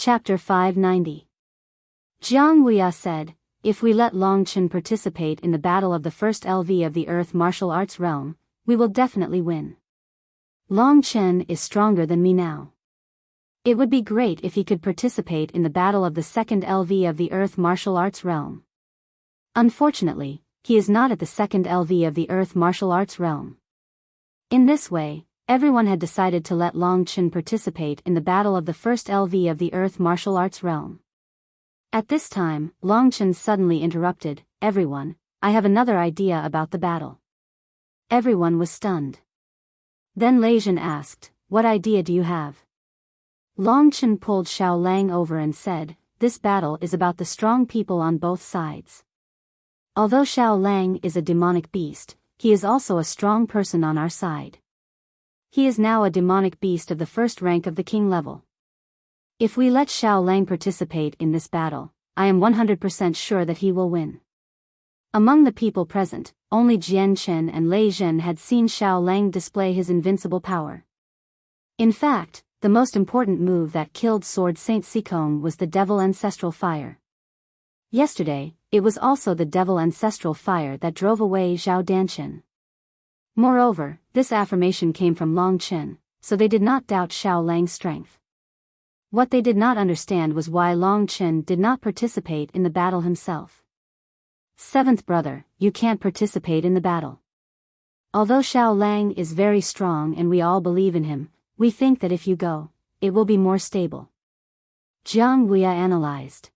Chapter 590. Jiang Wuya said, "If we let Long Chen participate in the battle of the first LV of the Earth martial arts realm, we will definitely win. Long Chen is stronger than me now. It would be great if he could participate in the battle of the second LV of the Earth martial arts realm. Unfortunately, he is not at the second LV of the Earth martial arts realm." In this way, everyone had decided to let Long Chen participate in the battle of the first LV of the Earth martial arts realm. At this time, Long Chen suddenly interrupted, "Everyone, I have another idea about the battle." Everyone was stunned. Then Lei Zhen asked, "What idea do you have?" Long Chen pulled Xiao Lang over and said, "This battle is about the strong people on both sides. Although Xiao Lang is a demonic beast, he is also a strong person on our side. He is now a demonic beast of the first rank of the king level. If we let Xiao Lang participate in this battle, I am 100% sure that he will win." Among the people present, only Jian Chen and Lei Zhen had seen Xiao Lang display his invincible power. In fact, the most important move that killed Sword Saint Sikong was the Devil Ancestral Fire. Yesterday, it was also the Devil Ancestral Fire that drove away Zhao Danchen. Moreover, this affirmation came from Long Chen, so they did not doubt Xiao Lang's strength. What they did not understand was why Long Chen did not participate in the battle himself. "Seventh brother, you can't participate in the battle. Although Xiao Lang is very strong and we all believe in him, we think that if you go, it will be more stable." Jiang Wuya analyzed.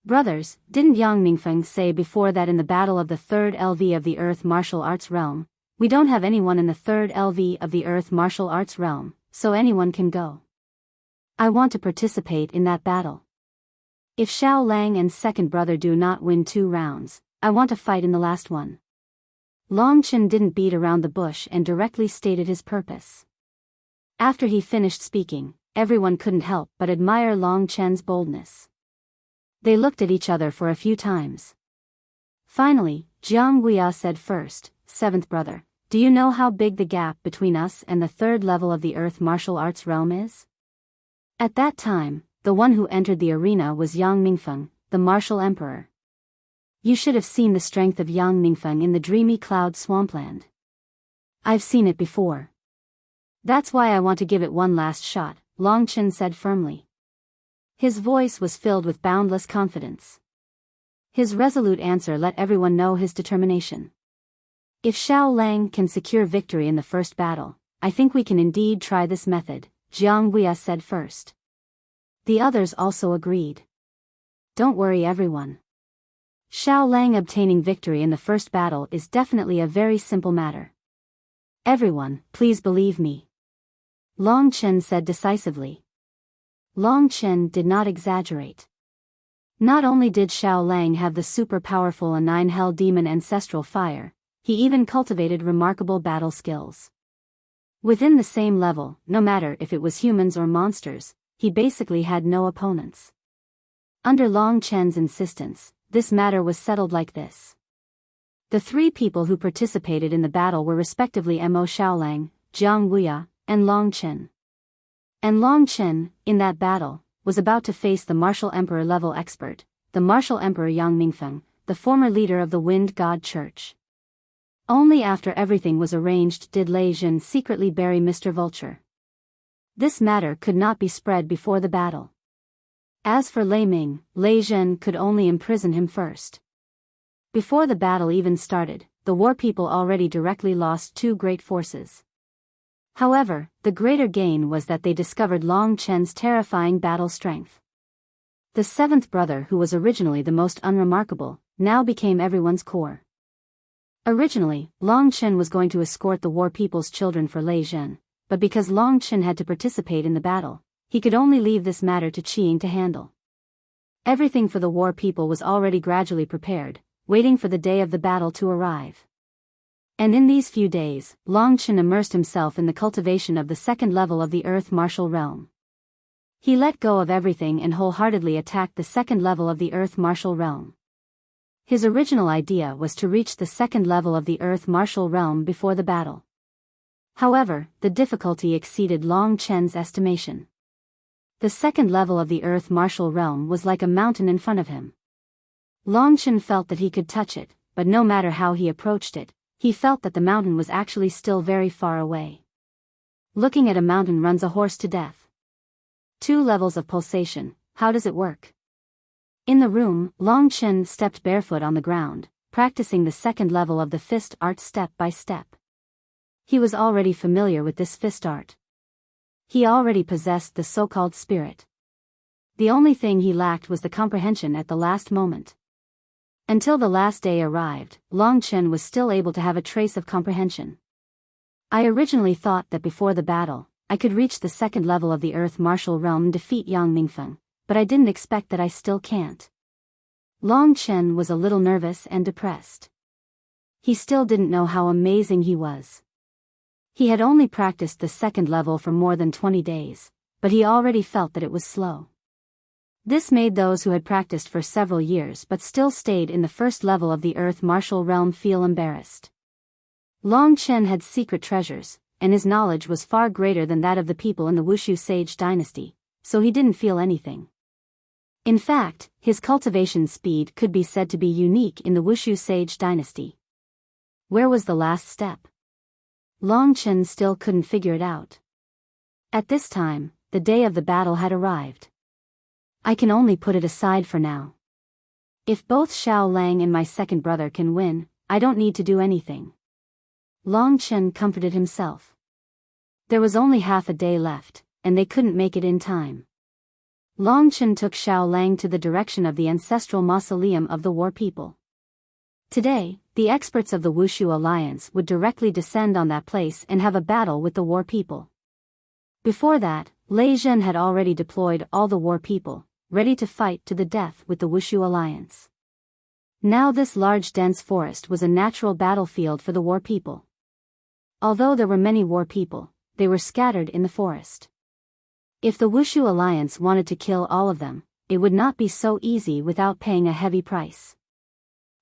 "Brothers, didn't Yang Mingfeng say before that in the battle of the third LV of the Earth martial arts realm, we don't have anyone in the third LV of the Earth martial arts realm, so anyone can go? I want to participate in that battle. If Xiao Lang and second brother do not win 2 rounds, I want to fight in the last one." Long Chen didn't beat around the bush and directly stated his purpose. After he finished speaking, everyone couldn't help but admire Long Chen's boldness. They looked at each other for a few times. Finally, Jiang Wuya said first, "Seventh brother, do you know how big the gap between us and the third level of the Earth martial arts realm is?" At that time, the one who entered the arena was Yang Mingfeng, the martial emperor. You should have seen the strength of Yang Mingfeng in the dreamy cloud swampland. I've seen it before. That's why I want to give it one last shot, Long Chen said firmly. His voice was filled with boundless confidence. His resolute answer let everyone know his determination. "If Xiao Lang can secure victory in the first battle, I think we can indeed try this method," Jiang Wuya said first. The others also agreed. "Don't worry everyone. Xiao Lang obtaining victory in the first battle is definitely a very simple matter. Everyone, please believe me," Long Chen said decisively. Long Chen did not exaggerate. Not only did Xiao Lang have the super powerful A9 Hell Demon Ancestral Fire, he even cultivated remarkable battle skills. Within the same level, no matter if it was humans or monsters, he basically had no opponents. Under Long Chen's insistence, this matter was settled like this. The 3 people who participated in the battle were respectively Mo Xiaolang, Jiang Wuya, and Long Chen. And Long Chen, in that battle, was about to face the martial emperor level expert, the martial emperor Yang Mingfeng, the former leader of the Wind God Church. Only after everything was arranged did Lei Zhen secretly bury Mr. Vulture. This matter could not be spread before the battle. As for Lei Ming, Lei Zhen could only imprison him first. Before the battle even started, the war people already directly lost 2 great forces. However, the greater gain was that they discovered Long Chen's terrifying battle strength. The 7th brother, who was originally the most unremarkable, now became everyone's core. Originally, Long Chen was going to escort the war people's children for Lei Zhen, but because Long Chen had to participate in the battle, he could only leave this matter to Qing to handle. Everything for the war people was already gradually prepared, waiting for the day of the battle to arrive. And in these few days, Long Chen immersed himself in the cultivation of the second level of the Earth martial realm. He let go of everything and wholeheartedly attacked the second level of the Earth martial realm. His original idea was to reach the second level of the Earth martial realm before the battle. However, the difficulty exceeded Long Chen's estimation. The second level of the earth martial realm was like a mountain in front of him. Long Chen felt that he could touch it, but no matter how he approached it, he felt that the mountain was actually still very far away. Looking at a mountain runs a horse to death. 2 levels of pulsation, how does it work? In the room, Long Chen stepped barefoot on the ground, practicing the second level of the fist art step by step. He was already familiar with this fist art. He already possessed the so-called spirit. The only thing he lacked was the comprehension at the last moment. Until the last day arrived, Long Chen was still able to have a trace of comprehension. I originally thought that before the battle, I could reach the second level of the earth martial realm and defeat Yang Mingfeng, but I didn't expect that I still can't. Long Chen was a little nervous and depressed. He still didn't know how amazing he was. He had only practiced the second level for more than 20 days, but he already felt that it was slow. This made those who had practiced for several years but still stayed in the first level of the earth martial realm feel embarrassed. Long Chen had secret treasures, and his knowledge was far greater than that of the people in the Wuxia Sage dynasty, so he didn't feel anything. In fact, his cultivation speed could be said to be unique in the Wuxia Sage dynasty. Where was the last step? Long Chen still couldn't figure it out. At this time, the day of the battle had arrived. I can only put it aside for now. If both Xiao Lang and my second brother can win, I don't need to do anything. Long Chen comforted himself. There was only half a day left, and they couldn't make it in time. Long Chen took Xiao Lang to the direction of the ancestral mausoleum of the war people. Today, the experts of the Wushu Alliance would directly descend on that place and have a battle with the war people. Before that, Lei Zhen had already deployed all the war people, ready to fight to the death with the Wushu Alliance. Now this large dense forest was a natural battlefield for the war people. Although there were many war people, they were scattered in the forest. If the Wushu Alliance wanted to kill all of them, it would not be so easy without paying a heavy price.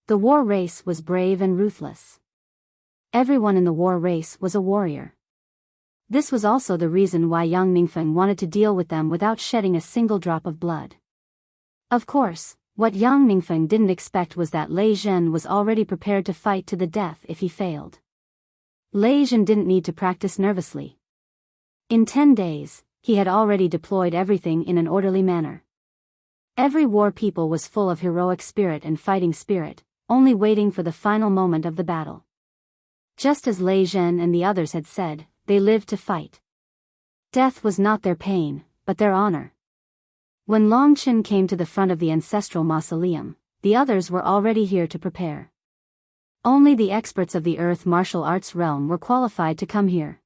The war race was brave and ruthless. Everyone in the war race was a warrior. This was also the reason why Yang Mingfeng wanted to deal with them without shedding a single drop of blood. Of course, what Yang Mingfeng didn't expect was that Lei Zhen was already prepared to fight to the death if he failed. Lei Zhen didn't need to practice nervously. In 10 days, he had already deployed everything in an orderly manner. Every war people was full of heroic spirit and fighting spirit, only waiting for the final moment of the battle. Just as Lei Zhen and the others had said, they lived to fight. Death was not their pain, but their honor. When Long Chen came to the front of the ancestral mausoleum, the others were already here to prepare. Only the experts of the earth martial arts realm were qualified to come here.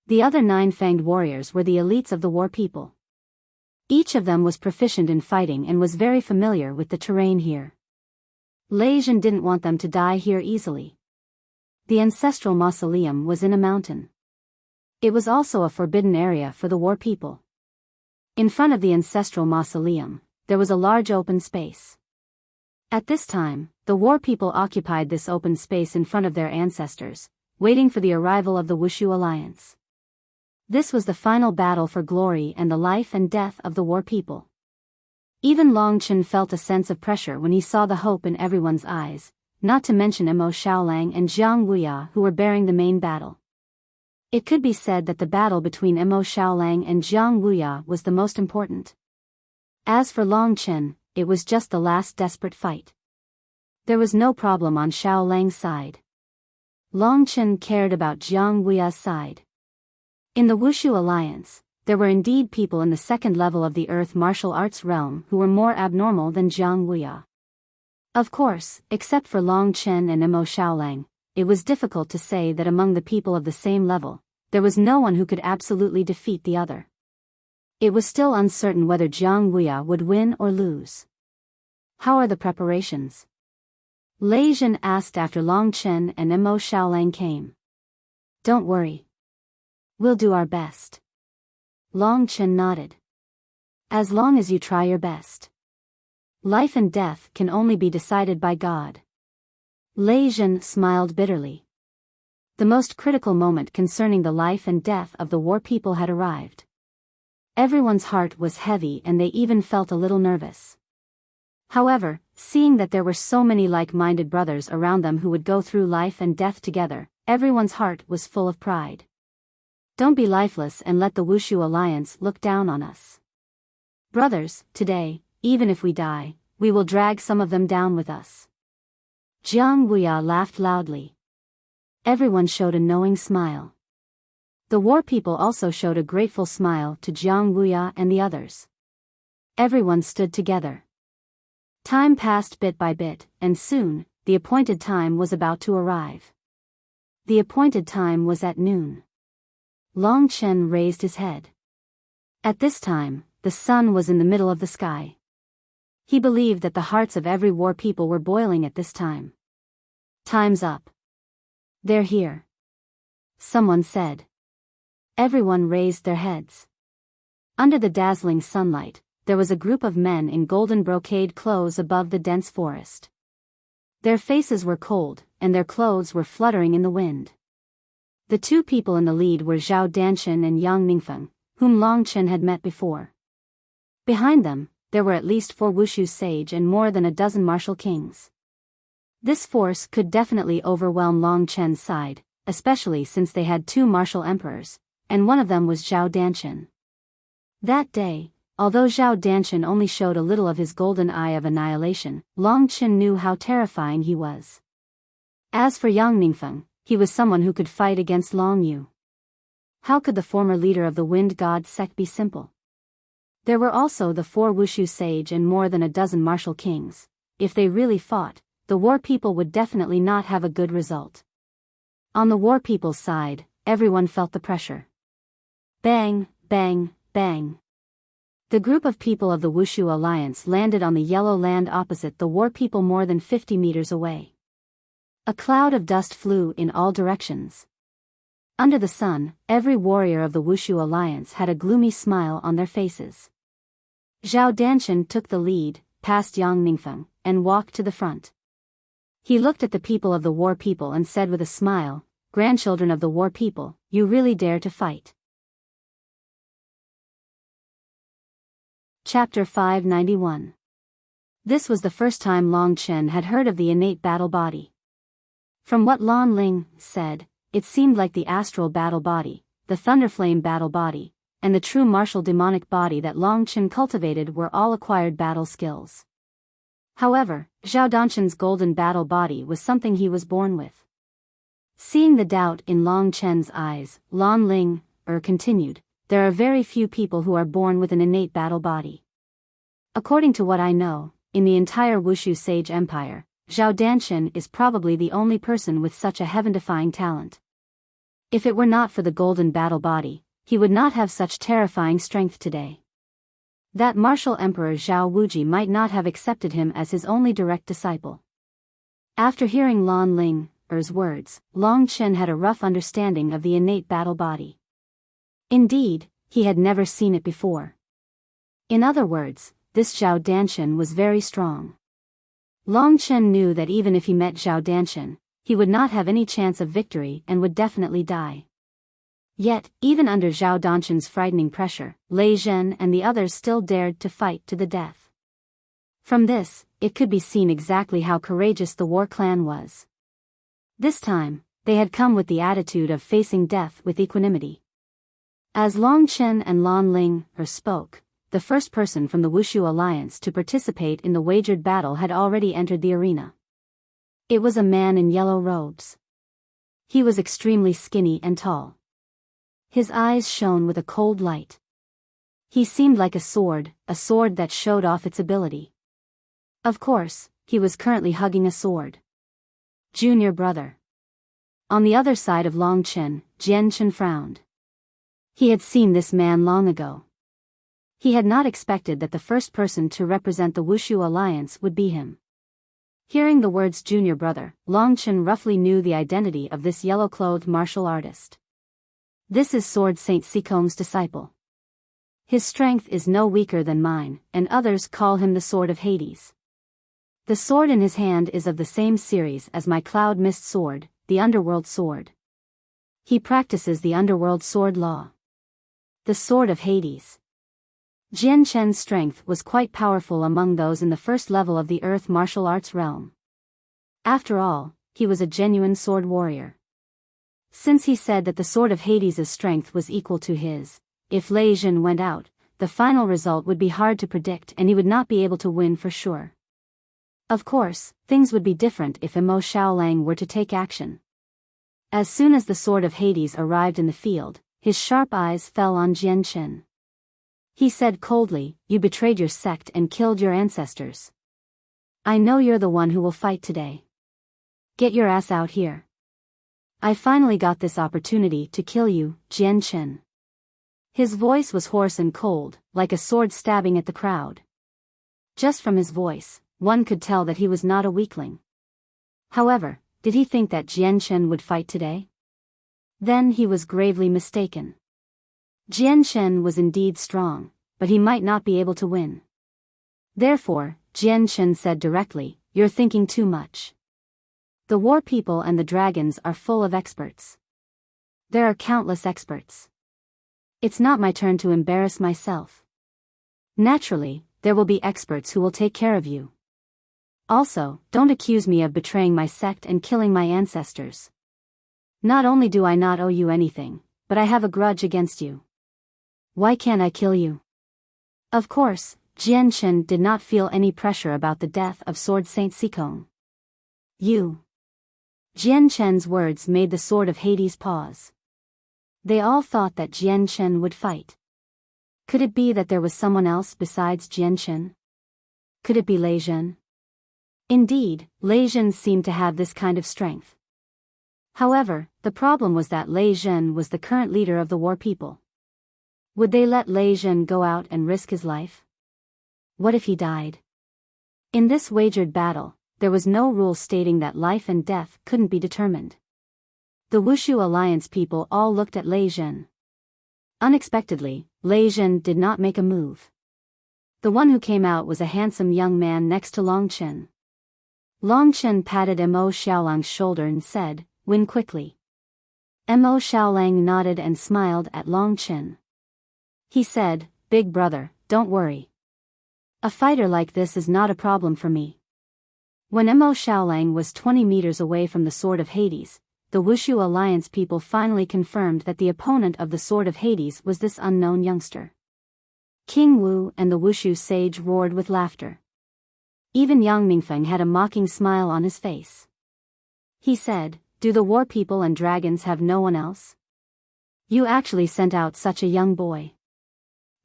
The other 9 fanged warriors were the elites of the war people. Each of them was proficient in fighting and was very familiar with the terrain here. Lei Zhen didn't want them to die here easily. The ancestral mausoleum was in a mountain. It was also a forbidden area for the war people. In front of the ancestral mausoleum, there was a large open space. At this time, the war people occupied this open space in front of their ancestors, waiting for the arrival of the Wushu Alliance. This was the final battle for glory and the life and death of the war people. Even Long Chen felt a sense of pressure when he saw the hope in everyone's eyes, not to mention Mo Xiaolang and Jiang Wuya who were bearing the main battle. It could be said that the battle between Mo Xiaolang and Jiang Wuya was the most important. As for Long Chen, it was just the last desperate fight. There was no problem on Xiaolang's side. Long Chen cared about Jiang Wuya's side. In the Wushu Alliance, there were indeed people in the second level of the earth martial arts realm who were more abnormal than Jiang Wuya. Of course, except for Long Chen and Mo Xiaolang, it was difficult to say that among the people of the same level, there was no one who could absolutely defeat the other. It was still uncertain whether Jiang Wuya would win or lose. How are the preparations? Lei Zhen asked after Long Chen and Mo Xiaolang came. Don't worry. We'll do our best. Long Chen nodded. As long as you try your best. Life and death can only be decided by God. Lei Zhen smiled bitterly. The most critical moment concerning the life and death of the war people had arrived. Everyone's heart was heavy and they even felt a little nervous. However, seeing that there were so many like-minded brothers around them who would go through life and death together, everyone's heart was full of pride. Don't be lifeless and let the Wushu Alliance look down on us. Brothers, today, even if we die, we will drag some of them down with us. Jiang Wuya laughed loudly. Everyone showed a knowing smile. The war people also showed a grateful smile to Jiang Wuya and the others. Everyone stood together. Time passed bit by bit, and soon, the appointed time was about to arrive. The appointed time was at noon. Long Chen raised his head. At this time, the sun was in the middle of the sky. He believed that the hearts of every war people were boiling at this time. Time's up. They're here. Someone said. Everyone raised their heads. Under the dazzling sunlight, there was a group of men in golden brocade clothes above the dense forest. Their faces were cold, and their clothes were fluttering in the wind. The two people in the lead were Zhao Danshan and Yang Ningfeng, whom Long Chen had met before. Behind them, there were at least 4 Wushu sage and more than a dozen martial kings. This force could definitely overwhelm Long Chen's side, especially since they had 2 martial emperors, and one of them was Zhao Danshan. That day, although Zhao Danshan only showed a little of his golden eye of annihilation, Long Chen knew how terrifying he was. As for Yang Ningfeng, he was someone who could fight against Long Yu. How could the former leader of the Wind God sect be simple? There were also the 4 Wushu sage and more than a dozen martial kings. If they really fought, the war people would definitely not have a good result. On the war people's side, everyone felt the pressure. Bang, bang, bang. The group of people of the Wushu Alliance landed on the yellow land opposite the war people more than 50 meters away. A cloud of dust flew in all directions. Under the sun, every warrior of the Wushu Alliance had a gloomy smile on their faces. Zhao Danshan took the lead, past Yang Ningfeng, and walked to the front. He looked at the people of the war people and said with a smile, "Grandchildren of the war people, you really dare to fight." Chapter 591. This was the first time Long Chen had heard of the innate battle body. From what Lan Ling said, it seemed like the astral battle body, the thunderflame battle body, and the true martial demonic body that Long Chen cultivated were all acquired battle skills. However, Zhao Danshan's golden battle body was something he was born with. Seeing the doubt in Long Chen's eyes, Lan Ling continued, "There are very few people who are born with an innate battle body. According to what I know, in the entire Wushu Sage Empire, Zhao Danshan is probably the only person with such a heaven-defying talent. If it were not for the golden battle body, he would not have such terrifying strength today. That martial emperor Zhao Wuji might not have accepted him as his only direct disciple." After hearing Lan Ling's words, Long Chen had a rough understanding of the innate battle body. Indeed, he had never seen it before. In other words, this Zhao Danshan was very strong. Long Chen knew that even if he met Zhao Danshan, he would not have any chance of victory and would definitely die. Yet, even under Zhao Danshan's frightening pressure, Lei Zhen and the others still dared to fight to the death. From this, it could be seen exactly how courageous the war clan was. This time, they had come with the attitude of facing death with equanimity. As Long Chen and Lan Ling spoke, the first person from the Wushu Alliance to participate in the wagered battle had already entered the arena. It was a man in yellow robes. He was extremely skinny and tall. His eyes shone with a cold light. He seemed like a sword that showed off its ability. Of course, he was currently hugging a sword. Junior brother. On the other side of Long Chen, Jian Chen frowned. He had seen this man long ago. He had not expected that the first person to represent the Wushu Alliance would be him. Hearing the words junior brother, Long Chen roughly knew the identity of this yellow-clothed martial artist. This is Sword Saint Sikom's disciple. His strength is no weaker than mine, and others call him the Sword of Hades. The sword in his hand is of the same series as my Cloud Mist sword, the Underworld sword. He practices the Underworld sword law. The Sword of Hades. Jian Chen's strength was quite powerful among those in the first level of the earth martial arts realm. After all, he was a genuine sword warrior. Since he said that the sword of Hades' strength was equal to his, if Lei Jin went out, the final result would be hard to predict and he would not be able to win for sure. Of course, things would be different if Emo Xiaolang were to take action. As soon as the sword of Hades arrived in the field, his sharp eyes fell on Jian Chen. He said coldly, "You betrayed your sect and killed your ancestors. I know you're the one who will fight today. Get your ass out here. I finally got this opportunity to kill you, Jian Chen." His voice was hoarse and cold, like a sword stabbing at the crowd. Just from his voice, one could tell that he was not a weakling. However, did he think that Jian Chen would fight today? Then he was gravely mistaken. Jian Chen was indeed strong, but he might not be able to win. Therefore, Jian Chen said directly, "You're thinking too much. The war people and the dragons are full of experts. There are countless experts. It's not my turn to embarrass myself. Naturally, there will be experts who will take care of you. Also, don't accuse me of betraying my sect and killing my ancestors. Not only do I not owe you anything, but I have a grudge against you. Why can't I kill you?" Of course, Jian Chen did not feel any pressure about the death of Sword Saint Sikong. "You." Jian Chen's words made the sword of Hades pause. They all thought that Jian Chen would fight. Could it be that there was someone else besides Jian Chen? Could it be Lei Jin? Indeed, Lei Jin seemed to have this kind of strength. However, the problem was that Lei Jin was the current leader of the war people. Would they let Lei Jin go out and risk his life? What if he died? In this wagered battle, there was no rule stating that life and death couldn't be determined. The Wushu Alliance people all looked at Lei Jin. Unexpectedly, Lei Jin did not make a move. The one who came out was a handsome young man next to Long Chen. Long Chen patted Emo Xiaolang's shoulder and said, "Win quickly." Emo Xiaolang nodded and smiled at Long Chen. He said, "Big brother, don't worry. A fighter like this is not a problem for me." When Emo Xiaolang was 20 meters away from the Sword of Hades, the Wushu Alliance people finally confirmed that the opponent of the Sword of Hades was this unknown youngster. King Wu and the Wushu sage roared with laughter. Even Yang Mingfeng had a mocking smile on his face. He said, "Do the war people and dragons have no one else? You actually sent out such a young boy.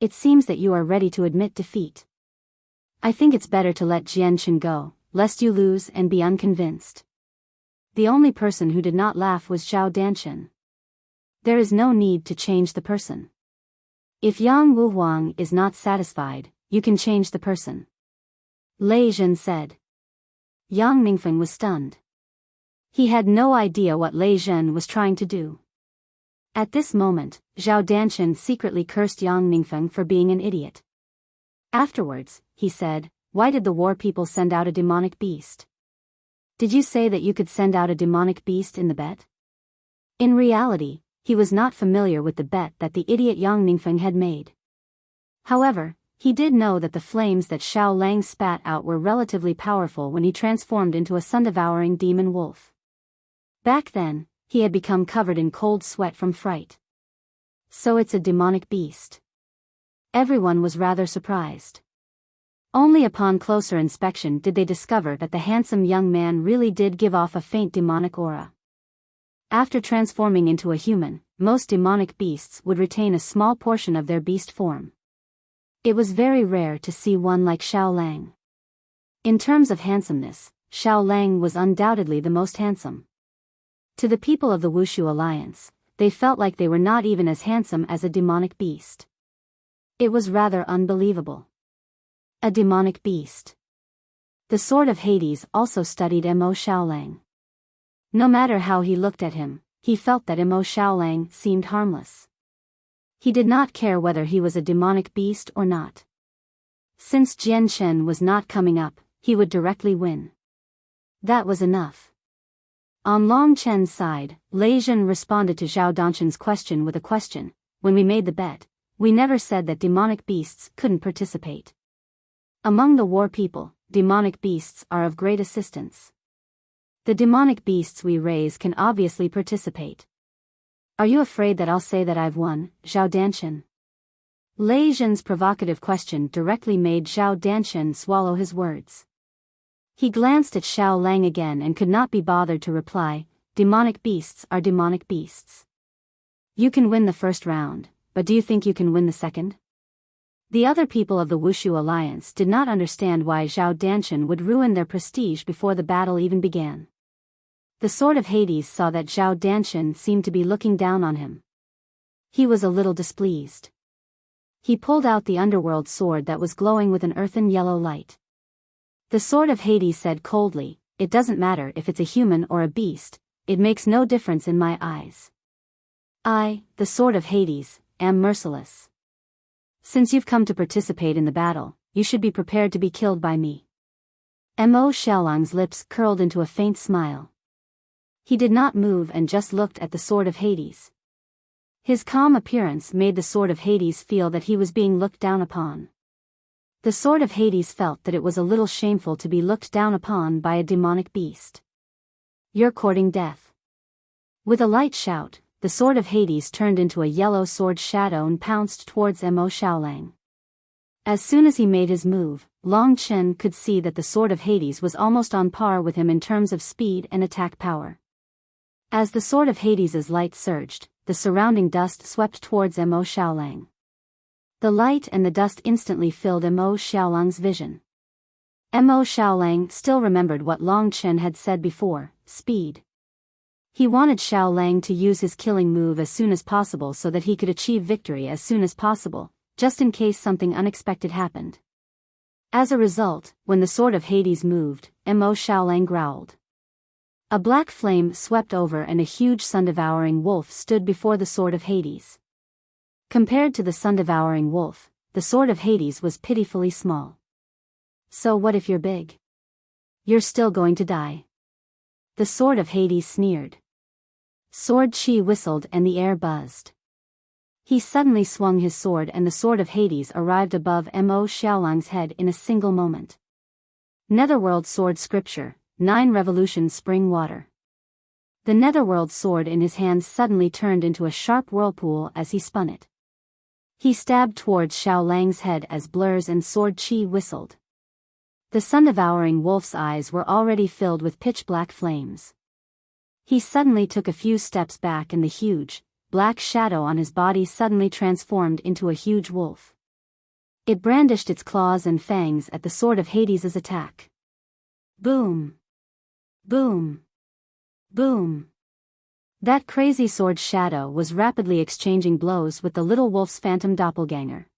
It seems that you are ready to admit defeat. I think it's better to let Jian Chen go, lest you lose and be unconvinced." The only person who did not laugh was Zhao Danchen. There is no need to change the person. If Yang Wuhuang is not satisfied, you can change the person. Lei Jin said. Yang Mingfeng was stunned. He had no idea what Lei Jin was trying to do. At this moment, Zhao Danchen secretly cursed Yang Mingfeng for being an idiot. Afterwards, he said, "Why did the war people send out a demonic beast? Did you say that you could send out a demonic beast in the bet?" In reality, he was not familiar with the bet that the idiot Yang Mingfeng had made. However, he did know that the flames that Xiao Lang spat out were relatively powerful when he transformed into a sun-devouring demon wolf. Back then, he had become covered in cold sweat from fright. So it's a demonic beast. Everyone was rather surprised. Only upon closer inspection did they discover that the handsome young man really did give off a faint demonic aura. After transforming into a human, most demonic beasts would retain a small portion of their beast form. It was very rare to see one like Xiao Lang. In terms of handsomeness, Xiao Lang was undoubtedly the most handsome. To the people of the Wushu Alliance, they felt like they were not even as handsome as a demonic beast. It was rather unbelievable. A demonic beast. The Sword of Hades also studied Emo Xiaolang. No matter how he looked at him, he felt that Emo Xiaolang seemed harmless. He did not care whether he was a demonic beast or not. Since Jian Chen was not coming up, he would directly win. That was enough. On Long Chen's side, Lei Jin responded to Zhao Danchen's question with a question. When we made the bet, We never said that demonic beasts couldn't participate. Among the war people, demonic beasts are of great assistance. The demonic beasts we raise can obviously participate. Are you afraid that I'll say that I've won, Zhao Danshan? Lei Zhen's provocative question directly made Zhao Danshan swallow his words. He glanced at Xiao Lang again and could not be bothered to reply. Demonic beasts are demonic beasts. You can win the first round, but do you think you can win the second? The other people of the Wushu Alliance did not understand why Zhao Danshan would ruin their prestige before the battle even began. The Sword of Hades saw that Zhao Danshan seemed to be looking down on him. He was a little displeased. He pulled out the underworld sword that was glowing with an earthen yellow light. The Sword of Hades said coldly, "It doesn't matter if it's a human or a beast, it makes no difference in my eyes. I, the Sword of Hades, am merciless. Since you've come to participate in the battle, you should be prepared to be killed by me." Mo Xiaolang's lips curled into a faint smile. He did not move and just looked at the Sword of Hades. His calm appearance made the Sword of Hades feel that he was being looked down upon. The Sword of Hades felt that it was a little shameful to be looked down upon by a demonic beast. "You're courting death." With a light shout, the Sword of Hades turned into a yellow sword shadow and pounced towards Mo Xiaolang. As soon as he made his move, Long Chen could see that the Sword of Hades was almost on par with him in terms of speed and attack power. As the Sword of Hades's light surged, the surrounding dust swept towards Mo Xiaolang. The light and the dust instantly filled Mo Xiaolang's vision. Mo Xiaolang still remembered what Long Chen had said before, speed. He wanted Xiaolang to use his killing move as soon as possible so that he could achieve victory as soon as possible, just in case something unexpected happened. As a result, when the Sword of Hades moved, Mo Xiaolang growled. A black flame swept over and a huge sun-devouring wolf stood before the Sword of Hades. Compared to the sun-devouring wolf, the Sword of Hades was pitifully small. "So what if you're big? You're still going to die." The Sword of Hades sneered. Sword Chi whistled and the air buzzed. He suddenly swung his sword and the Sword of Hades arrived above Mo Xiaolang's head in a single moment. Netherworld Sword Scripture, 9 Revolution Spring Water. The Netherworld sword in his hand suddenly turned into a sharp whirlpool as he spun it. He stabbed towards Xiaolang's head as blurs and Sword Chi whistled. The sun-devouring wolf's eyes were already filled with pitch-black flames. He suddenly took a few steps back and the huge, black shadow on his body suddenly transformed into a huge wolf. It brandished its claws and fangs at the Sword of Hades's attack. Boom! Boom! Boom! That crazy sword shadow was rapidly exchanging blows with the little wolf's phantom doppelganger.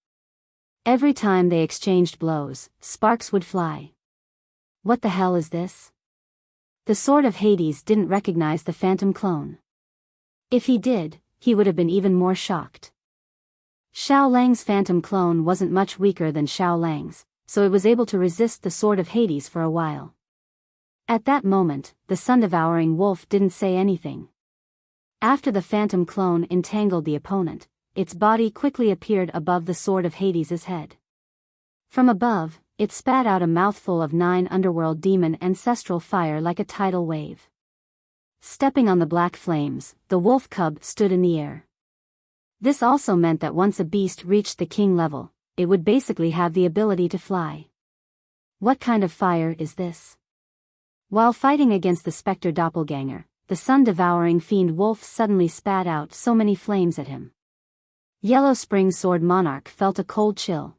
Every time they exchanged blows, sparks would fly. What the hell is this? The Sword of Hades didn't recognize the phantom clone. If he did, he would have been even more shocked. Xiao Lang's phantom clone wasn't much weaker than Xiao Lang's, so it was able to resist the Sword of Hades for a while. At that moment, the sun-devouring wolf didn't say anything. After the phantom clone entangled the opponent, its body quickly appeared above the Sword of Hades's head. From above, it spat out a mouthful of 9 underworld demon ancestral fire like a tidal wave. Stepping on the black flames, the wolf cub stood in the air. This also meant that once a beast reached the king level, it would basically have the ability to fly. What kind of fire is this? While fighting against the specter doppelganger, the sun-devouring fiend wolf suddenly spat out so many flames at him. Yellow Spring Sword Monarch felt a cold chill.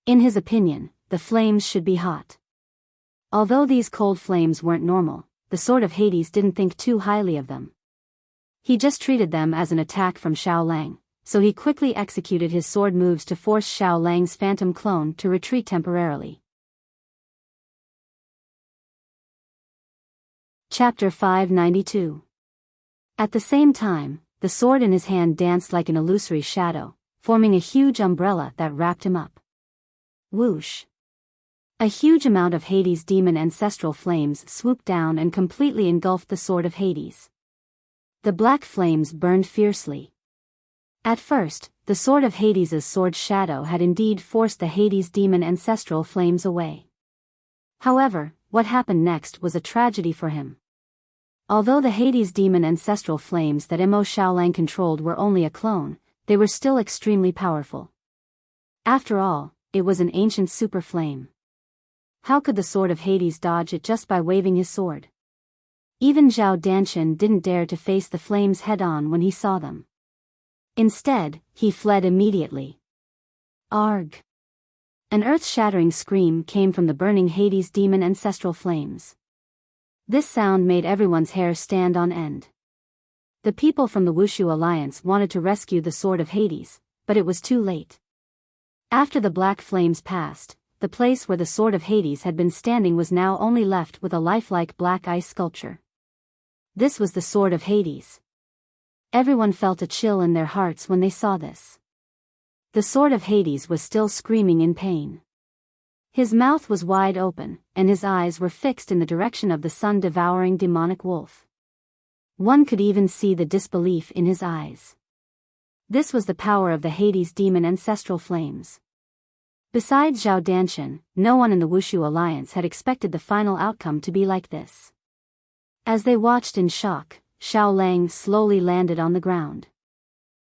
In his opinion, the flames should be hot. Although these cold flames weren't normal, the Sword of Hades didn't think too highly of them. He just treated them as an attack from Xiao Lang, so he quickly executed his sword moves to force Xiao Lang's phantom clone to retreat temporarily. Chapter 592. At the same time, the sword in his hand danced like an illusory shadow, forming a huge umbrella that wrapped him up. Whoosh! A huge amount of Hades' demon ancestral flames swooped down and completely engulfed the Sword of Hades. The black flames burned fiercely. At first, the The sword of Hades' sword shadow had indeed forced the Hades demon ancestral flames away. However, what happened next was a tragedy for him. Although the Hades demon ancestral flames that Mo Xiaolang controlled were only a clone, they were still extremely powerful. After all, it was an ancient super flame. How could the sword of Hades dodge it just by waving his sword? Even Zhao Danshan didn't dare to face the flames head-on when he saw them. Instead, he fled immediately. Arg! An earth-shattering scream came from the burning Hades demon ancestral flames. This sound made everyone's hair stand on end. The people from the Wuxia Alliance wanted to rescue the sword of Hades, but it was too late. After the black flames passed, the place where the sword of Hades had been standing was now only left with a lifelike black ice sculpture. This was the sword of Hades. Everyone felt a chill in their hearts when they saw this. The sword of Hades was still screaming in pain. His mouth was wide open, and his eyes were fixed in the direction of the sun-devouring demonic wolf. One could even see the disbelief in his eyes. This was the power of the Hades demon ancestral flames. Besides Zhao Danshan, no one in the Wuxia Alliance had expected the final outcome to be like this. As they watched in shock, Xiaolang slowly landed on the ground.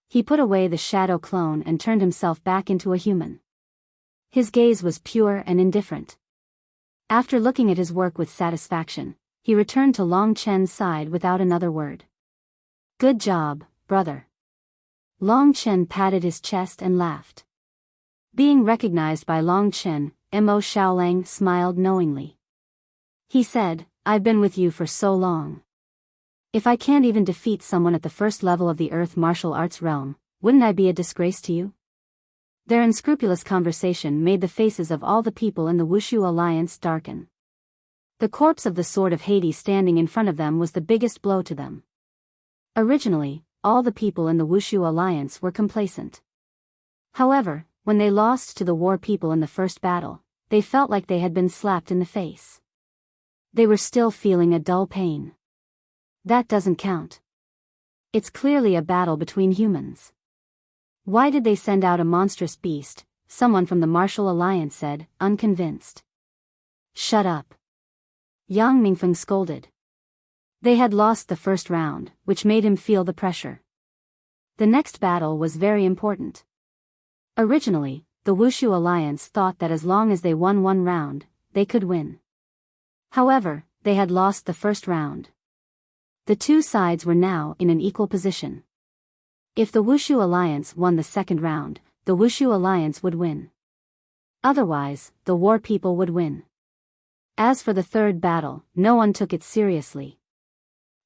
He put away the shadow clone and turned himself back into a human. His gaze was pure and indifferent. After looking at his work with satisfaction, he returned to Long Chen's side without another word. Good job, brother. Long Chen patted his chest and laughed. Being recognized by Long Chen, Mo Xiaolang smiled knowingly. He said, I've been with you for so long. If I can't even defeat someone at the first level of the Earth martial arts realm, wouldn't I be a disgrace to you? Their unscrupulous conversation made the faces of all the people in the Wuxia Alliance darken. The corpse of the sword of Hades standing in front of them was the biggest blow to them. Originally, all the people in the Wuxia Alliance were complacent. However, when they lost to the war people in the first battle, they felt like they had been slapped in the face. They were still feeling a dull pain. That doesn't count. It's clearly a battle between humans. Why did they send out a monstrous beast? Someone from the Martial Alliance said, unconvinced. Shut up. Yang Mingfeng scolded. They had lost the first round, which made him feel the pressure. The next battle was very important. Originally, the Wuxia Alliance thought that as long as they won one round, they could win. However, they had lost the first round. The two sides were now in an equal position. If the Wuxia Alliance won the second round, the Wuxia Alliance would win. Otherwise, the war people would win. As for the third battle, no one took it seriously.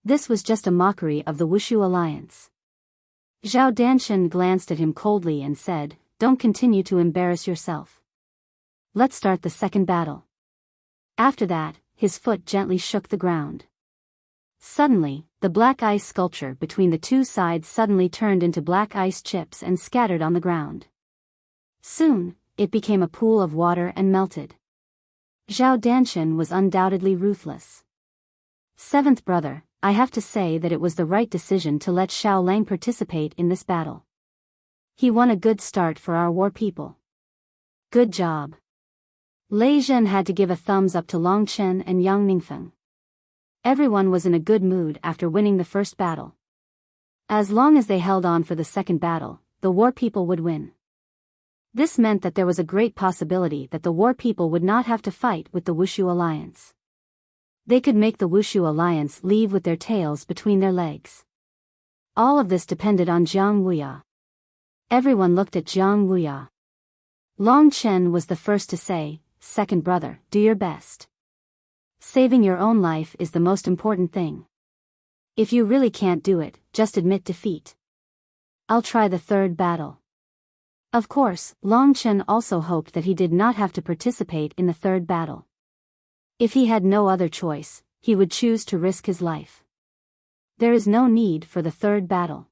This was just a mockery of the Wuxia Alliance. Zhao Danshan glanced at him coldly and said, don't continue to embarrass yourself. Let's start the second battle. After that, his foot gently shook the ground. Suddenly, the black ice sculpture between the two sides suddenly turned into black ice chips and scattered on the ground. Soon, it became a pool of water and melted. Zhao Danshan was undoubtedly ruthless. Seventh brother, I have to say that it was the right decision to let Xiaolang participate in this battle. He won a good start for our war people. Good job. Lei Zhen had to give a thumbs up to Long Chen and Yang Ningfeng. Everyone was in a good mood after winning the first battle. As long as they held on for the second battle, the war people would win. This meant that there was a great possibility that the war people would not have to fight with the Wuxia Alliance. They could make the Wuxia Alliance leave with their tails between their legs. All of this depended on Jiang Wuya. Everyone looked at Jiang Wuya. Long Chen was the first to say, second brother, do your best. Saving your own life is the most important thing. If you really can't do it, just admit defeat. I'll try the third battle. Of course, Long Chen also hoped that he did not have to participate in the third battle. If he had no other choice, he would choose to risk his life. There is no need for the third battle.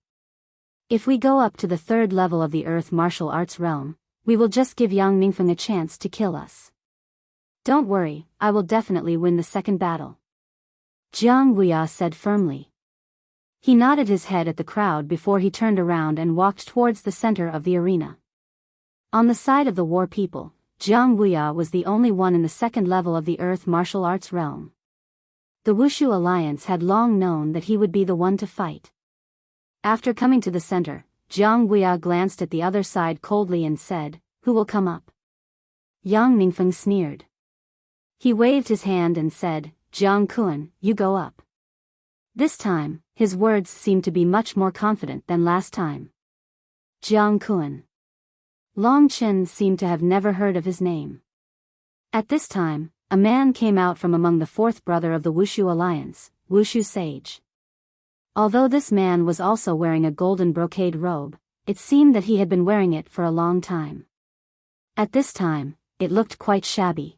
If we go up to the third level of the Earth martial arts realm, we will just give Yang Ningfeng a chance to kill us. Don't worry, I will definitely win the second battle. Jiang Wuya said firmly. He nodded his head at the crowd before he turned around and walked towards the center of the arena. On the side of the war people, Jiang Wuya was the only one in the second level of the Earth martial arts realm. The Wushu Alliance had long known that he would be the one to fight. After coming to the center, Jiang Wuya glanced at the other side coldly and said, "Who will come up?" Yang Ningfeng sneered. He waved his hand and said, "Jiang Kuan, you go up." This time, his words seemed to be much more confident than last time. Jiang Kuan. Long Chen seemed to have never heard of his name. At this time, a man came out from among the fourth brother of the Wushu Alliance, Wushu Sage. Although this man was also wearing a golden brocade robe, it seemed that he had been wearing it for a long time. At this time, it looked quite shabby.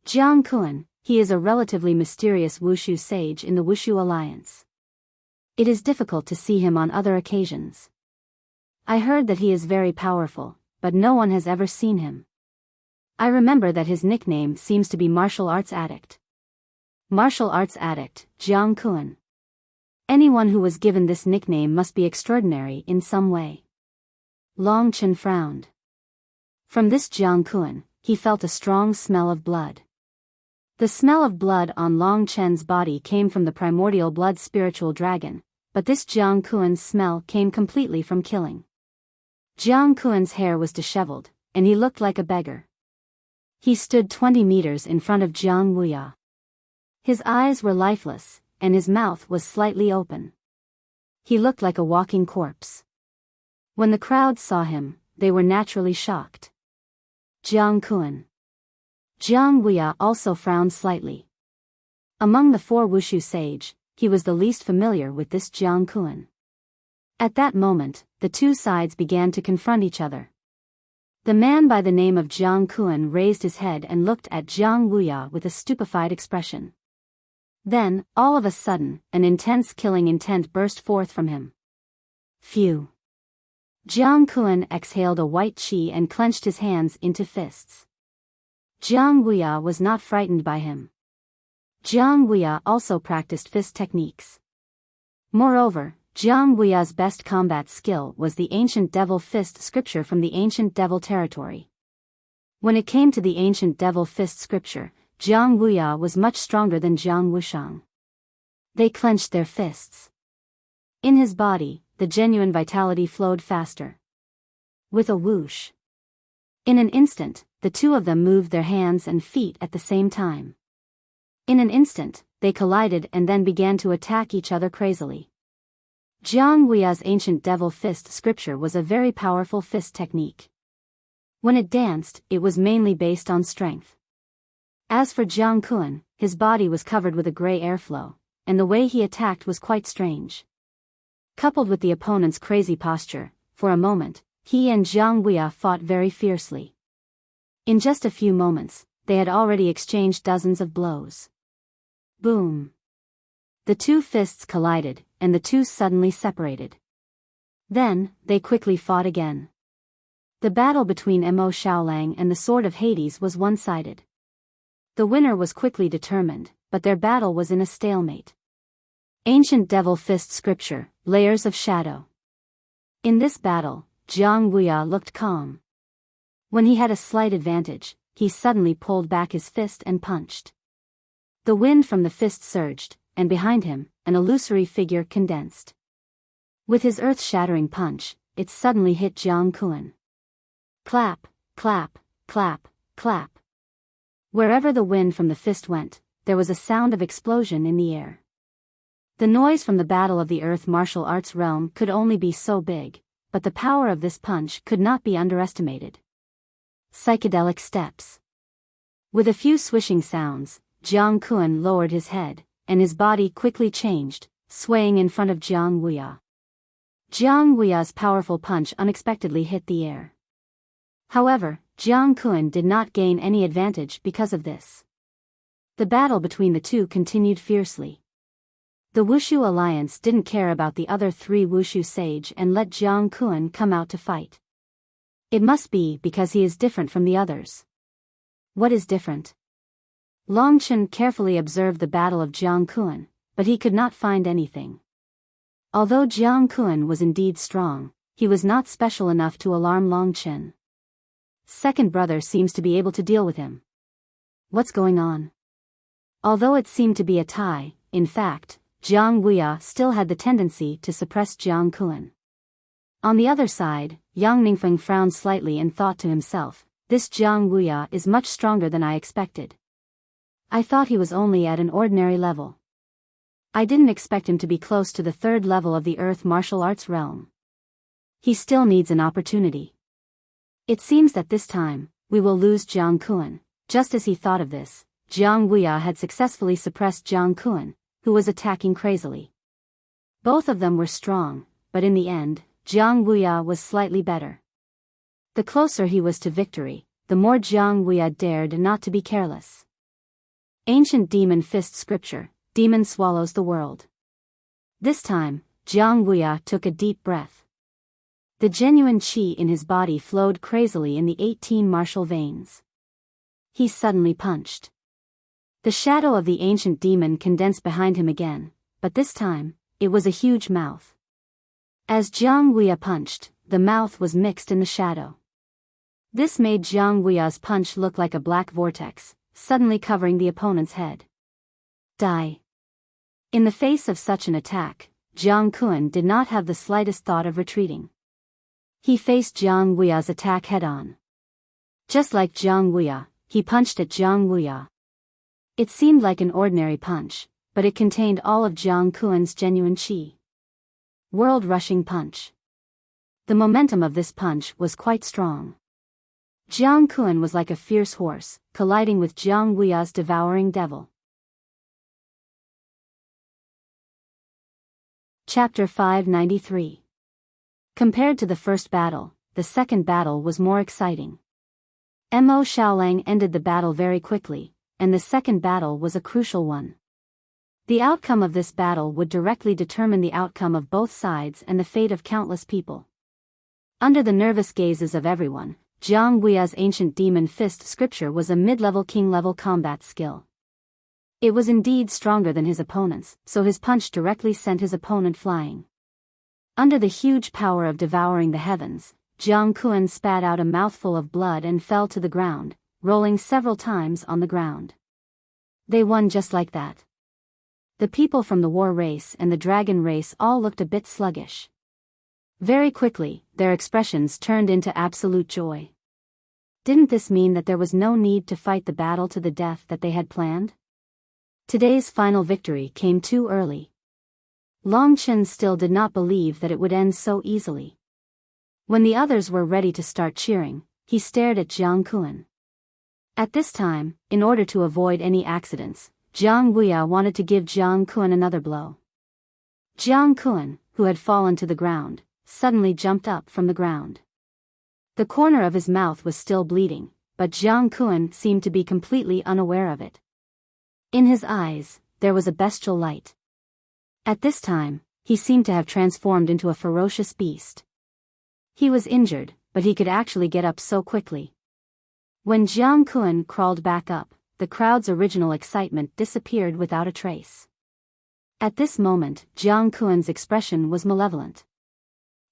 Jiang Kuan, he is a relatively mysterious Wushu sage in the Wushu Alliance. It is difficult to see him on other occasions. I heard that he is very powerful, but no one has ever seen him. I remember that his nickname seems to be Martial Arts Addict. Martial Arts Addict, Jiang Kuan. Anyone who was given this nickname must be extraordinary in some way. Long Chen frowned. From this Jiang Kuan, he felt a strong smell of blood. The smell of blood on Long Chen's body came from the primordial blood spiritual dragon, but this Jiang Kuan's smell came completely from killing. Jiang Kuan's hair was disheveled, and he looked like a beggar. He stood 20 meters in front of Jiang Wuya. His eyes were lifeless, and his mouth was slightly open. He looked like a walking corpse. When the crowd saw him, they were naturally shocked. Jiang Kuan. Jiang Wuya also frowned slightly. Among the four Wushu sage, he was the least familiar with this Jiang Kuan. At that moment, the two sides began to confront each other. The man by the name of Jiang Kuan raised his head and looked at Jiang Wuya with a stupefied expression. Then, all of a sudden, an intense killing intent burst forth from him. Phew! Jiang Kuan exhaled a white chi and clenched his hands into fists. Jiang Wuya was not frightened by him. Jiang Wuya also practiced fist techniques. Moreover, Jiang Wuya's best combat skill was the ancient devil fist scripture from the ancient devil territory. When it came to the ancient devil fist scripture, Jiang Wuya was much stronger than Jiang Wushang. They clenched their fists. In his body, the genuine vitality flowed faster. With a whoosh. In an instant, the two of them moved their hands and feet at the same time. In an instant, they collided and then began to attack each other crazily. Jiang Wuya's ancient devil fist scripture was a very powerful fist technique. When it danced, it was mainly based on strength. As for Jiang Kuan, his body was covered with a gray airflow, and the way he attacked was quite strange. Coupled with the opponent's crazy posture, for a moment, he and Jiang Wuya fought very fiercely. In just a few moments, they had already exchanged dozens of blows. Boom! The two fists collided, and the two suddenly separated. Then, they quickly fought again. The battle between Mo Shaolang and the Sword of Hades was one-sided. The winner was quickly determined, but their battle was in a stalemate. Ancient Devil Fist Scripture, Layers of Shadow. In this battle, Jiang Wuya looked calm. When he had a slight advantage, he suddenly pulled back his fist and punched. The wind from the fist surged, and behind him, an illusory figure condensed. With his earth-shattering punch, it suddenly hit Jiang Kuan. Clap, clap, clap, clap. Wherever the wind from the fist went, there was a sound of explosion in the air. The noise from the battle of the earth martial arts realm could only be so big, but the power of this punch could not be underestimated. Psychedelic steps. With a few swishing sounds, Jiang Kuan lowered his head, and his body quickly changed, swaying in front of Jiang Wuya. Jiang Wuya's powerful punch unexpectedly hit the air. However, Jiang Kuan did not gain any advantage because of this. The battle between the two continued fiercely. The Wushu Alliance didn't care about the other three Wushu sage and let Jiang Kuan come out to fight. It must be because he is different from the others. What is different? Long Chen carefully observed the battle of Jiang Kuan, but he could not find anything. Although Jiang Kun was indeed strong, he was not special enough to alarm Long Chen. Second brother seems to be able to deal with him. What's going on? Although it seemed to be a tie, in fact, Jiang Wuya still had the tendency to suppress Jiang Kun. On the other side, Yang Ningfeng frowned slightly and thought to himself, this Jiang Wuya is much stronger than I expected. I thought he was only at an ordinary level. I didn't expect him to be close to the third level of the Earth martial arts realm. He still needs an opportunity. It seems that this time, we will lose Jiang Kun. Just as he thought of this, Jiang Wuya had successfully suppressed Jiang Kun, who was attacking crazily. Both of them were strong, but in the end, Jiang Wuya was slightly better. The closer he was to victory, the more Jiang Wuya dared not to be careless. Ancient Demon Fist Scripture, Demon swallows the world. This time, Jiang Wuya took a deep breath. The genuine qi in his body flowed crazily in the 18 martial veins. He suddenly punched. The shadow of the ancient demon condensed behind him again, but this time, it was a huge mouth. As Jiang Wuya punched, the mouth was mixed in the shadow. This made Jiang Wuya's punch look like a black vortex, suddenly covering the opponent's head. Die. In the face of such an attack, Jiang Kun did not have the slightest thought of retreating. He faced Jiang Wuya's attack head-on. Just like Jiang Wuya, he punched at Jiang Wuya. It seemed like an ordinary punch, but it contained all of Jiang Kun's genuine qi. World-rushing punch. The momentum of this punch was quite strong. Jiang Kun was like a fierce horse, colliding with Jiang Wuya's devouring devil. Chapter 593. Compared to the first battle, the second battle was more exciting. Mo Xiaolang ended the battle very quickly, and the second battle was a crucial one. The outcome of this battle would directly determine the outcome of both sides and the fate of countless people. Under the nervous gazes of everyone, Jiang Wuya's ancient demon fist scripture was a mid-level king-level combat skill. It was indeed stronger than his opponent's, so his punch directly sent his opponent flying. Under the huge power of devouring the heavens, Jiang Kun spat out a mouthful of blood and fell to the ground, rolling several times on the ground. They won just like that. The people from the war race and the dragon race all looked a bit sluggish. Very quickly, their expressions turned into absolute joy. Didn't this mean that there was no need to fight the battle to the death that they had planned? Today's final victory came too early. Long Chen still did not believe that it would end so easily. When the others were ready to start cheering, he stared at Jiang Kun. At this time, in order to avoid any accidents, Jiang Wuya wanted to give Jiang Kun another blow. Jiang Kun, who had fallen to the ground, suddenly jumped up from the ground. The corner of his mouth was still bleeding, but Jiang Kun seemed to be completely unaware of it. In his eyes, there was a bestial light. At this time, he seemed to have transformed into a ferocious beast. He was injured, but he could actually get up so quickly. When Jiang Kun crawled back up, the crowd's original excitement disappeared without a trace. At this moment, Jiang Kun's expression was malevolent.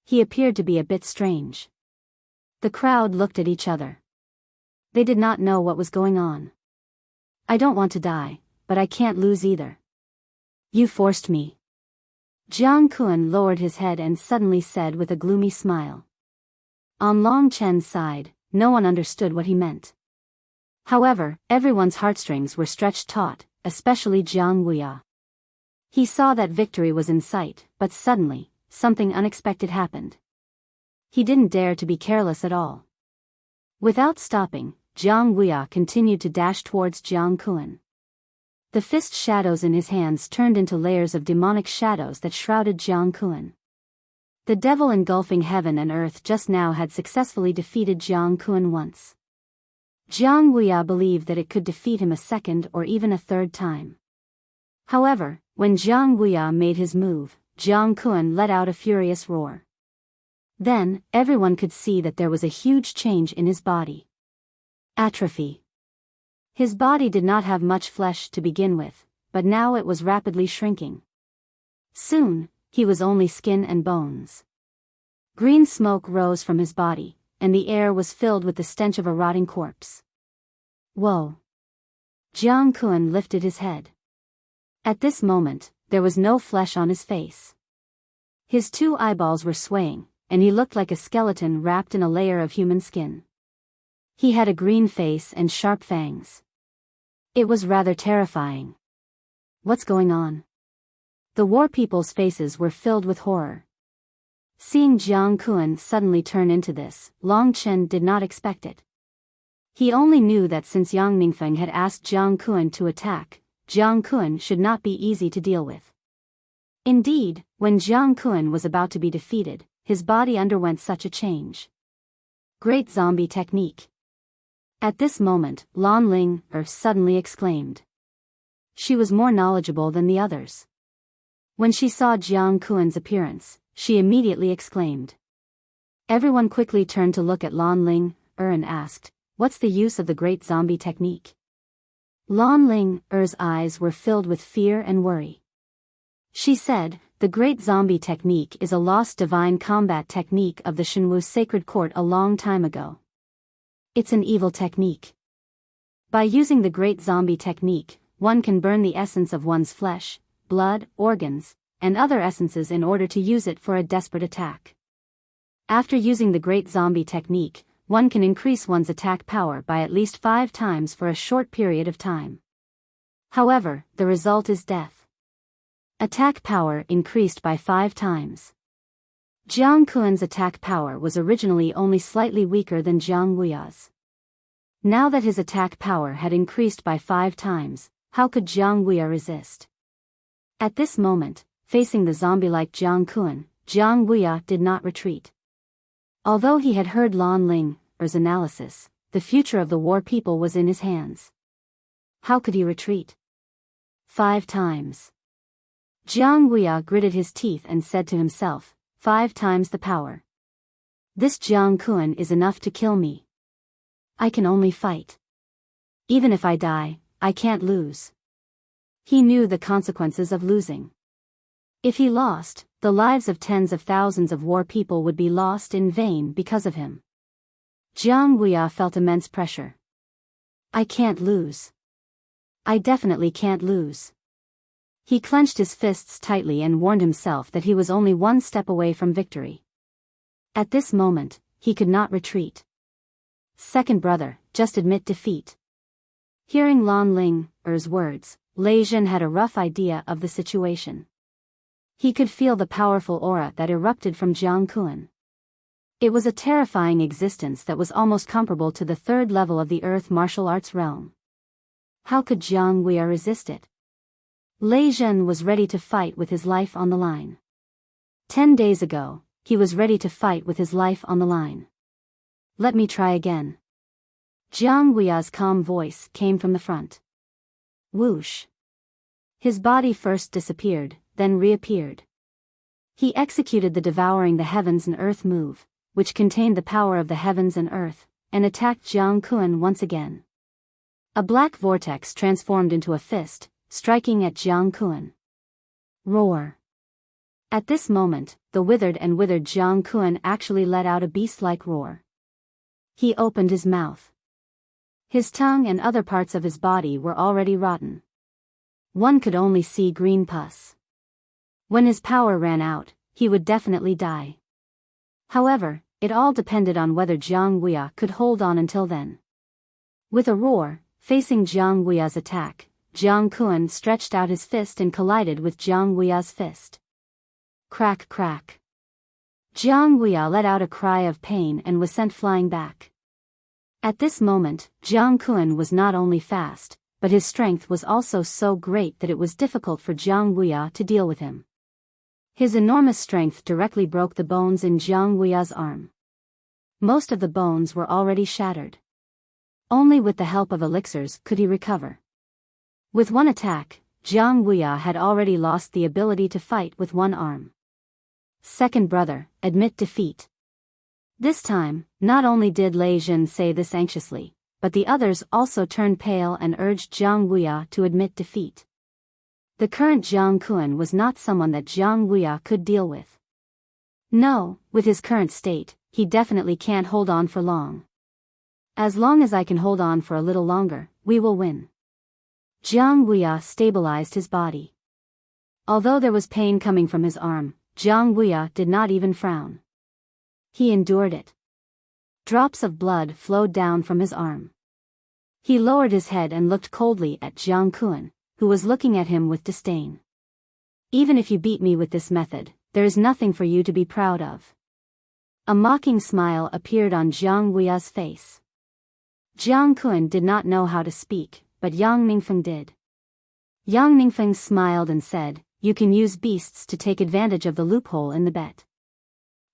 He appeared to be a bit strange. The crowd looked at each other. They did not know what was going on. I don't want to die, but I can't lose either. You forced me. Jiang Kun lowered his head and suddenly said with a gloomy smile. On Long Chen's side, no one understood what he meant. However, everyone's heartstrings were stretched taut, especially Jiang Wuya. He saw that victory was in sight, but suddenly, something unexpected happened. He didn't dare to be careless at all. Without stopping, Jiang Wuya continued to dash towards Jiang Kun. The fist shadows in his hands turned into layers of demonic shadows that shrouded Jiang Kun. The devil engulfing heaven and earth just now had successfully defeated Jiang Kun once. Jiang Wuya believed that it could defeat him a second or even a third time. However, when Jiang Wuya made his move, Jiang Kun let out a furious roar. Then, everyone could see that there was a huge change in his body. Atrophy. His body did not have much flesh to begin with, but now it was rapidly shrinking. Soon, he was only skin and bones. Green smoke rose from his body, and the air was filled with the stench of a rotting corpse. Whoa! Jiang Kun lifted his head. At this moment, there was no flesh on his face. His 2 eyeballs were swaying, and he looked like a skeleton wrapped in a layer of human skin. He had a green face and sharp fangs. It was rather terrifying. What's going on? The war people's faces were filled with horror. Seeing Jiang Kun suddenly turn into this, Long Chen did not expect it. He only knew that since Yang Mingfeng had asked Jiang Kun to attack, Jiang Kun should not be easy to deal with. Indeed, when Jiang Kun was about to be defeated, his body underwent such a change. Great zombie technique. At this moment, Lan Ling suddenly exclaimed. She was more knowledgeable than the others. When she saw Jiang Kun's appearance, she immediately exclaimed. Everyone quickly turned to look at Lan Ling and asked, "What's the use of the great zombie technique?" Lan Ling's eyes were filled with fear and worry. She said, "The great zombie technique is a lost divine combat technique of the Shenwu sacred court a long time ago. It's an evil technique. By using the great zombie technique, one can burn the essence of one's flesh, blood, organs, and other essences in order to use it for a desperate attack. After using the great zombie technique, one can increase one's attack power by at least 5 times for a short period of time. However, the result is death. Attack power increased by 5 times. Jiang Kun's attack power was originally only slightly weaker than Jiang Wuya's. Now that his attack power had increased by 5 times, how could Jiang Wuya resist? At this moment, facing the zombie-like Jiang Kun, Jiang Wuya did not retreat. Although he had heard Lan Ling's analysis, the future of the war people was in his hands. How could he retreat? 5 times. Jiang Wuya gritted his teeth and said to himself, 5 times the power. This Jiang Kun is enough to kill me. I can only fight. Even if I die, I can't lose. He knew the consequences of losing. If he lost, the lives of tens of thousands of war people would be lost in vain because of him. Jiang Wuya felt immense pressure. I can't lose. I definitely can't lose. He clenched his fists tightly and warned himself that he was only 1 step away from victory. At this moment, he could not retreat. Second brother, just admit defeat. Hearing Lan Ling's words, Lei Zhen had a rough idea of the situation. He could feel the powerful aura that erupted from Jiang Kun. It was a terrifying existence that was almost comparable to the 3rd level of the Earth martial arts realm. How could Jiang Wuya resist it? Lei Zhen was ready to fight with his life on the line. 10 days ago, he was ready to fight with his life on the line. Let me try again. Jiang Wuya's calm voice came from the front. Whoosh. His body first disappeared, then reappeared. He executed the devouring the heavens and earth move, which contained the power of the heavens and earth, and attacked Jiang Kun once again. A black vortex transformed into a fist, striking at Jiang Kun. Roar. At this moment, the withered Jiang Kun actually let out a beast-like roar. He opened his mouth. His tongue and other parts of his body were already rotten. One could only see green pus. When his power ran out, he would definitely die. However, it all depended on whether Jiang Wuya could hold on until then. With a roar, facing Jiang Wuya's attack, Jiang Kun stretched out his fist and collided with Jiang Wuya's fist. Crack crack. Jiang Wuya let out a cry of pain and was sent flying back. At this moment, Jiang Kun was not only fast, but his strength was also so great that it was difficult for Jiang Wuya to deal with him. His enormous strength directly broke the bones in Jiang Wuya's arm. Most of the bones were already shattered. Only with the help of elixirs could he recover. With one attack, Jiang Wuya had already lost the ability to fight with one arm. Second brother, admit defeat. This time, not only did Lei Zhen say this anxiously, but the others also turned pale and urged Jiang Wuya to admit defeat. The current Jiang Kun was not someone that Jiang Wuya could deal with. No, with his current state, he definitely can't hold on for long. As long as I can hold on for a little longer, we will win. Jiang Wuya stabilized his body. Although there was pain coming from his arm, Jiang Wuya did not even frown. He endured it. Drops of blood flowed down from his arm. He lowered his head and looked coldly at Jiang Kun, who was looking at him with disdain. Even if you beat me with this method, there is nothing for you to be proud of. A mocking smile appeared on Jiang Wuya's face. Jiang Kun did not know how to speak, but Yang Ningfeng did. Yang Ningfeng smiled and said, "You can use beasts to take advantage of the loophole in the bet.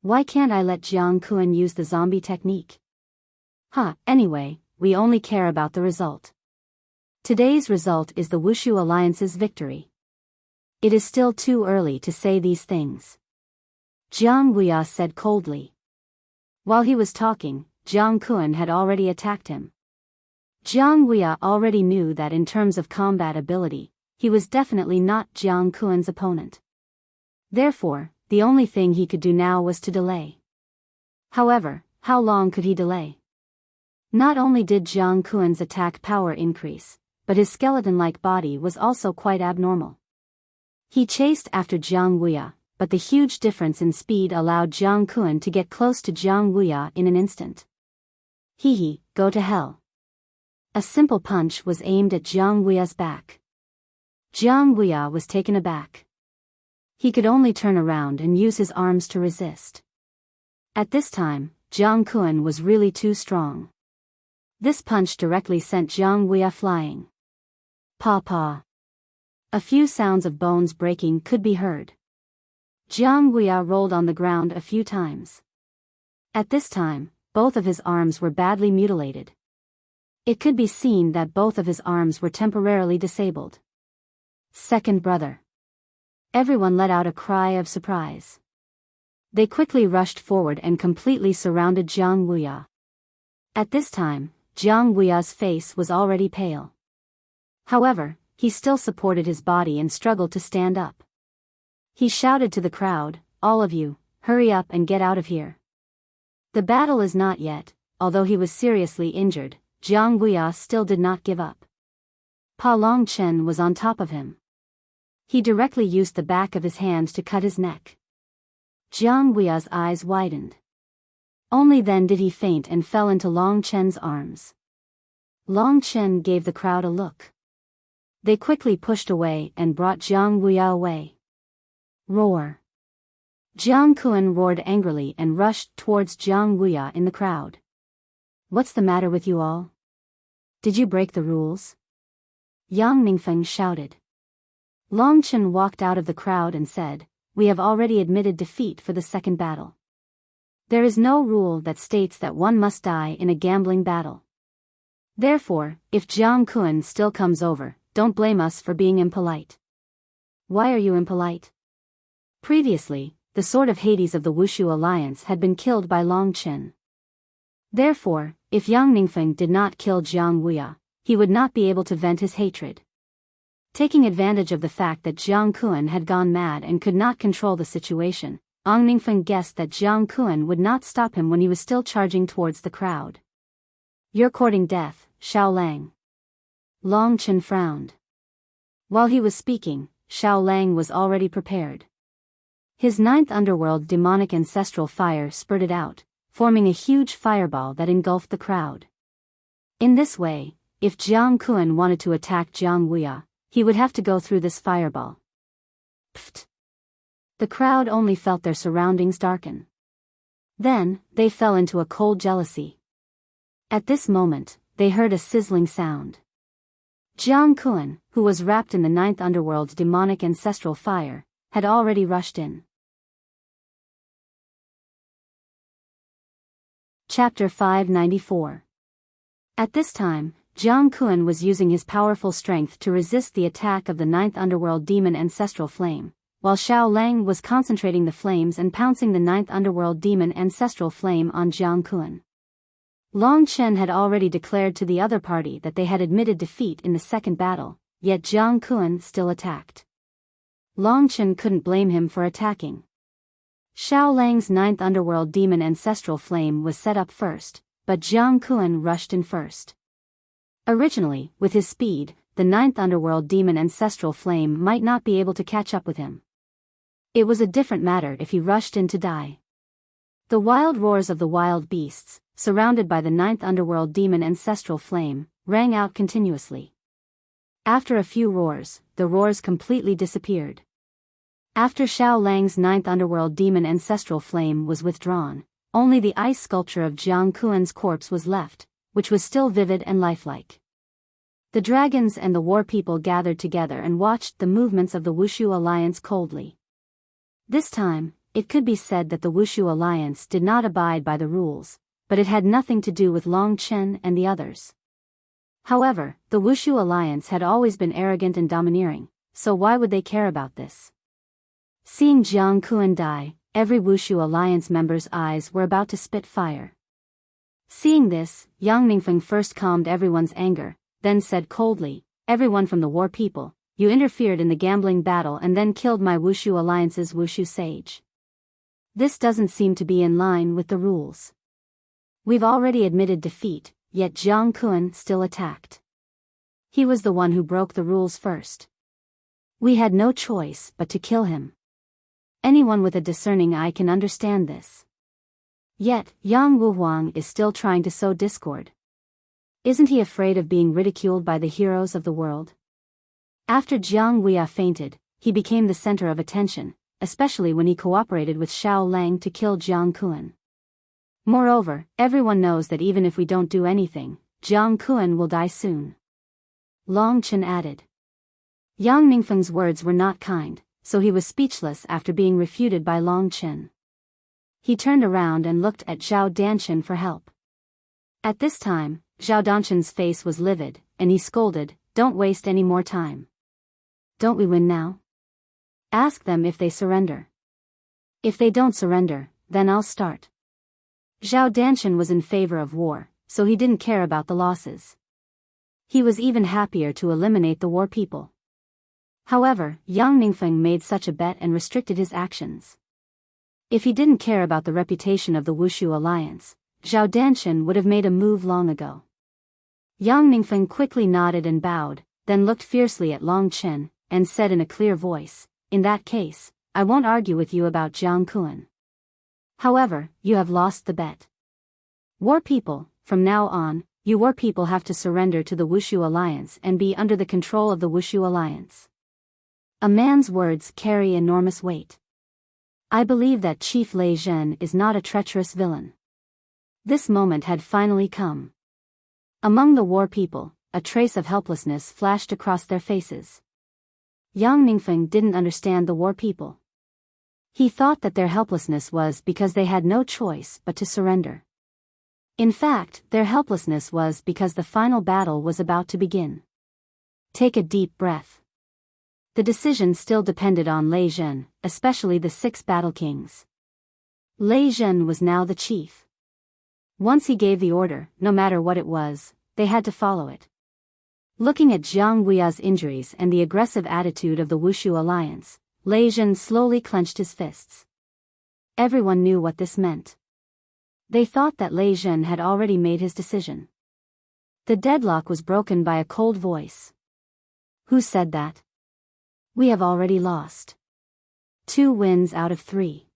Why can't I let Jiang Kun use the zombie technique? Anyway, we only care about the result. Today's result is the Wushu Alliance's victory. It is still too early to say these things," Jiang Wuya said coldly. While he was talking, Jiang Kun had already attacked him. Jiang Wuya already knew that in terms of combat ability, he was definitely not Jiang Kun's opponent. Therefore, the only thing he could do now was to delay. However, how long could he delay? Not only did Jiang Kun's attack power increase, but his skeleton-like body was also quite abnormal. He chased after Jiang Wuya, but the huge difference in speed allowed Jiang Kun to get close to Jiang Wuya in an instant. Go to hell. A simple punch was aimed at Jiang Wuya's back. Jiang Wuya was taken aback. He could only turn around and use his arms to resist. At this time, Jiang Kun was really too strong. This punch directly sent Jiang Wuya flying. Pa. A few sounds of bones breaking could be heard. Jiang Wuya rolled on the ground a few times. At this time, both of his arms were badly mutilated. It could be seen that both of his arms were temporarily disabled. Second brother. Everyone let out a cry of surprise. They quickly rushed forward and completely surrounded Jiang Wuya. At this time, Jiang Wuya's face was already pale. However, he still supported his body and struggled to stand up. He shouted to the crowd, "All of you, hurry up and get out of here." The battle is not yet. Although he was seriously injured, Jiang Wuya still did not give up. Pa Longchen was on top of him. He directly used the back of his hand to cut his neck. Jiang Wuya's eyes widened. Only then did he faint and fell into Long Chen's arms. Long Chen gave the crowd a look. They quickly pushed away and brought Jiang Wuya away. Roar. Jiang Kun roared angrily and rushed towards Jiang Wuya in the crowd. "What's the matter with you all? Did you break the rules?" Yang Ningfeng shouted. Long Chen walked out of the crowd and said, "We have already admitted defeat for the second battle. There is no rule that states that one must die in a gambling battle. Therefore, if Jiang Kun still comes over, don't blame us for being impolite." "Why are you impolite?" Previously, the Sword of Hades of the Wushu Alliance had been killed by Long Chen. Therefore, if Yang Ningfeng did not kill Jiang Wuya, he would not be able to vent his hatred. Taking advantage of the fact that Jiang Kun had gone mad and could not control the situation, Yang Ningfeng guessed that Jiang Kun would not stop him when he was still charging towards the crowd. "You're courting death, Xiao Lang." Long Chen frowned. While he was speaking, Xiao Lang was already prepared. His ninth underworld demonic ancestral fire spurted out, forming a huge fireball that engulfed the crowd. In this way, if Jiang Kun wanted to attack Jiang Wuya, he would have to go through this fireball. Pfft! The crowd only felt their surroundings darken. Then, they fell into a cold jealousy. At this moment, they heard a sizzling sound. Jiang Kun, who was wrapped in the ninth underworld's demonic ancestral fire, had already rushed in. Chapter 594. At this time, Jiang Kun was using his powerful strength to resist the attack of the ninth underworld demon ancestral flame, while Xiao Lang was concentrating the flames and pouncing the ninth underworld demon ancestral flame on Jiang Kun. Long Chen had already declared to the other party that they had admitted defeat in the second battle, yet Jiang Kun still attacked. Long Chen couldn't blame him for attacking. Xiao Lang's ninth underworld demon Ancestral Flame was set up first, but Jiang Kuan rushed in first. Originally, with his speed, the ninth underworld demon Ancestral Flame might not be able to catch up with him. It was a different matter if he rushed in to die. The wild roars of the wild beasts, surrounded by the ninth underworld demon Ancestral Flame, rang out continuously. After a few roars, the roars completely disappeared. After Xiao Lang's ninth underworld demon Ancestral Flame was withdrawn, only the ice sculpture of Jiang Kuan's corpse was left, which was still vivid and lifelike. The dragons and the war people gathered together and watched the movements of the Wushu alliance coldly. This time, it could be said that the Wushu alliance did not abide by the rules, but it had nothing to do with Long Chen and the others. However, the Wushu alliance had always been arrogant and domineering, so why would they care about this? Seeing Jiang Kuan die, every Wushu alliance member's eyes were about to spit fire. Seeing this, Yang Ningfeng first calmed everyone's anger, then said coldly, "Everyone from the war people, you interfered in the gambling battle and then killed my Wushu alliance's Wushu sage. This doesn't seem to be in line with the rules. We've already admitted defeat, yet Jiang Kuan still attacked. He was the one who broke the rules first. We had no choice but to kill him. Anyone with a discerning eye can understand this. Yet, Yang Wuhuang is still trying to sow discord. Isn't he afraid of being ridiculed by the heroes of the world?" After Jiang Wuya fainted, he became the center of attention, especially when he cooperated with Xiao Lang to kill Jiang Kuan. Moreover, everyone knows that even if we don't do anything, Jiang Kuan will die soon. Long Chen added. Yang Ningfeng's words were not kind, so he was speechless after being refuted by Long Chen. He turned around and looked at Zhao Danshan for help. At this time, Zhao Danshan's face was livid, and he scolded, "Don't waste any more time. Don't we win now? Ask them if they surrender. If they don't surrender, then I'll start." Zhao Danshan was in favor of war, so he didn't care about the losses. He was even happier to eliminate the war people. However, Yang Ningfeng made such a bet and restricted his actions. If he didn't care about the reputation of the Wushu alliance, Zhao Danshan would have made a move long ago. Yang Ningfeng quickly nodded and bowed, then looked fiercely at Long Chen, and said in a clear voice, "In that case, I won't argue with you about Jiang Kuan. However, you have lost the bet. War people, from now on, you war people have to surrender to the Wushu alliance and be under the control of the Wushu alliance." A man's words carry enormous weight. I believe that Chief Lei Zhen is not a treacherous villain. This moment had finally come. Among the war people, a trace of helplessness flashed across their faces. Yang Ningfeng didn't understand the war people. He thought that their helplessness was because they had no choice but to surrender. In fact, their helplessness was because the final battle was about to begin. Take a deep breath. The decision still depended on Lei Zhen, especially the 6 battle kings. Lei Zhen was now the chief. Once he gave the order, no matter what it was, they had to follow it. Looking at Jiang Wuya's injuries and the aggressive attitude of the Wushu alliance, Lei Zhen slowly clenched his fists. Everyone knew what this meant. They thought that Lei Zhen had already made his decision. The deadlock was broken by a cold voice. "Who said that? We have already lost. 2 wins out of 3.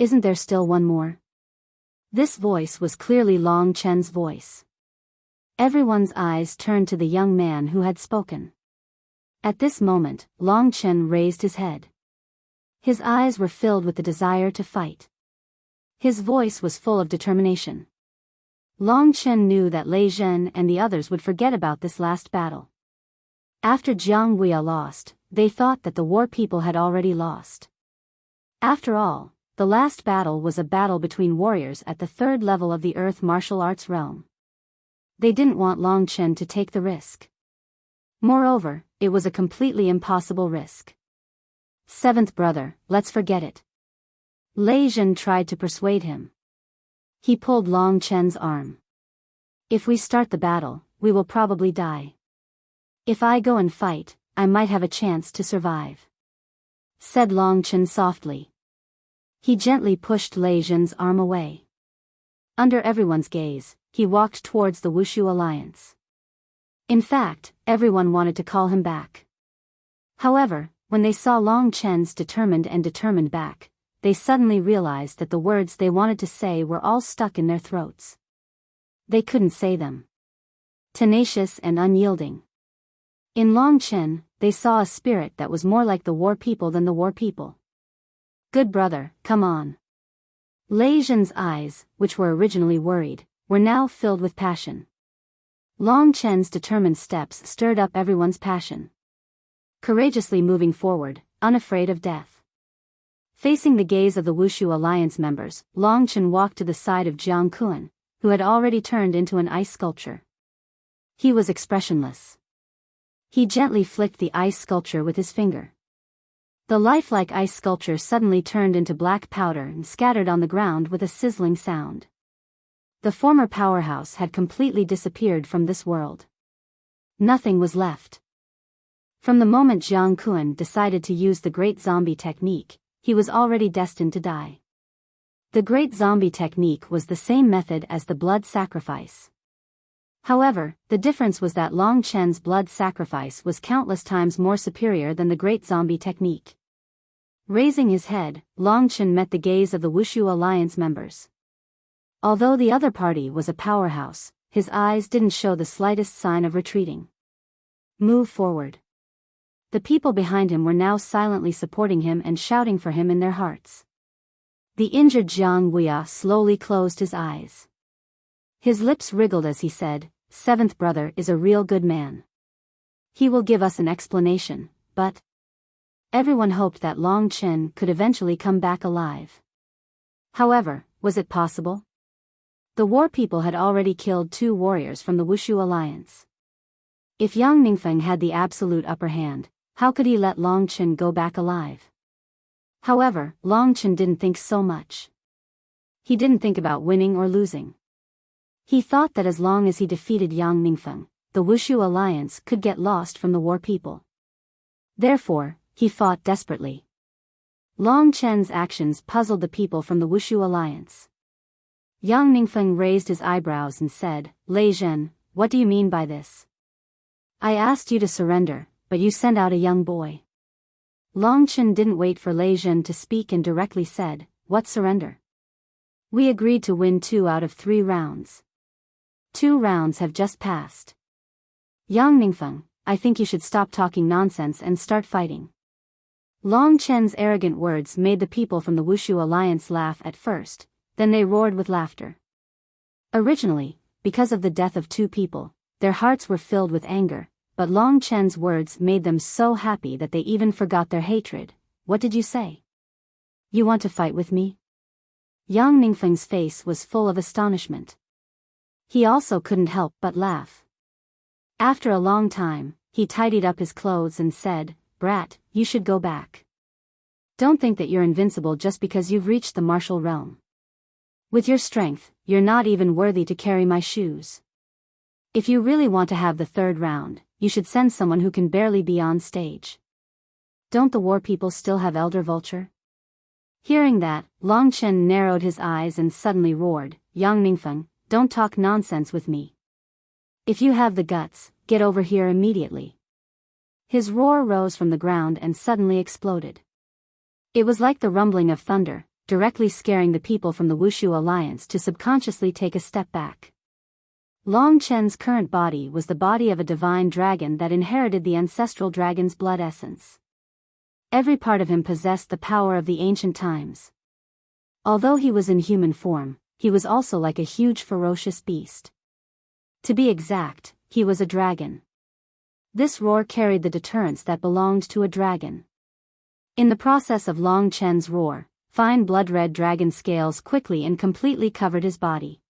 Isn't there still one more?" This voice was clearly Long Chen's voice. Everyone's eyes turned to the young man who had spoken. At this moment, Long Chen raised his head. His eyes were filled with the desire to fight. His voice was full of determination. Long Chen knew that Lei Zhen and the others would forget about this last battle. After Jiang Wuya lost, they thought that the war people had already lost. After all, the last battle was a battle between warriors at the 3rd level of the Earth martial arts realm. They didn't want Long Chen to take the risk. Moreover, it was a completely impossible risk. "7th brother, let's forget it." Lei Zhen tried to persuade him. He pulled Long Chen's arm. "If we start the battle, we will probably die. If I go and fight, I might have a chance to survive. said Long Chen softly. He gently pushed Lei Zhen's arm away. Under everyone's gaze, he walked towards the Wushu alliance. In fact, everyone wanted to call him back. However, when they saw Long Chen's determined back, they suddenly realized that the words they wanted to say were all stuck in their throats. They couldn't say them. Tenacious and unyielding. In Long Chen, they saw a spirit that was more like the war people than the war people. Good brother, come on. Lei Zhen's eyes, which were originally worried, were now filled with passion. Long Chen's determined steps stirred up everyone's passion. Courageously moving forward, unafraid of death. Facing the gaze of the Wushu Alliance members, Long Chen walked to the side of Jiang Kuan, who had already turned into an ice sculpture. He was expressionless. He gently flicked the ice sculpture with his finger. The lifelike ice sculpture suddenly turned into black powder and scattered on the ground with a sizzling sound. The former powerhouse had completely disappeared from this world. Nothing was left. From the moment Jiang Kuan decided to use the Great Zombie technique, he was already destined to die. The Great Zombie technique was the same method as the blood sacrifice. However, the difference was that Long Chen's blood sacrifice was countless times more superior than the Great Zombie technique. Raising his head, Long Chen met the gaze of the Wushu Alliance members. Although the other party was a powerhouse, his eyes didn't show the slightest sign of retreating. Move forward. The people behind him were now silently supporting him and shouting for him in their hearts. The injured Jiang Wuya slowly closed his eyes. His lips wriggled as he said, "Seventh brother is a real good man. He will give us an explanation, but..." Everyone hoped that Long Chen could eventually come back alive. However, was it possible? The war people had already killed 2 warriors from the Wushu Alliance. If Yang Ningfeng had the absolute upper hand, how could he let Long Chen go back alive? However, Long Chen didn't think so much. He didn't think about winning or losing. He thought that as long as he defeated Yang Ningfeng, the Wushu Alliance could get lost from the war people. Therefore, he fought desperately. Long Chen's actions puzzled the people from the Wushu Alliance. Yang Ningfeng raised his eyebrows and said, "Lei Zhen, what do you mean by this? I asked you to surrender, but you sent out a young boy." Long Chen didn't wait for Lei Zhen to speak and directly said, "What surrender? We agreed to win 2 out of 3 rounds. 2 rounds have just passed. Yang Ningfeng, I think you should stop talking nonsense and start fighting." Long Chen's arrogant words made the people from the Wushu Alliance laugh at first, then they roared with laughter. Originally, because of the death of 2 people, their hearts were filled with anger, but Long Chen's words made them so happy that they even forgot their hatred. "What did you say? You want to fight with me?" Yang Ningfeng's face was full of astonishment. He also couldn't help but laugh. After a long time, he tidied up his clothes and said, "Brat, you should go back. Don't think that you're invincible just because you've reached the martial realm. With your strength, you're not even worthy to carry my shoes. If you really want to have the 3rd round, you should send someone who can barely be on stage. Don't the war people still have Elder Vulture?" Hearing that, Long Chen narrowed his eyes and suddenly roared, "Yang Ningfeng, don't talk nonsense with me. If you have the guts, get over here immediately." His roar rose from the ground and suddenly exploded. It was like the rumbling of thunder, directly scaring the people from the Wushu Alliance to subconsciously take a step back. Long Chen's current body was the body of a divine dragon that inherited the ancestral dragon's blood essence. Every part of him possessed the power of the ancient times. Although he was in human form, he was also like a huge ferocious beast. To be exact, he was a dragon. This roar carried the deterrence that belonged to a dragon. In the process of Long Chen's roar, fine blood-red dragon scales quickly and completely covered his body.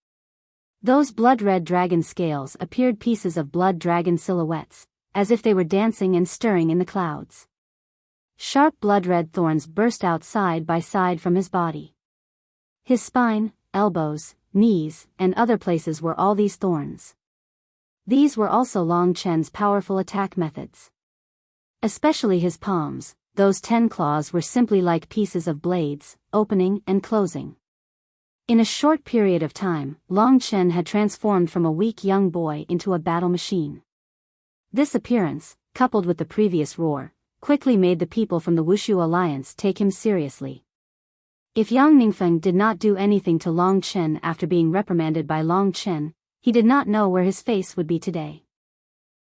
Those blood-red dragon scales appeared pieces of blood dragon silhouettes, as if they were dancing and stirring in the clouds. Sharp blood-red thorns burst out side by side from his body. His spine, elbows, knees, and other places were all these thorns. These were also Long Chen's powerful attack methods. Especially his palms, those 10 claws were simply like pieces of blades, opening and closing. In a short period of time, Long Chen had transformed from a weak young boy into a battle machine. This appearance, coupled with the previous roar, quickly made the people from the Wuxia Alliance take him seriously. If Yang Ningfeng did not do anything to Long Chen after being reprimanded by Long Chen, he did not know where his face would be today.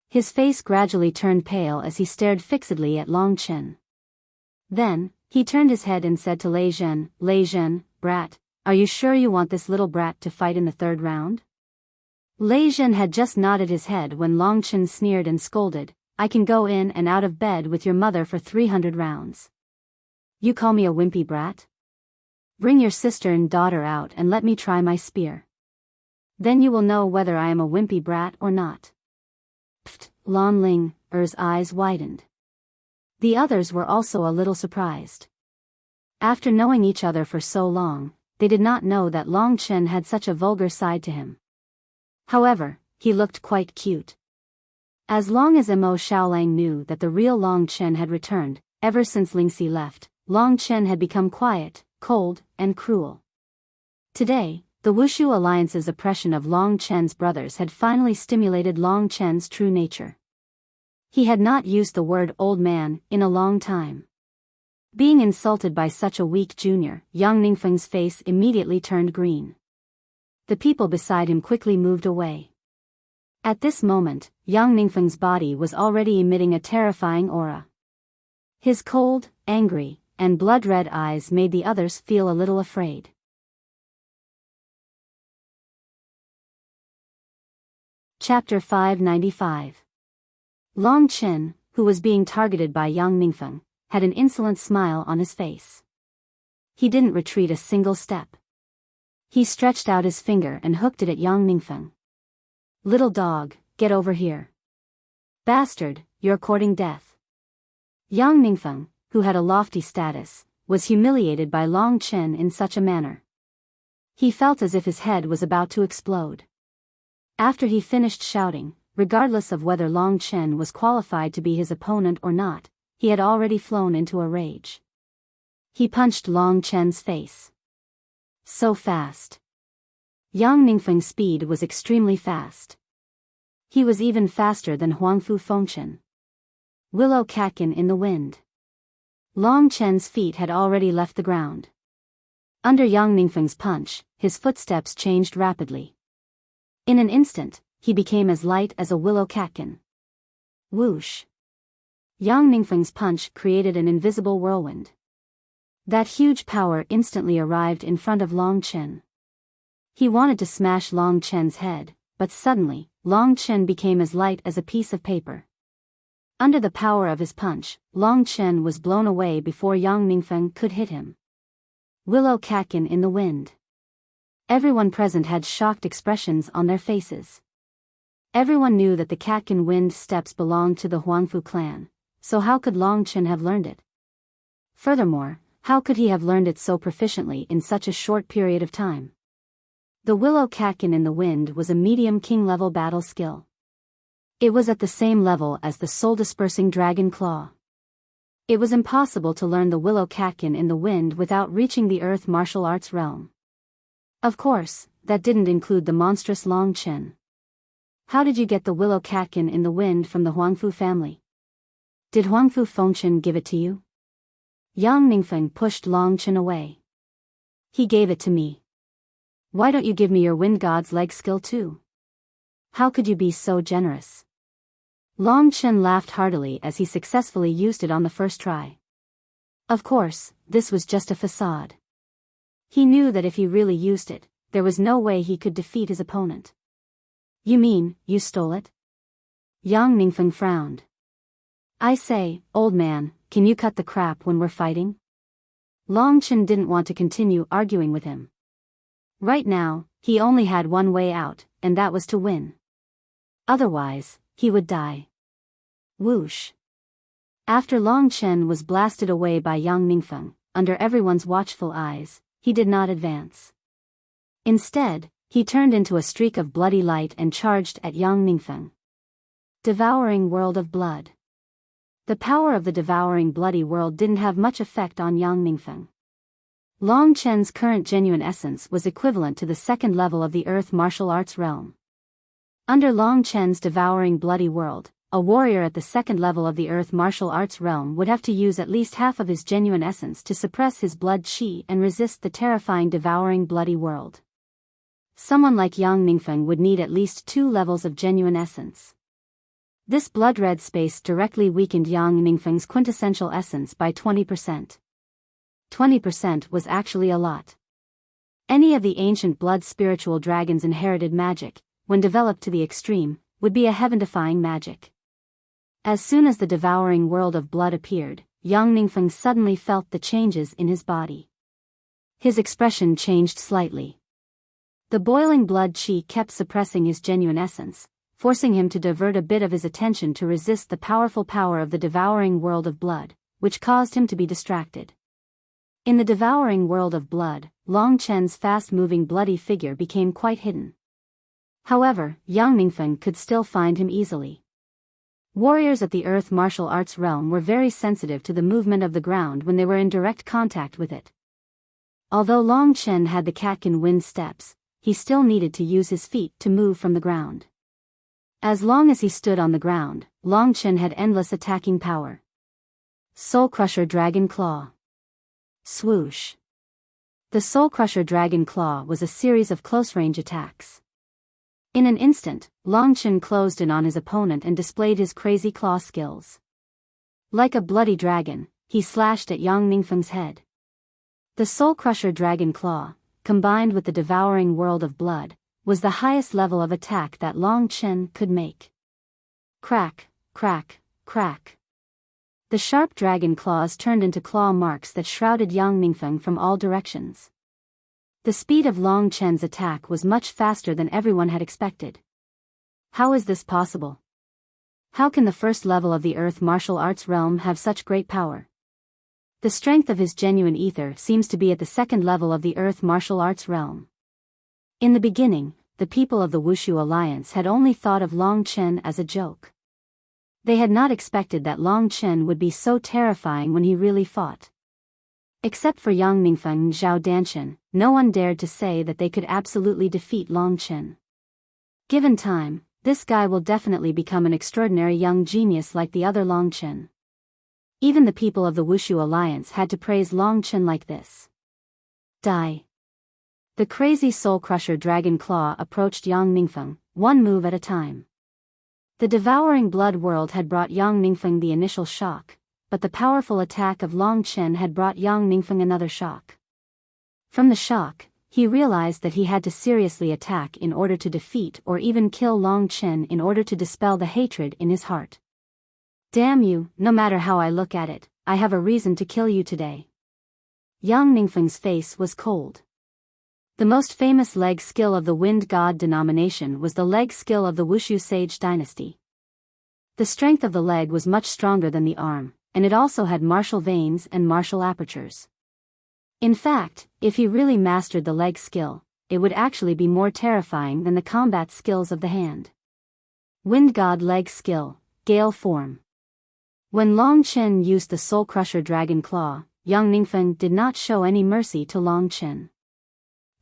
His face gradually turned pale as he stared fixedly at Long Chen. Then, he turned his head and said to Lei Zhen, "Brat, are you sure you want this little brat to fight in the 3rd round?" Lei Zhen had just nodded his head when Long Chen sneered and scolded, "I can go in and out of bed with your mother for 300 rounds. You call me a wimpy brat? Bring your sister and daughter out and let me try my spear. Then you will know whether I am a wimpy brat or not." Pfft, Lan Ling Er's eyes widened. The others were also a little surprised. After knowing each other for so long, they did not know that Long Chen had such a vulgar side to him. However, he looked quite cute. As long as Mo Xiaolang knew that the real Long Chen had returned, ever since Lingxi left, Long Chen had become quiet, cold, and cruel. Today, the Wuxia Alliance's oppression of Long Chen's brothers had finally stimulated Long Chen's true nature. He had not used the word old man in a long time. Being insulted by such a weak junior, Yang Ningfeng's face immediately turned green. The people beside him quickly moved away. At this moment, Yang Ningfeng's body was already emitting a terrifying aura. His cold, angry, and blood-red eyes made the others feel a little afraid. Chapter 595. Long Chen, who was being targeted by Yang Ningfeng, had an insolent smile on his face. He didn't retreat a single step. He stretched out his finger and hooked it at Yang Ningfeng. "Little dog, get over here. Bastard, you're courting death." Yang Ningfeng, who had a lofty status, was humiliated by Long Chen in such a manner. He felt as if his head was about to explode. After he finished shouting, regardless of whether Long Chen was qualified to be his opponent or not, he had already flown into a rage. He punched Long Chen's face. So fast. Yang Ningfeng's speed was extremely fast. He was even faster than Huangfu Fengchen. Willow catkin in the wind. Long Chen's feet had already left the ground. Under Yang Ningfeng's punch, his footsteps changed rapidly. In an instant, he became as light as a willow catkin. Whoosh! Yang Ningfeng's punch created an invisible whirlwind. That huge power instantly arrived in front of Long Chen. He wanted to smash Long Chen's head, but suddenly, Long Chen became as light as a piece of paper. Under the power of his punch, Long Chen was blown away before Yang Ningfeng could hit him. Willow catkin in the wind. Everyone present had shocked expressions on their faces. Everyone knew that the catkin wind steps belonged to the Huangfu clan, so how could Long Chen have learned it? Furthermore, how could he have learned it so proficiently in such a short period of time? The willow catkin in the wind was a medium king-level battle skill. It was at the same level as the soul-dispersing dragon claw. It was impossible to learn the willow catkin in the wind without reaching the earth martial arts realm. Of course, that didn't include the monstrous Long Chen. How did you get the willow catkin in the wind from the Huangfu family? Did Huangfu Fengchen give it to you? Yang Ningfeng pushed Long Chen away. He gave it to me. Why don't you give me your wind god's leg skill too? How could you be so generous? Long Chen laughed heartily as he successfully used it on the first try. Of course, this was just a facade. He knew that if he really used it, there was no way he could defeat his opponent. You mean, you stole it? Yang Ningfeng frowned. I say, old man, can you cut the crap when we're fighting? Long Chen didn't want to continue arguing with him. Right now, he only had one way out, and that was to win. Otherwise, he would die. Whoosh. After Long Chen was blasted away by Yang Ningfeng, under everyone's watchful eyes, he did not advance. Instead, he turned into a streak of bloody light and charged at Yang Ningfeng. Devouring world of blood. The power of the devouring bloody world didn't have much effect on Yang Ningfeng. Long Chen's current genuine essence was equivalent to the second level of the earth martial arts realm. Under Long Chen's devouring bloody world, a warrior at the second level of the earth martial arts realm would have to use at least half of his genuine essence to suppress his blood qi and resist the terrifying devouring bloody world. Someone like Yang Ningfeng would need at least 2 levels of genuine essence. This blood-red space directly weakened Yang Ningfeng's quintessential essence by 20%. 20% was actually a lot. Any of the ancient blood spiritual dragons' inherited magic, when developed to the extreme, would be a heaven-defying magic. As soon as the devouring world of blood appeared, Yang Ningfeng suddenly felt the changes in his body. His expression changed slightly. The boiling blood qi kept suppressing his genuine essence, forcing him to divert a bit of his attention to resist the powerful power of the devouring world of blood, which caused him to be distracted. In the devouring world of blood, Long Chen's fast-moving bloody figure became quite hidden. However, Yang Ningfeng could still find him easily. Warriors at the earth martial arts realm were very sensitive to the movement of the ground when they were in direct contact with it. Although Long Chen had the catkin wind steps, he still needed to use his feet to move from the ground. As long as he stood on the ground, Long Chen had endless attacking power. Soul Crusher Dragon Claw. Swoosh. The Soul Crusher Dragon Claw was a series of close-range attacks. In an instant, Long Chen closed in on his opponent and displayed his crazy claw skills. Like a bloody dragon, he slashed at Yang Ningfeng's head. The Soul Crusher Dragon Claw, combined with the devouring world of blood, was the highest level of attack that Long Chen could make. Crack, crack, crack. The sharp dragon claws turned into claw marks that shrouded Yang Ningfeng from all directions. The speed of Long Chen's attack was much faster than everyone had expected. How is this possible? How can the first level of the earth martial arts realm have such great power? The strength of his genuine ether seems to be at the second level of the earth martial arts realm. In the beginning, the people of the Wuxia Alliance had only thought of Long Chen as a joke. They had not expected that Long Chen would be so terrifying when he really fought. Except for Yang Ningfeng and Zhao Danchen, no one dared to say that they could absolutely defeat Long Chen. Given time, this guy will definitely become an extraordinary young genius like the other Long Chen. Even the people of the Wuxia Alliance had to praise Long Chen like this. Die. The crazy Soul Crusher Dragon Claw approached Yang Ningfeng, one move at a time. The devouring blood world had brought Yang Ningfeng the initial shock, but the powerful attack of Long Chen had brought Yang Ningfeng another shock. From the shock, he realized that he had to seriously attack in order to defeat or even kill Long Chen in order to dispel the hatred in his heart. Damn you, no matter how I look at it, I have a reason to kill you today. Yang Ningfeng's face was cold. The most famous leg skill of the Wind God denomination was the leg skill of the Wushu Sage dynasty. The strength of the leg was much stronger than the arm, and it also had martial veins and martial apertures. In fact, if he really mastered the leg skill, it would actually be more terrifying than the combat skills of the hand. Wind God leg skill, Gale form. When Long Chen used the Soul Crusher Dragon Claw, Yang Ningfeng did not show any mercy to Long Chen.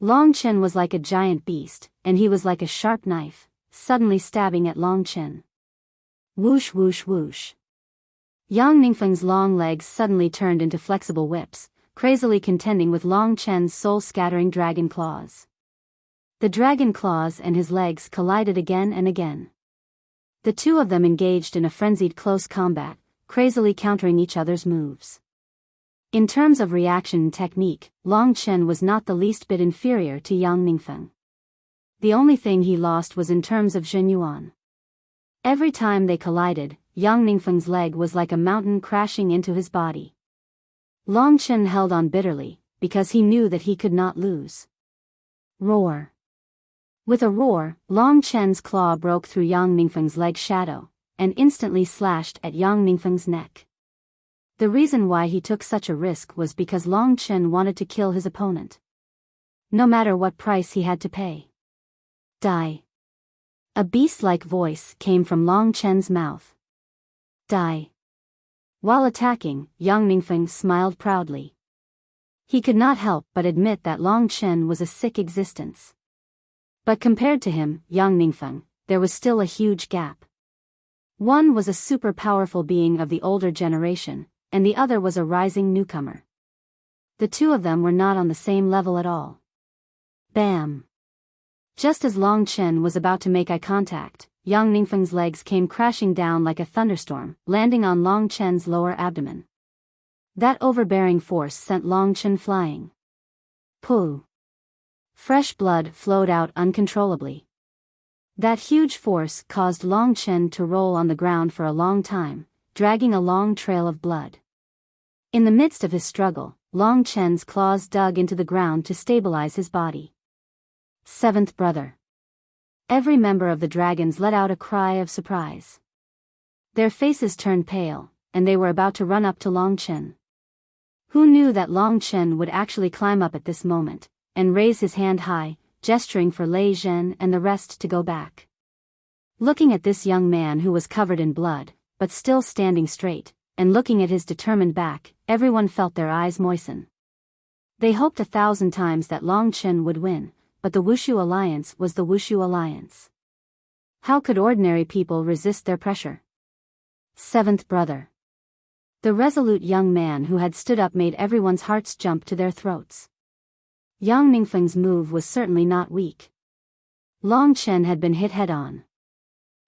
Long Chen was like a giant beast, and he was like a sharp knife, suddenly stabbing at Long Chen. Whoosh whoosh whoosh. Yang Ningfeng's long legs suddenly turned into flexible whips, crazily contending with Long Chen's soul-scattering dragon claws. The dragon claws and his legs collided again and again. The two of them engaged in a frenzied close combat, crazily countering each other's moves. In terms of reaction technique, Long Chen was not the least bit inferior to Yang Ningfeng. The only thing he lost was in terms of Zhenyuan. Every time they collided, Yang Ningfeng's leg was like a mountain crashing into his body. Long Chen held on bitterly, because he knew that he could not lose. Roar. With a roar, Long Chen's claw broke through Yang Ningfeng's leg shadow, and instantly slashed at Yang Ningfeng's neck. The reason why he took such a risk was because Long Chen wanted to kill his opponent. No matter what price he had to pay. Die. A beast-like voice came from Long Chen's mouth. Die. While attacking, Yang Ningfeng smiled proudly. He could not help but admit that Long Chen was a sick existence. But compared to him, Yang Ningfeng, there was still a huge gap. One was a super powerful being of the older generation, and the other was a rising newcomer. The two of them were not on the same level at all. Bam! Just as Long Chen was about to make eye contact, Yang Ningfeng's legs came crashing down like a thunderstorm, landing on Long Chen's lower abdomen. That overbearing force sent Long Chen flying. Pooh! Fresh blood flowed out uncontrollably. That huge force caused Long Chen to roll on the ground for a long time, dragging a long trail of blood. In the midst of his struggle, Long Chen's claws dug into the ground to stabilize his body. Seventh brother. Every member of the dragons let out a cry of surprise. Their faces turned pale, and they were about to run up to Long Chen. Who knew that Long Chen would actually climb up at this moment, and raise his hand high, gesturing for Lei Zhen and the rest to go back. Looking at this young man who was covered in blood, but still standing straight, and looking at his determined back, everyone felt their eyes moisten. They hoped 1,000 times that Long Chen would win, but the Wushu Alliance was the Wushu Alliance. How could ordinary people resist their pressure? Seventh brother. The resolute young man who had stood up made everyone's hearts jump to their throats. Yang Ningfeng's move was certainly not weak. Long Chen had been hit head-on.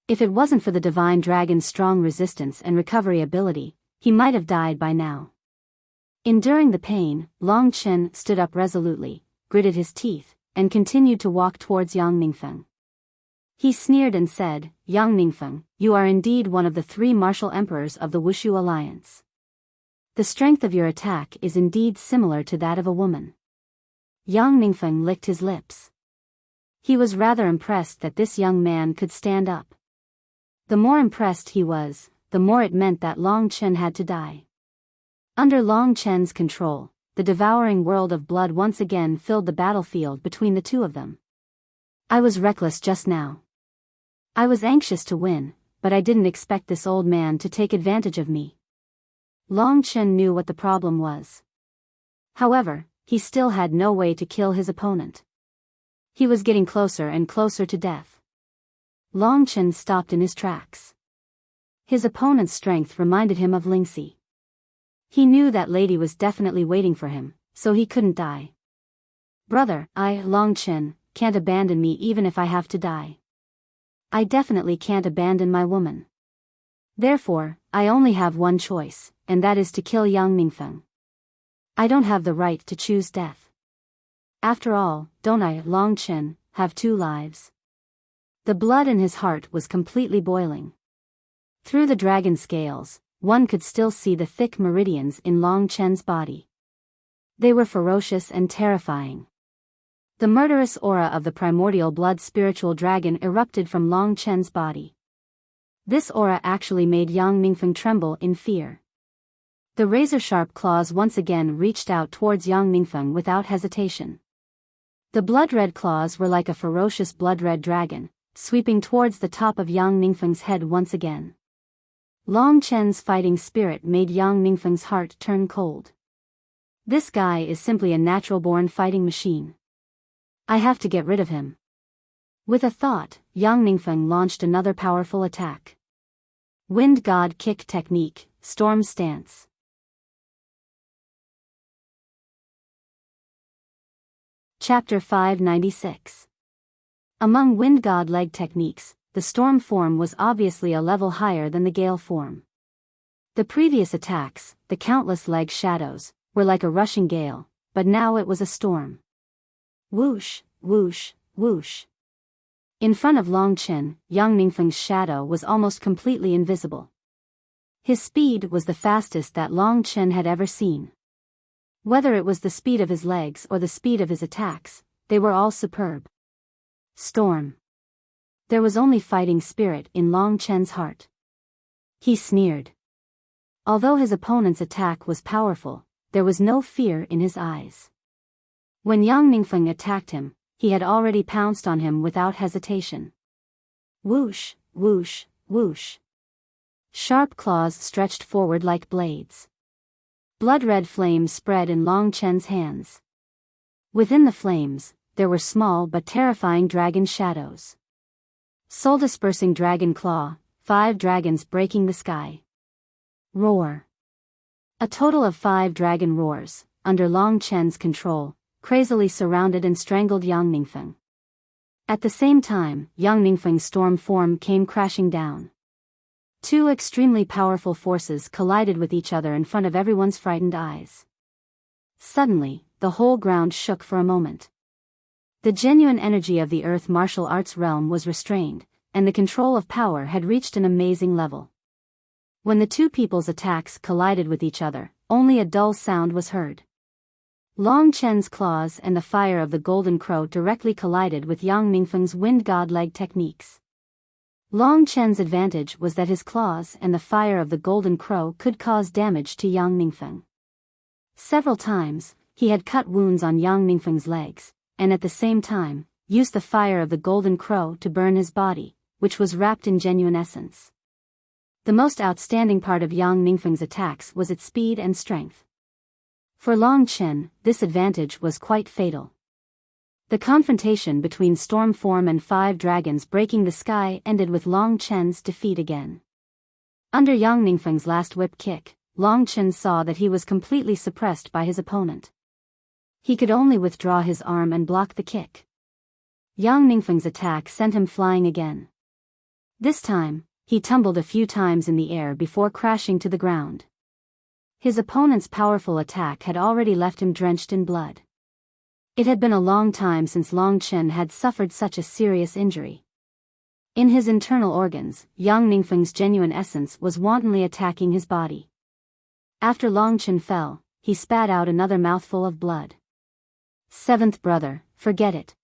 If it wasn't for the divine dragon's strong resistance and recovery ability, he might have died by now. Enduring the pain, Long Chen stood up resolutely, gritted his teeth, and continued to walk towards Yang Ningfeng. He sneered and said, "Yang Ningfeng, you are indeed one of the 3 martial emperors of the Wushu Alliance. The strength of your attack is indeed similar to that of a woman." Yang Ningfeng licked his lips. He was rather impressed that this young man could stand up. The more impressed he was, the more it meant that Long Chen had to die. Under Long Chen's control, the devouring world of blood once again filled the battlefield between the two of them. I was reckless just now. I was anxious to win, but I didn't expect this old man to take advantage of me. Long Chen knew what the problem was. However, he still had no way to kill his opponent. He was getting closer and closer to death. Long Chen stopped in his tracks. His opponent's strength reminded him of Lingxi. He knew that lady was definitely waiting for him, so he couldn't die. Brother, I, Long Chen, can't abandon me even if I have to die. I definitely can't abandon my woman. Therefore, I only have one choice, and that is to kill Yang Ningfeng. I don't have the right to choose death. After all, don't I, Long Chen, have 2 lives? The blood in his heart was completely boiling. Through the dragon scales, one could still see the thick meridians in Long Chen's body. They were ferocious and terrifying. The murderous aura of the primordial blood spiritual dragon erupted from Long Chen's body. This aura actually made Yang Ningfeng tremble in fear. The razor-sharp claws once again reached out towards Yang Ningfeng without hesitation. The blood-red claws were like a ferocious blood-red dragon, sweeping towards the top of Yang Ningfeng's head once again. Long Chen's fighting spirit made Yang Ningfeng's heart turn cold. This guy is simply a natural-born fighting machine. I have to get rid of him. With a thought, Yang Ningfeng launched another powerful attack. Wind God Kick Technique, Storm Stance. Chapter 596. Among Wind God leg techniques, the storm form was obviously a level higher than the gale form. The previous attacks, the countless leg shadows, were like a rushing gale, but now it was a storm. Whoosh, whoosh, whoosh. In front of Long Chen, Yang Ningfeng's shadow was almost completely invisible. His speed was the fastest that Long Chen had ever seen. Whether it was the speed of his legs or the speed of his attacks, they were all superb. Storm. There was only fighting spirit in Long Chen's heart. He sneered. Although his opponent's attack was powerful, there was no fear in his eyes. When Yang Ningfeng attacked him, he had already pounced on him without hesitation. Whoosh, whoosh, whoosh. Sharp claws stretched forward like blades. Blood-red flames spread in Long Chen's hands. Within the flames, there were small but terrifying dragon shadows. Soul-dispersing dragon claw, 5 dragons breaking the sky. Roar. A total of 5 dragon roars, under Long Chen's control, crazily surrounded and strangled Yang Ningfeng. At the same time, Yang Ningfeng's storm form came crashing down. 2 extremely powerful forces collided with each other in front of everyone's frightened eyes. Suddenly, the whole ground shook for a moment. The genuine energy of the Earth martial arts realm was restrained, and the control of power had reached an amazing level. When the 2 people's attacks collided with each other, only a dull sound was heard. Long Chen's claws and the fire of the Golden Crow directly collided with Yang Ningfeng's Wind God leg techniques. Long Chen's advantage was that his claws and the fire of the Golden Crow could cause damage to Yang Ningfeng. Several times, he had cut wounds on Yang Ningfeng's legs, and at the same time, used the fire of the Golden Crow to burn his body, which was wrapped in genuine essence. The most outstanding part of Yang Ningfeng's attacks was its speed and strength. For Long Chen, this advantage was quite fatal. The confrontation between Storm Form and 5 dragons breaking the sky ended with Long Chen's defeat again. Under Yang Ningfeng's last whip kick, Long Chen saw that he was completely suppressed by his opponent. He could only withdraw his arm and block the kick. Yang Ningfeng's attack sent him flying again. This time, he tumbled a few times in the air before crashing to the ground. His opponent's powerful attack had already left him drenched in blood. It had been a long time since Long Chen had suffered such a serious injury. In his internal organs, Yang Ningfeng's genuine essence was wantonly attacking his body. After Long Chen fell, he spat out another mouthful of blood. 7th brother, forget it.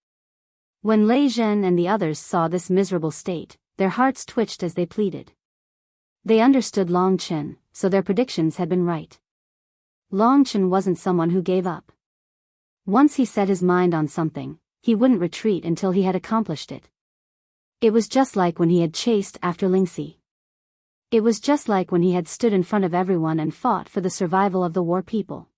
When Lei Zhen and the others saw this miserable state, their hearts twitched as they pleaded. They understood Long Chen, so their predictions had been right. Long Chen wasn't someone who gave up. Once he set his mind on something, he wouldn't retreat until he had accomplished it. It was just like when he had chased after Lingxi. It was just like when he had stood in front of everyone and fought for the survival of the war people.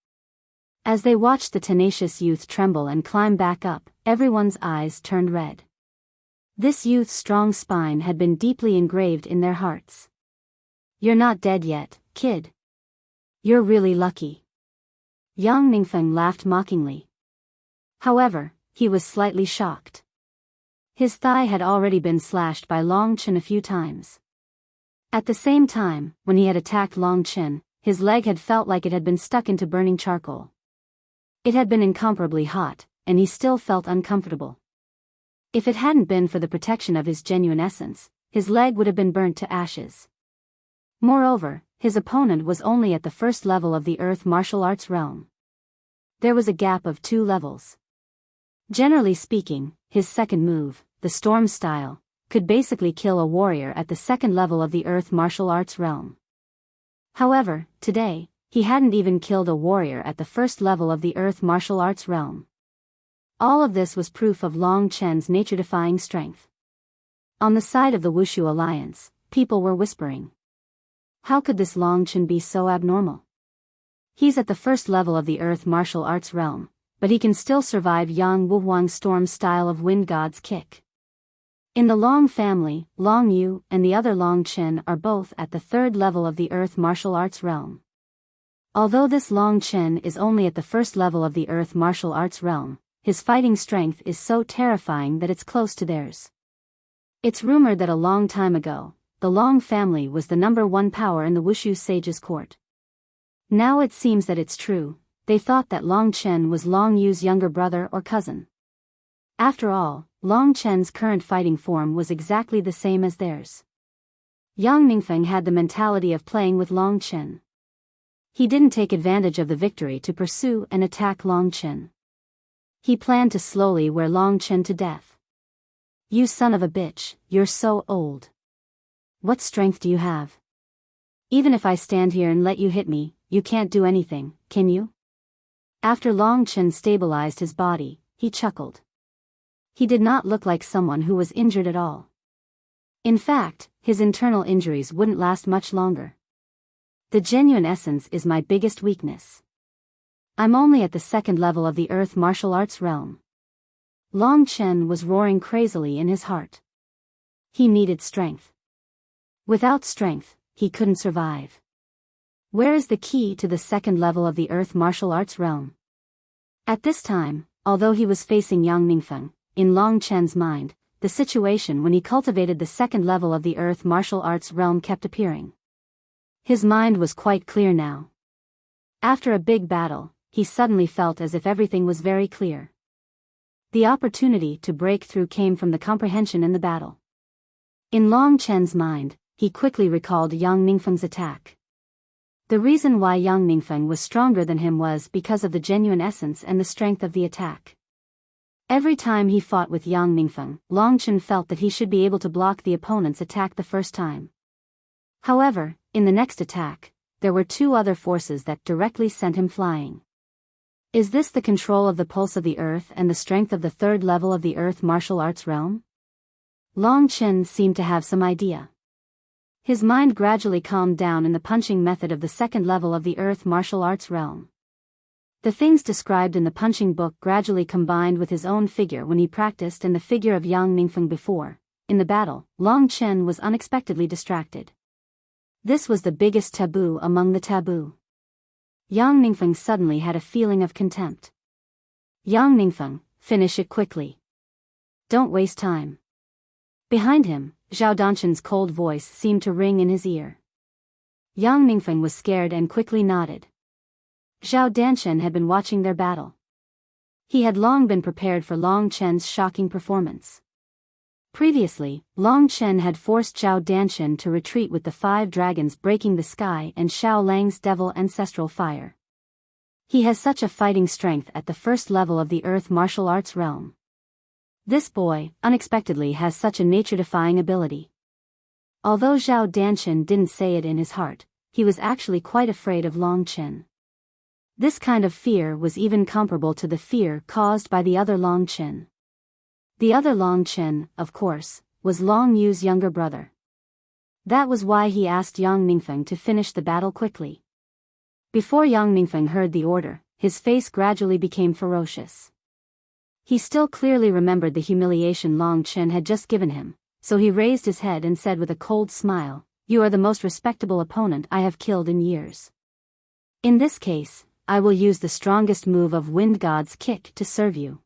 As they watched the tenacious youth tremble and climb back up, everyone's eyes turned red. This youth's strong spine had been deeply engraved in their hearts. You're not dead yet, kid. You're really lucky. Yang Ningfeng laughed mockingly. However, he was slightly shocked. His thigh had already been slashed by Long Chen a few times. At the same time, when he had attacked Long Chen, his leg had felt like it had been stuck into burning charcoal. It had been incomparably hot, and he still felt uncomfortable. If it hadn't been for the protection of his genuine essence, his leg would have been burnt to ashes. Moreover, his opponent was only at the first level of the Earth martial arts realm. There was a gap of 2 levels. Generally speaking, his second move, the Storm style, could basically kill a warrior at the second level of the Earth martial arts realm. However, today, he hadn't even killed a warrior at the first level of the Earth martial arts realm. All of this was proof of Long Chen's nature-defying strength. On the side of the Wushu alliance, people were whispering. How could this Long Chen be so abnormal? He's at the first level of the Earth martial arts realm, but he can still survive Yang Wuhuang's storm style of Wind God's kick. In the Long family, Long Yu and the other Long Chen are both at the 3rd level of the Earth martial arts realm. Although this Long Chen is only at the first level of the Earth martial arts realm, his fighting strength is so terrifying that it's close to theirs. It's rumored that a long time ago, the Long family was the #1 power in the Wushu sage's court. Now it seems that it's true. They thought that Long Chen was Long Yu's younger brother or cousin. After all, Long Chen's current fighting form was exactly the same as theirs. Yang Ningfeng had the mentality of playing with Long Chen. He didn't take advantage of the victory to pursue and attack Long Chen. He planned to slowly wear Long Chen to death. You son of a bitch, you're so old. What strength do you have? Even if I stand here and let you hit me, you can't do anything, can you? After Long Chen stabilized his body, he chuckled. He did not look like someone who was injured at all. In fact, his internal injuries wouldn't last much longer. The genuine essence is my biggest weakness. I'm only at the second level of the earth martial arts realm. Long Chen was roaring crazily in his heart. He needed strength. Without strength, he couldn't survive. Where is the key to the second level of the earth martial arts realm? At this time, although he was facing Yang Ningfeng, in Long Chen's mind, the situation when he cultivated the second level of the earth martial arts realm kept appearing. His mind was quite clear now. After a big battle, he suddenly felt as if everything was very clear. The opportunity to break through came from the comprehension in the battle. In Long Chen's mind, he quickly recalled Yang Ningfeng's attack. The reason why Yang Ningfeng was stronger than him was because of the genuine essence and the strength of the attack. Every time he fought with Yang Ningfeng, Long Chen felt that he should be able to block the opponent's attack the first time. However, in the next attack, there were two other forces that directly sent him flying. Is this the control of the pulse of the earth and the strength of the third level of the earth martial arts realm? Long Chen seemed to have some idea. His mind gradually calmed down in the punching method of the second level of the earth martial arts realm. The things described in the punching book gradually combined with his own figure when he practiced and the figure of Yang Ningfeng before. In the battle, Long Chen was unexpectedly distracted. This was the biggest taboo among the taboo. Yang Ningfeng suddenly had a feeling of contempt. Yang Ningfeng, finish it quickly. Don't waste time. Behind him, Zhao Danshan's cold voice seemed to ring in his ear. Yang Ningfeng was scared and quickly nodded. Zhao Danshan had been watching their battle. He had long been prepared for Long Chen's shocking performance. Previously, Long Chen had forced Zhao Danshan to retreat with the 5 dragons breaking the sky and Xiao Lang's devil ancestral fire. He has such a fighting strength at the first level of the earth martial arts realm. This boy, unexpectedly, has such a nature-defying ability. Although Zhao Danshan didn't say it in his heart, he was actually quite afraid of Long Chen. This kind of fear was even comparable to the fear caused by the other Long Chen. The other Long Chen, of course, was Long Yu's younger brother. That was why he asked Yang Ningfeng to finish the battle quickly. Before Yang Ningfeng heard the order, his face gradually became ferocious. He still clearly remembered the humiliation Long Chen had just given him, so he raised his head and said with a cold smile, "You are the most respectable opponent I have killed in years. In this case, I will use the strongest move of Wind God's kick to serve you."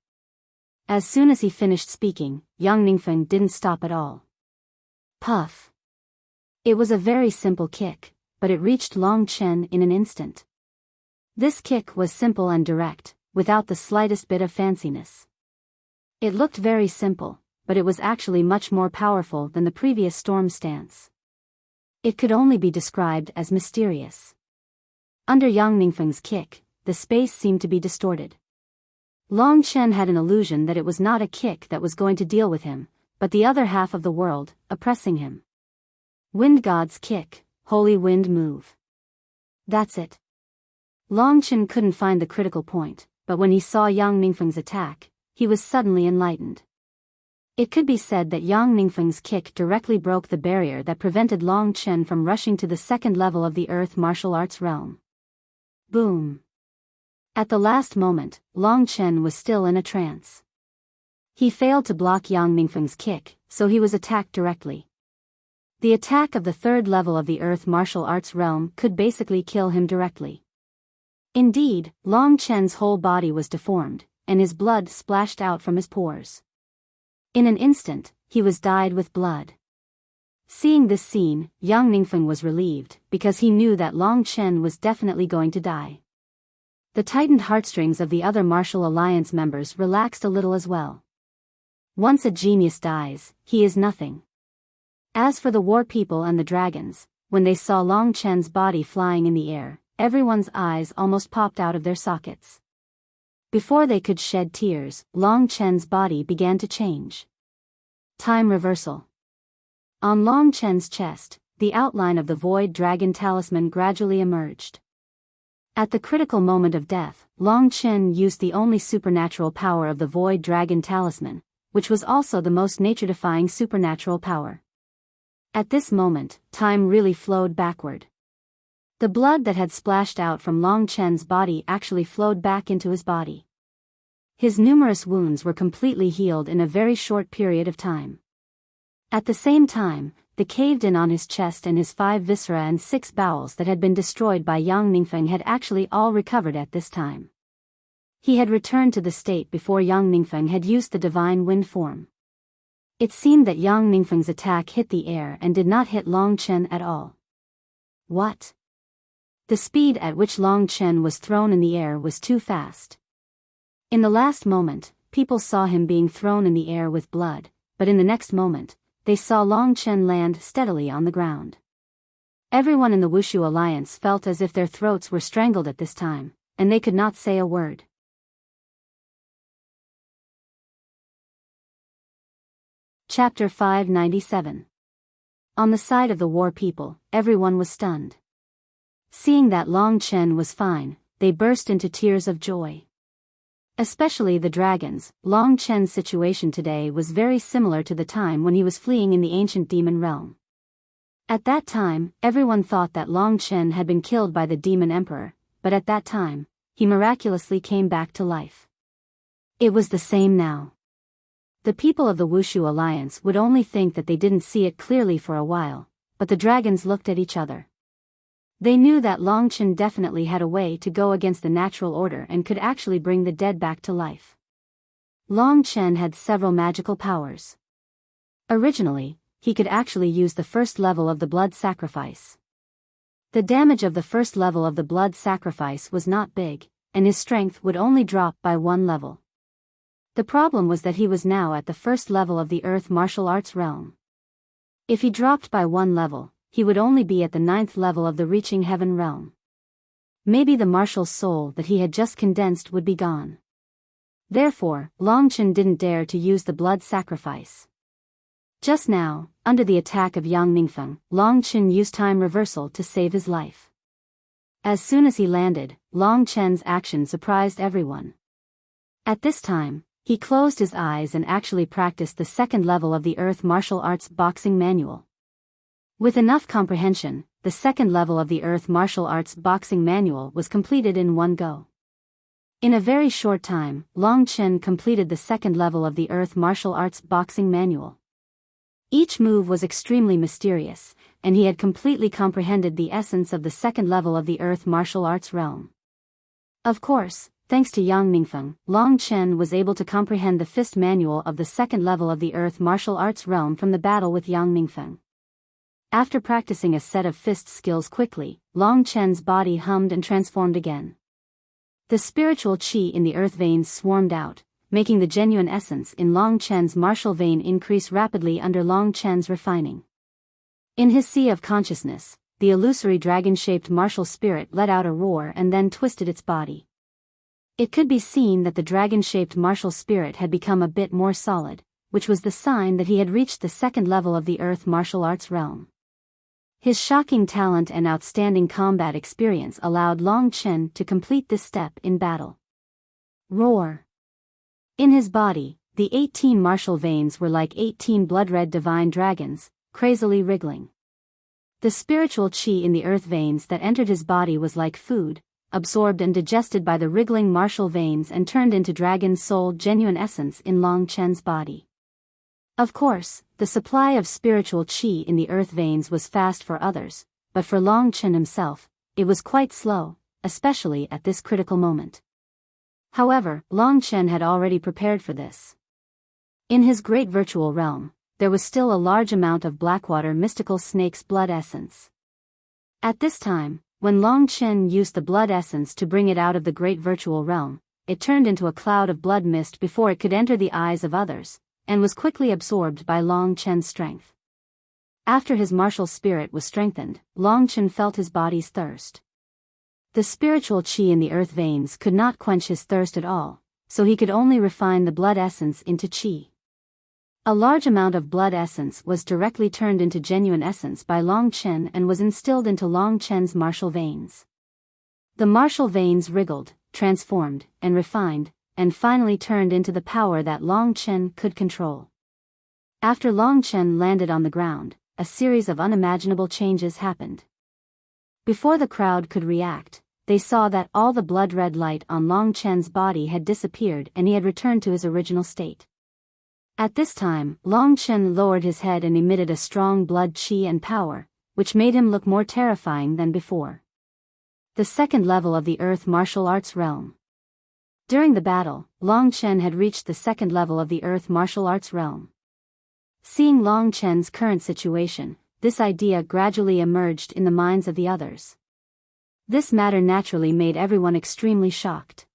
As soon as he finished speaking, Yang Ningfeng didn't stop at all. Puff! It was a very simple kick, but it reached Long Chen in an instant. This kick was simple and direct, without the slightest bit of fanciness. It looked very simple, but it was actually much more powerful than the previous storm stance. It could only be described as mysterious. Under Yang Ningfeng's kick, the space seemed to be distorted. Long Chen had an illusion that it was not a kick that was going to deal with him, but the other half of the world, oppressing him. Wind God's kick, holy wind move. That's it. Long Chen couldn't find the critical point, but when he saw Yang Ningfeng's attack, he was suddenly enlightened. It could be said that Yang Ningfeng's kick directly broke the barrier that prevented Long Chen from rushing to the second level of the earth martial arts realm. Boom! At the last moment, Long Chen was still in a trance. He failed to block Yang Ningfeng's kick, so he was attacked directly. The attack of the third level of the earth martial arts realm could basically kill him directly. Indeed, Long Chen's whole body was deformed, and his blood splashed out from his pores. In an instant, he was dyed with blood. Seeing this scene, Yang Ningfeng was relieved, because he knew that Long Chen was definitely going to die. The tightened heartstrings of the other martial alliance members relaxed a little as well. Once a genius dies, he is nothing. As for the war people and the dragons, when they saw Long Chen's body flying in the air, everyone's eyes almost popped out of their sockets. Before they could shed tears, Long Chen's body began to change. Time reversal. On Long Chen's chest, the outline of the Void Dragon Talisman gradually emerged. At the critical moment of death, Long Chen used the only supernatural power of the Void Dragon Talisman, which was also the most nature-defying supernatural power. At this moment, time really flowed backward. The blood that had splashed out from Long Chen's body actually flowed back into his body. His numerous wounds were completely healed in a very short period of time. At the same time, the caved in on his chest and his 5 viscera and 6 bowels that had been destroyed by Yang Ningfeng had actually all recovered at this time. He had returned to the state before Yang Ningfeng had used the divine wind form. It seemed that Yang Ningfeng's attack hit the air and did not hit Long Chen at all. What? The speed at which Long Chen was thrown in the air was too fast. In the last moment, people saw him being thrown in the air with blood, but in the next moment, they saw Long Chen land steadily on the ground. Everyone in the Wushu Alliance felt as if their throats were strangled at this time, and they could not say a word. Chapter 597. On the side of the war people, everyone was stunned. Seeing that Long Chen was fine, they burst into tears of joy. Especially the dragons. Long Chen's situation today was very similar to the time when he was fleeing in the ancient demon realm. At that time, everyone thought that Long Chen had been killed by the demon emperor, but at that time, he miraculously came back to life. It was the same now. The people of the Wushu Alliance would only think that they didn't see it clearly for a while, but the dragons looked at each other. They knew that Long Chen definitely had a way to go against the natural order and could actually bring the dead back to life. Long Chen had several magical powers. Originally, he could actually use the first level of the blood sacrifice. The damage of the first level of the blood sacrifice was not big, and his strength would only drop by 1 level. The problem was that he was now at the first level of the earth martial arts realm. If he dropped by 1 level, he would only be at the 9th level of the reaching heaven realm. Maybe the martial soul that he had just condensed would be gone. Therefore, Long Chen didn't dare to use the blood sacrifice. Just now, under the attack of Yang Ningfeng, Long Chen used time reversal to save his life. As soon as he landed, Long Chen's action surprised everyone. At this time, he closed his eyes and actually practiced the 2nd level of the Earth Martial Arts Boxing Manual. With enough comprehension, the 2nd level of the Earth Martial Arts Boxing Manual was completed in one go. In a very short time, Long Chen completed the 2nd level of the Earth Martial Arts Boxing Manual. Each move was extremely mysterious, and he had completely comprehended the essence of the 2nd level of the Earth Martial Arts realm. Of course, thanks to Yang Ningfeng, Long Chen was able to comprehend the fist manual of the 2nd level of the Earth Martial Arts realm from the battle with Yang Ningfeng. After practicing a set of fist skills quickly, Long Chen's body hummed and transformed again. The spiritual qi in the earth veins swarmed out, making the genuine essence in Long Chen's martial vein increase rapidly under Long Chen's refining. In his sea of consciousness, the illusory dragon-shaped martial spirit let out a roar and then twisted its body. It could be seen that the dragon-shaped martial spirit had become a bit more solid, which was the sign that he had reached the 2nd level of the earth martial arts realm. His shocking talent and outstanding combat experience allowed Long Chen to complete this step in battle. Roar! In his body, the 18 martial veins were like 18 blood-red divine dragons, crazily wriggling. The spiritual qi in the earth veins that entered his body was like food, absorbed and digested by the wriggling martial veins and turned into dragon soul genuine essence in Long Chen's body. Of course, the supply of spiritual qi in the earth veins was fast for others, but for Long Chen himself, it was quite slow, especially at this critical moment. However, Long Chen had already prepared for this. In his great virtual realm, there was still a large amount of Blackwater mystical snake's blood essence. At this time, when Long Chen used the blood essence to bring it out of the great virtual realm, it turned into a cloud of blood mist before it could enter the eyes of others, and was quickly absorbed by Long Chen's strength. After his martial spirit was strengthened, Long Chen felt his body's thirst. The spiritual qi in the earth veins could not quench his thirst at all, so he could only refine the blood essence into qi. A large amount of blood essence was directly turned into genuine essence by Long Chen and was instilled into Long Chen's martial veins. The martial veins wriggled, transformed, and refined, and finally turned into the power that Long Chen could control. After Long Chen landed on the ground, a series of unimaginable changes happened. Before the crowd could react, they saw that all the blood-red light on Long Chen's body had disappeared and he had returned to his original state. At this time, Long Chen lowered his head and emitted a strong blood qi and power, which made him look more terrifying than before. The second level of the Earth Martial Arts Realm. During the battle, Long Chen had reached the second level of the Earth Martial Arts Realm. Seeing Long Chen's current situation, this idea gradually emerged in the minds of the others. This matter naturally made everyone extremely shocked.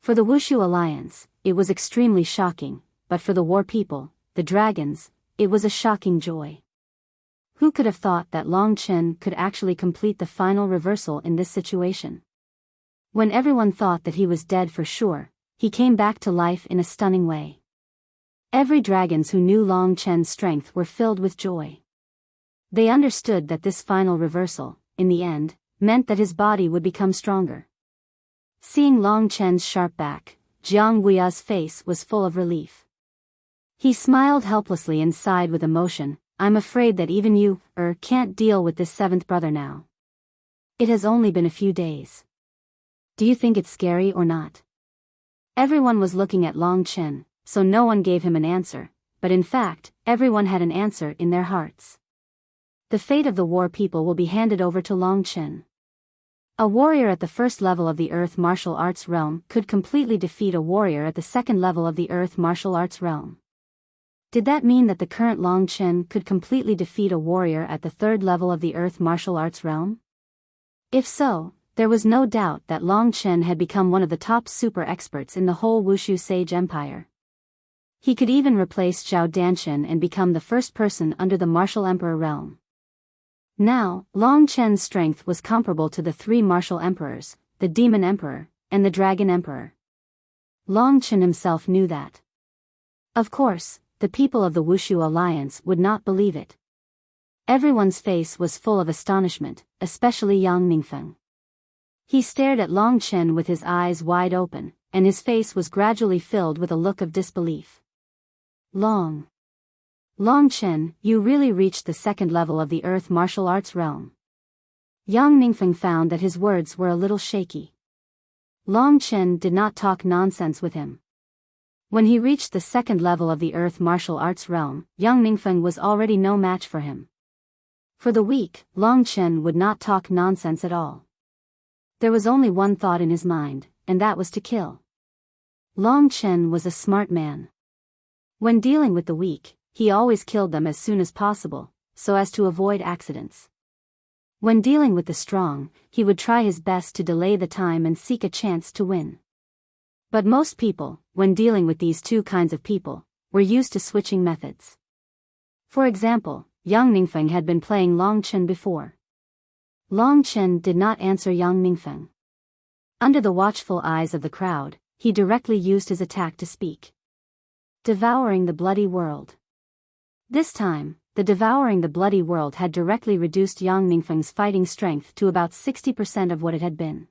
For the Wuxia Alliance, it was extremely shocking, but for the war people, the dragons, it was a shocking joy. Who could have thought that Long Chen could actually complete the final reversal in this situation? When everyone thought that he was dead for sure, he came back to life in a stunning way. Every dragons who knew Long Chen's strength were filled with joy. They understood that this final reversal, in the end, meant that his body would become stronger. Seeing Long Chen's sharp back, Jiang Wuya's face was full of relief. He smiled helplessly and sighed with emotion, "I'm afraid that even you, can't deal with this seventh brother now. It has only been a few days. Do you think it's scary or not?" Everyone was looking at Long Chen, so no one gave him an answer, but in fact, everyone had an answer in their hearts. The fate of the war people will be handed over to Long Chen. A warrior at the first level of the Earth Martial Arts Realm could completely defeat a warrior at the second level of the Earth Martial Arts Realm. Did that mean that the current Long Chen could completely defeat a warrior at the third level of the Earth Martial Arts Realm? If so, there was no doubt that Long Chen had become one of the top super experts in the whole Wushu Sage Empire. He could even replace Zhao Danshan and become the first person under the Martial Emperor realm. Now, Long Chen's strength was comparable to the three martial emperors, the Demon Emperor, and the Dragon Emperor. Long Chen himself knew that. Of course, the people of the Wushu Alliance would not believe it. Everyone's face was full of astonishment, especially Yang Ningfeng. He stared at Long Chen with his eyes wide open, and his face was gradually filled with a look of disbelief. Long Chen, you really reached the second level of the Earth Martial Arts Realm. Yang Ningfeng found that his words were a little shaky. Long Chen did not talk nonsense with him. When he reached the second level of the Earth Martial Arts Realm, Yang Ningfeng was already no match for him. For the weak, Long Chen would not talk nonsense at all. There was only one thought in his mind, and that was to kill. Long Chen was a smart man. When dealing with the weak, he always killed them as soon as possible, so as to avoid accidents. When dealing with the strong, he would try his best to delay the time and seek a chance to win. But most people, when dealing with these two kinds of people, were used to switching methods. For example, Yang Ningfeng had been playing Long Chen before. Long Chen did not answer Yang Ningfeng. Under the watchful eyes of the crowd, he directly used his attack to speak. Devouring the bloody world. This time, the devouring the bloody world had directly reduced Yang Ningfeng's fighting strength to about 60% of what it had been.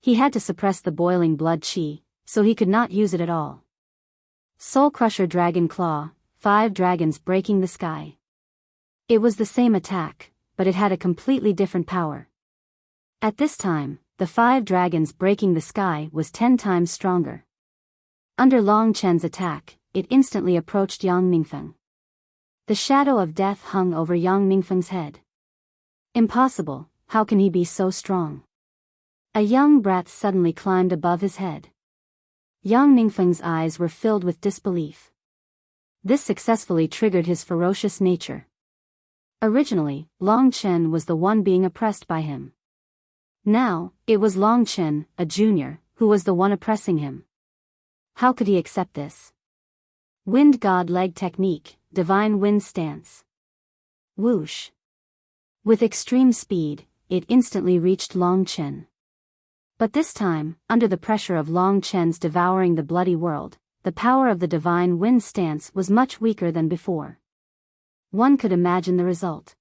He had to suppress the boiling blood qi, so he could not use it at all. Soul Crusher Dragon Claw, 5 dragons breaking the sky. It was the same attack, but it had a completely different power. At this time, the 5 dragons breaking the sky was 10 times stronger. Under Long Chen's attack, it instantly approached Yang Ningfeng. The shadow of death hung over Yang Ningfeng's head. Impossible, how can he be so strong? A young brat suddenly climbed above his head. Yang Ningfeng's eyes were filled with disbelief. This successfully triggered his ferocious nature. Originally, Long Chen was the one being oppressed by him. Now, it was Long Chen, a junior, who was the one oppressing him. How could he accept this? Wind God Leg Technique, Divine Wind Stance. Whoosh. With extreme speed, it instantly reached Long Chen. But this time, under the pressure of Long Chen's devouring the bloody world, the power of the Divine Wind Stance was much weaker than before. One could imagine the result.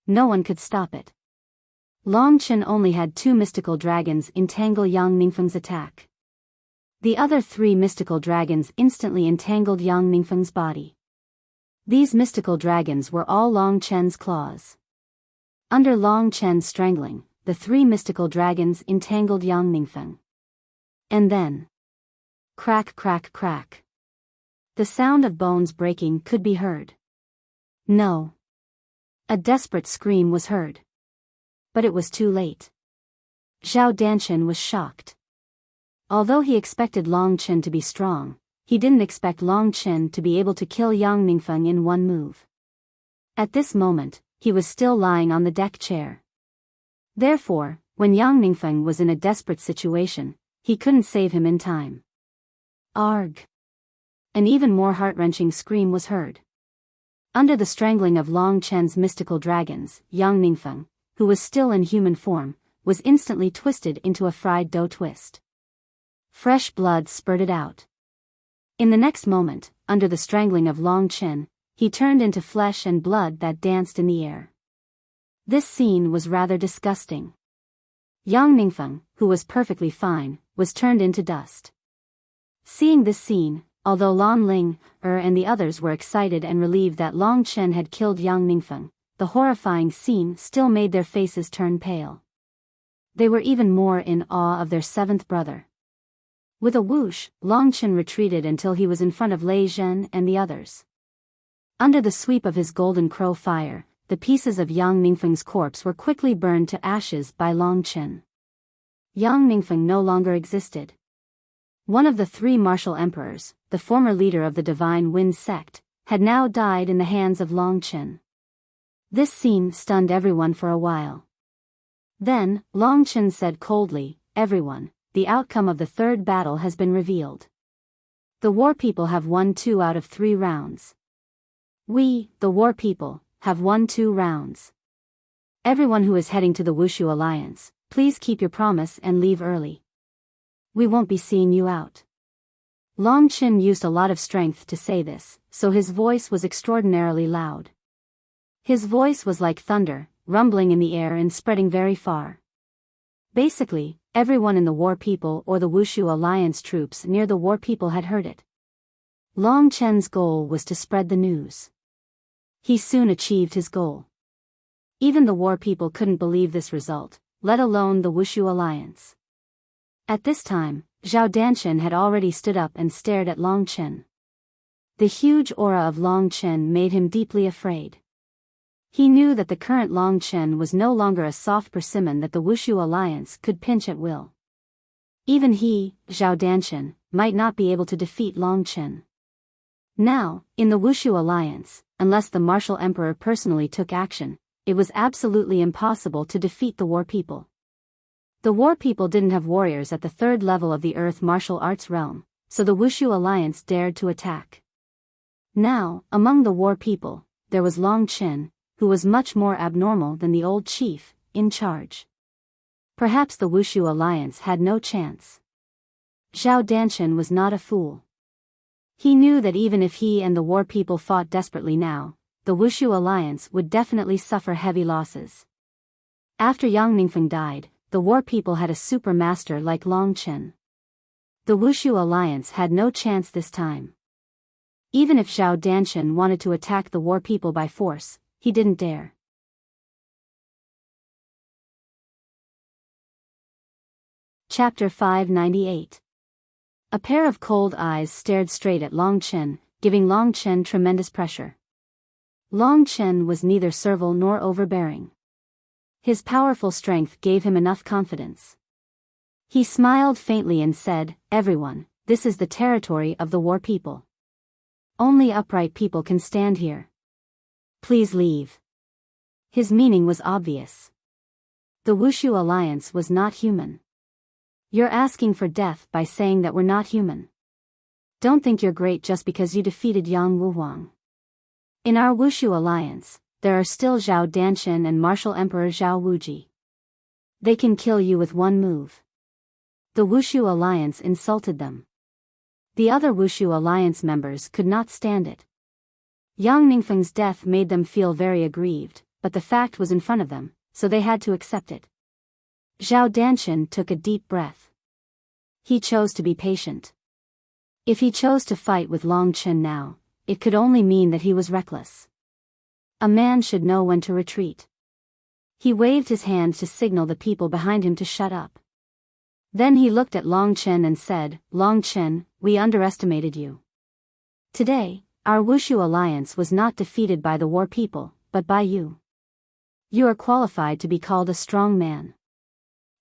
No one could stop it. Long Chen only had 2 mystical dragons entangle Yang Ningfeng's attack. The other 3 mystical dragons instantly entangled Yang Ningfeng's body. These mystical dragons were all Long Chen's claws. Under Long Chen's strangling, the three mystical dragons entangled Yang Ningfeng. And then, crack, crack, crack. The sound of bones breaking could be heard. No. A desperate scream was heard. But it was too late. Zhao Danshan was shocked. Although he expected Long Chen to be strong, he didn't expect Long Chen to be able to kill Yang Ningfeng in one move. At this moment, he was still lying on the deck chair. Therefore, when Yang Ningfeng was in a desperate situation, he couldn't save him in time. Arg! An even more heart-wrenching scream was heard. Under the strangling of Long Chen's mystical dragons, Yang Ningfeng, who was still in human form, was instantly twisted into a fried dough twist. Fresh blood spurted out. In the next moment, under the strangling of Long Chen, he turned into flesh and blood that danced in the air. This scene was rather disgusting. Yang Ningfeng, who was perfectly fine, was turned into dust. Seeing this scene, although Lan Ling, and the others were excited and relieved that Long Chen had killed Yang Ningfeng, the horrifying scene still made their faces turn pale. They were even more in awe of their seventh brother. With a whoosh, Long Chen retreated until he was in front of Lei Zhen and the others. Under the sweep of his golden crow fire, the pieces of Yang Ningfeng's corpse were quickly burned to ashes by Long Chen. Yang Ningfeng no longer existed. One of the three martial emperors, the former leader of the Divine Wind sect, had now died in the hands of Long Chen. This scene stunned everyone for a while. Then, Long Chen said coldly, "Everyone, the outcome of the third battle has been revealed. The war people have won 2 out of 3 rounds. We, the war people, have won 2 rounds. Everyone who is heading to the Wushu Alliance, please keep your promise and leave early. We won't be seeing you out." Long Chen used a lot of strength to say this, so his voice was extraordinarily loud. His voice was like thunder, rumbling in the air and spreading very far. Basically, everyone in the war people or the Wushu Alliance troops near the war people had heard it. Long Chen's goal was to spread the news. He soon achieved his goal. Even the war people couldn't believe this result, let alone the Wushu Alliance. At this time, Zhao Danshan had already stood up and stared at Long Chen. The huge aura of Long Chen made him deeply afraid. He knew that the current Long Chen was no longer a soft persimmon that the Wushu Alliance could pinch at will. Even he, Zhao Danshan, might not be able to defeat Long Chen. Now, in the Wushu Alliance, unless the Martial Emperor personally took action, it was absolutely impossible to defeat the war people. The war people didn't have warriors at the 3rd level of the Earth martial arts realm, so the Wushu Alliance dared to attack. Now, among the war people, there was Long Chen, who was much more abnormal than the old chief, in charge. Perhaps the Wushu Alliance had no chance. Zhao Danshan was not a fool. He knew that even if he and the war people fought desperately now, the Wushu Alliance would definitely suffer heavy losses. After Yang Ningfeng died, the war people had a super master like Long Chen. The Wushu Alliance had no chance this time. Even if Zhao Danshan wanted to attack the war people by force, he didn't dare. Chapter 598. A pair of cold eyes stared straight at Long Chen, giving Long Chen tremendous pressure. Long Chen was neither servile nor overbearing. His powerful strength gave him enough confidence. He smiled faintly and said, "Everyone, this is the territory of the war people. Only upright people can stand here. Please leave." His meaning was obvious. The Wushu Alliance was not human. You're asking for death by saying that we're not human. Don't think you're great just because you defeated Yang Wuhuang. In our Wushu Alliance, there are still Zhao Danshan and Martial Emperor Zhao Wuji. They can kill you with one move. The Wushu Alliance insulted them. The other Wushu Alliance members could not stand it. Yang Ningfeng's death made them feel very aggrieved, but the fact was in front of them, so they had to accept it. Zhao Danshan took a deep breath. He chose to be patient. If he chose to fight with Long Chen now, it could only mean that he was reckless. A man should know when to retreat. He waved his hand to signal the people behind him to shut up. Then he looked at Long Chen and said, "Long Chen, we underestimated you. Today, our Wushu alliance was not defeated by the war people, but by you. You are qualified to be called a strong man.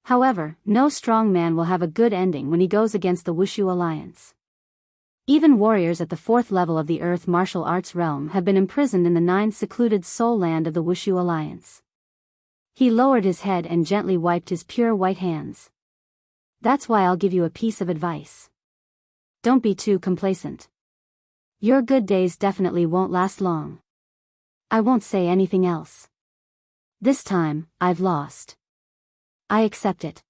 However, no strong man will have a good ending when he goes against the Wushu alliance. Even warriors at the 4th level of the Earth martial arts realm have been imprisoned in the 9 secluded soul land of the Wushu alliance." He lowered his head and gently wiped his pure white hands. "That's why I'll give you a piece of advice. Don't be too complacent. Your good days definitely won't last long. I won't say anything else. This time, I've lost. I accept it."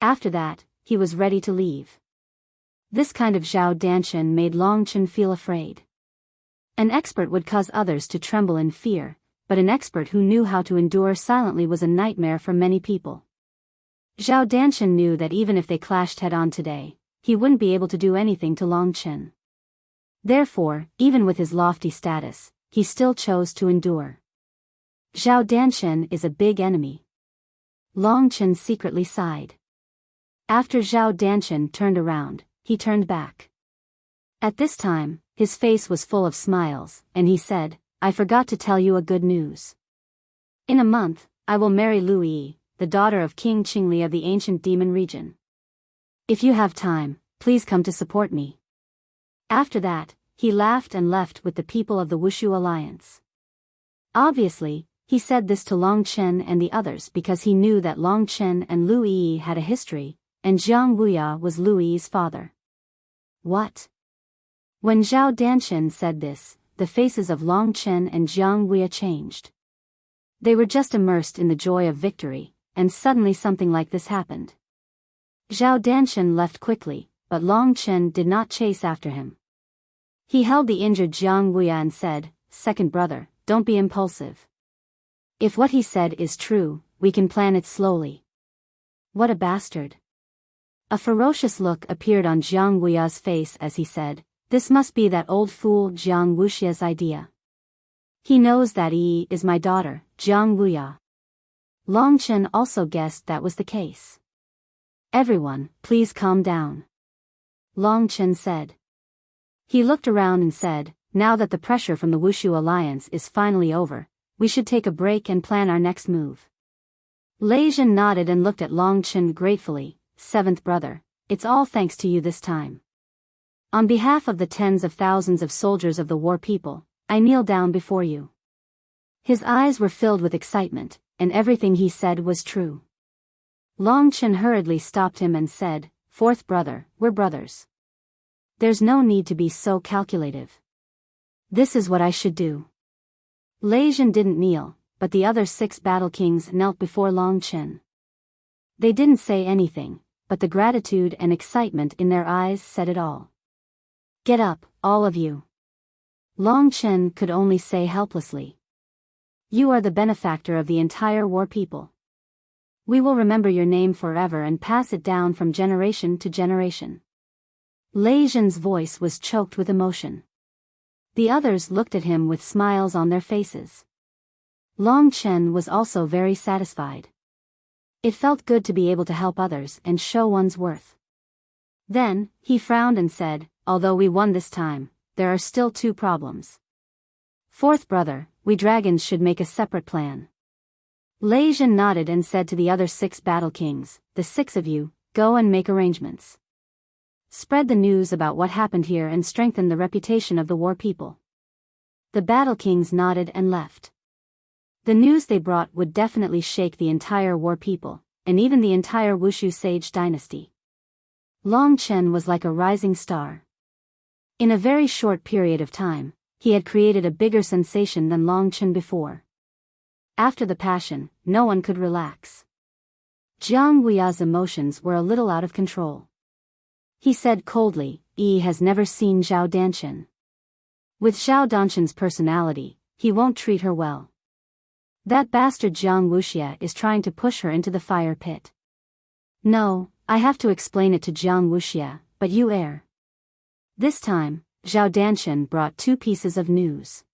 After that, he was ready to leave. This kind of Zhao Danshan made Long Chen feel afraid. An expert would cause others to tremble in fear, but an expert who knew how to endure silently was a nightmare for many people. Zhao Danshan knew that even if they clashed head-on today, he wouldn't be able to do anything to Long Chen. Therefore, even with his lofty status, he still chose to endure. Zhao Danshan is a big enemy. Long Chen secretly sighed. After Zhao Danshan turned around, he turned back. At this time, his face was full of smiles, and he said, "I forgot to tell you a good news. In a month, I will marry Lu Yi, the daughter of King Qingli of the ancient demon region. If you have time, please come to support me." After that, he laughed and left with the people of the Wushu alliance. Obviously, he said this to Long Chen and the others because he knew that Long Chen and Lu Yi had a history, and Jiang Wuya was Lu Yi's father. What? When Zhao Danshan said this, the faces of Long Chen and Jiang Wuya changed. They were just immersed in the joy of victory, and suddenly something like this happened. Zhao Danshan left quickly, but Long Chen did not chase after him. He held the injured Jiang Wuya and said, "Second brother, don't be impulsive. If what he said is true, we can plan it slowly." What a bastard. A ferocious look appeared on Jiang Wuya's face as he said, "This must be that old fool Jiang Wuxia's idea. He knows that Yi is my daughter, Jiang Wuya." Long Chen also guessed that was the case. "Everyone, please calm down," Long Chen said. He looked around and said, "Now that the pressure from the Wushu alliance is finally over, we should take a break and plan our next move." Lei Zhen nodded and looked at Long Chen gratefully. "Seventh brother, it's all thanks to you this time. On behalf of the tens of thousands of soldiers of the war people, I kneel down before you." His eyes were filled with excitement, and everything he said was true. Long Chen hurriedly stopped him and said, "Fourth brother, we're brothers. There's no need to be so calculative. This is what I should do." Lei Zhen didn't kneel, but the other 6 battle kings knelt before Long Chen. They didn't say anything, but the gratitude and excitement in their eyes said it all. "Get up, all of you." Long Chen could only say helplessly. "You are the benefactor of the entire war people. We will remember your name forever and pass it down from generation to generation." Lei Zhen's voice was choked with emotion. The others looked at him with smiles on their faces. Long Chen was also very satisfied. It felt good to be able to help others and show one's worth. Then, he frowned and said, "Although we won this time, there are still 2 problems. Fourth brother, we dragons should make a separate plan." Lei Zhen nodded and said to the other 6 battle kings, "The 6 of you, go and make arrangements. Spread the news about what happened here and strengthen the reputation of the war people." The battle kings nodded and left. The news they brought would definitely shake the entire war people, and even the entire Wushu sage dynasty. Long Chen was like a rising star. In a very short period of time, he had created a bigger sensation than Long Chen before. After the passion, no one could relax. Jiang Wuya's emotions were a little out of control. He said coldly, "Yi has never seen Zhao Danshan. With Zhao Danshan's personality, he won't treat her well. That bastard Jiang Wuxia is trying to push her into the fire pit. No, I have to explain it to Jiang Wuxia, but you err." This time, Zhao Danshan brought two pieces of news.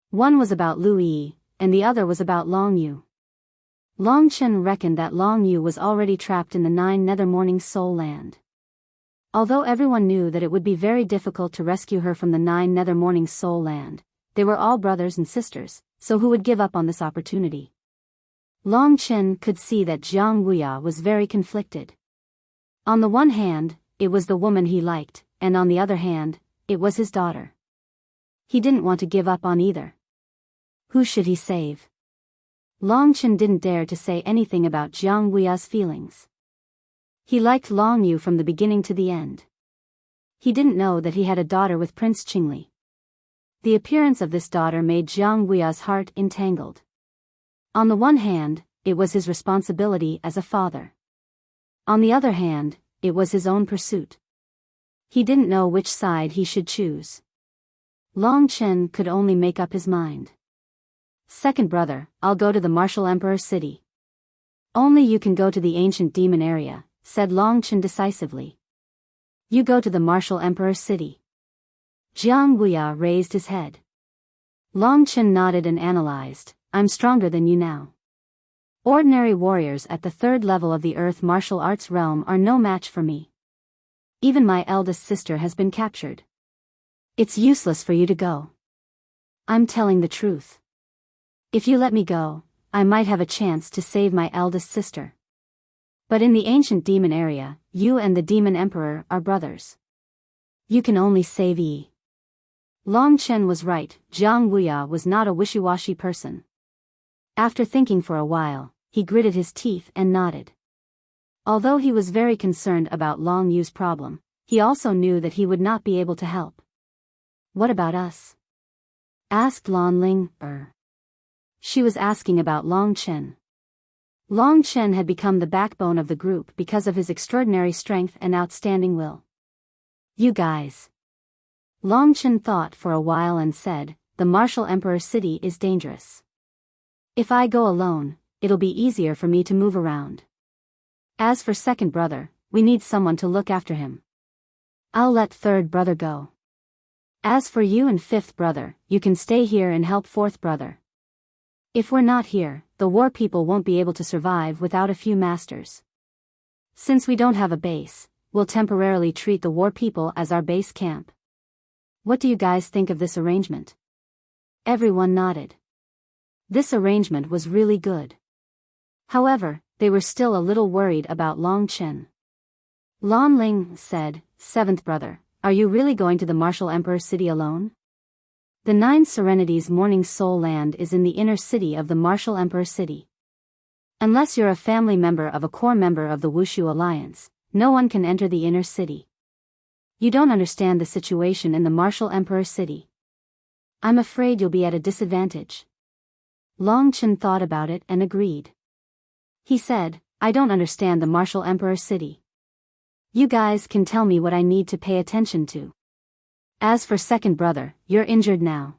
One was about Lu Yi, and the other was about Long Yu. Long Chen reckoned that Long Yu was already trapped in the 9 Nether Morning Soul Land. Although everyone knew that it would be very difficult to rescue her from the 9 Nether Morning Soul Land, they were all brothers and sisters, so who would give up on this opportunity? Long Chen could see that Jiang Wuya was very conflicted. On the one hand, it was the woman he liked, and on the other hand, it was his daughter. He didn't want to give up on either. Who should he save? Long Chen didn't dare to say anything about Jiang Wuya's feelings. He liked Long Yu from the beginning to the end. He didn't know that he had a daughter with Prince Qingli. The appearance of this daughter made Jiang Wuya's heart entangled. On the one hand, it was his responsibility as a father. On the other hand, it was his own pursuit. He didn't know which side he should choose. Long Chen could only make up his mind. Second brother, I'll go to the Martial Emperor city. Only you can go to the ancient demon area, said Long Chen decisively. You go to the Martial Emperor city. Jiang Wuya raised his head. Long Chen nodded and analyzed, I'm stronger than you now. Ordinary warriors at the 3rd level of the Earth martial arts realm are no match for me. Even my eldest sister has been captured. It's useless for you to go. I'm telling the truth. If you let me go, I might have a chance to save my eldest sister. But in the ancient demon area, you and the demon emperor are brothers. You can only save Yi. Long Chen was right, Jiang Wuya was not a wishy-washy person. After thinking for a while, he gritted his teeth and nodded. Although he was very concerned about Long Yu's problem, he also knew that he would not be able to help. What about us? Asked Lan Ling. She was asking about Long Chen. Long Chen had become the backbone of the group because of his extraordinary strength and outstanding will. You guys. Long Chen thought for a while and said, the Martial Emperor city is dangerous. If I go alone, it'll be easier for me to move around. As for second brother, we need someone to look after him. I'll let third brother go. As for you and fifth brother, you can stay here and help fourth brother. If we're not here, the war people won't be able to survive without a few masters. Since we don't have a base, we'll temporarily treat the war people as our base camp. What do you guys think of this arrangement? Everyone nodded. This arrangement was really good. However, they were still a little worried about Long Chen. Lan Ling said, Seventh brother, are you really going to the Martial Emperor city alone? The 9 Serenities Morning Soul Land is in the inner city of the Martial Emperor city. Unless you're a family member of a core member of the Wushu Alliance, no one can enter the inner city. You don't understand the situation in the Martial Emperor city. I'm afraid you'll be at a disadvantage. Long Chen thought about it and agreed. He said, I don't understand the Martial Emperor city. You guys can tell me what I need to pay attention to. As for second brother, you're injured now.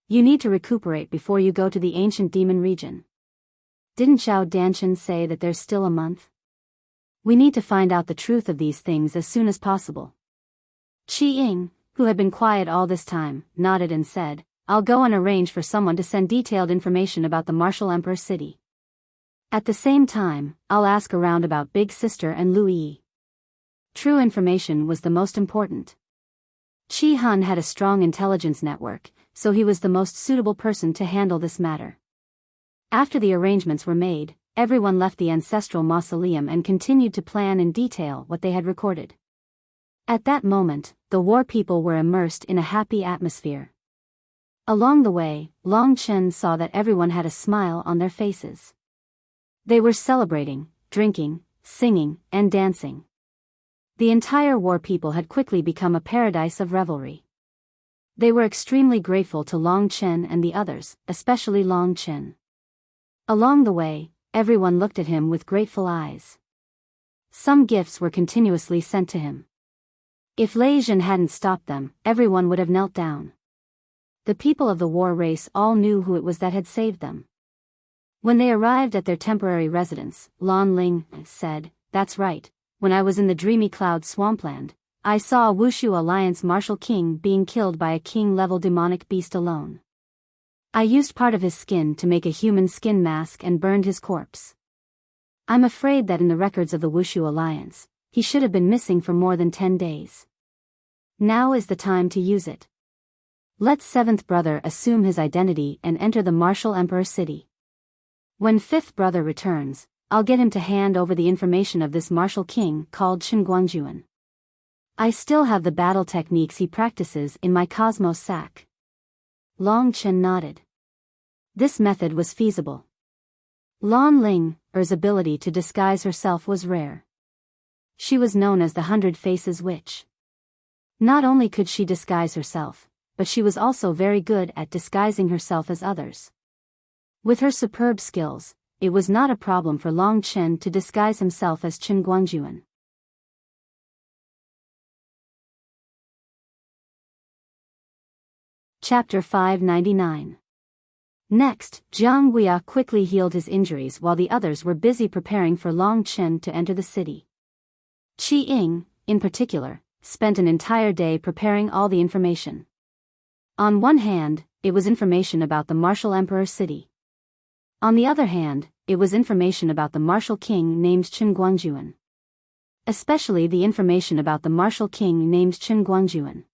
You need to recuperate before you go to the ancient demon region. Didn't Zhao Danshan say that there's still a month? We need to find out the truth of these things as soon as possible. Qi Ying, who had been quiet all this time, nodded and said, I'll go and arrange for someone to send detailed information about the Martial Emperor city. At the same time, I'll ask around about Big Sister and Lu Yi. True information was the most important. Qi Hun had a strong intelligence network, so he was the most suitable person to handle this matter. After the arrangements were made, everyone left the Ancestral mausoleum and continued to plan in detail what they had recorded. At that moment, the war people were immersed in a happy atmosphere. Along the way, Long Chen saw that everyone had a smile on their faces. They were celebrating, drinking, singing, and dancing. The entire war people had quickly become a paradise of revelry. They were extremely grateful to Long Chen and the others, especially Long Chen. Along the way, everyone looked at him with grateful eyes. Some gifts were continuously sent to him. If Lei Jin hadn't stopped them, everyone would have knelt down. The people of the war race all knew who it was that had saved them. When they arrived at their temporary residence, Lan Ling said, That's right, when I was in the dreamy cloud swampland, I saw a Wushu Alliance martial king being killed by a king-level demonic beast alone. I used part of his skin to make a human skin mask and burned his corpse. I'm afraid that in the records of the Wushu Alliance, he should have been missing for more than 10 days. Now is the time to use it. Let seventh brother assume his identity and enter the martial emperor city. When fifth brother returns, I'll get him to hand over the information of this martial king called Qinguangjuan. I still have the battle techniques he practices in my Cosmos sack. Long Chen nodded. This method was feasible. Lan Ling's ability to disguise herself was rare. She was known as the 100 Faces Witch. Not only could she disguise herself, but she was also very good at disguising herself as others. With her superb skills, it was not a problem for Long Chen to disguise himself as Qinguangjuan. Chapter 599. Next, Jiang Weia quickly healed his injuries while the others were busy preparing for Long Chen to enter the city. Qi Ying, in particular, spent an entire day preparing all the information. On one hand, it was information about the martial emperor city. On the other hand, it was information about the martial king named Qinguangjuan. Especially the information about the martial king named Qinguangjuan.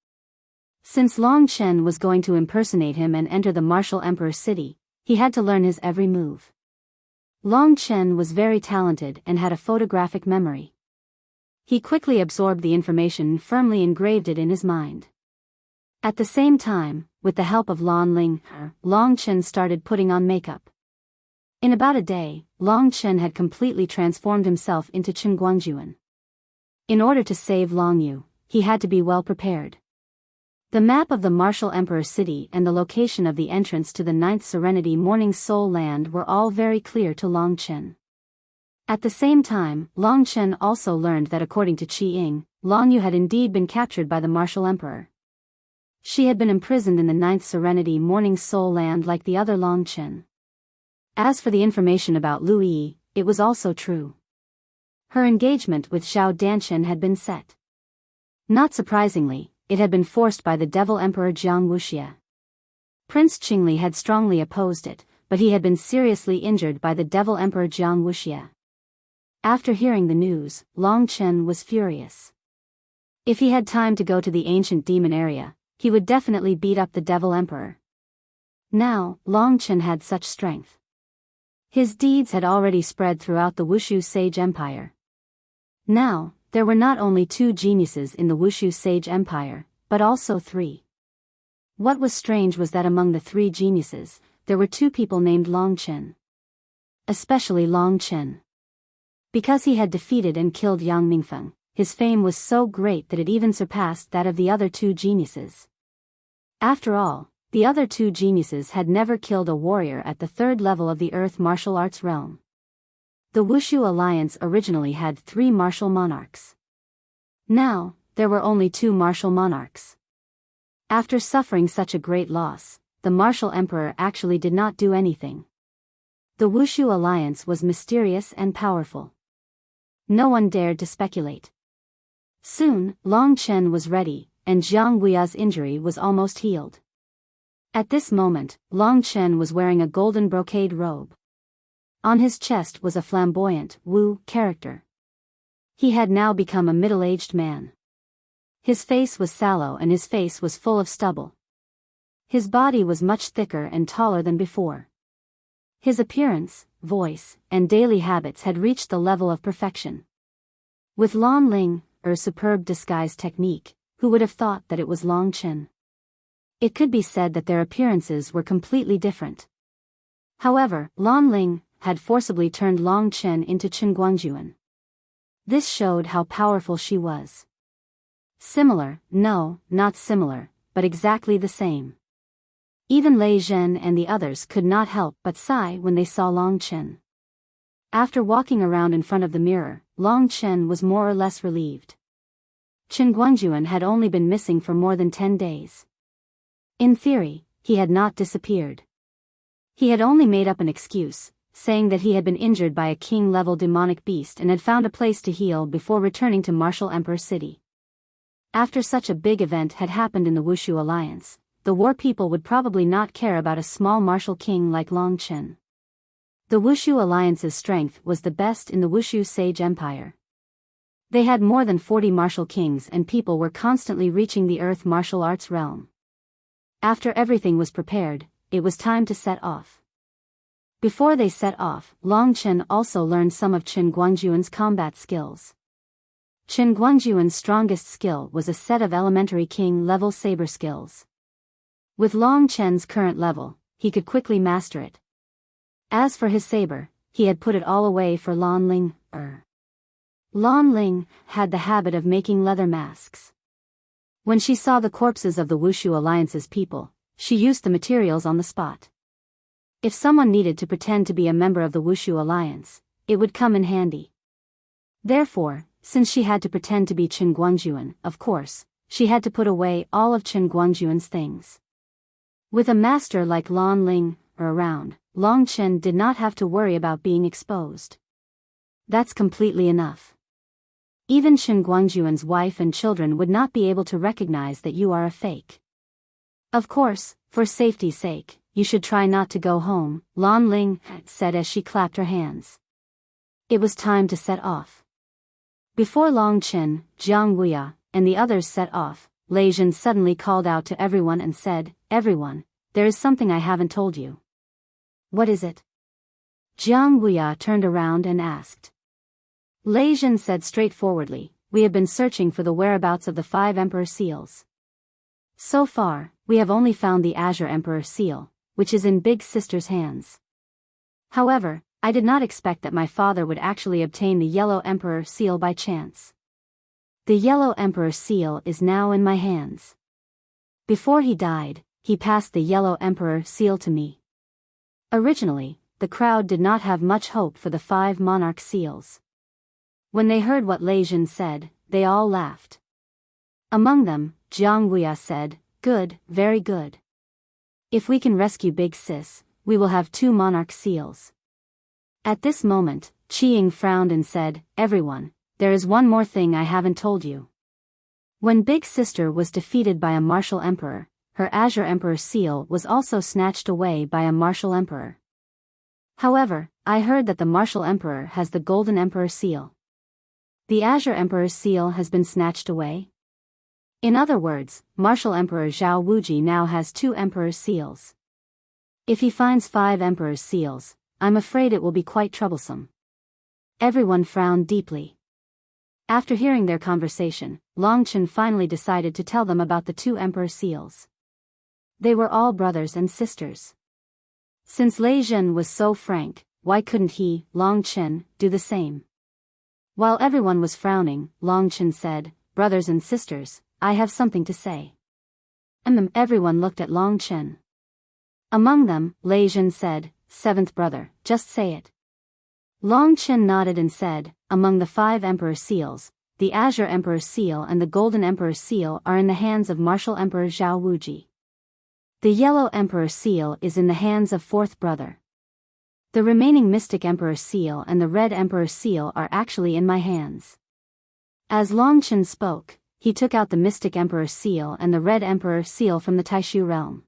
Since Long Chen was going to impersonate him and enter the martial emperor city, he had to learn his every move. Long Chen was very talented and had a photographic memory. He quickly absorbed the information and firmly engraved it in his mind. At the same time, with the help of Lan Ling, Long Chen started putting on makeup. In about a day, Long Chen had completely transformed himself into Qinguangjuan. In order to save Long Yu, he had to be well prepared. The map of the martial emperor city and the location of the entrance to the 9th Serenity Morning Soul Land were all very clear to Long Chen. At the same time, Long Chen also learned that according to Qi Ying, Long Yu had indeed been captured by the martial emperor. She had been imprisoned in the 9th Serenity Morning Soul Land like the other Long Chen. As for the information about Lu Yi, it was also true. Her engagement with Xiao Danchen had been set. Not surprisingly, it had been forced by the Devil Emperor Jiang Wuxia. Prince Qingli had strongly opposed it, but he had been seriously injured by the Devil Emperor Jiang Wuxia. After hearing the news, Long Chen was furious. If he had time to go to the ancient demon area, he would definitely beat up the Devil Emperor. Now, Long Chen had such strength. His deeds had already spread throughout the Wushu Sage Empire. Now, there were not only 2 geniuses in the Wushu Sage Empire, but also 3. What was strange was that among the 3 geniuses, there were 2 people named Long Chen. Especially Long Chen. Because he had defeated and killed Yang Ningfeng, his fame was so great that it even surpassed that of the other 2 geniuses. After all, the other 2 geniuses had never killed a warrior at the 3rd level of the Earth martial arts realm. The Wushu Alliance originally had 3 martial monarchs. Now, there were only 2 martial monarchs. After suffering such a great loss, the martial emperor actually did not do anything. The Wushu Alliance was mysterious and powerful. No one dared to speculate. Soon, Long Chen was ready, and Jiang Wei's injury was almost healed. At this moment, Long Chen was wearing a golden brocade robe. On his chest was a flamboyant Wu character. He had now become a middle-aged man. His face was sallow and his face was full of stubble. His body was much thicker and taller than before. His appearance, voice, and daily habits had reached the level of perfection. With Lan Ling's superb disguise technique, who would have thought that it was Long Chen? It could be said that their appearances were completely different. However, Lan Ling had forcibly turned Long Chen into Qinguangjuan. This showed how powerful she was. Similar, no, not similar, but exactly the same. Even Lei Zhen and the others could not help but sigh when they saw Long Chen. After walking around in front of the mirror, Long Chen was more or less relieved. Qinguangjuan had only been missing for more than 10 days. In theory, he had not disappeared. He had only made up an excuse, saying that he had been injured by a king-level demonic beast and had found a place to heal before returning to Martial Emperor City. After such a big event had happened in the Wushu alliance, the war people would probably not care about a small martial king like Long Chen. The Wushu alliance's strength was the best in the Wushu Sage Empire. They had more than 40 martial kings and people were constantly reaching the earth martial arts realm. After everything was prepared, it was time to set off. Before they set off, Long Chen also learned some of Chen Guangjuan's combat skills. Chen Guangjuan's strongest skill was a set of elementary king-level saber skills. With Long Chen's current level, he could quickly master it. As for his saber, he had put it all away for Lan Ling. Lan Ling had the habit of making leather masks. When she saw the corpses of the Wushu Alliance's people, she used the materials on the spot. If someone needed to pretend to be a member of the Wushu Alliance, it would come in handy. Therefore, since she had to pretend to be Chen Guangjuan, of course, she had to put away all of Chen Guangjuan's things. With a master like Lan Ling around, Long Chen did not have to worry about being exposed. That's completely enough. Even Chen Guangjuan's wife and children would not be able to recognize that you are a fake. Of course, for safety's sake, you should try not to go home, Lan Ling said as she clapped her hands. It was time to set off. Before Long Chen, Jiang Wuya, and the others set off, Lei Jin suddenly called out to everyone and said, "Everyone, there is something I haven't told you." "What is it?" Jiang Wuya turned around and asked. Lei Jin said straightforwardly, "We have been searching for the whereabouts of the 5 Emperor Seals. So far, we have only found the Azure Emperor Seal, which is in Big Sister's hands. However, I did not expect that my father would actually obtain the Yellow Emperor Seal by chance. The Yellow Emperor Seal is now in my hands. Before he died, he passed the Yellow Emperor Seal to me." Originally, the crowd did not have much hope for the 5 monarch seals. When they heard what Lei Jin said, they all laughed. Among them, Jiang Wuya said, "Good, very good. If we can rescue Big Sis, we will have 2 monarch seals." At this moment, Qiying frowned and said, "Everyone, there is one more thing I haven't told you. When Big Sister was defeated by a martial emperor, her Azure Emperor Seal was also snatched away by a martial emperor. However, I heard that the martial emperor has the Golden Emperor Seal. The Azure Emperor's Seal has been snatched away? In other words, martial emperor Zhao Wuji now has 2 Emperor's Seals. If he finds 5 Emperor's Seals, I'm afraid it will be quite troublesome." Everyone frowned deeply. After hearing their conversation, Long Chen finally decided to tell them about the 2 Emperor Seals. They were all brothers and sisters. Since Lei Jin was so frank, why couldn't he, Long Chen, do the same? While everyone was frowning, Long Chen said, "Brothers and sisters, I have something to say." Everyone looked at Long Chen. Among them, Lei Jin said, "Seventh brother, just say it." Long Chen nodded and said, "Among the 5 Emperor Seals, the Azure Emperor Seal and the Golden Emperor Seal are in the hands of martial emperor Zhao Wuji. The Yellow Emperor Seal is in the hands of 4th brother. The remaining Mystic Emperor Seal and the Red Emperor Seal are actually in my hands." As Long Chen spoke, he took out the Mystic Emperor Seal and the Red Emperor Seal from the Taishu realm.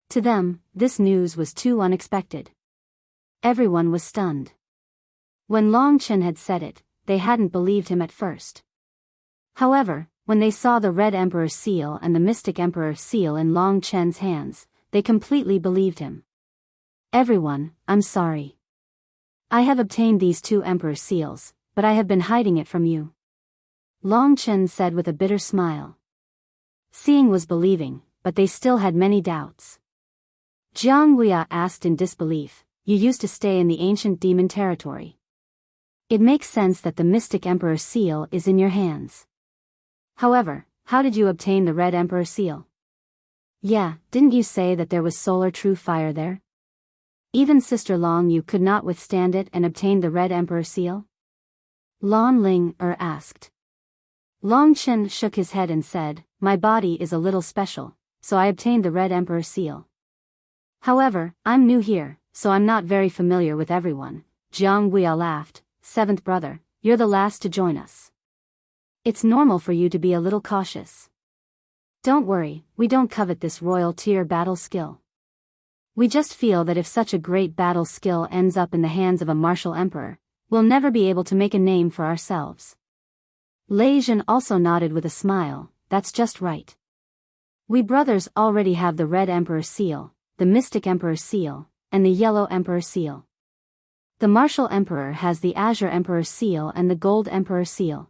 To them, this news was too unexpected. Everyone was stunned. When Long Chen had said it, they hadn't believed him at first. However, when they saw the Red Emperor Seal and the Mystic Emperor Seal in Long Chen's hands, they completely believed him. "Everyone, I'm sorry. I have obtained these 2 Emperor Seals, but I have been hiding it from you," Long Chen said with a bitter smile. Seeing was believing, but they still had many doubts. Jiang Wuya asked in disbelief, "You used to stay in the ancient demon territory. It makes sense that the Mystic Emperor Seal is in your hands. However, how did you obtain the Red Emperor Seal?" "Yeah, didn't you say that there was solar true fire there? Even Sister Long you could not withstand it and obtained the Red Emperor Seal?" Lan Ling asked. Long Chen shook his head and said, "My body is a little special, so I obtained the Red Emperor Seal. However, I'm new here, so I'm not very familiar with everyone." Jiang Wuya laughed, "Seventh brother, you're the last to join us. It's normal for you to be a little cautious. Don't worry, we don't covet this royal tier battle skill. We just feel that if such a great battle skill ends up in the hands of a martial emperor, we'll never be able to make a name for ourselves. Lei Jin also nodded with a smile. That's just right. We brothers already have the Red Emperor seal, the Mystic Emperor seal, and the Yellow Emperor seal. The Martial Emperor has the Azure Emperor seal and the Gold Emperor seal.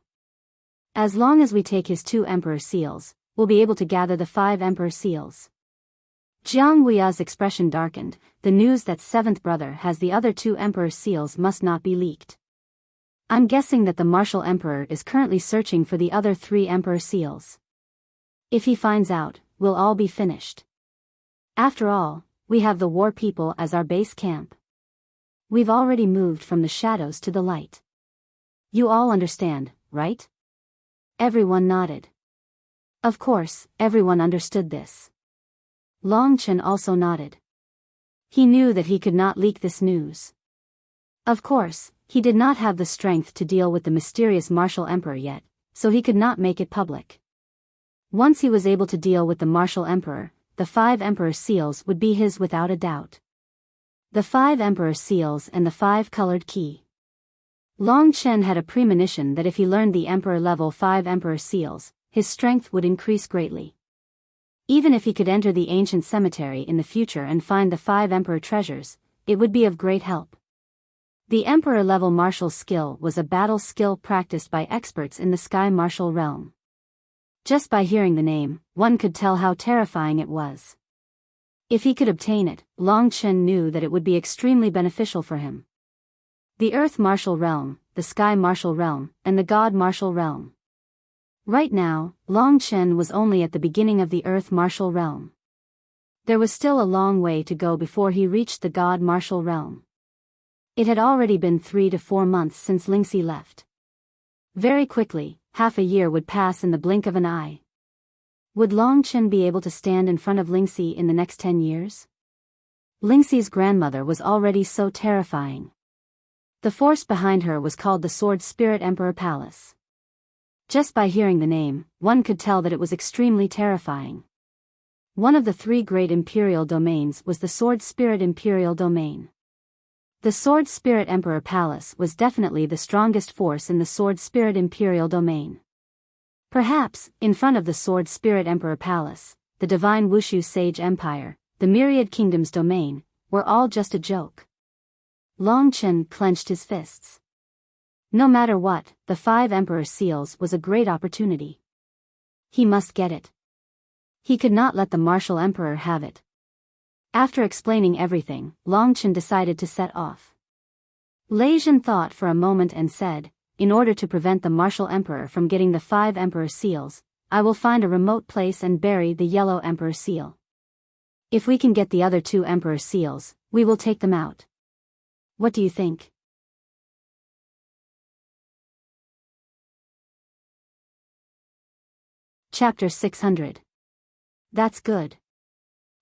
As long as we take his 2 Emperor seals, we'll be able to gather the 5 Emperor seals. Jiang Wuya's expression darkened. The news that 7th brother has the other 2 Emperor seals must not be leaked. I'm guessing that the Martial Emperor is currently searching for the other 3 Emperor seals. If he finds out, we'll all be finished. After all, we have the war people as our base camp. We've already moved from the shadows to the light. You all understand, right? Everyone nodded. Of course, everyone understood this. Long Chen also nodded. He knew that he could not leak this news. Of course, he did not have the strength to deal with the mysterious martial emperor yet, so he could not make it public. Once he was able to deal with the martial emperor, the 5 emperor seals would be his without a doubt. The 5 emperor seals and the 5 colored key. Long Chen had a premonition that if he learned the emperor level 5 emperor seals, his strength would increase greatly. Even if he could enter the ancient cemetery in the future and find the 5 emperor treasures, it would be of great help. The emperor level martial skill was a battle skill practiced by experts in the sky martial realm. Just by hearing the name, one could tell how terrifying it was. If he could obtain it, Long Chen knew that it would be extremely beneficial for him. The earth martial realm, the sky martial realm, and the god martial realm. Right now, Long Chen was only at the beginning of the earth martial realm. There was still a long way to go before he reached the god martial realm. It had already been 3 to 4 months since Lingxi left. Very quickly, half a year would pass in the blink of an eye. Would Long Chen be able to stand in front of Lingxi in the next 10 years? Lingxi's grandmother was already so terrifying. The force behind her was called the Sword Spirit Emperor Palace. Just by hearing the name, one could tell that it was extremely terrifying. One of the 3 great imperial domains was the Sword Spirit Imperial Domain. The Sword Spirit Emperor Palace was definitely the strongest force in the Sword Spirit Imperial Domain. Perhaps, in front of the Sword Spirit Emperor Palace, the divine Wuxia Sage Empire, the Myriad Kingdoms Domain, were all just a joke. Long Chen clenched his fists. No matter what, the 5 Emperor Seals was a great opportunity. He must get it. He could not let the Martial Emperor have it. After explaining everything, Long Chen decided to set off. Lei Jin thought for a moment and said, in order to prevent the Martial Emperor from getting the 5 Emperor Seals, I will find a remote place and bury the Yellow Emperor Seal. If we can get the other 2 Emperor Seals, we will take them out. What do you think? Chapter 600. That's good.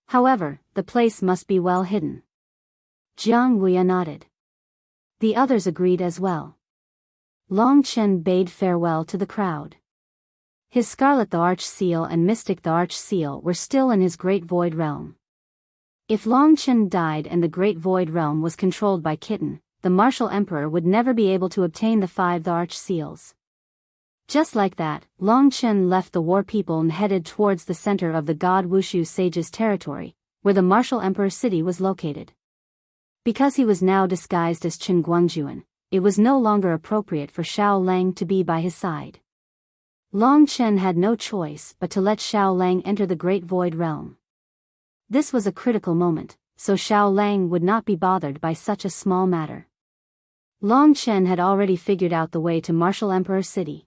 However, the place must be well hidden. Jiang Wuya nodded. The others agreed as well. Long Chen bade farewell to the crowd. His Scarlet the Arch Seal and Mystic the Arch Seal were still in his Great Void Realm. If Long Chen died and the Great Void Realm was controlled by Kitten, the Martial Emperor would never be able to obtain the 5 the Arch Seals. Just like that, Long Chen left the war people and headed towards the center of the god Wuxia Sage's territory, where the Martial Emperor city was located. Because he was now disguised as Chen Guangjuan, it was no longer appropriate for Xiao Lang to be by his side. Long Chen had no choice but to let Xiao Lang enter the Great Void Realm. This was a critical moment, so Xiao Lang would not be bothered by such a small matter. Long Chen had already figured out the way to Martial Emperor City.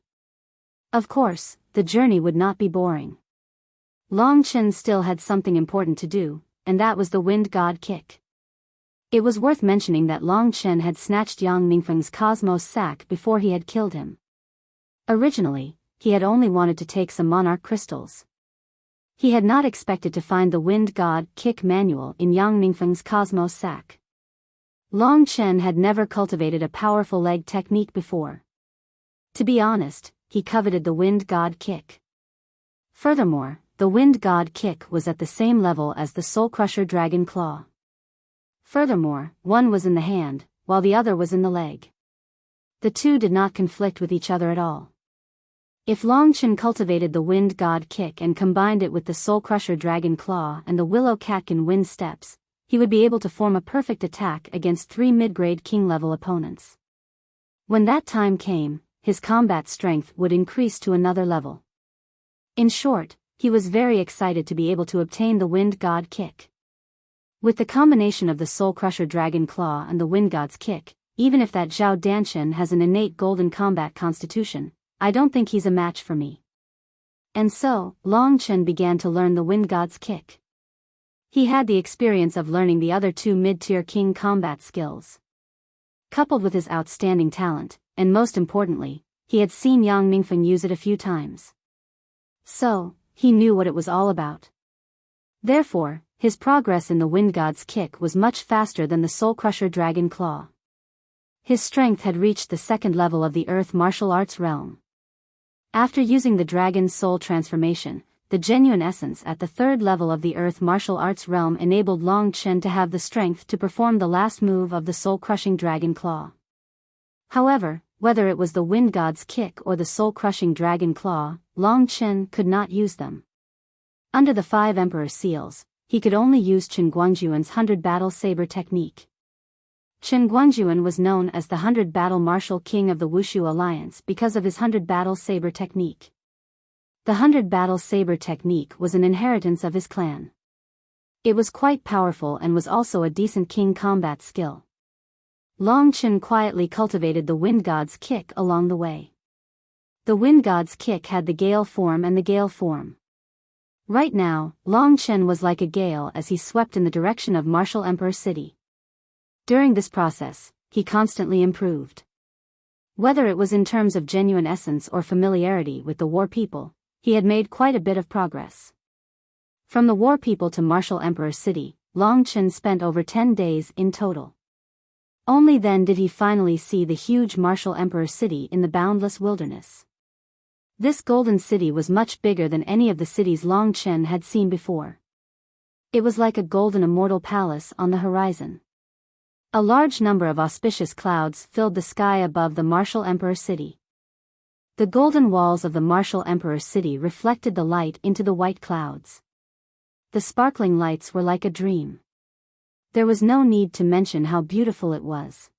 Of course, the journey would not be boring. Long Chen still had something important to do, and that was the Wind God Kick. It was worth mentioning that Long Chen had snatched Yang Ningfeng's Cosmos sack before he had killed him. Originally, he had only wanted to take some monarch crystals. He had not expected to find the Wind God Kick manual in Yang Ningfeng's Cosmos sack. Long Chen had never cultivated a powerful leg technique before. To be honest, he coveted the wind god kick. Furthermore, the wind god kick was at the same level as the soul crusher dragon claw. Furthermore, one was in the hand, while the other was in the leg. The two did not conflict with each other at all. If Long Chen cultivated the wind god kick and combined it with the soul crusher dragon claw and the willow catkin wind steps, he would be able to form a perfect attack against 3 mid-grade king-level opponents. When that time came, his combat strength would increase to another level. In short, he was very excited to be able to obtain the wind god kick. With the combination of the soul crusher dragon claw and the wind god's kick, even if that Zhao Danshan has an innate golden combat constitution, I don't think he's a match for me. And so, Long Chen began to learn the wind god's kick. He had the experience of learning the other 2 mid-tier king combat skills. Coupled with his outstanding talent, and most importantly, he had seen Yang Mingfeng use it a few times. So, he knew what it was all about. Therefore, his progress in the wind god's kick was much faster than the soul crusher dragon claw. His strength had reached the 2nd level of the earth martial arts realm. After using the dragon's soul transformation, the genuine essence at the 3rd level of the earth martial arts realm enabled Long Chen to have the strength to perform the last move of the soul-crushing dragon claw. However, whether it was the wind god's kick or the soul-crushing dragon claw, Long Chen could not use them. Under the 5 emperor seals, he could only use Chen Guangjuan's 100 battle saber technique. Chen Guangjuan was known as the 100 battle martial king of the Wushu alliance because of his 100 battle saber technique. The 100 battle saber technique was an inheritance of his clan. It was quite powerful and was also a decent king combat skill. Long Chen quietly cultivated the wind god's kick along the way. The wind god's kick had the gale form and the gale form. Right now, Long Chen was like a gale as he swept in the direction of Martial Emperor City. During this process, he constantly improved. Whether it was in terms of genuine essence or familiarity with the war people, he had made quite a bit of progress. From the war people to Martial Emperor City, Long Chen spent over 10 days in total. Only then did he finally see the huge Martial Emperor City in the boundless wilderness. This golden city was much bigger than any of the cities Long Chen had seen before. It was like a golden immortal palace on the horizon. A large number of auspicious clouds filled the sky above the Martial Emperor City. The golden walls of the Martial Emperor City reflected the light into the white clouds. The sparkling lights were like a dream. There was no need to mention how beautiful it was.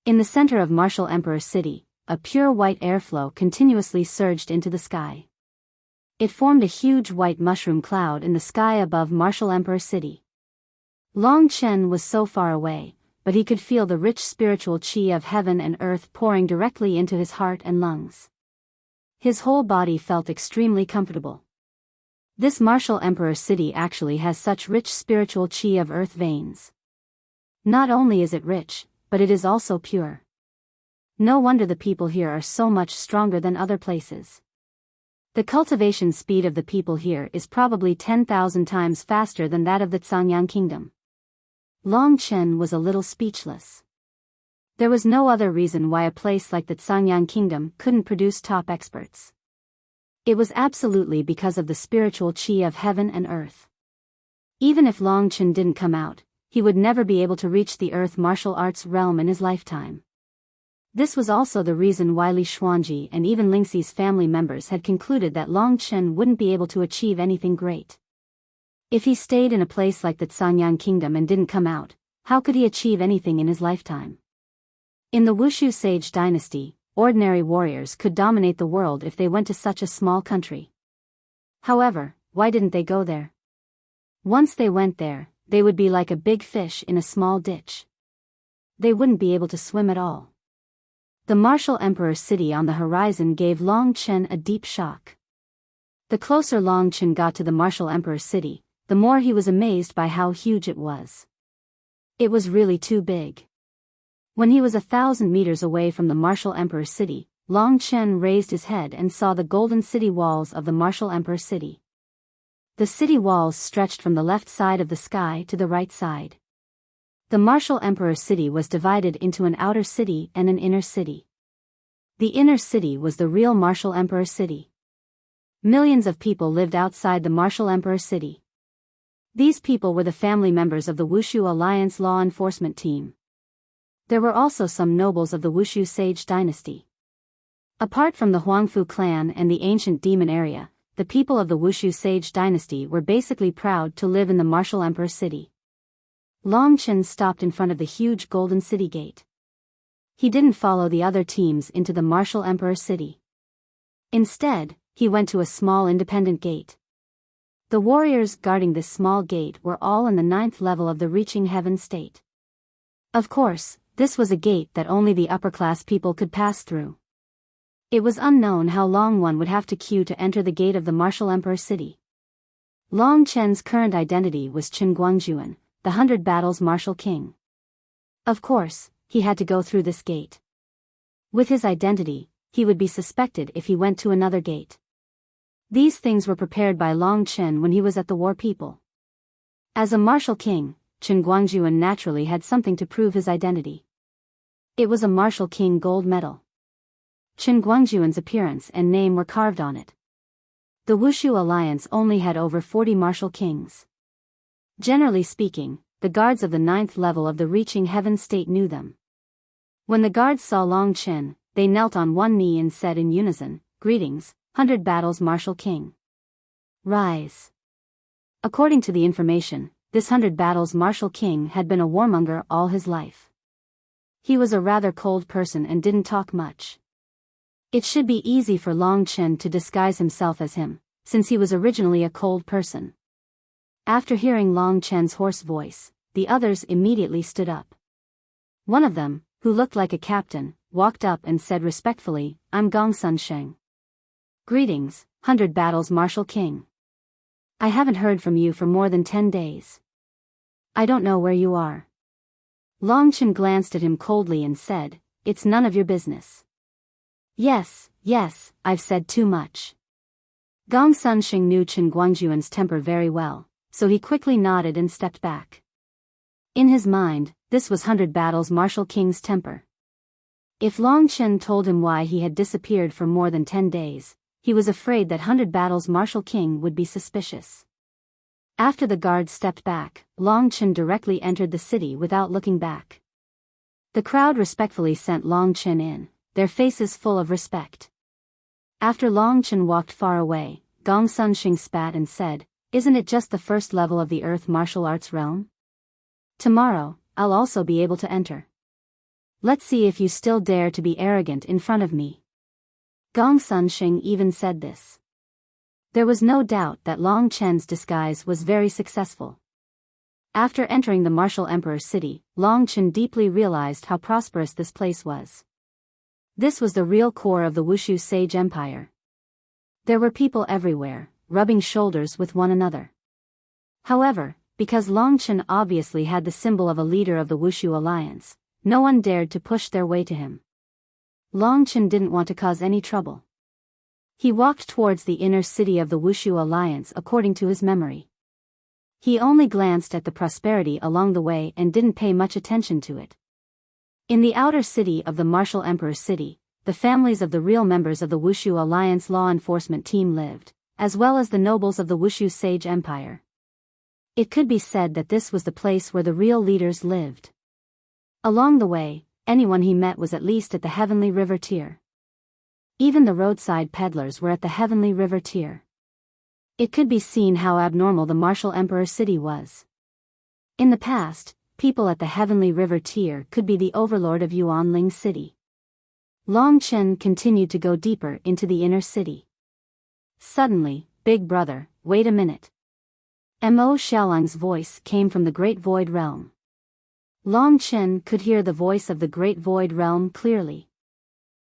In the center of Martial Emperor City, a pure white airflow continuously surged into the sky. It formed a huge white mushroom cloud in the sky above Martial Emperor City. Long Chen was so far away, but he could feel the rich spiritual qi of heaven and earth pouring directly into his heart and lungs. His whole body felt extremely comfortable. This Martial Emperor City actually has such rich spiritual qi of earth veins. Not only is it rich, but it is also pure. No wonder the people here are so much stronger than other places. The cultivation speed of the people here is probably 10,000 times faster than that of the Cangyang Kingdom. Long Chen was a little speechless. There was no other reason why a place like the Cangyang Kingdom couldn't produce top experts. It was absolutely because of the spiritual qi of heaven and earth. Even if Long Chen didn't come out, he would never be able to reach the earth martial arts realm in his lifetime. This was also the reason why Li Xuanji and even Lingxi's family members had concluded that Long Chen wouldn't be able to achieve anything great. If he stayed in a place like the Cangyang Kingdom and didn't come out, how could he achieve anything in his lifetime? In the Wushu Sage dynasty, ordinary warriors could dominate the world if they went to such a small country. However, why didn't they go there? Once they went there, they would be like a big fish in a small ditch. They wouldn't be able to swim at all. The Martial Emperor City on the horizon gave Long Chen a deep shock. The closer Long Chen got to the Martial Emperor City, the more he was amazed by how huge it was. It was really too big. When he was 1,000 meters away from the Martial Emperor City, Long Chen raised his head and saw the golden city walls of the Martial Emperor City. The city walls stretched from the left side of the sky to the right side. The Martial Emperor City was divided into an outer city and an inner city. The inner city was the real Martial Emperor city. Millions of people lived outside the Martial Emperor city. These people were the family members of the Wushu Alliance law enforcement team. There were also some nobles of the Wushu Sage dynasty. Apart from the Huangfu clan and the ancient demon area, the people of the Wushu Sage dynasty were basically proud to live in the Martial Emperor city. Long Chen stopped in front of the huge golden city gate. He didn't follow the other teams into the Martial Emperor city. Instead, he went to a small independent gate. The warriors guarding this small gate were all in the 9th level of the Reaching Heaven state. Of course, this was a gate that only the upper-class people could pass through. It was unknown how long one would have to queue to enter the gate of the Martial Emperor city. Long Chen's current identity was Chen Guangjuan, the 100 Battles Martial King. Of course, he had to go through this gate. With his identity, he would be suspected if he went to another gate. These things were prepared by Long Chen when he was at the War People. As a martial king, Chen Guangjuan naturally had something to prove his identity. It was a Martial King gold medal. Chen Guangjuan's appearance and name were carved on it. The Wushu Alliance only had over 40 martial kings. Generally speaking, the guards of the 9th level of the Reaching Heaven state knew them. When the guards saw Long Chen, they knelt on one knee and said in unison, "Greetings, 100 Battles Martial King. Rise." According to the information, this 100 Battles Martial King had been a warmonger all his life. He was a rather cold person and didn't talk much. It should be easy for Long Chen to disguise himself as him, since he was originally a cold person. After hearing Long Chen's hoarse voice, the others immediately stood up. One of them, who looked like a captain, walked up and said respectfully, "I'm Gongsun Sheng. Greetings, 100 Battles Martial King. I haven't heard from you for more than 10 days. I don't know where you are." Long Chen glanced at him coldly and said, "It's none of your business." Yes, I've said too much." Gongsun Sheng knew Chen Guangjuan's temper very well, so he quickly nodded and stepped back. In his mind, this was 100 Battles Martial King's temper. If Long Chen told him why he had disappeared for more than 10 days, he was afraid that 100 Battles Martial King would be suspicious. After the guards stepped back, Long Chen directly entered the city without looking back. The crowd respectfully sent Long Chen in, their faces full of respect. After Long Chen walked far away, Gongsun Sheng spat and said, "Isn't it just the 1st level of the Earth Martial Arts realm? Tomorrow, I'll also be able to enter. Let's see if you still dare to be arrogant in front of me." Gongsun Sheng even said this. There was no doubt that Long Chen's disguise was very successful. After entering the Martial Emperor city, Long Chen deeply realized how prosperous this place was. This was the real core of the Wushu Sage Empire. There were people everywhere, rubbing shoulders with one another. However, because Long Chen obviously had the symbol of a leader of the Wushu Alliance, no one dared to push their way to him. Long Chen didn't want to cause any trouble. He walked towards the inner city of the Wushu Alliance according to his memory. He only glanced at the prosperity along the way and didn't pay much attention to it. In the outer city of the Martial Emperor city, the families of the real members of the Wushu Alliance law enforcement team lived, as well as the nobles of the Wushu Sage Empire. It could be said that this was the place where the real leaders lived. Along the way, anyone he met was at least at the Heavenly River tier. Even the roadside peddlers were at the Heavenly River tier. It could be seen how abnormal the Martial Emperor city was. In the past, people at the Heavenly River tier could be the overlord of Yuanling City. Long Chen continued to go deeper into the inner city. Suddenly, "Big brother, wait a minute." Mo Xiaolang's voice came from the Great Void Realm. Long Chen could hear the voice of the Great Void Realm clearly.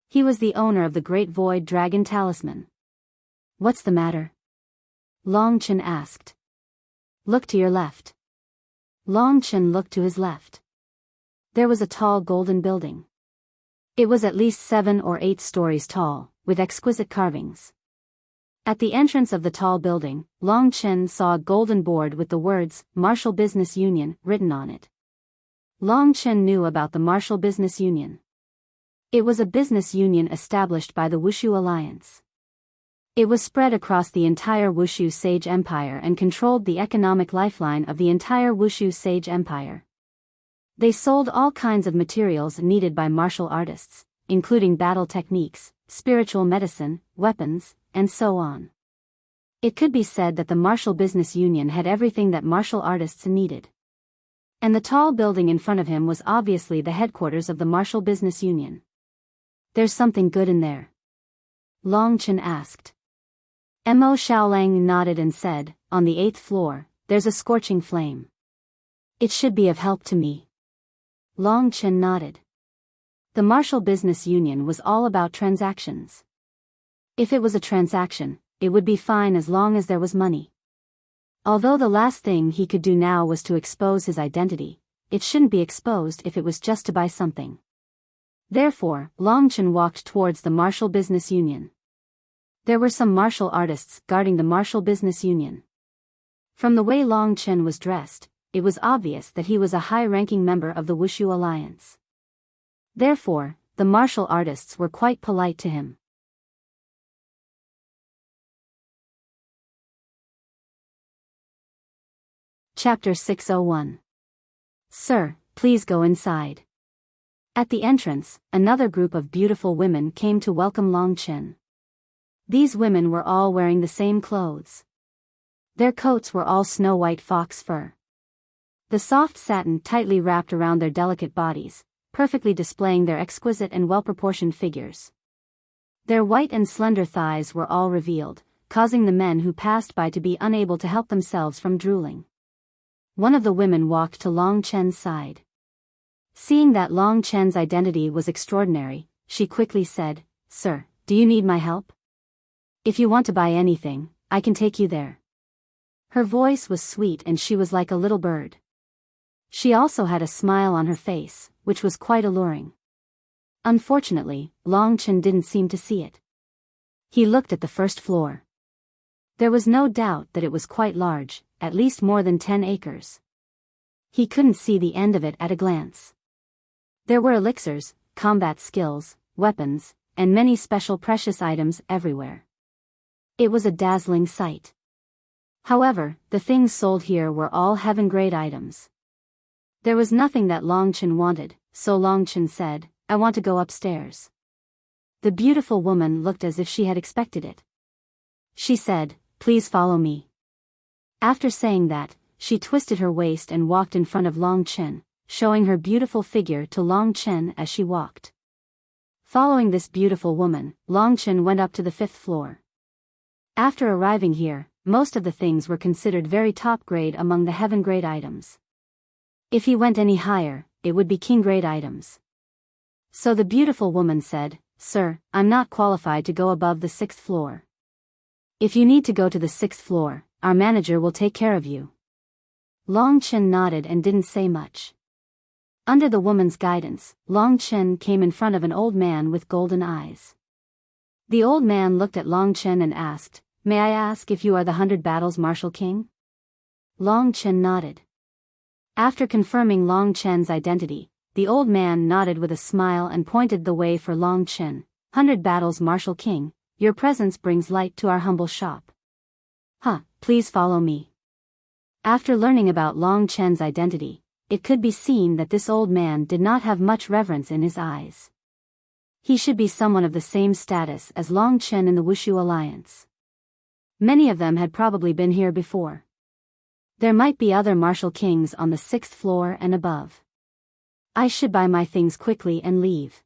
He was the owner of the Great Void Dragon Talisman. "What's the matter?" Long Chen asked. "Look to your left." Long Chen looked to his left. There was a tall golden building. It was at least 7 or 8 stories tall, with exquisite carvings. At the entrance of the tall building, Long Chen saw a golden board with the words, "Martial Business Union," written on it. Long Chen knew about the Martial Business Union. It was a business union established by the Wushu Alliance. It was spread across the entire Wushu Sage Empire and controlled the economic lifeline of the entire Wushu Sage Empire. They sold all kinds of materials needed by martial artists, including battle techniques, spiritual medicine, weapons, and so on. It could be said that the Martial Business Union had everything that martial artists needed. And the tall building in front of him was obviously the headquarters of the Martial Business Union. "There's something good in there?" Long Chen asked. Mo Xiaolang nodded and said, "On the 8th floor, there's a scorching flame. It should be of help to me." Long Chen nodded. The Martial Business Union was all about transactions. If it was a transaction, it would be fine as long as there was money. Although the last thing he could do now was to expose his identity, it shouldn't be exposed if it was just to buy something. Therefore, Long Chen walked towards the Martial Business Union. There were some martial artists guarding the Martial Business Union. From the way Long Chen was dressed, it was obvious that he was a high-ranking member of the Wushu Alliance. Therefore, the martial artists were quite polite to him. Chapter 601. Sir, please go inside. At the entrance, another group of beautiful women came to welcome Long Chen. These women were all wearing the same clothes. Their coats were all snow-white fox fur. The soft satin tightly wrapped around their delicate bodies, perfectly displaying their exquisite and well-proportioned figures. Their white and slender thighs were all revealed, causing the men who passed by to be unable to help themselves from drooling. One of the women walked to Long Chen's side. Seeing that Long Chen's identity was extraordinary, she quickly said, "Sir, do you need my help? If you want to buy anything, I can take you there." Her voice was sweet and she was like a little bird. She also had a smile on her face, which was quite alluring. Unfortunately, Long Chen didn't seem to see it. He looked at the first floor. There was no doubt that it was quite large, at least more than 10 acres. He couldn't see the end of it at a glance. There were elixirs, combat skills, weapons, and many special precious items everywhere. It was a dazzling sight. However, the things sold here were all heaven-grade items. There was nothing that Long Chen wanted, so Long Chen said, "I want to go upstairs." The beautiful woman looked as if she had expected it. She said, "Please follow me." After saying that, she twisted her waist and walked in front of Long Chen, showing her beautiful figure to Long Chen as she walked. Following this beautiful woman, Long Chen went up to the 5th floor. After arriving here, most of the things were considered very top-grade among the heaven-grade items. If he went any higher, it would be king-grade items. So the beautiful woman said, "Sir, I'm not qualified to go above the 6th floor. If you need to go to the 6th floor, our manager will take care of you." Long Chen nodded and didn't say much. Under the woman's guidance, Long Chen came in front of an old man with golden eyes. The old man looked at Long Chen and asked, "May I ask if you are the 100 Battles Martial King?" Long Chen nodded. After confirming Long Chen's identity, the old man nodded with a smile and pointed the way for Long Chen. "100 Battles Martial King, your presence brings light to our humble shop. Please follow me." After learning about Long Chen's identity, it could be seen that this old man did not have much reverence in his eyes. He should be someone of the same status as Long Chen in the Wushu Alliance. Many of them had probably been here before. There might be other martial kings on the 6th floor and above. I should buy my things quickly and leave.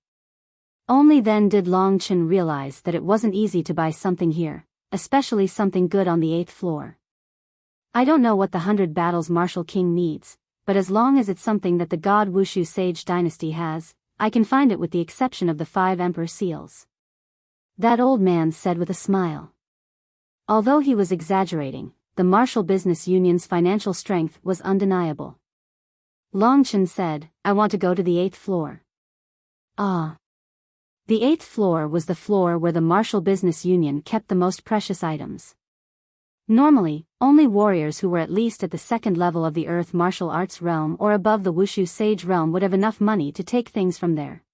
Only then did Long Chen realize that it wasn't easy to buy something here, especially something good on the 8th floor. I don't know what the 100 Battles Martial King needs, but as long as it's something that the God Wushu Sage Dynasty has, I can find it with the exception of the 5 Emperor Seals. That old man said with a smile. Although he was exaggerating, the Martial Business Union's financial strength was undeniable. Long Chen said, "I want to go to the 8th floor." The 8th floor was the floor where the Martial Business Union kept the most precious items. Normally, only warriors who were at least at the 2nd level of the Earth Martial Arts realm or above the Wushu Sage realm would have enough money to take things from there.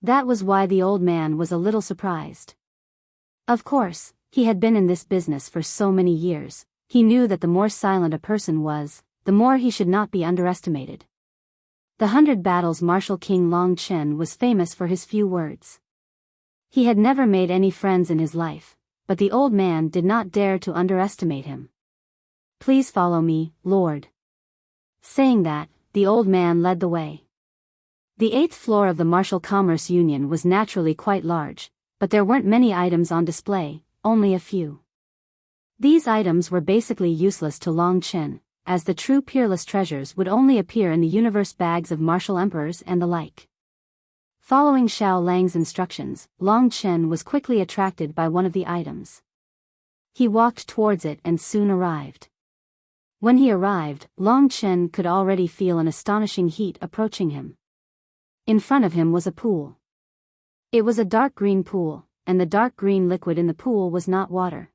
That was why the old man was a little surprised. Of course, he had been in this business for so many years. He knew that the more silent a person was, the more he should not be underestimated. The 100 Battles Martial King Long Chen was famous for his few words. He had never made any friends in his life, but the old man did not dare to underestimate him. "Please follow me, Lord." Saying that, the old man led the way. The 8th floor of the Martial Commerce Union was naturally quite large, but there weren't many items on display, only a few. These items were basically useless to Long Chen, as the true peerless treasures would only appear in the universe bags of martial emperors and the like. Following Xiao Lang's instructions, Long Chen was quickly attracted by one of the items. He walked towards it and soon arrived. When he arrived, Long Chen could already feel an astonishing heat approaching him. In front of him was a pool. It was a dark green pool, and the dark green liquid in the pool was not water.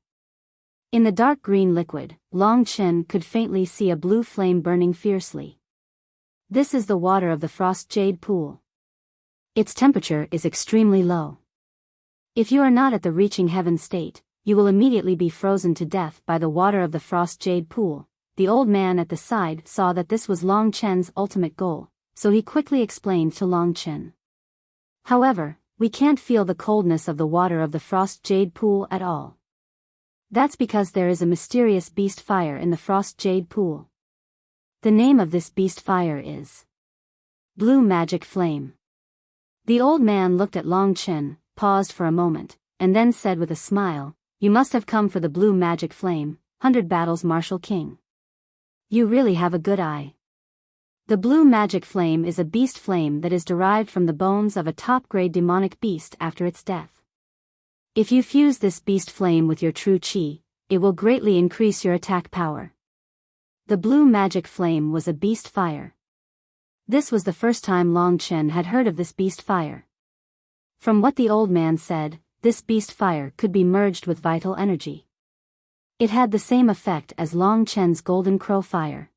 In the dark green liquid, Long Chen could faintly see a blue flame burning fiercely. This is the water of the Frost Jade Pool. Its temperature is extremely low. If you are not at the reaching heaven state, you will immediately be frozen to death by the water of the Frost Jade Pool. The old man at the side saw that this was Long Chen's ultimate goal, so he quickly explained to Long Chen. "However, we can't feel the coldness of the water of the Frost Jade Pool at all. That's because there is a mysterious beast fire in the Frost Jade Pool. The name of this beast fire is Blue Magic Flame." The old man looked at Long Chen, paused for a moment, and then said with a smile, "You must have come for the Blue Magic Flame, 100 Battles Martial King. You really have a good eye." The Blue Magic Flame is a beast flame that is derived from the bones of a top-grade demonic beast after its death. If you fuse this beast flame with your true qi, it will greatly increase your attack power. The Blue Magic Flame was a beast fire. This was the first time Long Chen had heard of this beast fire. From what the old man said, this beast fire could be merged with vital energy. It had the same effect as Long Chen's Golden Crow fire.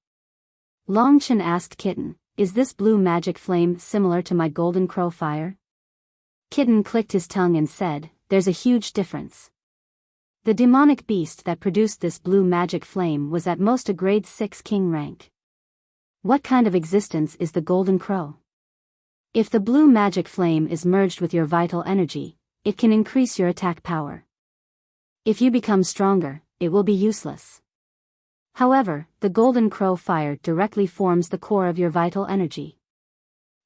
Long Chen asked Kitten, "Is this Blue Magic Flame similar to my Golden Crow fire?" Kitten clicked his tongue and said, "There's a huge difference. The demonic beast that produced this Blue Magic Flame was at most a grade 6 king rank. What kind of existence is the Golden Crow? If the Blue Magic Flame is merged with your vital energy, it can increase your attack power. If you become stronger, it will be useless. However, the Golden Crow fire directly forms the core of your vital energy.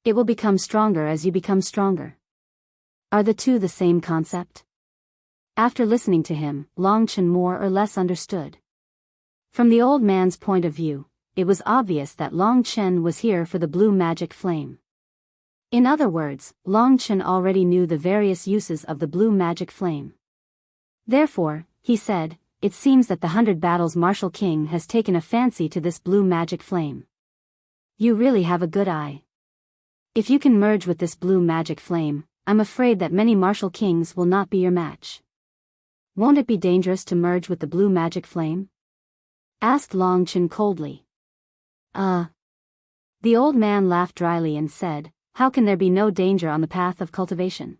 It will become stronger as you become stronger. Are the two the same concept?" After listening to him, Long Chen more or less understood. From the old man's point of view, it was obvious that Long Chen was here for the Blue Magic Flame. In other words, Long Chen already knew the various uses of the Blue Magic Flame. Therefore, he said, "It seems that the 100 Battles Martial King has taken a fancy to this Blue Magic Flame. You really have a good eye. If you can merge with this Blue Magic Flame, I'm afraid that many martial kings will not be your match. Won't it be dangerous to merge with the Blue Magic Flame?" asked Long Chen coldly. The old man laughed dryly and said, "How can there be no danger on the path of cultivation?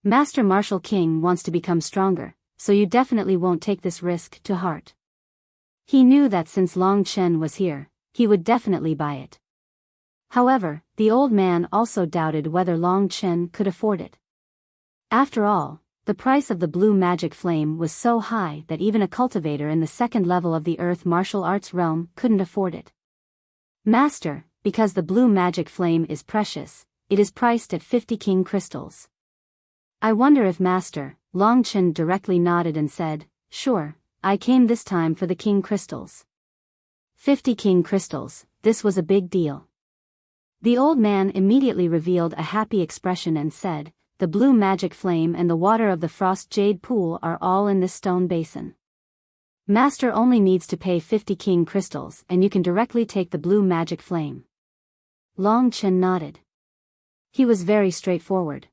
Master Martial King wants to become stronger, so you definitely won't take this risk to heart." He knew that since Long Chen was here, he would definitely buy it. However, the old man also doubted whether Long Chen could afford it. After all, the price of the Blue Magic Flame was so high that even a cultivator in the second level of the Earth martial arts realm couldn't afford it. "Master, because the Blue Magic Flame is precious, it is priced at 50 king crystals." "I wonder if Master," Long Chen directly nodded and said, "Sure, I came this time for the king crystals." 50 king crystals, this was a big deal. The old man immediately revealed a happy expression and said, "The Blue Magic Flame and the water of the Frost Jade Pool are all in this stone basin. Master only needs to pay 50 king crystals and you can directly take the Blue Magic Flame." Long Chen nodded. He was very straightforward.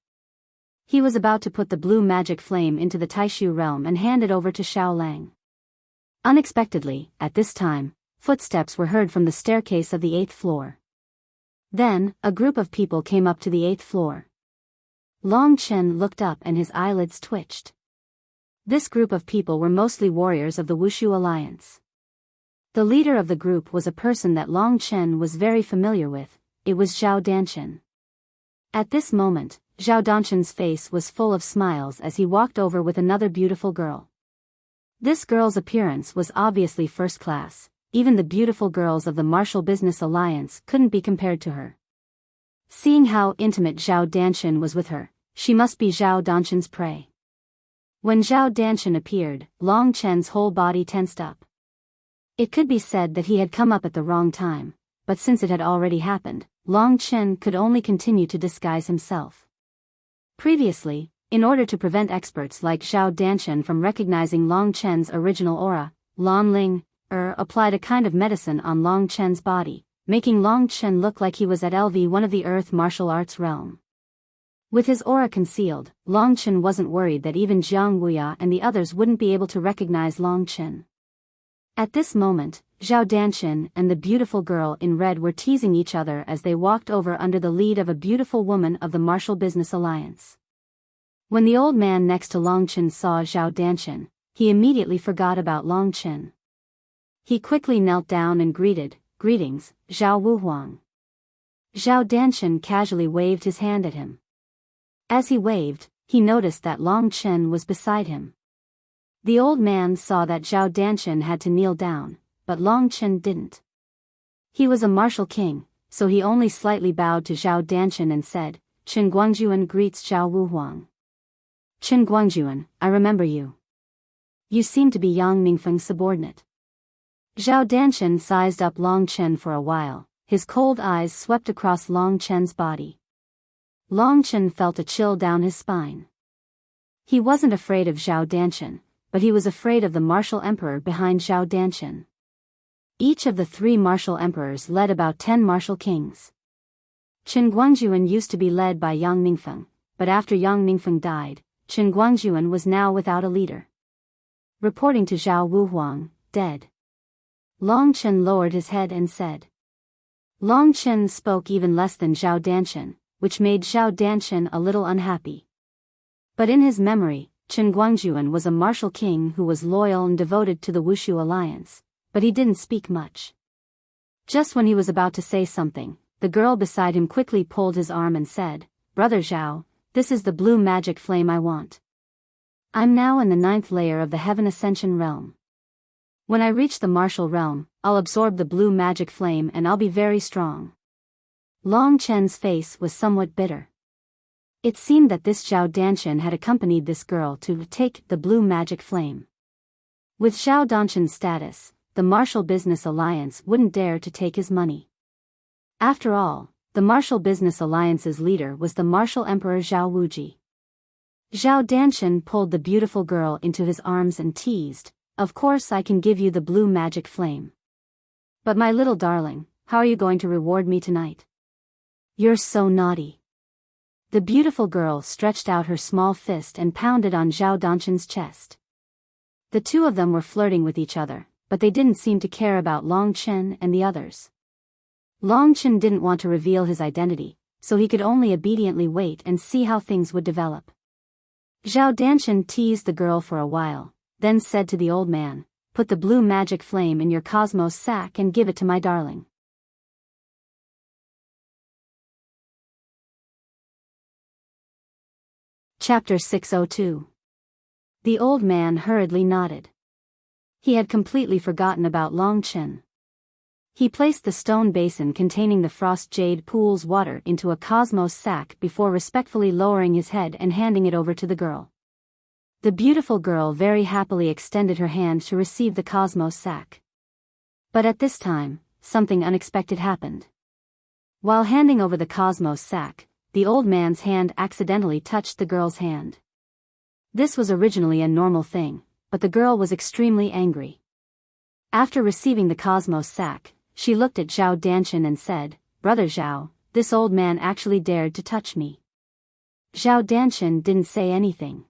He was about to put the Blue Magic Flame into the Taishu realm and hand it over to Xiao Lang. Unexpectedly, at this time, footsteps were heard from the staircase of the 8th floor. Then, a group of people came up to the 8th floor. Long Chen looked up and his eyelids twitched. This group of people were mostly warriors of the Wushu alliance. The leader of the group was a person that Long Chen was very familiar with. It was Zhao Danchen. At this moment, Zhao Danchen's face was full of smiles as he walked over with another beautiful girl. This girl's appearance was obviously first class. Even the beautiful girls of the Martial Business Alliance couldn't be compared to her. Seeing how intimate Zhao Danchen was with her, she must be Zhao Danchen's prey. When Zhao Danchen appeared, Long Chen's whole body tensed up. It could be said that he had come up at the wrong time, but since it had already happened, Long Chen could only continue to disguise himself. Previously, in order to prevent experts like Zhao Danchen from recognizing Long Chen's original aura, Lan Ling applied a kind of medicine on Long Chen's body, making Long Chen look like he was at LV1 of the Earth martial arts realm. With his aura concealed, Long Chen wasn't worried that even Jiang Wuya and the others wouldn't be able to recognize Long Chen. At this moment, Zhao Danchen and the beautiful girl in red were teasing each other as they walked over under the lead of a beautiful woman of the Martial Business Alliance. When the old man next to Long Chen saw Zhao Danchen, he immediately forgot about Long Chen. He quickly knelt down and greeted, "Greetings, Zhao Wuhuang." Zhao Danchen casually waved his hand at him. As he waved, he noticed that Long Chen was beside him. The old man saw that Zhao Danchen had to kneel down, but Long Chen didn't. He was a martial king, so he only slightly bowed to Zhao Danchen and said, "Chen Guangjuan greets Zhao Wuhuang." "Chen Guangjuan, I remember you. You seem to be Yang Ningfeng's subordinate." Zhao Danchen sized up Long Chen for a while. His cold eyes swept across Long Chen's body. Long Chen felt a chill down his spine. He wasn't afraid of Zhao Danchen, but he was afraid of the martial emperor behind Zhao Danchen. Each of the 3 martial emperors led about 10 martial kings. Chen Guangjuan used to be led by Yang Ningfeng, but after Yang Ningfeng died, Chen Guangjuan was now without a leader. Reporting to Zhao Wuhuang, dead. Long Chen lowered his head and said. Long Chen spoke even less than Zhao Danchen, which made Zhao Danchen a little unhappy. But in his memory, Chen Guangjuan was a martial king who was loyal and devoted to the Wushu alliance, but he didn't speak much. Just when he was about to say something, the girl beside him quickly pulled his arm and said, "Brother Zhao, this is the blue magic flame I want. I'm now in the 9th layer of the Heaven Ascension realm. When I reach the martial realm, I'll absorb the blue magic flame and I'll be very strong." Long Chen's face was somewhat bitter. It seemed that this Zhao Danchen had accompanied this girl to take the blue magic flame. With Zhao Danchen's status, the Martial Business Alliance wouldn't dare to take his money. After all, the Martial Business Alliance's leader was the Martial Emperor Zhao Wuji. Zhao Danchen pulled the beautiful girl into his arms and teased, "Of course I can give you the blue magic flame. But my little darling, how are you going to reward me tonight? You're so naughty." The beautiful girl stretched out her small fist and pounded on Zhao Danchen's chest. The 2 of them were flirting with each other, but they didn't seem to care about Long Chen and the others. Long Chen didn't want to reveal his identity, so he could only obediently wait and see how things would develop. Zhao Danchen teased the girl for a while, then said to the old man, "Put the blue magic flame in your cosmos sack and give it to my darling." Chapter 602. The old man hurriedly nodded. He had completely forgotten about Long Chen. He placed the stone basin containing the frost jade pool's water into a cosmos sack before respectfully lowering his head and handing it over to the girl. The beautiful girl very happily extended her hand to receive the cosmos sack. But at this time, something unexpected happened. While handing over the cosmos sack, the old man's hand accidentally touched the girl's hand. This was originally a normal thing, but the girl was extremely angry. After receiving the cosmos sack, she looked at Zhao Danchen and said, "Brother Zhao, this old man actually dared to touch me." Zhao Danchen didn't say anything.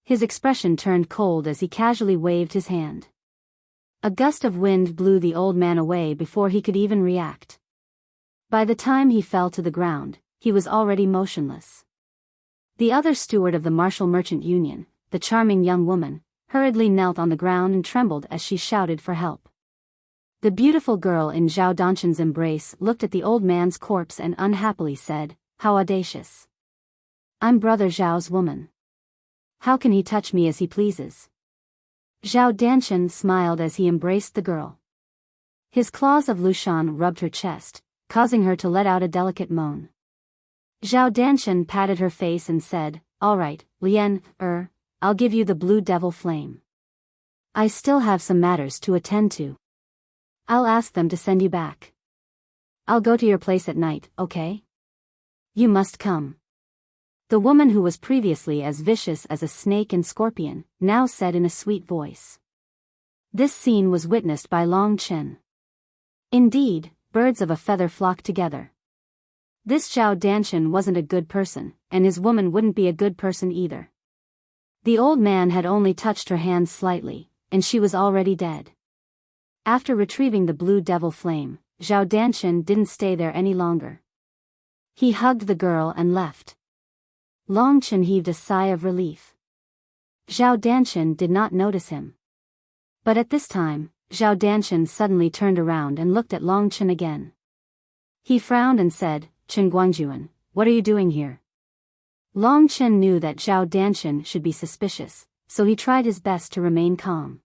His expression turned cold as he casually waved his hand. A gust of wind blew the old man away before he could even react. By the time he fell to the ground, he was already motionless. The other steward of the Martial Merchant Union, the charming young woman, hurriedly knelt on the ground and trembled as she shouted for help. The beautiful girl in Zhao Danshan's embrace looked at the old man's corpse and unhappily said, "How audacious. I'm Brother Zhao's woman. How can he touch me as he pleases?" Zhao Danshan smiled as he embraced the girl. His claws of Lushan rubbed her chest, causing her to let out a delicate moan. Zhao Danshan patted her face and said, "All right, Lian, I'll give you the blue devil flame. I still have some matters to attend to. I'll ask them to send you back. I'll go to your place at night, okay? You must come." The woman who was previously as vicious as a snake and scorpion, now said in a sweet voice. This scene was witnessed by Long Chen. Indeed, birds of a feather flocked together. This Zhao Danshan wasn't a good person, and his woman wouldn't be a good person either. The old man had only touched her hands slightly, and she was already dead. After retrieving the blue devil flame, Zhao Danshan didn't stay there any longer. He hugged the girl and left. Long Chen heaved a sigh of relief. Zhao Danshan did not notice him. But at this time, Zhao Danshan suddenly turned around and looked at Long Chen again. He frowned and said, "Chen Guangjuan, what are you doing here?" Long Chen knew that Zhao Danshan should be suspicious, so he tried his best to remain calm.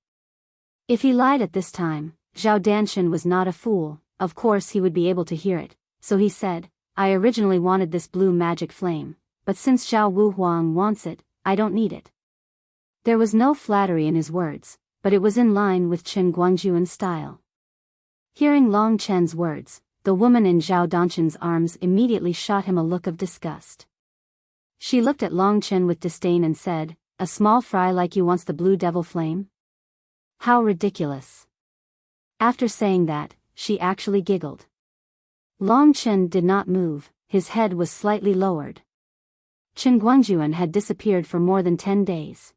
If he lied at this time, Zhao Danshan was not a fool, of course he would be able to hear it, so he said, "I originally wanted this blue magic flame, but since Zhao Wuhuang wants it, I don't need it." There was no flattery in his words, but it was in line with Chen Guangjuan's style. Hearing Long Chen's words, the woman in Zhao Danshan's arms immediately shot him a look of disgust. She looked at Long Chen with disdain and said, "A small fry like you wants the blue devil flame? How ridiculous." After saying that, she actually giggled. Long Chen did not move, his head was slightly lowered. Chen Guangjuan had disappeared for more than 10 days.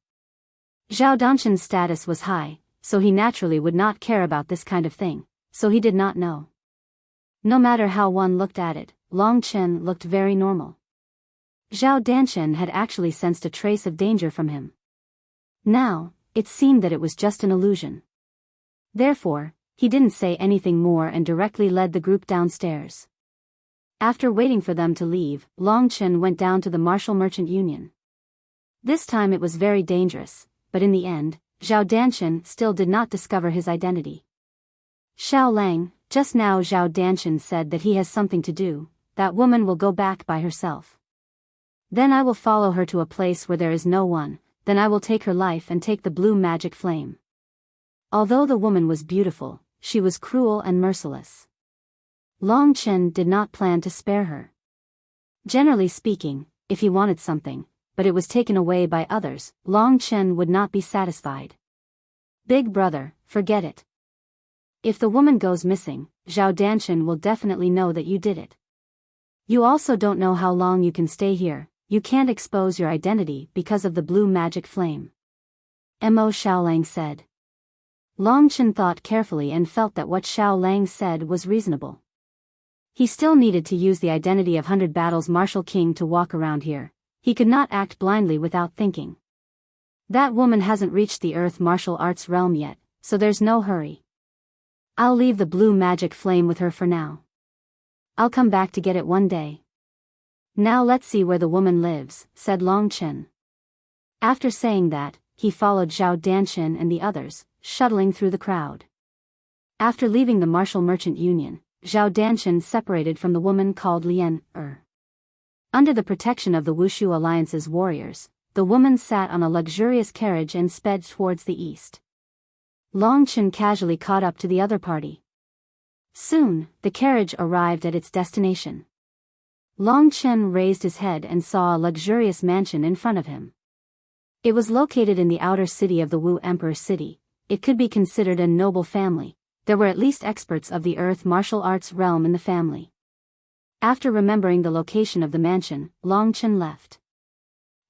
Zhao Danshan's status was high, so he naturally would not care about this kind of thing, so he did not know. No matter how one looked at it, Long Chen looked very normal. Zhao Danshan had actually sensed a trace of danger from him. Now, it seemed that it was just an illusion. Therefore, he didn't say anything more and directly led the group downstairs. After waiting for them to leave, Long Chen went down to the Martial Merchant Union. This time it was very dangerous, but in the end, Zhao Danshan still did not discover his identity. "Xiao Lang, just now Zhao Danshan said that he has something to do, that woman will go back by herself. Then I will follow her to a place where there is no one, then I will take her life and take the blue magic flame." Although the woman was beautiful, she was cruel and merciless. Long Chen did not plan to spare her. Generally speaking, if he wanted something, but it was taken away by others, Long Chen would not be satisfied. "Big brother, forget it. If the woman goes missing, Zhao Danshan will definitely know that you did it. You also don't know how long you can stay here, you can't expose your identity because of the blue magic flame." Mo Xiaolang said. Long Chen thought carefully and felt that what Xiaolang said was reasonable. He still needed to use the identity of 100 Battles Martial King to walk around here. He could not act blindly without thinking. That woman hasn't reached the Earth Martial Arts realm yet, so there's no hurry. I'll leave the blue magic flame with her for now. I'll come back to get it one day. Now let's see where the woman lives, said Long Chen. After saying that, he followed Zhao Danshan and the others, shuttling through the crowd. After leaving the Martial Merchant Union, Zhao Danshan separated from the woman called Lian. Under the protection of the Wushu Alliance's warriors, the woman sat on a luxurious carriage and sped towards the east. Long Chen casually caught up to the other party. Soon, the carriage arrived at its destination. Long Chen raised his head and saw a luxurious mansion in front of him. It was located in the outer city of the Wu Emperor City. It could be considered a noble family. There were at least experts of the Earth martial arts realm in the family. After remembering the location of the mansion, Long Chen left.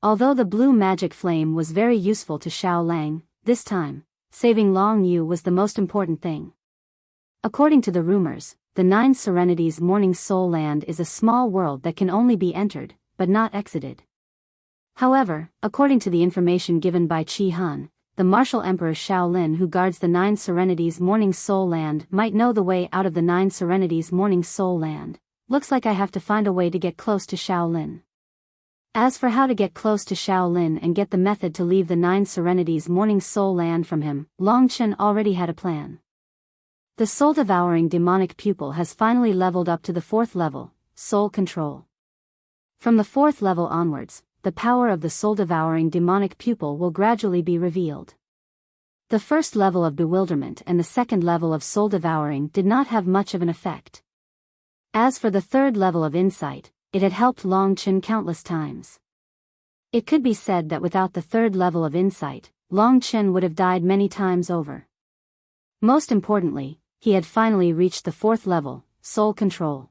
Although the blue magic flame was very useful to Xiao Lang, this time, saving Long Yu was the most important thing. According to the rumors, the Nine Serenities Morning Soul Land is a small world that can only be entered, but not exited. However, according to the information given by Qi Han, the martial emperor Shaolin who guards the Nine Serenities Morning Soul Land might know the way out of the Nine Serenities Morning Soul Land. Looks like I have to find a way to get close to Shaolin. As for how to get close to Shaolin and get the method to leave the Nine Serenities Morning Soul Land from him, Long Chen already had a plan. The soul-devouring demonic pupil has finally leveled up to the 4th level, soul control. From the 4th level onwards, the power of the soul-devouring demonic pupil will gradually be revealed. The first level of bewilderment and the second level of soul-devouring did not have much of an effect. As for the 3rd level of insight, it had helped Long Chen countless times. It could be said that without the 3rd level of insight, Long Chen would have died many times over. Most importantly, he had finally reached the 4th level, soul control.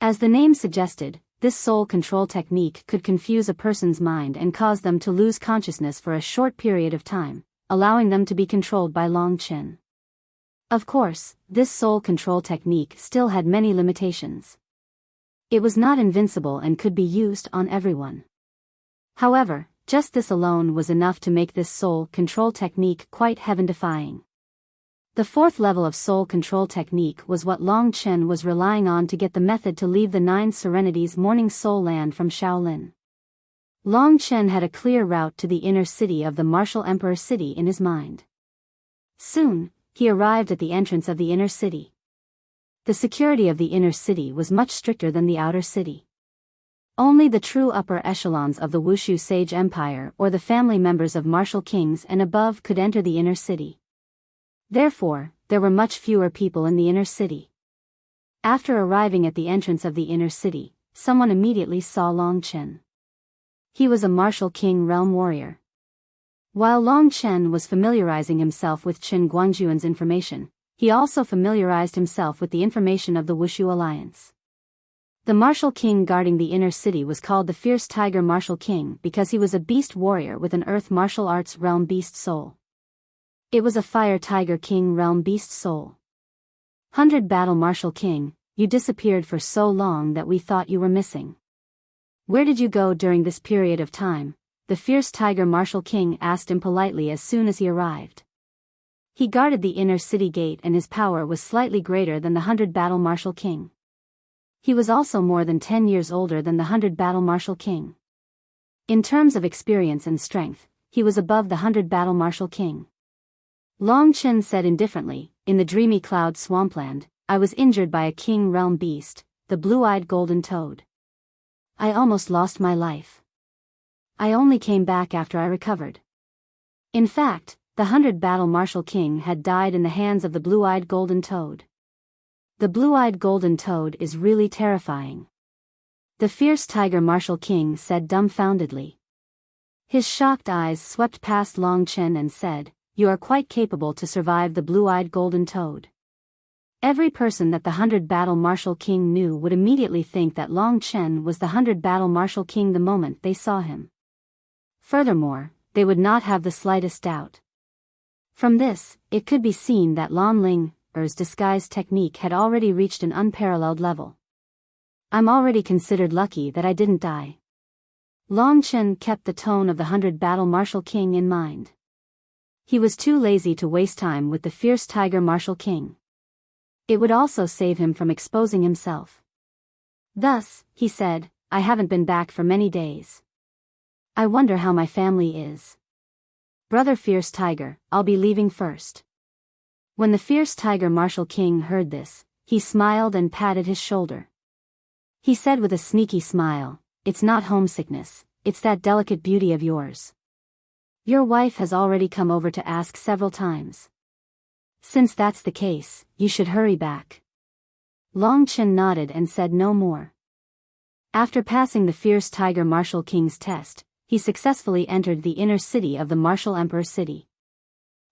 As the name suggested, this soul control technique could confuse a person's mind and cause them to lose consciousness for a short period of time, allowing them to be controlled by Long Chen. Of course, this soul control technique still had many limitations. It was not invincible and could be used on everyone. However, just this alone was enough to make this soul control technique quite heaven-defying. The 4th level of soul control technique was what Long Chen was relying on to get the method to leave the Nine Serenities Morning Soul Land from Shaolin. Long Chen had a clear route to the inner city of the Martial Emperor City in his mind. Soon, he arrived at the entrance of the inner city. The security of the inner city was much stricter than the outer city. Only the true upper echelons of the Wushu Sage Empire or the family members of martial kings and above could enter the inner city. Therefore, there were much fewer people in the inner city. After arriving at the entrance of the inner city, someone immediately saw Long Chen. He was a martial king realm warrior. While Long Chen was familiarizing himself with Qin Guangjuan's information, he also familiarized himself with the information of the Wushu Alliance. The martial king guarding the inner city was called the Fierce Tiger Martial King because he was a beast warrior with an earth martial arts realm beast soul. It was a Fire Tiger King realm beast soul. 100 Battle Martial King, you disappeared for so long that we thought you were missing. Where did you go during this period of time? The Fierce Tiger Martial King asked him politely as soon as he arrived. He guarded the inner city gate and his power was slightly greater than the 100 Battle Martial King. He was also more than 10 years older than the 100 Battle Martial King. In terms of experience and strength, he was above the 100 Battle Martial King. Long Chen said indifferently, in the dreamy cloud swampland, I was injured by a king realm beast, the blue-eyed golden toad. I almost lost my life. I only came back after I recovered. In fact, the 100 Battle Martial King had died in the hands of the blue-eyed golden toad. The blue-eyed golden toad is really terrifying. The Fierce Tiger Martial King said dumbfoundedly. His shocked eyes swept past Long Chen and said, you are quite capable to survive the blue-eyed golden toad. Every person that the 100 Battle Martial King knew would immediately think that Long Chen was the 100 Battle Martial King the moment they saw him. Furthermore, they would not have the slightest doubt. From this, it could be seen that Lan Ling's disguise technique had already reached an unparalleled level. I'm already considered lucky that I didn't die. Long Chen kept the tone of the 100 Battle Martial King in mind. He was too lazy to waste time with the Fierce Tiger Martial King. It would also save him from exposing himself. Thus, he said, I haven't been back for many days. I wonder how my family is. Brother Fierce Tiger, I'll be leaving first. When the Fierce Tiger Martial King heard this, he smiled and patted his shoulder. He said with a sneaky smile, it's not homesickness, it's that delicate beauty of yours. Your wife has already come over to ask several times. Since that's the case, you should hurry back. Long Chen nodded and said no more. After passing the Fierce Tiger Martial King's test, he successfully entered the inner city of the Martial Emperor City.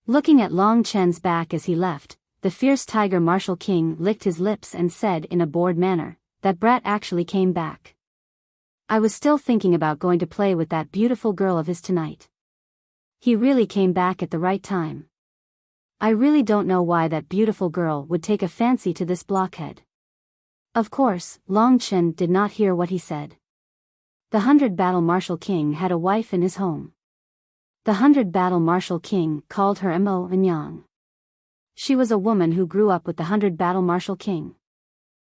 Looking at Long Chen's back as he left, the Fierce Tiger Martial King licked his lips and said in a bored manner, that brat actually came back. I was still thinking about going to play with that beautiful girl of his tonight. He really came back at the right time. I really don't know why that beautiful girl would take a fancy to this blockhead. Of course, Long Chen did not hear what he said. The 100 Battle Martial King had a wife in his home. The 100 Battle Martial King called her Mo Nyang. She was a woman who grew up with the 100 Battle Martial King.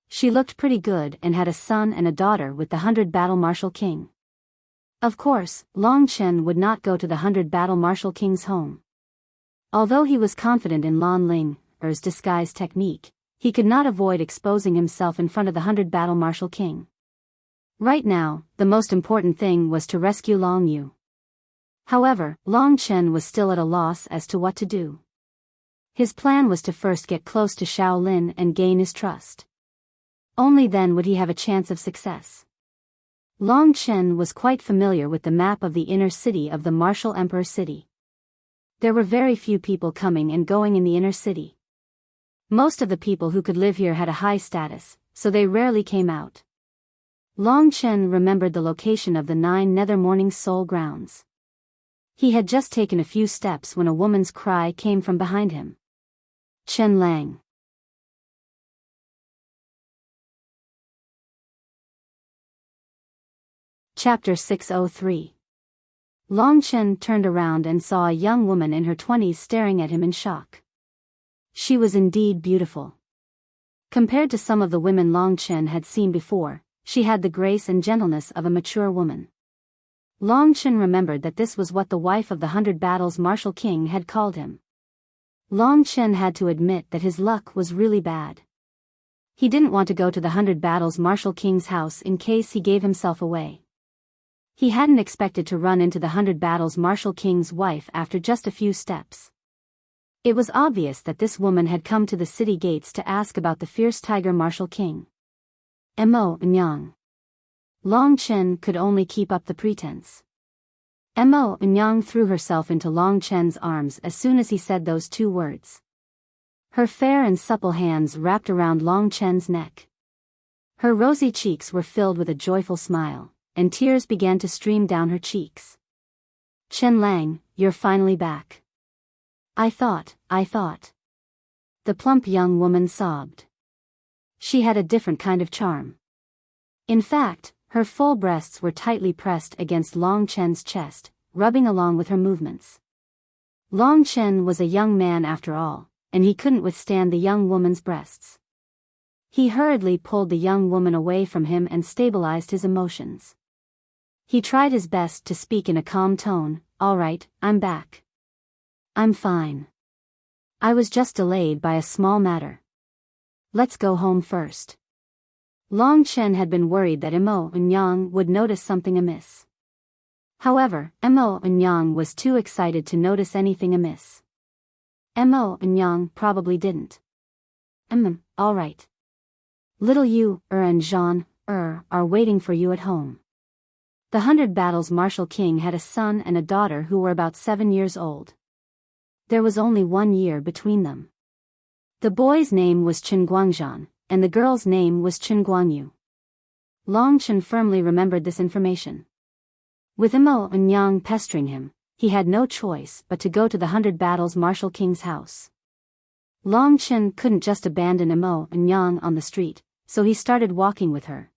She looked pretty good and had a son and a daughter with the 100 Battle Martial King. Of course, Long Chen would not go to the 100 Battle Martial King's home. Although he was confident in Lan Ling's disguise technique, he could not avoid exposing himself in front of the 100 Battle Martial King. Right now, the most important thing was to rescue Long Yu. However, Long Chen was still at a loss as to what to do. His plan was to first get close to Shaolin and gain his trust. Only then would he have a chance of success. Long Chen was quite familiar with the map of the inner city of the Martial Emperor City. There were very few people coming and going in the inner city. Most of the people who could live here had a high status, so they rarely came out. Long Chen remembered the location of the 9 Nether Morning Soul grounds. He had just taken a few steps when a woman's cry came from behind him. Chen Lang. Chapter 603. Long Chen turned around and saw a young woman in her 20s staring at him in shock. She was indeed beautiful. Compared to some of the women Long Chen had seen before, she had the grace and gentleness of a mature woman. Long Chen remembered that this was what the wife of the 100 Battles Martial King had called him. Long Chen had to admit that his luck was really bad. He didn't want to go to the 100 Battles Martial King's house in case he gave himself away. He hadn't expected to run into the 100 Battles Martial King's wife after just a few steps. It was obvious that this woman had come to the city gates to ask about the fierce tiger Martial King. Mo Nyang. Long Chen could only keep up the pretense. Mo Nyang threw herself into Long Chen's arms as soon as he said those 2 words. Her fair and supple hands wrapped around Long Chen's neck. Her rosy cheeks were filled with a joyful smile, and tears began to stream down her cheeks. Chen Lang, you're finally back. I thought. The plump young woman sobbed. She had a different kind of charm. In fact, her full breasts were tightly pressed against Long Chen's chest, rubbing along with her movements. Long Chen was a young man after all, and he couldn't withstand the young woman's breasts. He hurriedly pulled the young woman away from him and stabilized his emotions. He tried his best to speak in a calm tone. All right, I'm back. I'm fine. I was just delayed by a small matter. Let's go home first. Long Chen had been worried that Mo Nyang would notice something amiss. However, Mo Nyang was too excited to notice anything amiss. Mo Nyang probably didn't. All right. Little Yu, and Jean, are waiting for you at home. The 100 Battles Martial King had a son and a daughter who were about 7 years old. There was only 1 year between them. The boy's name was Chen Guangzhan, and the girl's name was Chen Guangyu. Long Chen firmly remembered this information. With Mo Nyang pestering him, he had no choice but to go to the 100 Battles Martial King's house. Long Chen couldn't just abandon Mo Nyang on the street, so he started walking with her.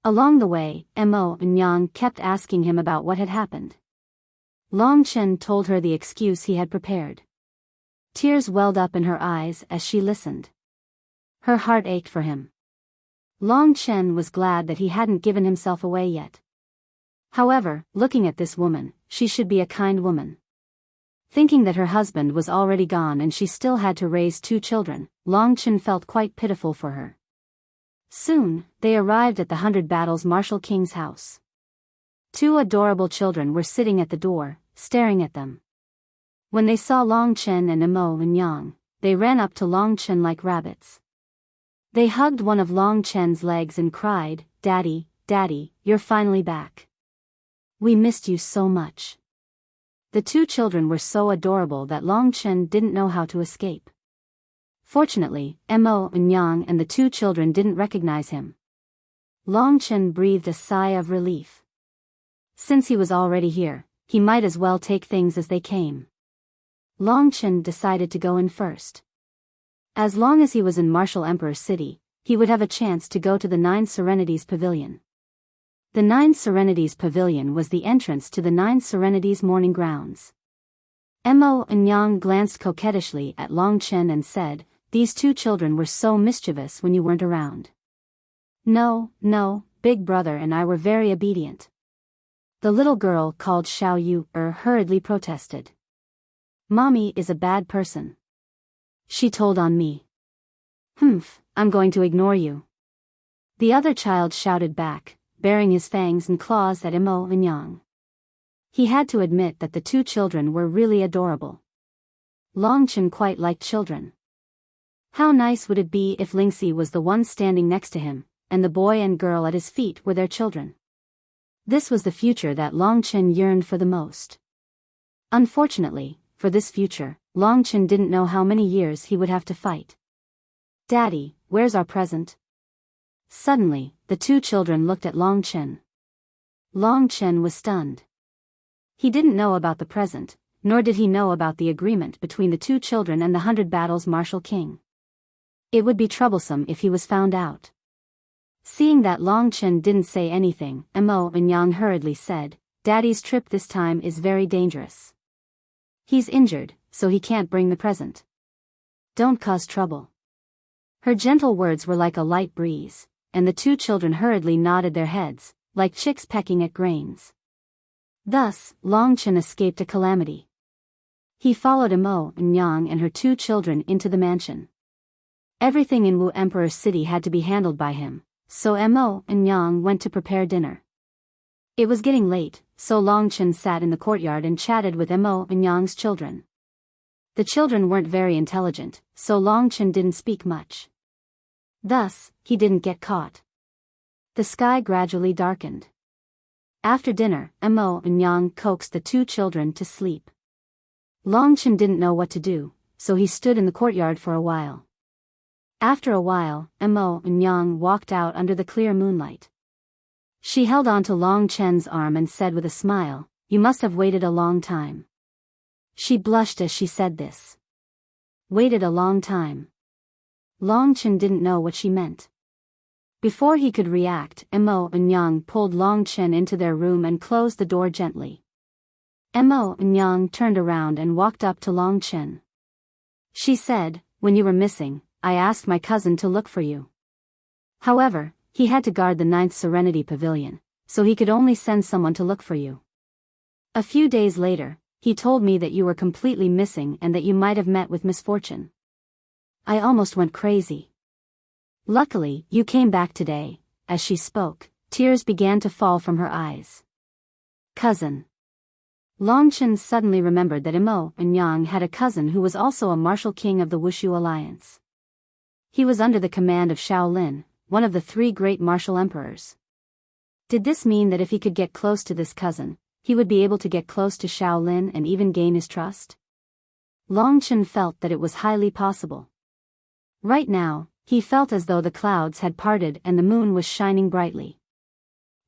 Along the way, Mo Nyang kept asking him about what had happened. Long Chen told her the excuse he had prepared. Tears welled up in her eyes as she listened. Her heart ached for him. Long Chen was glad that he hadn't given himself away yet. However, looking at this woman, she should be a kind woman. Thinking that her husband was already gone and she still had to raise 2 children, Long Chen felt quite pitiful for her. Soon, they arrived at the 100 Battles Martial King's house. 2 adorable children were sitting at the door, staring at them. When they saw Long Chen and Mo Nyang, they ran up to Long Chen like rabbits. They hugged one of Long Chen's legs and cried, "Daddy, Daddy, you're finally back. We missed you so much." The 2 children were so adorable that Long Chen didn't know how to escape. Fortunately, Mo Nyang and the 2 children didn't recognize him. Long Chen breathed a sigh of relief. Since he was already here, he might as well take things as they came. Long Chen decided to go in first. As long as he was in Martial Emperor City, he would have a chance to go to the 9 Serenities Pavilion. The Nine Serenities Pavilion was the entrance to the Nine Serenities morning grounds. Mo and Yang glanced coquettishly at Long Chen and said, "These two children were so mischievous when you weren't around." "No, no, Big Brother and I were very obedient." The little girl called Xiao Yu hurriedly protested. "Mommy is a bad person. She told on me." "Humph, I'm going to ignore you." The other child shouted back, baring his fangs and claws at Mo and Yang. He had to admit that the two children were really adorable. Long Chen quite liked children. How nice would it be if Lingxi was the one standing next to him, and the boy and girl at his feet were their children? This was the future that Long Chen yearned for the most. Unfortunately, for this future, Long Chen didn't know how many years he would have to fight. "Daddy, where's our present?" Suddenly, the two children looked at Long Chen. Long Chen was stunned. He didn't know about the present, nor did he know about the agreement between the two children and the 100 Battles Martial King. It would be troublesome if he was found out. Seeing that Long Chen didn't say anything, Mo and Yang hurriedly said, "Daddy's trip this time is very dangerous. He's injured, so he can't bring the present. Don't cause trouble." Her gentle words were like a light breeze, and the two children hurriedly nodded their heads, like chicks pecking at grains. Thus, Long Chen escaped a calamity. He followed Mo and Yang and her two children into the mansion. Everything in Wu Emperor City had to be handled by him, so Mo and Yang went to prepare dinner. It was getting late, so Long Chen sat in the courtyard and chatted with Mo and Yang's children. The children weren't very intelligent, so Long Chen didn't speak much. Thus, he didn't get caught. The sky gradually darkened. After dinner, Mo and Yang coaxed the two children to sleep. Long Chen didn't know what to do, so he stood in the courtyard for a while. After a while, Mo and Yang walked out under the clear moonlight. She held on to Long Chen's arm and said with a smile, "You must have waited a long time." She blushed as she said this. Waited a long time. Long Chen didn't know what she meant. Before he could react, Mo and Yang pulled Long Chen into their room and closed the door gently. Mo and Yang turned around and walked up to Long Chen. She said, "When you were missing, I asked my cousin to look for you. However, he had to guard the 9th Serenity Pavilion, so he could only send someone to look for you. A few days later, he told me that you were completely missing and that you might have met with misfortune. I almost went crazy. Luckily, you came back today." As she spoke, tears began to fall from her eyes. Cousin. Long Chen suddenly remembered that Mo and Yang had a cousin who was also a martial king of the Wushu Alliance. He was under the command of Shaolin, one of the 3 great martial emperors. Did this mean that if he could get close to this cousin, he would be able to get close to Shaolin and even gain his trust? Long Chen felt that it was highly possible. Right now, he felt as though the clouds had parted and the moon was shining brightly.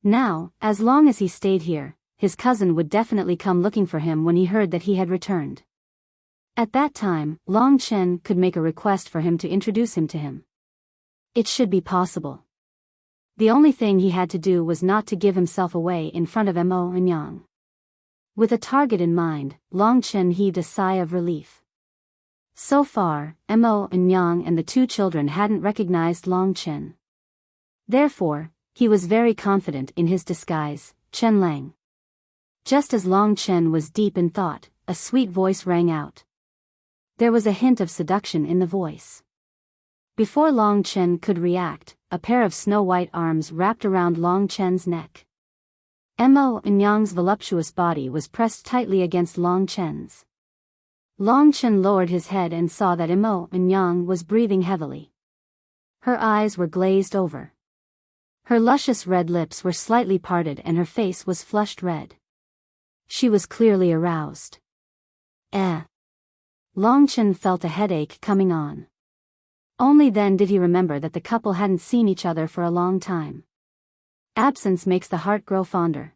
Now, as long as he stayed here, his cousin would definitely come looking for him when he heard that he had returned. At that time, Long Chen could make a request for him to introduce him to him. It should be possible. The only thing he had to do was not to give himself away in front of Mo and Yang. With a target in mind, Long Chen heaved a sigh of relief. So far, Mo and Yang and the two children hadn't recognized Long Chen. Therefore, he was very confident in his disguise, Chen Lang. Just as Long Chen was deep in thought, a sweet voice rang out. There was a hint of seduction in the voice. Before Long Chen could react, a pair of snow-white arms wrapped around Long Chen's neck. Mo and Yang's voluptuous body was pressed tightly against Long Chen's. Long Chen lowered his head and saw that Mo and Yang was breathing heavily. Her eyes were glazed over. Her luscious red lips were slightly parted and her face was flushed red. She was clearly aroused. Long Chen felt a headache coming on. Only then did he remember that the couple hadn't seen each other for a long time. Absence makes the heart grow fonder.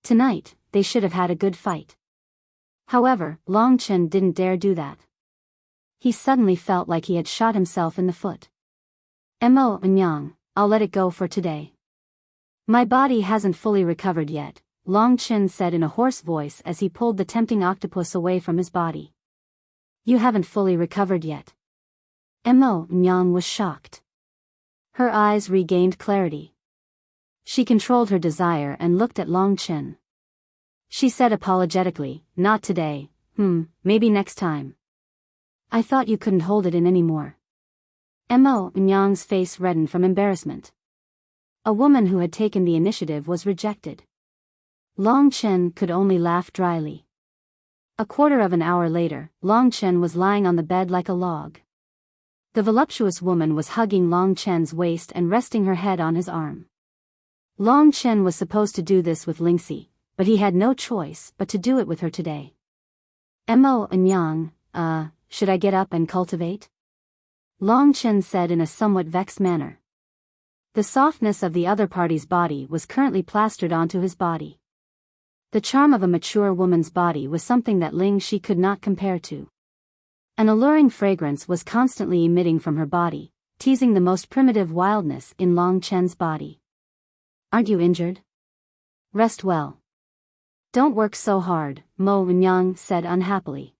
Tonight, they should have had a good fight. However, Long Chen didn't dare do that. He suddenly felt like he had shot himself in the foot. Mo and Yang, I'll let it go for today. My body hasn't fully recovered yet, Long Chen said in a hoarse voice as he pulled the tempting octopus away from his body. You haven't fully recovered yet. Mo Nyang was shocked. Her eyes regained clarity. She controlled her desire and looked at Long Chen. She said apologetically, not today, maybe next time. I thought you couldn't hold it in anymore. Mo Nyang's face reddened from embarrassment. A woman who had taken the initiative was rejected. Long Chen could only laugh dryly. A quarter of an hour later, Long Chen was lying on the bed like a log. The voluptuous woman was hugging Long Chen's waist and resting her head on his arm. Long Chen was supposed to do this with Lingxi, but he had no choice but to do it with her today. Mo Nyang, should I get up and cultivate? Long Chen said in a somewhat vexed manner. The softness of the other party's body was currently plastered onto his body. The charm of a mature woman's body was something that Lingxi could not compare to. An alluring fragrance was constantly emitting from her body, teasing the most primitive wildness in Long Chen's body. Aren't you injured? Rest well. Don't work so hard, Mo Nyang said unhappily.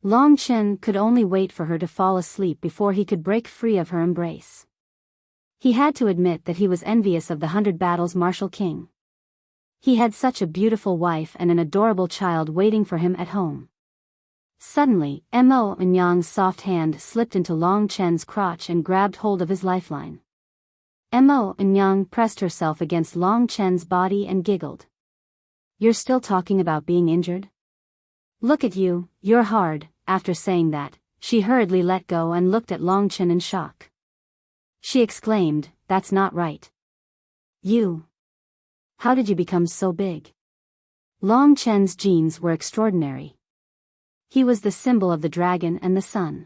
Long Chen could only wait for her to fall asleep before he could break free of her embrace. He had to admit that he was envious of the 100 Battles martial king. He had such a beautiful wife and an adorable child waiting for him at home. Suddenly, Mo Nyang's soft hand slipped into Long Chen's crotch and grabbed hold of his lifeline. Mo Nyang pressed herself against Long Chen's body and giggled. You're still talking about being injured? Look at you, you're hard. After saying that, she hurriedly let go and looked at Long Chen in shock. She exclaimed, that's not right. You. How did you become so big? Long Chen's genes were extraordinary. He was the symbol of the dragon and the sun.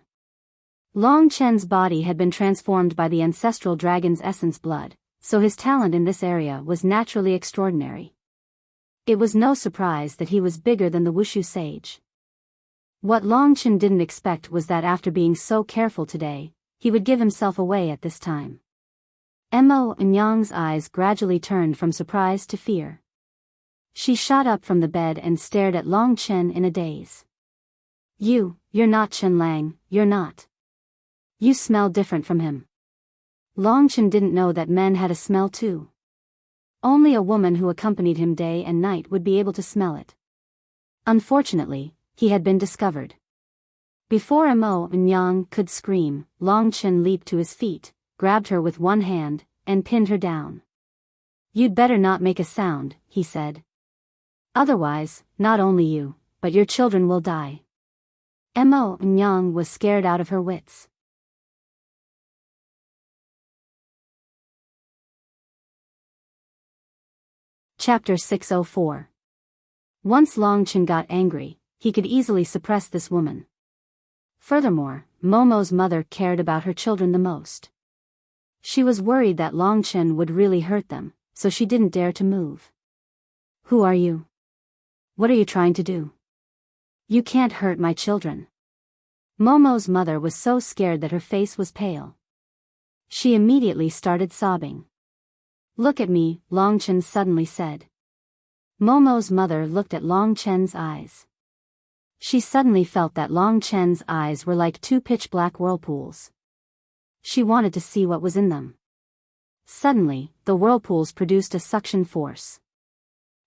Long Chen's body had been transformed by the ancestral dragon's essence blood, so his talent in this area was naturally extraordinary. It was no surprise that he was bigger than the Wushu sage. What Long Chen didn't expect was that after being so careful today, he would give himself away at this time. Mo Nyang's eyes gradually turned from surprise to fear. She shot up from the bed and stared at Long Chen in a daze. You're not Chen Lang, you're not. You smell different from him. Long Chen didn't know that men had a smell too. Only a woman who accompanied him day and night would be able to smell it. Unfortunately, he had been discovered. Before Mo Nyang could scream, Long Chen leaped to his feet, grabbed her with one hand, and pinned her down. You'd better not make a sound, he said. Otherwise, not only you, but your children will die. Mo Nyang was scared out of her wits. Chapter 604. Once Long Chen got angry, he could easily suppress this woman. Furthermore, Momo's mother cared about her children the most. She was worried that Long Chen would really hurt them, so she didn't dare to move. Who are you? What are you trying to do? You can't hurt my children. Momo's mother was so scared that her face was pale. She immediately started sobbing. Look at me, Long Chen suddenly said. Momo's mother looked at Long Chen's eyes. She suddenly felt that Long Chen's eyes were like two pitch-black whirlpools. She wanted to see what was in them. Suddenly, the whirlpools produced a suction force.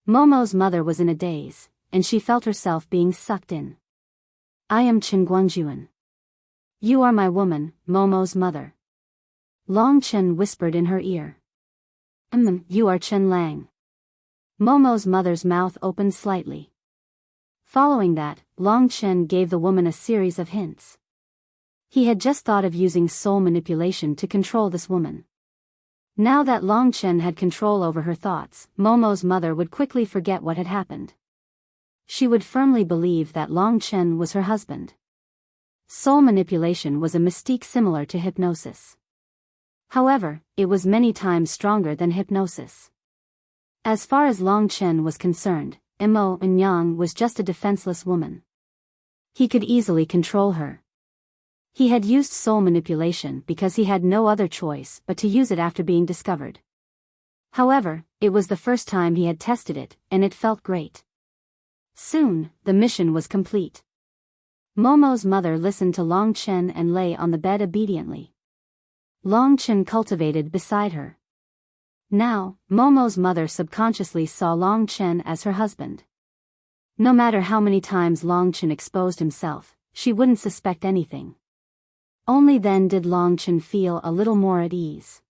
Momo's mother was in a daze, and she felt herself being sucked in. I am Chen Guangjuan. You are my woman, Momo's mother. Long Chen whispered in her ear. You are Chen Lang. Momo's mother's mouth opened slightly. Following that, Long Chen gave the woman a series of hints. He had just thought of using soul manipulation to control this woman. Now that Long Chen had control over her thoughts, Momo's mother would quickly forget what had happened. She would firmly believe that Long Chen was her husband. Soul manipulation was a mystique similar to hypnosis. However, it was many times stronger than hypnosis. As far as Long Chen was concerned, Mo Nyang was just a defenseless woman. He could easily control her. He had used soul manipulation because he had no other choice but to use it after being discovered. However, it was the first time he had tested it, and it felt great. Soon, the mission was complete. Momo's mother listened to Long Chen and lay on the bed obediently. Long Chen cultivated beside her. Now, Momo's mother subconsciously saw Long Chen as her husband. No matter how many times Long Chen exposed himself, she wouldn't suspect anything. Only then did Long Chen feel a little more at ease.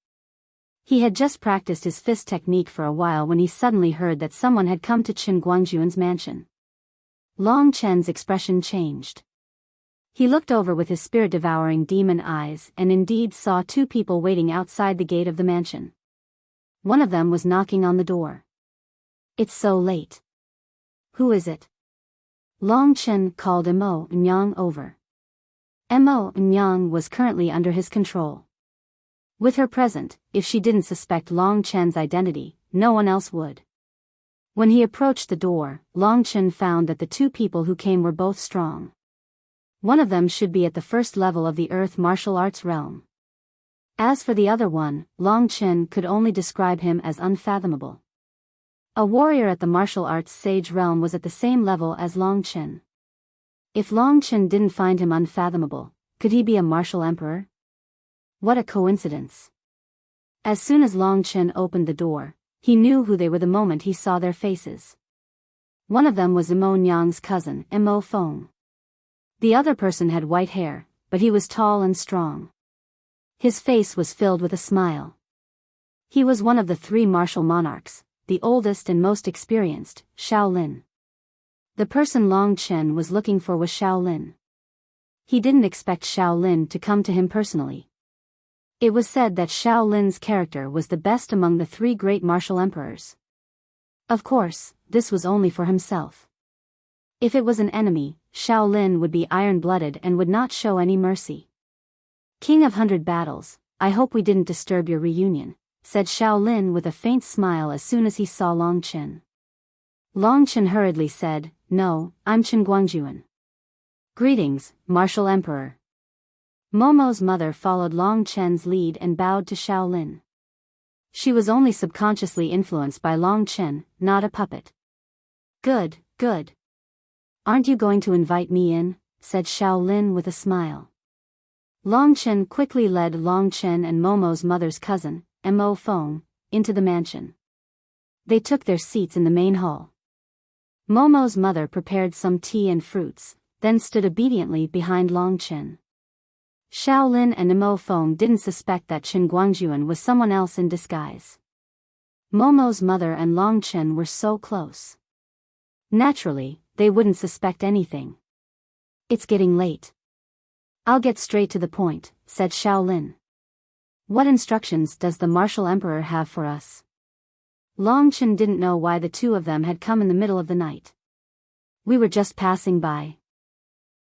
He had just practiced his fist technique for a while when he suddenly heard that someone had come to Qin Guangjuan's mansion. Long Chen's expression changed. He looked over with his spirit-devouring demon eyes and indeed saw two people waiting outside the gate of the mansion. One of them was knocking on the door. "It's so late. Who is it?" Long Chen called Mo Nyang over. Mo Nyang was currently under his control. With her present, if she didn't suspect Long Chen's identity, no one else would. When he approached the door, Long Chen found that the two people who came were both strong. One of them should be at the first level of the Earth martial arts realm. As for the other one, Long Chen could only describe him as unfathomable. A warrior at the martial arts sage realm was at the same level as Long Chen. If Long Chen didn't find him unfathomable, could he be a martial emperor? What a coincidence. As soon as Long Chen opened the door, he knew who they were the moment he saw their faces. One of them was Mo Nyang's cousin, Mo Feng. The other person had white hair, but he was tall and strong. His face was filled with a smile. He was one of the three martial monarchs, the oldest and most experienced, Shaolin. The person Long Chen was looking for was Shaolin. He didn't expect Shaolin to come to him personally. It was said that Shaolin's character was the best among the three great martial emperors. Of course, this was only for himself. If it was an enemy, Shaolin would be iron-blooded and would not show any mercy. "King of 100 Battles, I hope we didn't disturb your reunion," said Shaolin with a faint smile as soon as he saw Long Chen. Long Chen hurriedly said, "No, I'm Qin Guangjuan." "Greetings, Martial Emperor." Momo's mother followed Long Chen's lead and bowed to Shaolin. She was only subconsciously influenced by Long Chen, not a puppet. "Good, good. Aren't you going to invite me in?" said Shaolin with a smile. Long Chen quickly led Long Chen and Momo's mother's cousin, Mo Feng, into the mansion. They took their seats in the main hall. Momo's mother prepared some tea and fruits, then stood obediently behind Long Chen. Shaolin and Mo Feng didn't suspect that Qin Guangjuan was someone else in disguise. Momo's mother and Long Chen were so close. Naturally, they wouldn't suspect anything. "It's getting late. I'll get straight to the point," said Shaolin. "What instructions does the martial emperor have for us?" Long Chen didn't know why the two of them had come in the middle of the night. "We were just passing by.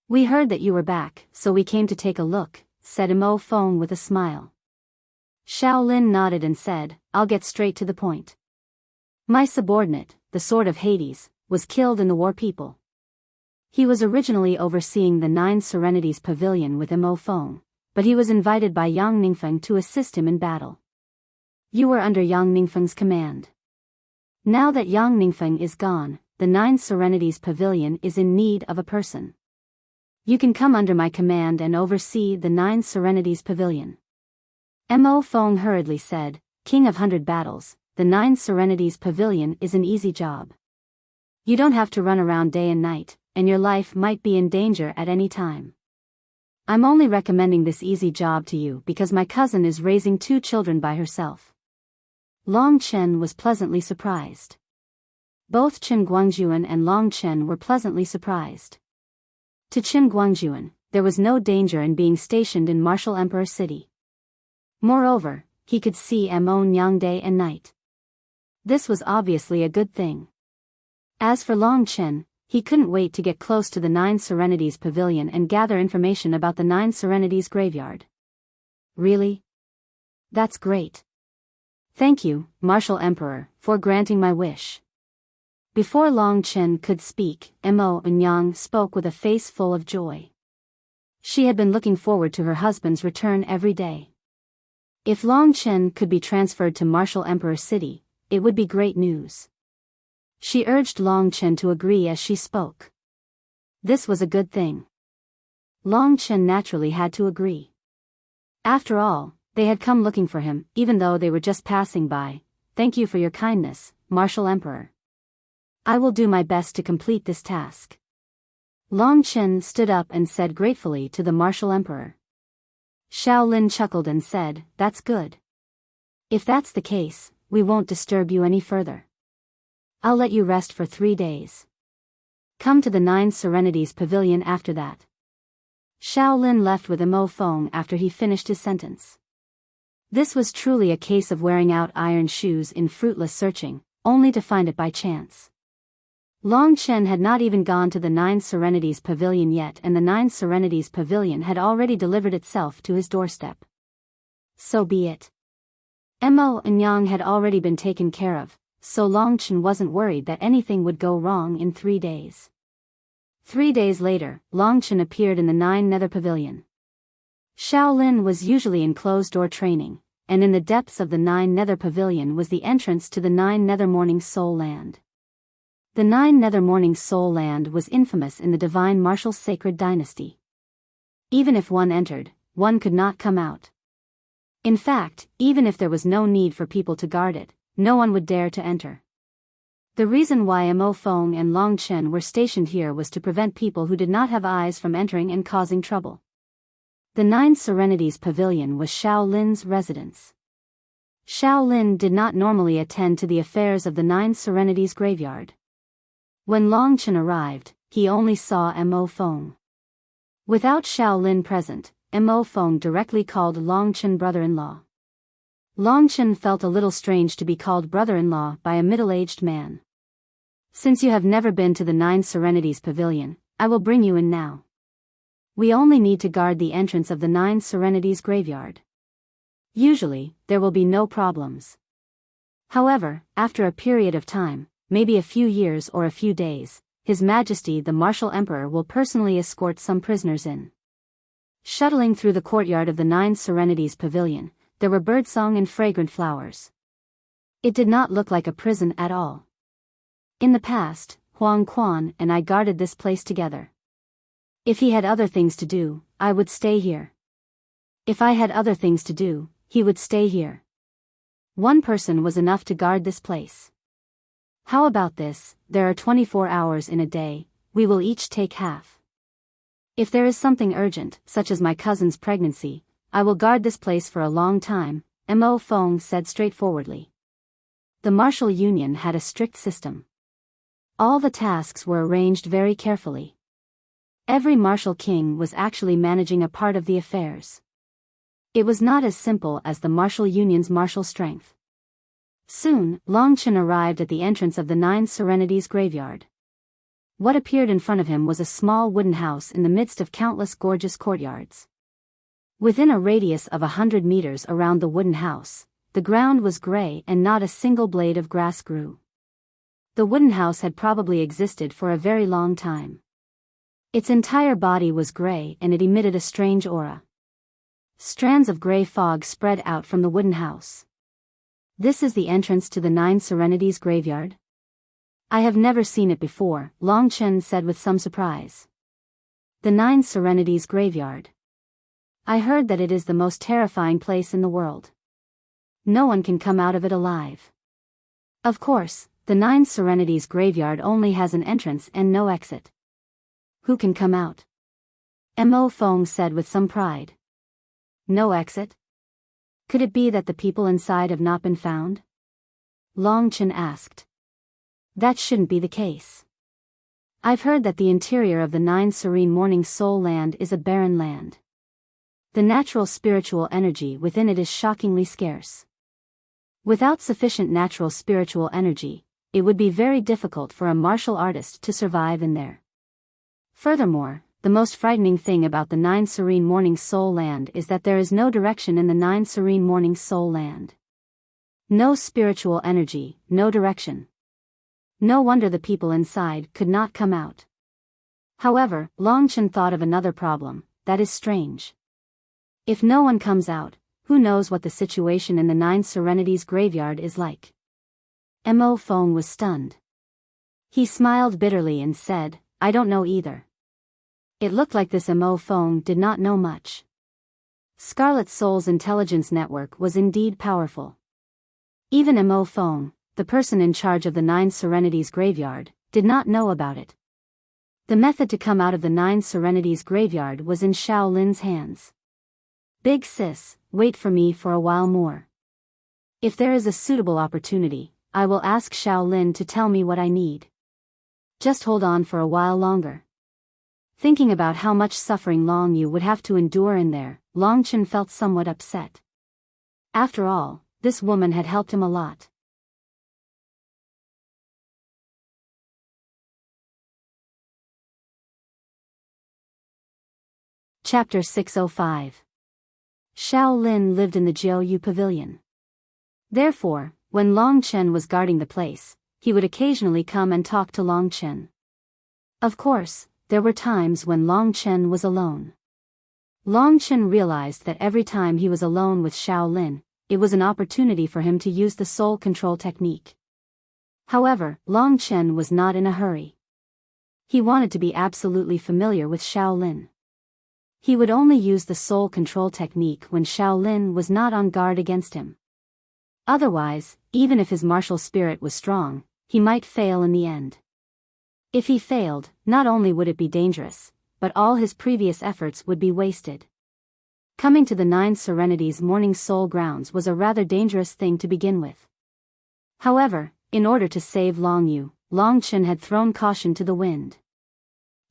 We heard that you were back, so we came to take a look," said Mo Feng with a smile. Shaolin nodded and said, "I'll get straight to the point. My subordinate, the Sword of Hades, was killed in the war people. He was originally overseeing the 9 Serenities Pavilion with Mo Feng, but he was invited by Yang Ningfeng to assist him in battle. You were under Yang Ningfeng's command. Now that Yang Ningfeng is gone, the 9 Serenities Pavilion is in need of a person. You can come under my command and oversee the 9 Serenities Pavilion." Mo Feng hurriedly said, "King of 100 Battles, the 9 Serenities Pavilion is an easy job. You don't have to run around day and night, and your life might be in danger at any time. I'm only recommending this easy job to you because my cousin is raising 2 children by herself." Long Chen was pleasantly surprised. Both Qin Guangjuan and Long Chen were pleasantly surprised. To Qin Guangjuan, there was no danger in being stationed in Martial Emperor City. Moreover, he could see Mo Nyang day and night. This was obviously a good thing. As for Long Chen, he couldn't wait to get close to the 9 Serenities Pavilion and gather information about the 9 Serenities graveyard. "Really? That's great. Thank you, Martial Emperor, for granting my wish." Before Long Chen could speak, Mo Nyang spoke with a face full of joy. She had been looking forward to her husband's return every day. If Long Chen could be transferred to Martial Emperor City, it would be great news. She urged Long Chen to agree as she spoke. This was a good thing. Long Chen naturally had to agree. After all, they had come looking for him, even though they were just passing by. Thank you for your kindness, Martial Emperor. I will do my best to complete this task. Long Chen stood up and said gratefully to the Martial Emperor. Shaolin chuckled and said, "That's good. If that's the case, we won't disturb you any further. I'll let you rest for 3 days. Come to the 9 Serenities Pavilion after that." Shaolin left with Mo Feng after he finished his sentence. This was truly a case of wearing out iron shoes in fruitless searching, only to find it by chance. Long Chen had not even gone to the 9 Serenities Pavilion yet, and the 9 Serenities Pavilion had already delivered itself to his doorstep. So be it. Mo and Yang had already been taken care of, so Long Chen wasn't worried that anything would go wrong in 3 days. 3 days later, Long Chen appeared in the 9 Nether Pavilion. Shaolin was usually in closed-door training, and in the depths of the 9 Nether Pavilion was the entrance to the 9 Nether Morning Soul Land. The 9 Nether Morning Soul Land was infamous in the Divine Martial Sacred Dynasty. Even if one entered, one could not come out. In fact, even if there was no need for people to guard it, no one would dare to enter. The reason why Mo Feng and Long Chen were stationed here was to prevent people who did not have eyes from entering and causing trouble. The 9 Serenities Pavilion was Shaolin's residence. Shaolin did not normally attend to the affairs of the 9 Serenities graveyard. When Long Chen arrived, he only saw Mo Feng. Without Shaolin present, Mo Feng directly called Long Chen brother-in-law. Long Chen felt a little strange to be called brother-in-law by a middle-aged man. "Since you have never been to the 9 Serenities Pavilion, I will bring you in now. We only need to guard the entrance of the 9 Serenities graveyard. Usually, there will be no problems. However, after a period of time, maybe a few years or a few days, His Majesty the Martial Emperor will personally escort some prisoners in." Shuttling through the courtyard of the 9 Serenities Pavilion, there were birdsong and fragrant flowers. It did not look like a prison at all. In the past, Huang Quan and I guarded this place together. If he had other things to do, I would stay here. If I had other things to do, he would stay here. One person was enough to guard this place. How about this? There are 24 hours in a day, we will each take half. If there is something urgent, such as my cousin's pregnancy, I will guard this place for a long time, Mo Feng said straightforwardly. The martial union had a strict system. All the tasks were arranged very carefully. Every martial king was actually managing a part of the affairs. It was not as simple as the martial union's martial strength. Soon, Long Chen arrived at the entrance of the 9 Serenities graveyard. What appeared in front of him was a small wooden house in the midst of countless gorgeous courtyards. Within a radius of 100 meters around the wooden house, the ground was gray and not a single blade of grass grew. The wooden house had probably existed for a very long time. Its entire body was gray and it emitted a strange aura. Strands of gray fog spread out from the wooden house. "This is the entrance to the 9 Serenities graveyard?" "I have never seen it before," Long Chen said with some surprise. "The 9 Serenities graveyard. I heard that it is the most terrifying place in the world. No one can come out of it alive." Of course, the 9 Serenities graveyard only has an entrance and no exit. "Who can come out?" Mo Feng said with some pride. "No exit? Could it be that the people inside have not been found?" Long Chen asked. "That shouldn't be the case. I've heard that the interior of the 9 Serene Morning Soul Land is a barren land. The natural spiritual energy within it is shockingly scarce. Without sufficient natural spiritual energy, it would be very difficult for a martial artist to survive in there. Furthermore, the most frightening thing about the 9 Serene Morning Soul Land is that there is no direction in the 9 Serene Morning Soul Land. No spiritual energy, no direction. No wonder the people inside could not come out." However, Long Chen thought of another problem. That is strange. If no one comes out, who knows what the situation in the 9 Serenities graveyard is like? Mo Feng was stunned. He smiled bitterly and said, I don't know either. It looked like this Mo Feng did not know much. Scarlet Soul's intelligence network was indeed powerful. Even Mo Feng, the person in charge of the Nine Serenities graveyard, did not know about it. The method to come out of the Nine Serenities graveyard was in Shaolin's hands. Big sis, wait for me for a while more. If there is a suitable opportunity, I will ask Shaolin to tell me what I need. Just hold on for a while longer. Thinking about how much suffering Long Yu would have to endure in there, Long Chen felt somewhat upset. After all, this woman had helped him a lot. Chapter 605. Shaolin lived in the Jiu Pavilion. Therefore, when Long Chen was guarding the place, he would occasionally come and talk to Long Chen. Of course, there were times when Long Chen was alone. Long Chen realized that every time he was alone with Shaolin, it was an opportunity for him to use the soul control technique. However, Long Chen was not in a hurry. He wanted to be absolutely familiar with Shaolin. He would only use the soul control technique when Shaolin was not on guard against him. Otherwise, even if his martial spirit was strong, he might fail in the end. If he failed, not only would it be dangerous, but all his previous efforts would be wasted. Coming to the Nine Serenities Morning Soul Grounds was a rather dangerous thing to begin with. However, in order to save Long Yu, Long Chen had thrown caution to the wind.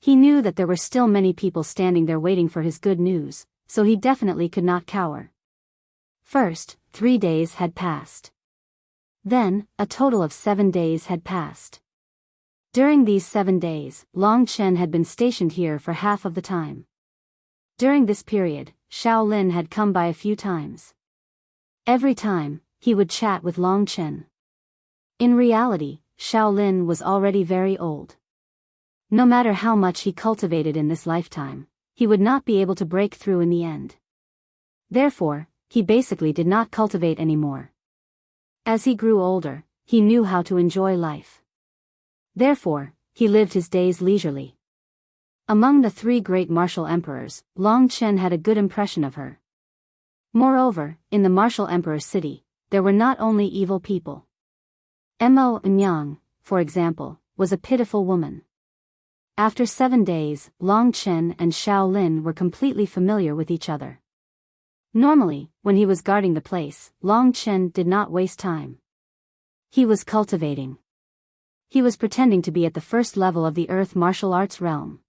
He knew that there were still many people standing there waiting for his good news, so he definitely could not cower. First, 3 days had passed. Then, a total of 7 days had passed. During these 7 days, Long Chen had been stationed here for half of the time. During this period, Shaolin had come by a few times. Every time, he would chat with Long Chen. In reality, Shaolin was already very old. No matter how much he cultivated in this lifetime, he would not be able to break through in the end. Therefore, he basically did not cultivate anymore. As he grew older, he knew how to enjoy life. Therefore, he lived his days leisurely. Among the 3 great martial emperors, Long Chen had a good impression of her. Moreover, in the martial emperor's city, there were not only evil people. Mo Nyang, for example, was a pitiful woman. After 7 days, Long Chen and Shaolin were completely familiar with each other. Normally, when he was guarding the place, Long Chen did not waste time. He was cultivating. He was pretending to be at the first level of the earth martial arts realm.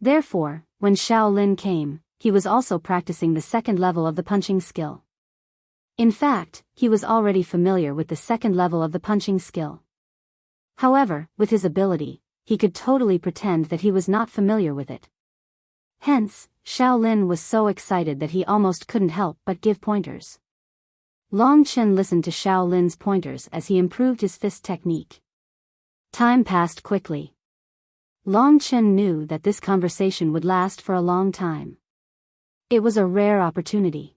Therefore, when Shaolin came, he was also practicing the second level of the punching skill. In fact, he was already familiar with the second level of the punching skill. However, with his ability, he could totally pretend that he was not familiar with it. Hence, Shaolin was so excited that he almost couldn't help but give pointers. Long Chen listened to Shaolin's pointers as he improved his fist technique. Time passed quickly. Long Chen knew that this conversation would last for a long time. It was a rare opportunity.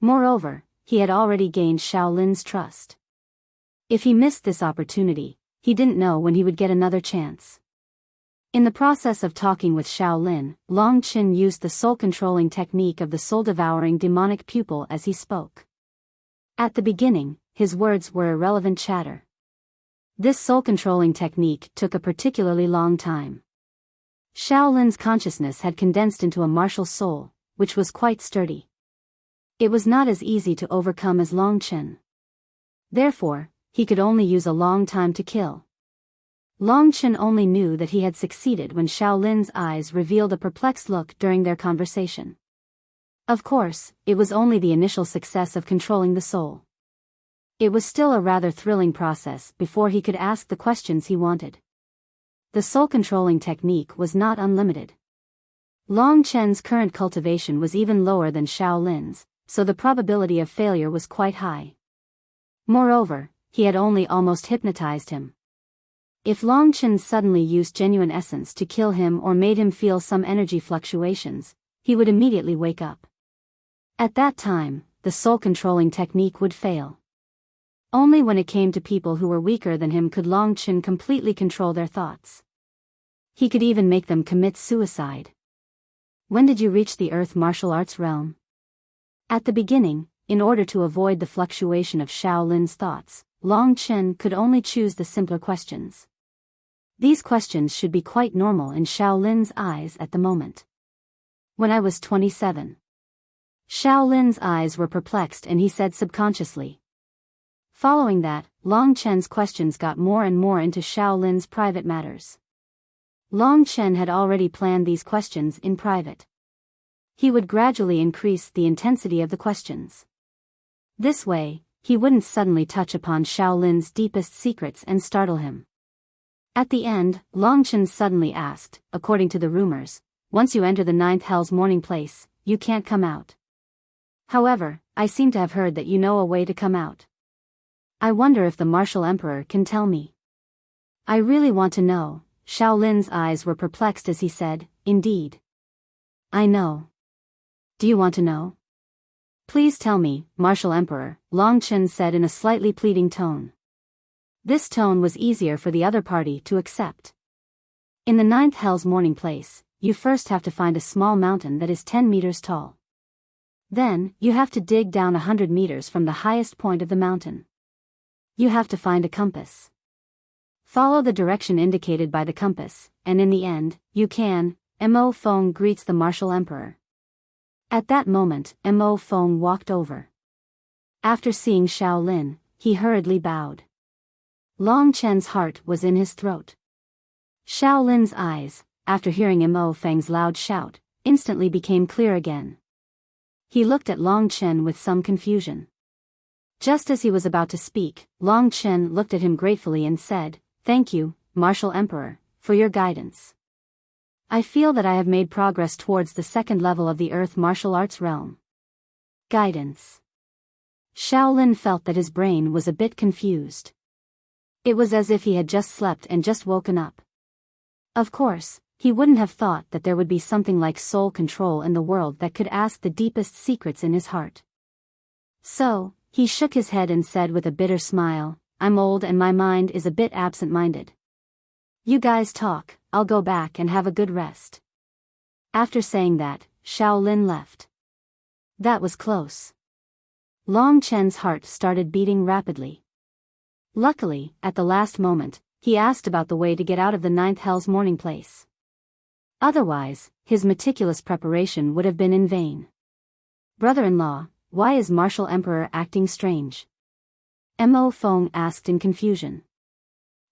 Moreover, he had already gained Shaolin's trust. If he missed this opportunity, he didn't know when he would get another chance. In the process of talking with Shaolin, Long Chen used the soul-controlling technique of the soul-devouring demonic pupil as he spoke. At the beginning, his words were irrelevant chatter. This soul-controlling technique took a particularly long time. Shaolin's consciousness had condensed into a martial soul, which was quite sturdy. It was not as easy to overcome as Long Chen. Therefore, he could only use a long time to kill. Long Chen only knew that he had succeeded when Shaolin's eyes revealed a perplexed look during their conversation. Of course, it was only the initial success of controlling the soul. It was still a rather thrilling process before he could ask the questions he wanted. The soul-controlling technique was not unlimited. Long Chen's current cultivation was even lower than Shaolin's, so the probability of failure was quite high. Moreover, he had only almost hypnotized him. If Long Chen suddenly used genuine essence to kill him or made him feel some energy fluctuations, he would immediately wake up. At that time, the soul-controlling technique would fail. Only when it came to people who were weaker than him could Long Chen completely control their thoughts. He could even make them commit suicide. When did you reach the Earth martial arts realm? At the beginning, in order to avoid the fluctuation of Shaolin's thoughts, Long Chen could only choose the simpler questions. These questions should be quite normal in Shaolin's eyes at the moment. When I was 27. Shaolin's eyes were perplexed and he said subconsciously. Following that, Long Chen's questions got more and more into Shaolin's private matters. Long Chen had already planned these questions in private. He would gradually increase the intensity of the questions. This way, he wouldn't suddenly touch upon Shaolin's deepest secrets and startle him. At the end, Long Chen suddenly asked, according to the rumors, once you enter the 9th Hell's morning place, you can't come out. However, I seem to have heard that you know a way to come out. I wonder if the Martial Emperor can tell me. I really want to know. Shaolin's eyes were perplexed as he said, indeed. I know. Do you want to know? Please tell me, Martial Emperor, Long Chen said in a slightly pleading tone. This tone was easier for the other party to accept. In the 9th Hell's morning place, you first have to find a small mountain that is 10 meters tall. Then, you have to dig down 100 meters from the highest point of the mountain. You have to find a compass. Follow the direction indicated by the compass, and in the end, you can. Mo Feng greets the Martial Emperor. At that moment, Mo Feng walked over. After seeing Shaolin, he hurriedly bowed. Long Chen's heart was in his throat. Shaolin's eyes, after hearing Mo Feng's loud shout, instantly became clear again. He looked at Long Chen with some confusion. Just as he was about to speak, Long Chen looked at him gratefully and said, "Thank you, Martial Emperor, for your guidance. I feel that I have made progress towards the 2nd level of the Earth martial arts realm." Guidance. Shaolin felt that his brain was a bit confused. It was as if he had just slept and just woken up. Of course, he wouldn't have thought that there would be something like soul control in the world that could ask the deepest secrets in his heart. So, he shook his head and said with a bitter smile, "I'm old and my mind is a bit absent-minded. You guys talk, I'll go back and have a good rest." After saying that, Shaolin left. That was close. Long Chen's heart started beating rapidly. Luckily, at the last moment, he asked about the way to get out of the 9th Hell's morning place. Otherwise, his meticulous preparation would have been in vain. "Brother-in-law, why is Martial Emperor acting strange?" Mo Feng asked in confusion.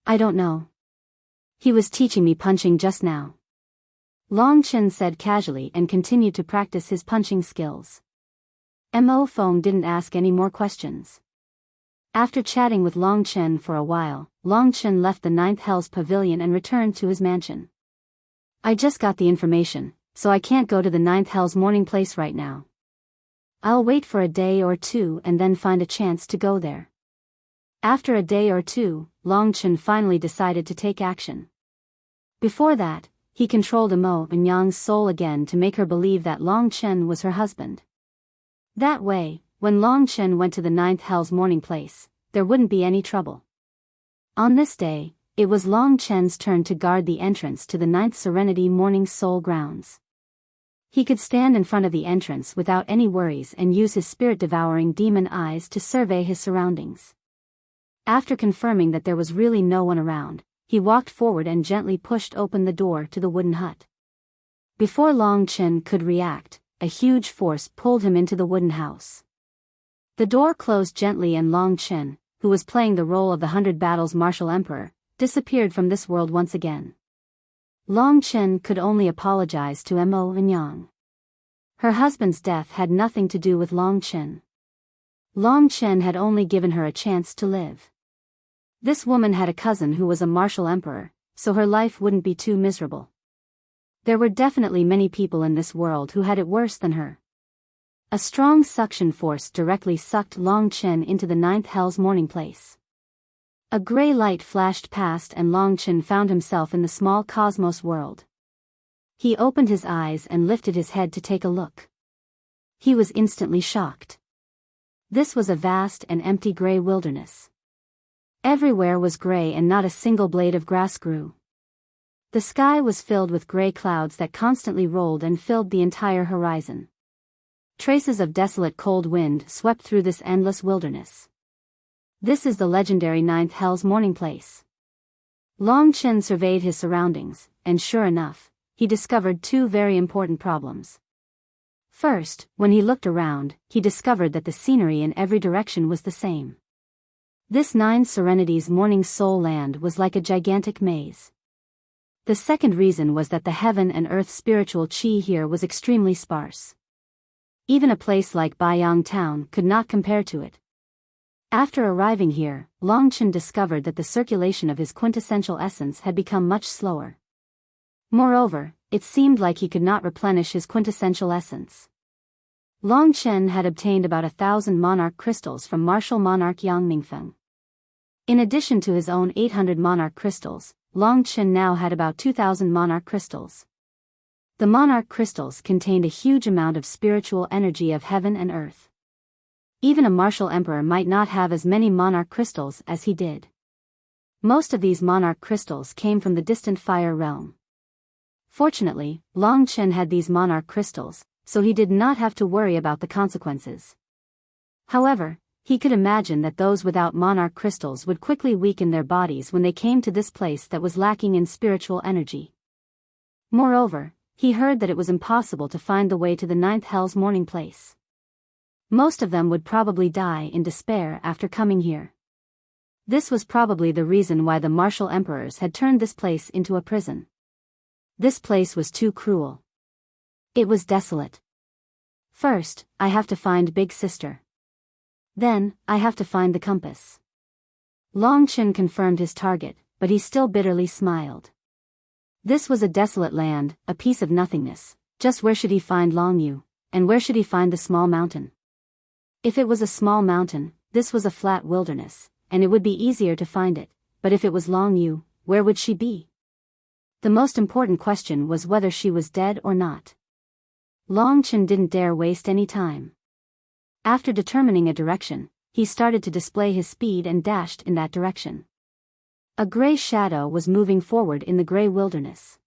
"I don't know. He was teaching me punching just now." Long Chen said casually and continued to practice his punching skills. Mo Feng didn't ask any more questions. After chatting with Long Chen for a while, Long Chen left the 9th Hell's pavilion and returned to his mansion. "I just got the information, so I can't go to the 9th Hell's morning place right now. I'll wait for a day or two and then find a chance to go there." After a day or two, Long Chen finally decided to take action. Before that, he controlled Mo Nyang's soul again to make her believe that Long Chen was her husband. That way, when Long Chen went to the 9th Hell's morning place, there wouldn't be any trouble. On this day, it was Long Chen's turn to guard the entrance to the 9th Serenity Morning Soul Grounds. He could stand in front of the entrance without any worries and use his spirit-devouring demon eyes to survey his surroundings. After confirming that there was really no one around, he walked forward and gently pushed open the door to the wooden hut. Before Long Chen could react, a huge force pulled him into the wooden house. The door closed gently and Long Chen, who was playing the role of the 100 Battles Martial Emperor, disappeared from this world once again. Long Chen could only apologize to Mo Nyang. Her husband's death had nothing to do with Long Chen. Long Chen had only given her a chance to live. This woman had a cousin who was a martial emperor, so her life wouldn't be too miserable. There were definitely many people in this world who had it worse than her. A strong suction force directly sucked Long Chen into the 9th Hell's morning place. A gray light flashed past and Long Chen found himself in the small cosmos world. He opened his eyes and lifted his head to take a look. He was instantly shocked. This was a vast and empty gray wilderness. Everywhere was gray and not a single blade of grass grew. The sky was filled with gray clouds that constantly rolled and filled the entire horizon. Traces of desolate cold wind swept through this endless wilderness. This is the legendary Ninth Hell's Morning Place. Long Chen surveyed his surroundings, and sure enough, he discovered two very important problems. First, when he looked around, he discovered that the scenery in every direction was the same. This Nine Serenities Morning Soul Land was like a gigantic maze. The second reason was that the heaven and earth spiritual chi here was extremely sparse. Even a place like Biyao town could not compare to it. After arriving here, Long Chen discovered that the circulation of his quintessential essence had become much slower. Moreover, it seemed like he could not replenish his quintessential essence. Long Chen had obtained about 1,000 monarch crystals from martial monarch Yang Mingfeng. In addition to his own 800 monarch crystals, Long Chen now had about 2,000 monarch crystals. The monarch crystals contained a huge amount of spiritual energy of heaven and earth. Even a martial emperor might not have as many monarch crystals as he did. Most of these monarch crystals came from the distant fire realm. Fortunately, Long Chen had these monarch crystals, so he did not have to worry about the consequences. However, he could imagine that those without monarch crystals would quickly weaken their bodies when they came to this place that was lacking in spiritual energy. Moreover, he heard that it was impossible to find the way to the Ninth Hell's Morning Place. Most of them would probably die in despair after coming here. This was probably the reason why the martial emperors had turned this place into a prison. This place was too cruel. It was desolate. First, I have to find Big Sister. Then, I have to find the compass. Long Chen confirmed his target, but he still bitterly smiled. This was a desolate land, a piece of nothingness. Just where should he find Long Yu, and where should he find the small mountain? If it was a small mountain, this was a flat wilderness, and it would be easier to find it, but if it was Long Yu, where would she be? The most important question was whether she was dead or not. Long Chen didn't dare waste any time. After determining a direction, he started to display his speed and dashed in that direction. A gray shadow was moving forward in the gray wilderness.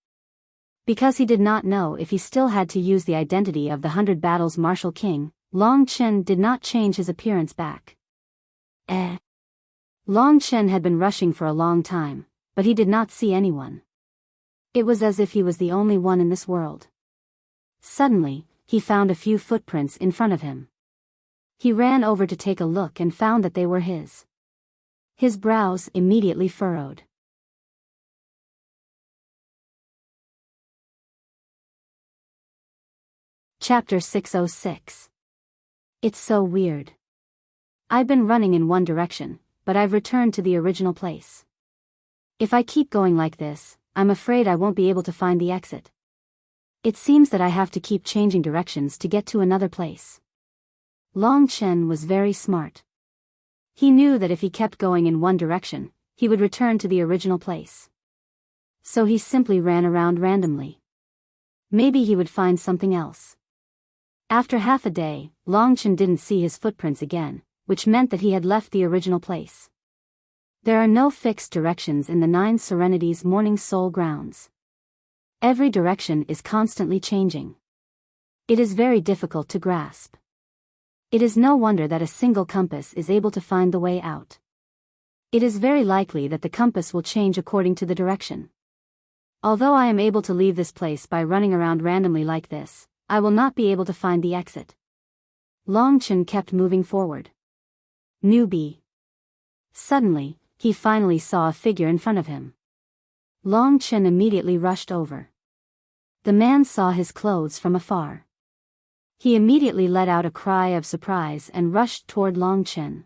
Because he did not know if he still had to use the identity of the 100 Battles Martial King, Long Chen did not change his appearance back. Long Chen had been rushing for a long time, but he did not see anyone. It was as if he was the only one in this world. Suddenly, he found a few footprints in front of him. He ran over to take a look and found that they were his. His brows immediately furrowed. Chapter 606. It's so weird. I've been running in one direction, but I've returned to the original place. If I keep going like this, I'm afraid I won't be able to find the exit. It seems that I have to keep changing directions to get to another place. Long Chen was very smart. He knew that if he kept going in one direction, he would return to the original place. So he simply ran around randomly. Maybe he would find something else. After half a day, Long Chen didn't see his footprints again, which meant that he had left the original place. There are no fixed directions in the Nine Serenities Morning Soul grounds. Every direction is constantly changing. It is very difficult to grasp. It is no wonder that a single compass is able to find the way out. It is very likely that the compass will change according to the direction. Although I am able to leave this place by running around randomly like this, I will not be able to find the exit. Long Chen kept moving forward. Newbie. Suddenly, he finally saw a figure in front of him. Long Chen immediately rushed over. The man saw his clothes from afar. He immediately let out a cry of surprise and rushed toward Long Chen.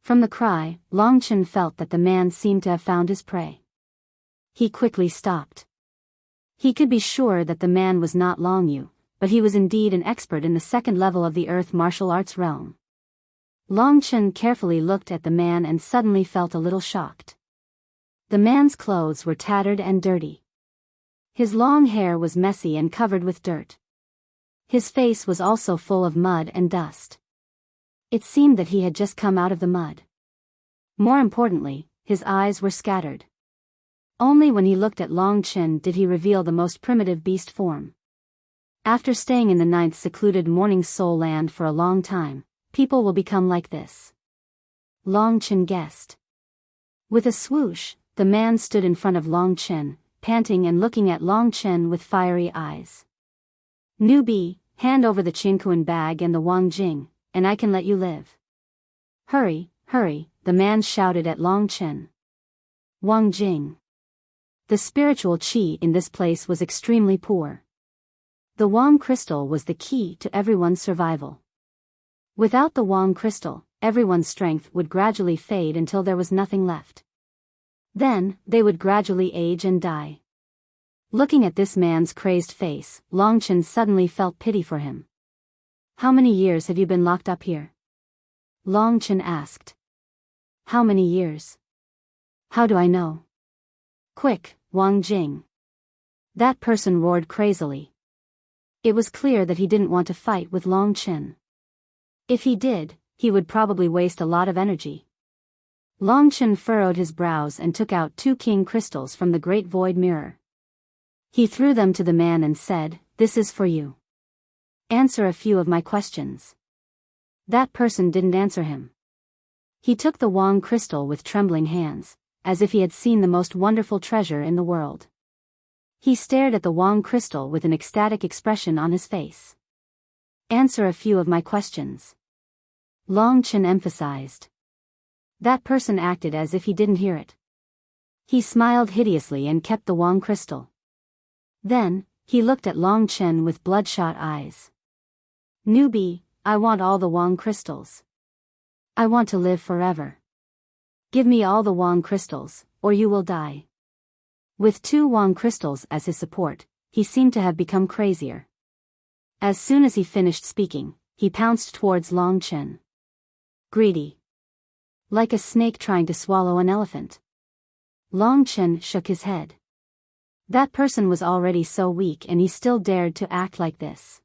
From the cry, Long Chen felt that the man seemed to have found his prey. He quickly stopped. He could be sure that the man was not Long Yu, but he was indeed an expert in the second level of the earth martial arts realm. Long Chen carefully looked at the man and suddenly felt a little shocked. The man's clothes were tattered and dirty. His long hair was messy and covered with dirt. His face was also full of mud and dust. It seemed that he had just come out of the mud. More importantly, his eyes were scattered. Only when he looked at Long Chen did he reveal the most primitive beast form. After staying in the ninth secluded morning soul land for a long time, people will become like this. Long Chen guessed. With a swoosh, the man stood in front of Long Chen, panting and looking at Long Chen with fiery eyes. Newbie, hand over the Qingkuan bag and the Wang Jing, and I can let you live. Hurry, hurry, the man shouted at Long Chen. Wang Jing. The spiritual qi in this place was extremely poor. The Wang crystal was the key to everyone's survival. Without the Wang crystal, everyone's strength would gradually fade until there was nothing left. Then, they would gradually age and die. Looking at this man's crazed face, Long Chen suddenly felt pity for him. How many years have you been locked up here? Long Chen asked. How many years? How do I know? Quick, Wang Jing. That person roared crazily. It was clear that he didn't want to fight with Long Chen. If he did, he would probably waste a lot of energy. Long Chen furrowed his brows and took out 2 king crystals from the great void mirror. He threw them to the man and said, "This is for you. Answer a few of my questions." That person didn't answer him. He took the Wang crystal with trembling hands, as if he had seen the most wonderful treasure in the world. He stared at the Wang crystal with an ecstatic expression on his face. Answer a few of my questions. Long Chen emphasized. That person acted as if he didn't hear it. He smiled hideously and kept the Wang crystal. Then, he looked at Long Chen with bloodshot eyes. Newbie, I want all the Wang crystals. I want to live forever. Give me all the Wang crystals, or you will die. With 2 Wang crystals as his support, he seemed to have become crazier. As soon as he finished speaking, he pounced towards Long Chen. Greedy. Like a snake trying to swallow an elephant. Long Chen shook his head. That person was already so weak and he still dared to act like this.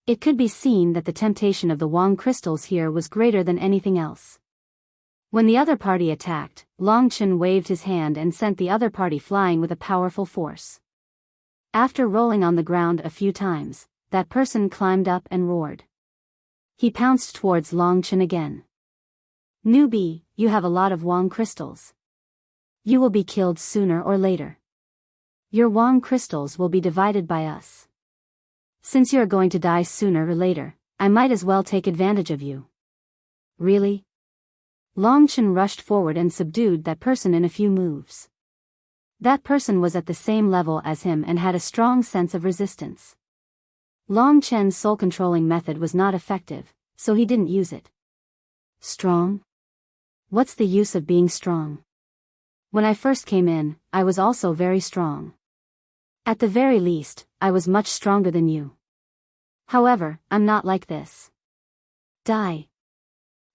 It could be seen that the temptation of the Wang crystals here was greater than anything else. When the other party attacked, Long Chen waved his hand and sent the other party flying with a powerful force. After rolling on the ground a few times, that person climbed up and roared. He pounced towards Long Chen again. Newbie, you have a lot of Wang crystals. You will be killed sooner or later. Your Wang crystals will be divided by us. Since you are going to die sooner or later, I might as well take advantage of you. Really? Long Chen rushed forward and subdued that person in a few moves. That person was at the same level as him and had a strong sense of resistance. Long Chen's soul-controlling method was not effective, so he didn't use it. Strong? What's the use of being strong? When I first came in, I was also very strong. At the very least, I was much stronger than you. However, I'm not like this. Die.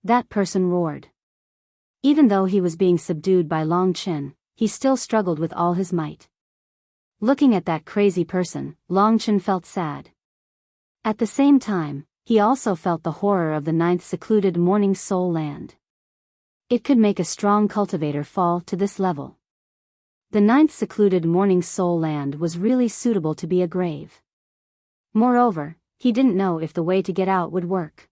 That person roared. Even though he was being subdued by Long Chen, he still struggled with all his might. Looking at that crazy person, Long Chen felt sad. At the same time, he also felt the horror of the ninth secluded morning soul land. It could make a strong cultivator fall to this level. The ninth secluded morning soul land was really suitable to be a grave. Moreover, he didn't know if the way to get out would work.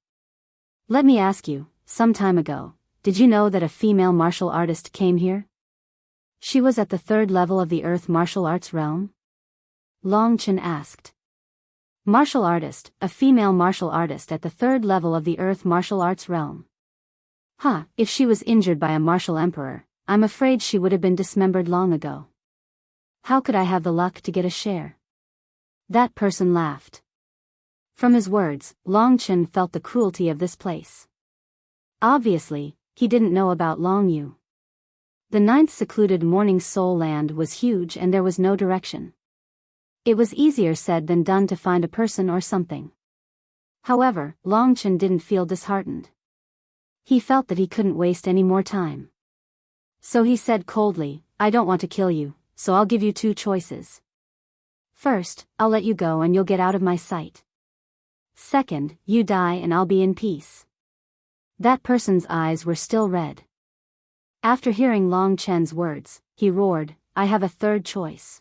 Let me ask you, some time ago, did you know that a female martial artist came here? She was at the 3rd level of the Earth martial arts realm? Long Chen asked. Martial artist, a female martial artist at the 3rd level of the Earth martial arts realm. If she was injured by a martial emperor, I'm afraid she would have been dismembered long ago. How could I have the luck to get a share? That person laughed. From his words, Long Chen felt the cruelty of this place. Obviously, he didn't know about Long Yu. The ninth secluded morning soul land was huge and there was no direction. It was easier said than done to find a person or something. However, Long Chen didn't feel disheartened. He felt that he couldn't waste any more time. So he said coldly, I don't want to kill you, so I'll give you 2 choices. First, I'll let you go and you'll get out of my sight. Second, you die and I'll be in peace. That person's eyes were still red. After hearing Long Chen's words, he roared, "I have a third choice.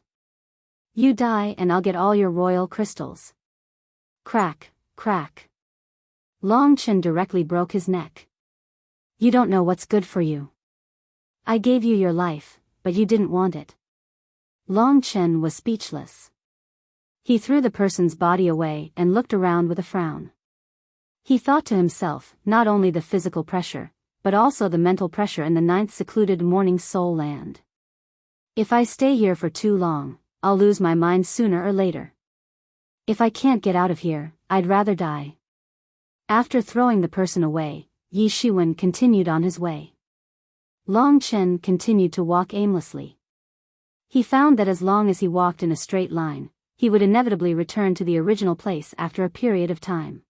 You die and I'll get all your royal crystals." Crack, crack. Long Chen directly broke his neck. "You don't know what's good for you. I gave you your life, but you didn't want it." Long Chen was speechless. He threw the person's body away and looked around with a frown. He thought to himself, not only the physical pressure, but also the mental pressure in the ninth secluded morning soul land. If I stay here for too long, I'll lose my mind sooner or later. If I can't get out of here, I'd rather die. After throwing the person away, Yi Shiwen continued on his way. Long Chen continued to walk aimlessly. He found that as long as he walked in a straight line, he would inevitably return to the original place after a period of time.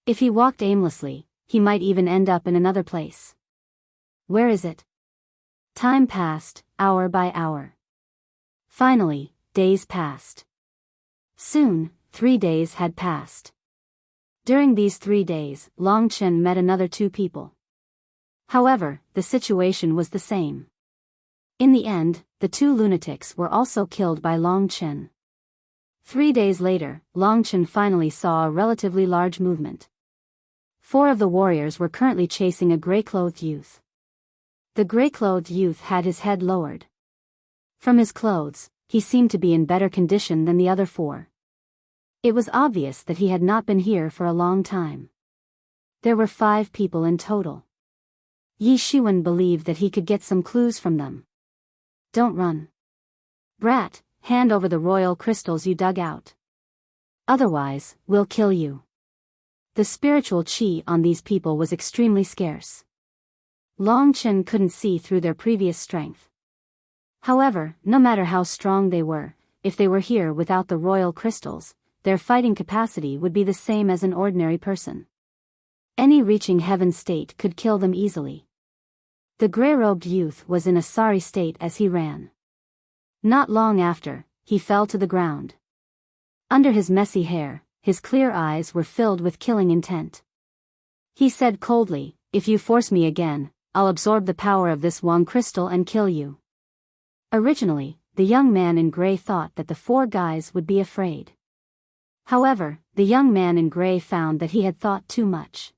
If he walked aimlessly, he might even end up in another place. Where is it? Time passed, hour by hour. Finally, days passed. Soon, 3 days had passed. During these 3 days, Long Chen met another 2 people. However, the situation was the same. In the end, the 2 lunatics were also killed by Long Chen. 3 days later, Long Chen finally saw a relatively large movement. 4 of the warriors were currently chasing a gray-clothed youth. The gray-clothed youth had his head lowered. From his clothes, he seemed to be in better condition than the other 4. It was obvious that he had not been here for a long time. There were 5 people in total. Yi Shiwen believed that he could get some clues from them. "Don't run. Brat, hand over the royal crystals you dug out. Otherwise, we'll kill you." The spiritual qi on these people was extremely scarce. Long Chen couldn't see through their previous strength. However, no matter how strong they were, if they were here without the royal crystals, their fighting capacity would be the same as an ordinary person. Any reaching heaven state could kill them easily. The gray-robed youth was in a sorry state as he ran. Not long after, he fell to the ground. Under his messy hair, his clear eyes were filled with killing intent. He said coldly, "If you force me again, I'll absorb the power of this Wang crystal and kill you." Originally, the young man in gray thought that the 4 guys would be afraid. However, the young man in gray found that he had thought too much.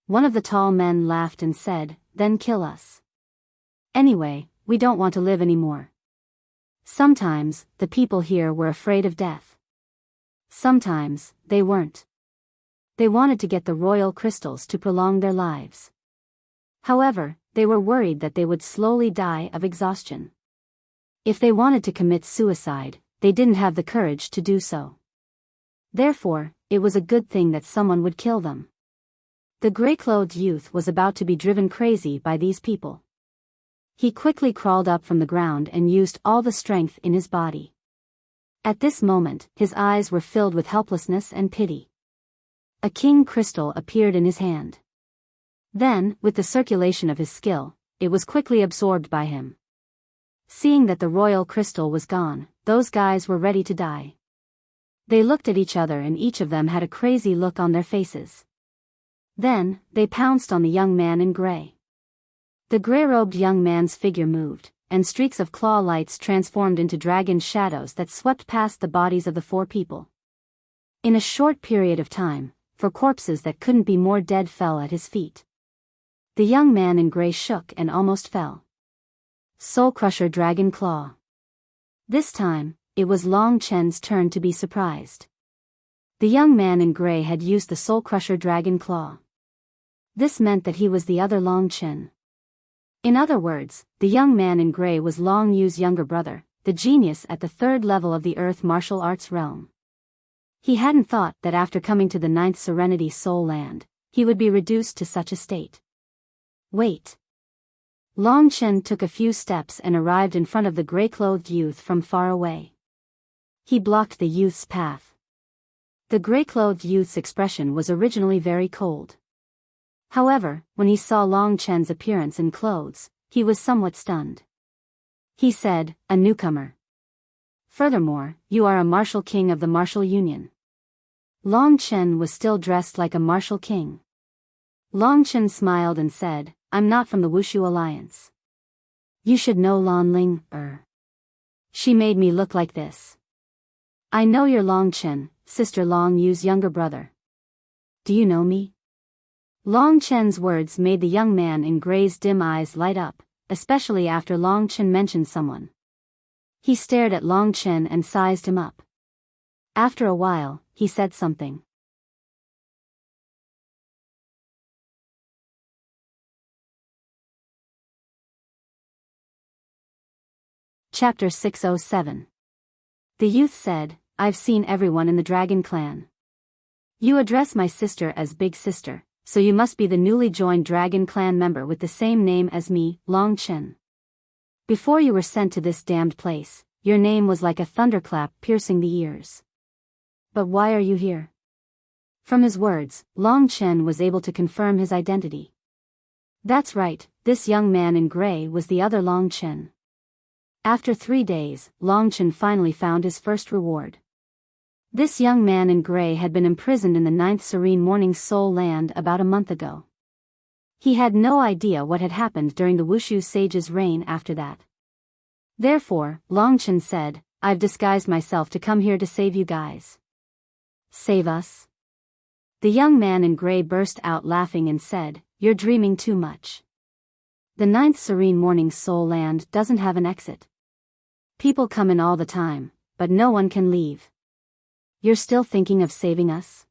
One of the tall men laughed and said, "Then kill us. Anyway, we don't want to live anymore." Sometimes, the people here were afraid of death. Sometimes, they weren't. They wanted to get the royal crystals to prolong their lives. However, they were worried that they would slowly die of exhaustion. If they wanted to commit suicide, they didn't have the courage to do so. Therefore, it was a good thing that someone would kill them. The gray-clothed youth was about to be driven crazy by these people. He quickly crawled up from the ground and used all the strength in his body. At this moment, his eyes were filled with helplessness and pity. A king crystal appeared in his hand. Then, with the circulation of his skill, it was quickly absorbed by him. Seeing that the royal crystal was gone, those guys were ready to die. They looked at each other and each of them had a crazy look on their faces. Then, they pounced on the young man in gray. The gray-robed young man's figure moved, and streaks of claw lights transformed into dragon shadows that swept past the bodies of the 4 people. In a short period of time, 4 corpses that couldn't be more dead fell at his feet. The young man in gray shook and almost fell. Soul Crusher Dragon Claw. This time, it was Long Chen's turn to be surprised. The young man in gray had used the Soul Crusher Dragon Claw. This meant that he was the other Long Chen. In other words, the young man in gray was Long Yu's younger brother, the genius at the 3rd level of the Earth martial arts realm. He hadn't thought that after coming to the 9th Serenity Soul Land, he would be reduced to such a state. Wait. Long Chen took a few steps and arrived in front of the gray-clothed youth from far away. He blocked the youth's path. The gray-clothed youth's expression was originally very cold. However, when he saw Long Chen's appearance and clothes, he was somewhat stunned. He said, "A newcomer. Furthermore, you are a martial king of the martial union." Long Chen was still dressed like a martial king. Long Chen smiled and said, I'm not from the Wushu Alliance. You should know Lan Ling, She made me look like this. I know you're Long Chen, Sister Long Yu's younger brother. Do you know me? Long Chen's words made the young man in gray's dim eyes light up, especially after Long Chen mentioned someone. He stared at Long Chen and sized him up. After a while, he said something. Chapter 607. The youth said, I've seen everyone in the Dragon Clan. You address my sister as Big Sister, so you must be the newly joined Dragon Clan member with the same name as me, Long Chen. Before you were sent to this damned place, your name was like a thunderclap piercing the ears. But why are you here? From his words, Long Chen was able to confirm his identity. That's right, this young man in gray was the other Long Chen. After 3 days, Long Chen finally found his first reward. This young man in gray had been imprisoned in the 9th Serene Morning Soul Land about a month ago. He had no idea what had happened during the Wushu sage's reign after that. Therefore, Long Chen said, I've disguised myself to come here to save you guys. Save us? The young man in gray burst out laughing and said, You're dreaming too much. The 9th Serene Morning Soul Land doesn't have an exit. People come in all the time, but no one can leave. You're still thinking of saving us?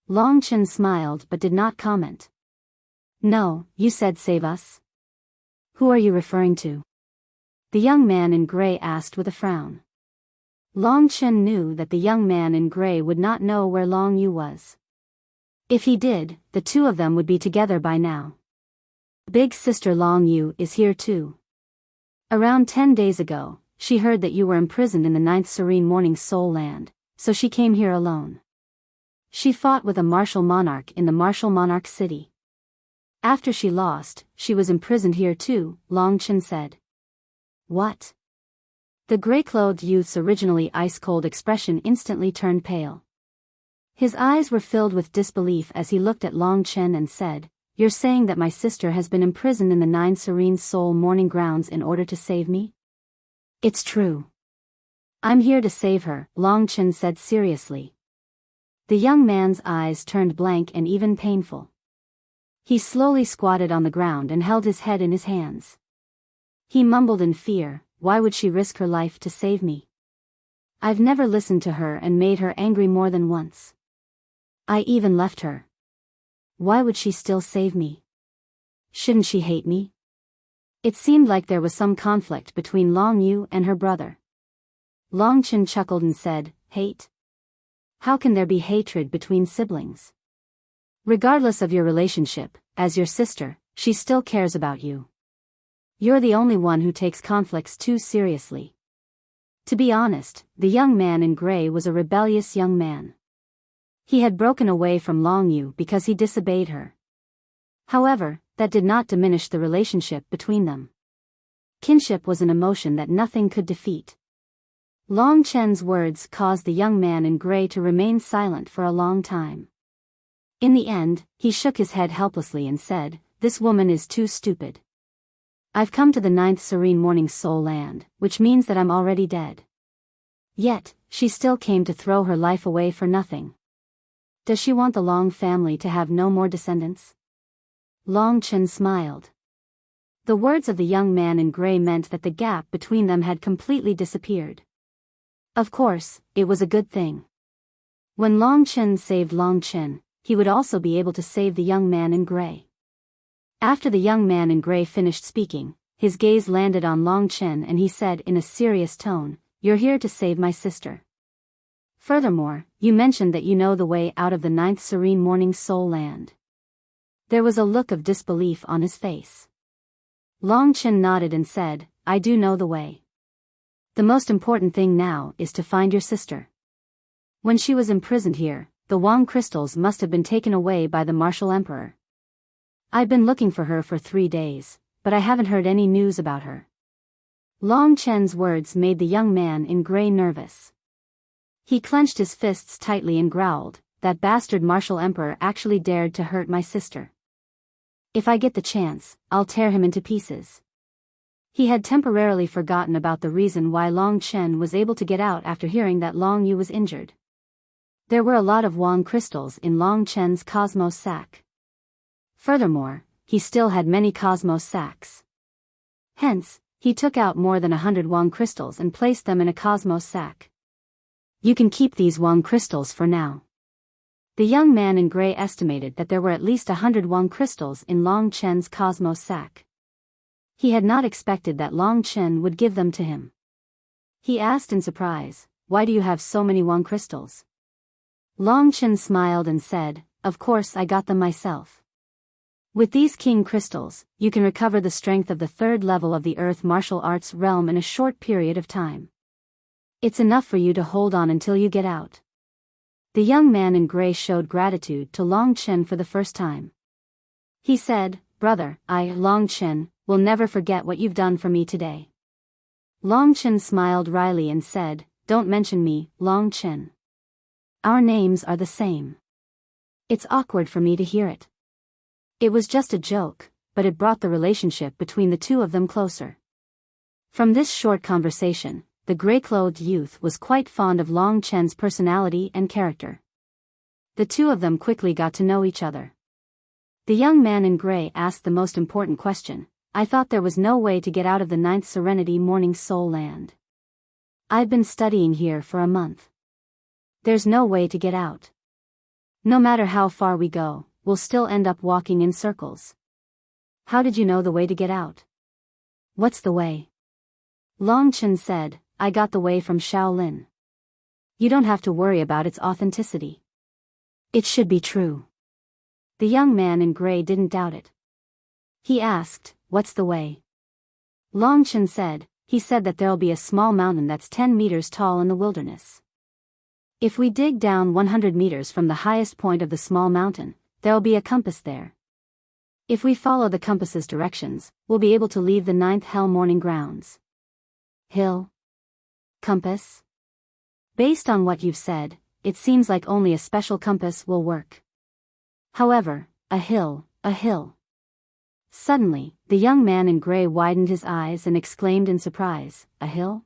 Long Chen smiled but did not comment. No, you said save us. Who are you referring to? The young man in gray asked with a frown. Long Chen knew that the young man in gray would not know where Long Yu was. If he did, the two of them would be together by now. Big Sister Long Yu is here too. Around 10 days ago, she heard that you were imprisoned in the 9th Serene Morning Soul Land, so she came here alone. She fought with a martial monarch in the martial monarch city. After she lost, she was imprisoned here too, Long Chen said. What? The gray-clothed youth's originally ice-cold expression instantly turned pale. His eyes were filled with disbelief as he looked at Long Chen and said, You're saying that my sister has been imprisoned in the 9 Serene Soul Morning Grounds in order to save me? It's true. I'm here to save her, Long Chen said seriously. The young man's eyes turned blank and even painful. He slowly squatted on the ground and held his head in his hands. He mumbled in fear, Why would she risk her life to save me? I've never listened to her and made her angry more than once. I even left her. Why would she still save me? Shouldn't she hate me? It seemed like there was some conflict between Long Yu and her brother. Long Chen chuckled and said, Hate? How can there be hatred between siblings? Regardless of your relationship, as your sister, she still cares about you. You're the only one who takes conflicts too seriously. To be honest, the young man in gray was a rebellious young man. He had broken away from Long Yu because he disobeyed her. However, that did not diminish the relationship between them. Kinship was an emotion that nothing could defeat. Long Chen's words caused the young man in gray to remain silent for a long time. In the end, he shook his head helplessly and said, This woman is too stupid. I've come to the 9th Serene Morning Soul Land, which means that I'm already dead. Yet, she still came to throw her life away for nothing. Does she want the Long family to have no more descendants? Long Chen smiled. The words of the young man in gray meant that the gap between them had completely disappeared. Of course, it was a good thing. When Long Chen saved Long Chen, he would also be able to save the young man in gray. After the young man in gray finished speaking, his gaze landed on Long Chen and he said in a serious tone, You're here to save my sister. Furthermore, you mentioned that you know the way out of the 9th Serene Morning Soul Land. There was a look of disbelief on his face. Long Chen nodded and said, I do know the way. The most important thing now is to find your sister. When she was imprisoned here, the Wang crystals must have been taken away by the Martial Emperor. I've been looking for her for 3 days, but I haven't heard any news about her. Long Chen's words made the young man in gray nervous. He clenched his fists tightly and growled, That bastard Martial Emperor actually dared to hurt my sister. If I get the chance, I'll tear him into pieces. He had temporarily forgotten about the reason why Long Chen was able to get out after hearing that Long Yu was injured. There were a lot of Wang crystals in Long Chen's cosmos sack. Furthermore, he still had many cosmos sacks. Hence, he took out more than 100 Wang crystals and placed them in a cosmos sack. You can keep these Wang crystals for now. The young man in gray estimated that there were at least 100 Wang crystals in Long Chen's cosmos sack. He had not expected that Long Chen would give them to him. He asked in surprise, "Why do you have so many Wang crystals?" Long Chen smiled and said, "Of course I got them myself. With these king crystals, you can recover the strength of the third level of the earth martial arts realm in a short period of time. It's enough for you to hold on until you get out." The young man in gray showed gratitude to Long Chen for the first time. He said, "Brother, I, Long Chen, will never forget what you've done for me today." Long Chen smiled wryly and said, "Don't mention me, Long Chen. Our names are the same. It's awkward for me to hear it." It was just a joke, but it brought the relationship between the two of them closer. From this short conversation, the gray-clothed youth was quite fond of Long Chen's personality and character. The two of them quickly got to know each other. The young man in gray asked the most important question. "I thought there was no way to get out of the 9th Serenity Morning Soul Land. I've been studying here for a month. There's no way to get out. No matter how far we go, we'll still end up walking in circles. How did you know the way to get out?" "What's the way?" Long Chen said, "I got the way from Shaolin. You don't have to worry about its authenticity. It should be true." The young man in gray didn't doubt it. He asked, "What's the way?" Long Chen said, "He said that there'll be a small mountain that's 10 meters tall in the wilderness. If we dig down 100 meters from the highest point of the small mountain, there'll be a compass there. If we follow the compass's directions, we'll be able to leave the 9th Hell Morning Grounds." Hill? Compass? Based on what you've said, it seems like only a special compass will work. However, a hill. Suddenly, the young man in gray widened his eyes and exclaimed in surprise, "A hill?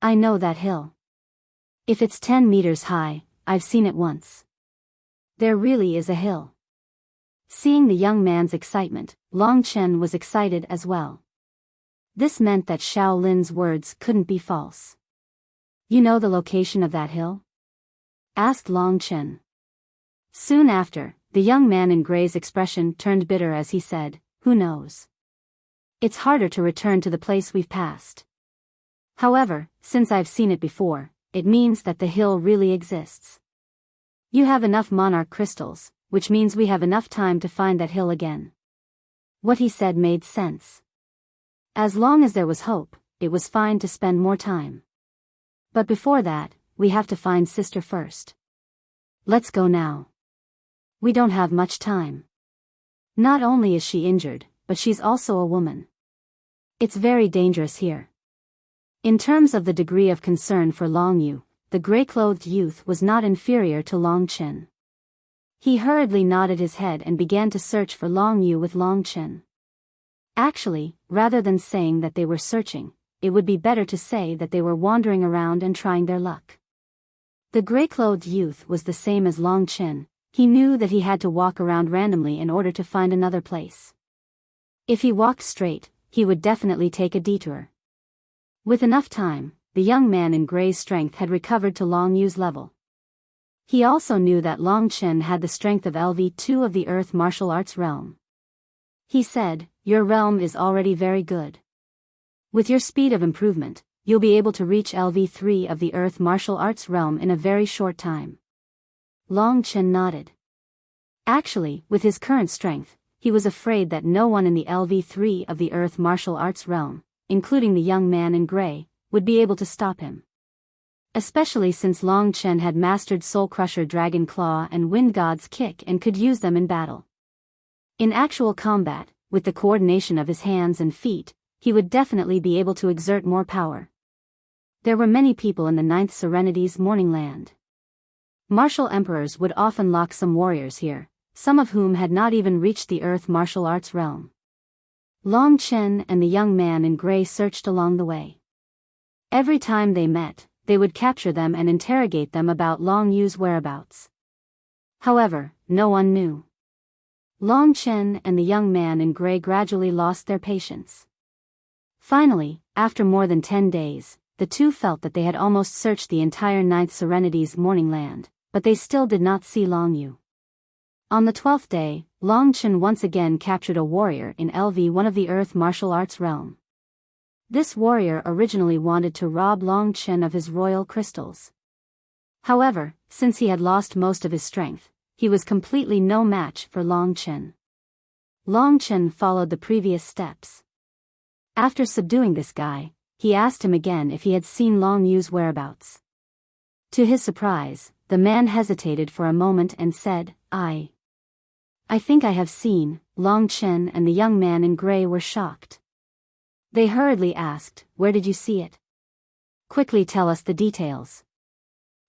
I know that hill. If it's 10 meters high, I've seen it once. There really is a hill." Seeing the young man's excitement, Long Chen was excited as well. This meant that Shaolin's words couldn't be false. "You know the location of that hill?" asked Long Chen. Soon after, the young man in gray's expression turned bitter as he said, "Who knows? It's harder to return to the place we've passed. However, since I've seen it before, it means that the hill really exists. You have enough monarch crystals, which means we have enough time to find that hill again." What he said made sense. As long as there was hope, it was fine to spend more time. But before that, we have to find sister first. Let's go now. We don't have much time. Not only is she injured, but she's also a woman. It's very dangerous here. In terms of the degree of concern for Long Yu, the gray-clothed youth was not inferior to Long Chen. He hurriedly nodded his head and began to search for Long Yu with Long Chen. Actually, rather than saying that they were searching, it would be better to say that they were wandering around and trying their luck. The gray-clothed youth was the same as Long Chen. He knew that he had to walk around randomly in order to find another place. If he walked straight, he would definitely take a detour. With enough time, the young man in gray's strength had recovered to Long Yu's level. He also knew that Long Chen had the strength of LV2 of the Earth martial arts realm. He said, "Your realm is already very good. With your speed of improvement, you'll be able to reach LV3 of the Earth martial arts realm in a very short time." Long Chen nodded. Actually, with his current strength, he was afraid that no one in the LV3 of the Earth martial arts realm, including the young man in gray, would be able to stop him. Especially since Long Chen had mastered Soul Crusher Dragon Claw and Wind God's Kick and could use them in battle. In actual combat, with the coordination of his hands and feet, he would definitely be able to exert more power. There were many people in the 9th Serenity's Morning Land. Martial emperors would often lock some warriors here, some of whom had not even reached the earth martial arts realm. Long Chen and the young man in gray searched along the way. Every time they met, they would capture them and interrogate them about Long Yu's whereabouts. However, no one knew. Long Chen and the young man in gray gradually lost their patience. Finally, after more than 10 days, the two felt that they had almost searched the entire Ninth Serenity's morning land, but they still did not see Long Yu. On the 12th day, Long Chen once again captured a warrior in LV1 of the Earth martial arts realm. This warrior originally wanted to rob Long Chen of his royal crystals. However, since he had lost most of his strength, he was completely no match for Long Chen. Long Chen followed the previous steps. After subduing this guy, he asked him again if he had seen Long Yu's whereabouts. To his surprise, the man hesitated for a moment and said, I think I have seen. Long Chen and the young man in gray were shocked. They hurriedly asked, where did you see it? Quickly tell us the details.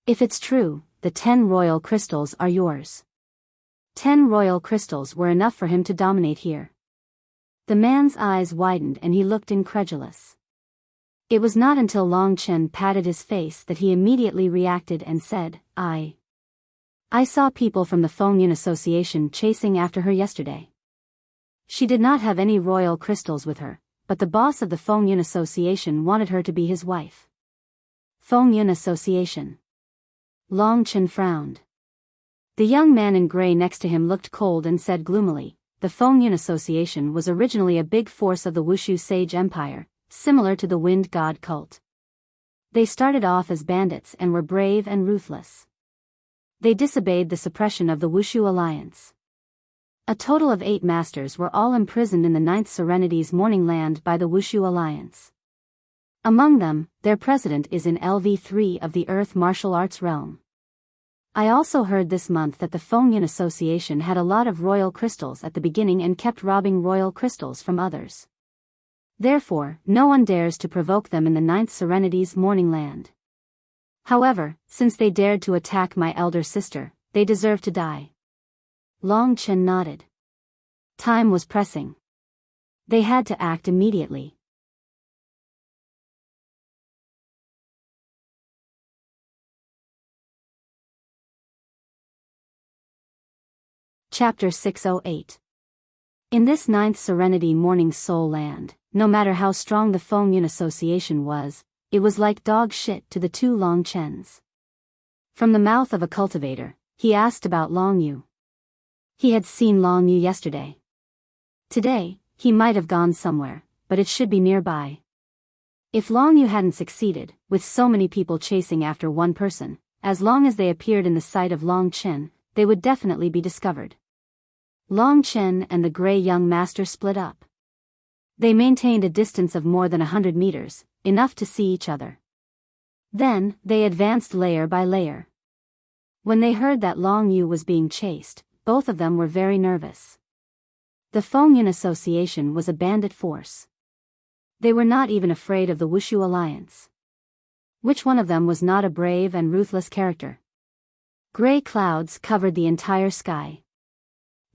If it's true, the 10 royal crystals are yours. 10 royal crystals were enough for him to dominate here. The man's eyes widened and he looked incredulous. It was not until Long Chen patted his face that he immediately reacted and said, I saw people from the Fengyun Association chasing after her yesterday. She did not have any royal crystals with her, but the boss of the Fengyun Association wanted her to be his wife. Fengyun Association. Long Chen frowned. The young man in gray next to him looked cold and said gloomily, the Fengyun Association was originally a big force of the Wushu Sage Empire, similar to the Wind God cult. They started off as bandits and were brave and ruthless. They disobeyed the suppression of the Wushu Alliance. A total of 8 masters were all imprisoned in the Ninth Serenity's Morning Land by the Wushu Alliance. Among them, their president is in LV3 of the Earth martial arts realm. I also heard this month that the Fengyun Association had a lot of royal crystals at the beginning and kept robbing royal crystals from others. Therefore, no one dares to provoke them in the Ninth Serenity's Morning Land. However, since they dared to attack my elder sister, they deserve to die. Long Chen nodded. Time was pressing. They had to act immediately. Chapter 608. In this Ninth Serenity Morning Soul Land, no matter how strong the Fengyun Association was, it was like dog shit to the two Long Chens. From the mouth of a cultivator, he asked about Long Yu. He had seen Long Yu yesterday. Today, he might have gone somewhere, but it should be nearby. If Long Yu hadn't succeeded, with so many people chasing after one person, as long as they appeared in the sight of Long Chen, they would definitely be discovered. Long Chen and the gray young master split up. They maintained a distance of more than 100 meters, enough to see each other. Then, they advanced layer by layer. When they heard that Long Yu was being chased, both of them were very nervous. The Fengyun Association was a bandit force. They were not even afraid of the Wushu Alliance. Which one of them was not a brave and ruthless character? Gray clouds covered the entire sky.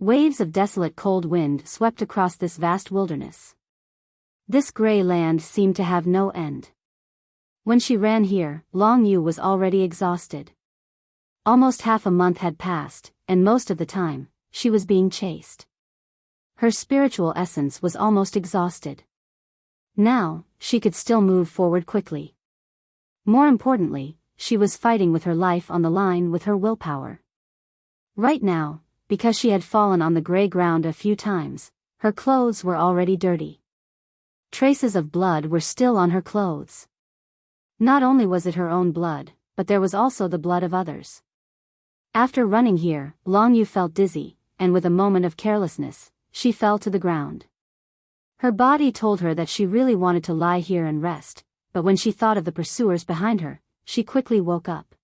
Waves of desolate cold wind swept across this vast wilderness. This gray land seemed to have no end. When she ran here, Long Yu was already exhausted. Almost half a month had passed, and most of the time, she was being chased. Her spiritual essence was almost exhausted. Now, she could still move forward quickly. More importantly, she was fighting with her life on the line with her willpower. Right now, because she had fallen on the gray ground a few times, her clothes were already dirty. Traces of blood were still on her clothes. Not only was it her own blood, but there was also the blood of others. After running here, Long Yu felt dizzy, and with a moment of carelessness, she fell to the ground. Her body told her that she really wanted to lie here and rest, but when she thought of the pursuers behind her, she quickly woke up.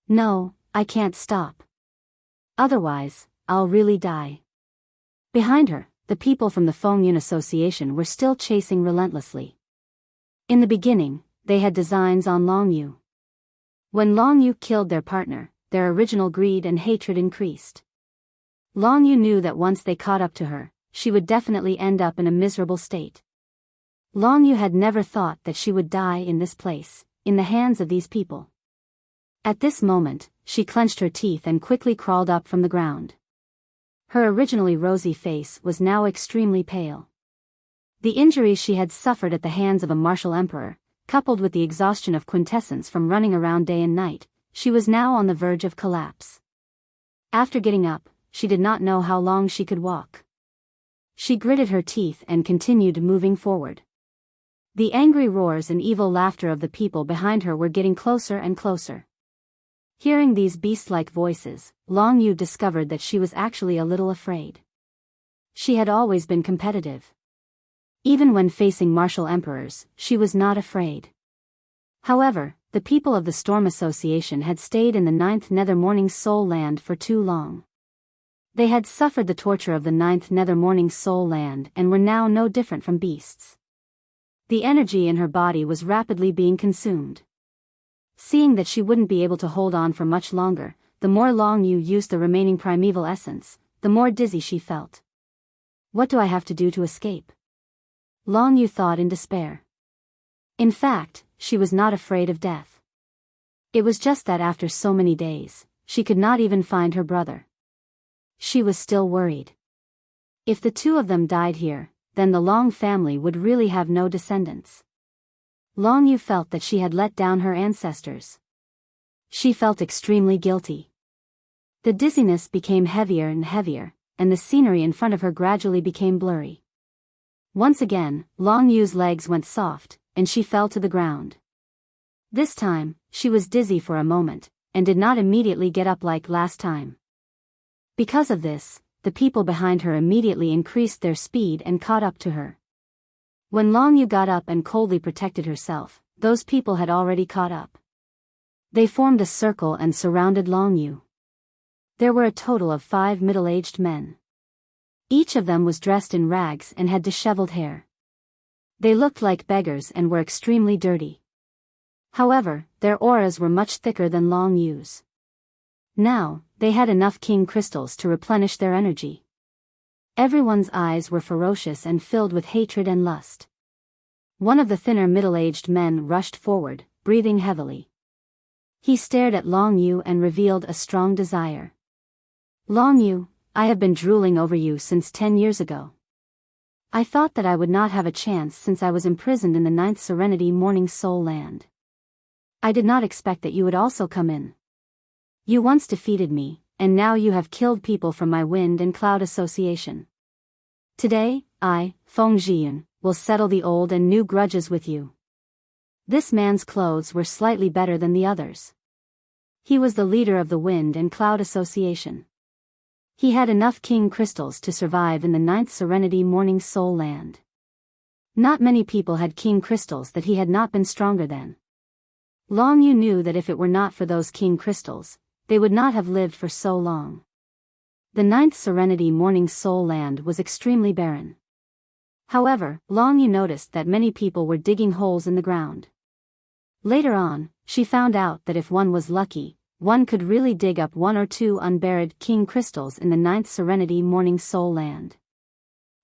No, I can't stop. Otherwise, I'll really die. Behind her, the people from the Fengyun Association were still chasing relentlessly. In the beginning, they had designs on Long Yu. When Long Yu killed their partner, their original greed and hatred increased. Long Yu knew that once they caught up to her, she would definitely end up in a miserable state. Long Yu had never thought that she would die in this place, in the hands of these people. At this moment, she clenched her teeth and quickly crawled up from the ground. Her originally rosy face was now extremely pale. The injuries she had suffered at the hands of a martial emperor, coupled with the exhaustion of quintessence from running around day and night, she was now on the verge of collapse. After getting up, she did not know how long she could walk. She gritted her teeth and continued moving forward. The angry roars and evil laughter of the people behind her were getting closer and closer. Hearing these beast-like voices, Long Yu discovered that she was actually a little afraid. She had always been competitive. Even when facing martial emperors, she was not afraid. However, the people of the Storm Association had stayed in the 9th Nether Morning Soul Land for too long. They had suffered the torture of the 9th Nether Morning Soul Land and were now no different from beasts. The energy in her body was rapidly being consumed. Seeing that she wouldn't be able to hold on for much longer, the more Long Yu used the remaining primeval essence, the more dizzy she felt. What do I have to do to escape? Long Yu thought in despair. In fact, she was not afraid of death. It was just that after so many days, she could not even find her brother. She was still worried. If the two of them died here, then the Long family would really have no descendants. Long Yu felt that she had let down her ancestors. She felt extremely guilty. The dizziness became heavier and heavier, and the scenery in front of her gradually became blurry. Once again, Long Yu's legs went soft, and she fell to the ground. This time, she was dizzy for a moment, and did not immediately get up like last time. Because of this, the people behind her immediately increased their speed and caught up to her. When Long Yu got up and coldly protected herself, those people had already caught up. They formed a circle and surrounded Long Yu. There were a total of 5 middle-aged men. Each of them was dressed in rags and had disheveled hair. They looked like beggars and were extremely dirty. However, their auras were much thicker than Long Yu's. Now, they had enough king crystals to replenish their energy. Everyone's eyes were ferocious and filled with hatred and lust. One of the thinner middle-aged men rushed forward, breathing heavily. He stared at Long Yu and revealed a strong desire. Long Yu, I have been drooling over you since 10 years ago. I thought that I would not have a chance since I was imprisoned in the 9th Serenity Morning Soul Land. I did not expect that you would also come in. You once defeated me, and now you have killed people from my Wind and Cloud Association. Today, I, Feng Zhiyun, will settle the old and new grudges with you. This man's clothes were slightly better than the others. He was the leader of the Wind and Cloud Association. He had enough king crystals to survive in the 9th Serenity Morning Soul Land. Not many people had king crystals that he had not been stronger than. Long Yu knew that if it were not for those king crystals, they would not have lived for so long. The 9th Serenity Morning Soul Land was extremely barren. However, Long Yu noticed that many people were digging holes in the ground. Later on, she found out that if one was lucky, one could really dig up 1 or 2 unburied king crystals in the 9th Serenity Morning Soul Land.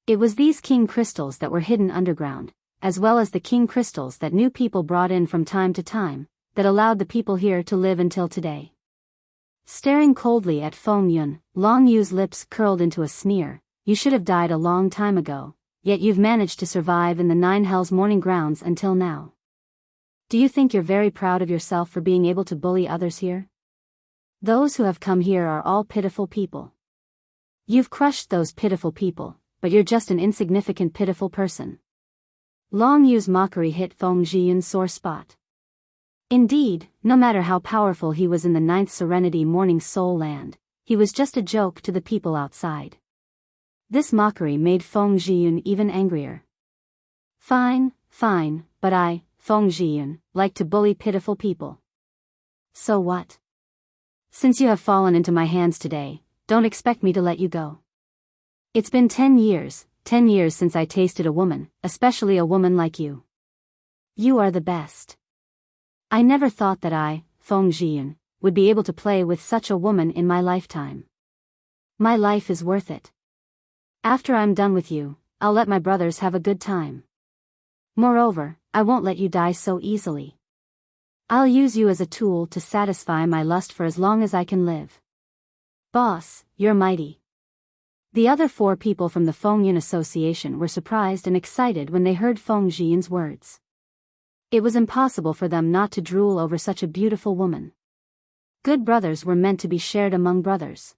It was these king crystals that were hidden underground, as well as the king crystals that new people brought in from time to time, that allowed the people here to live until today. Staring coldly at Feng Yun, Long Yu's lips curled into a sneer. You should have died a long time ago, yet you've managed to survive in the 9 Hells Morning Grounds until now. Do you think you're very proud of yourself for being able to bully others here? Those who have come here are all pitiful people. You've crushed those pitiful people, but you're just an insignificant pitiful person. Long Yu's mockery hit Feng Zhiyun's sore spot. Indeed, no matter how powerful he was in the 9th Serenity Morning Soul Land, he was just a joke to the people outside. This mockery made Feng Zhiyun even angrier. Fine, but I, Feng Zhiyun, like to bully pitiful people. So what? Since you have fallen into my hands today, don't expect me to let you go. It's been 10 years since I tasted a woman, especially a woman like you. You are the best. I never thought that I, Feng Zhiyun, would be able to play with such a woman in my lifetime. My life is worth it. After I'm done with you, I'll let my brothers have a good time. Moreover, I won't let you die so easily. I'll use you as a tool to satisfy my lust for as long as I can live. Boss, you're mighty. The other 4 people from the Fengyun Association were surprised and excited when they heard Feng Zhiyun's words. It was impossible for them not to drool over such a beautiful woman. Good brothers were meant to be shared among brothers.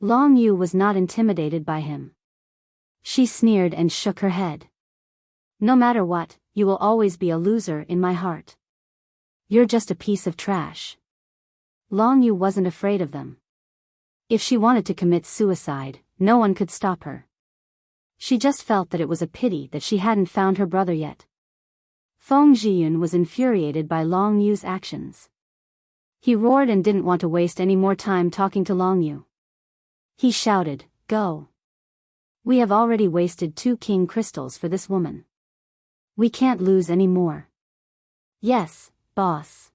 Long Yu was not intimidated by him. She sneered and shook her head. No matter what, you will always be a loser in my heart. You're just a piece of trash. Long Yu wasn't afraid of them. If she wanted to commit suicide, no one could stop her. She just felt that it was a pity that she hadn't found her brother yet. Feng Zhiyun was infuriated by Long Yu's actions. He roared and didn't want to waste any more time talking to Long Yu. He shouted, "Go. We have already wasted 2 king crystals for this woman. We can't lose any more." "Yes, boss."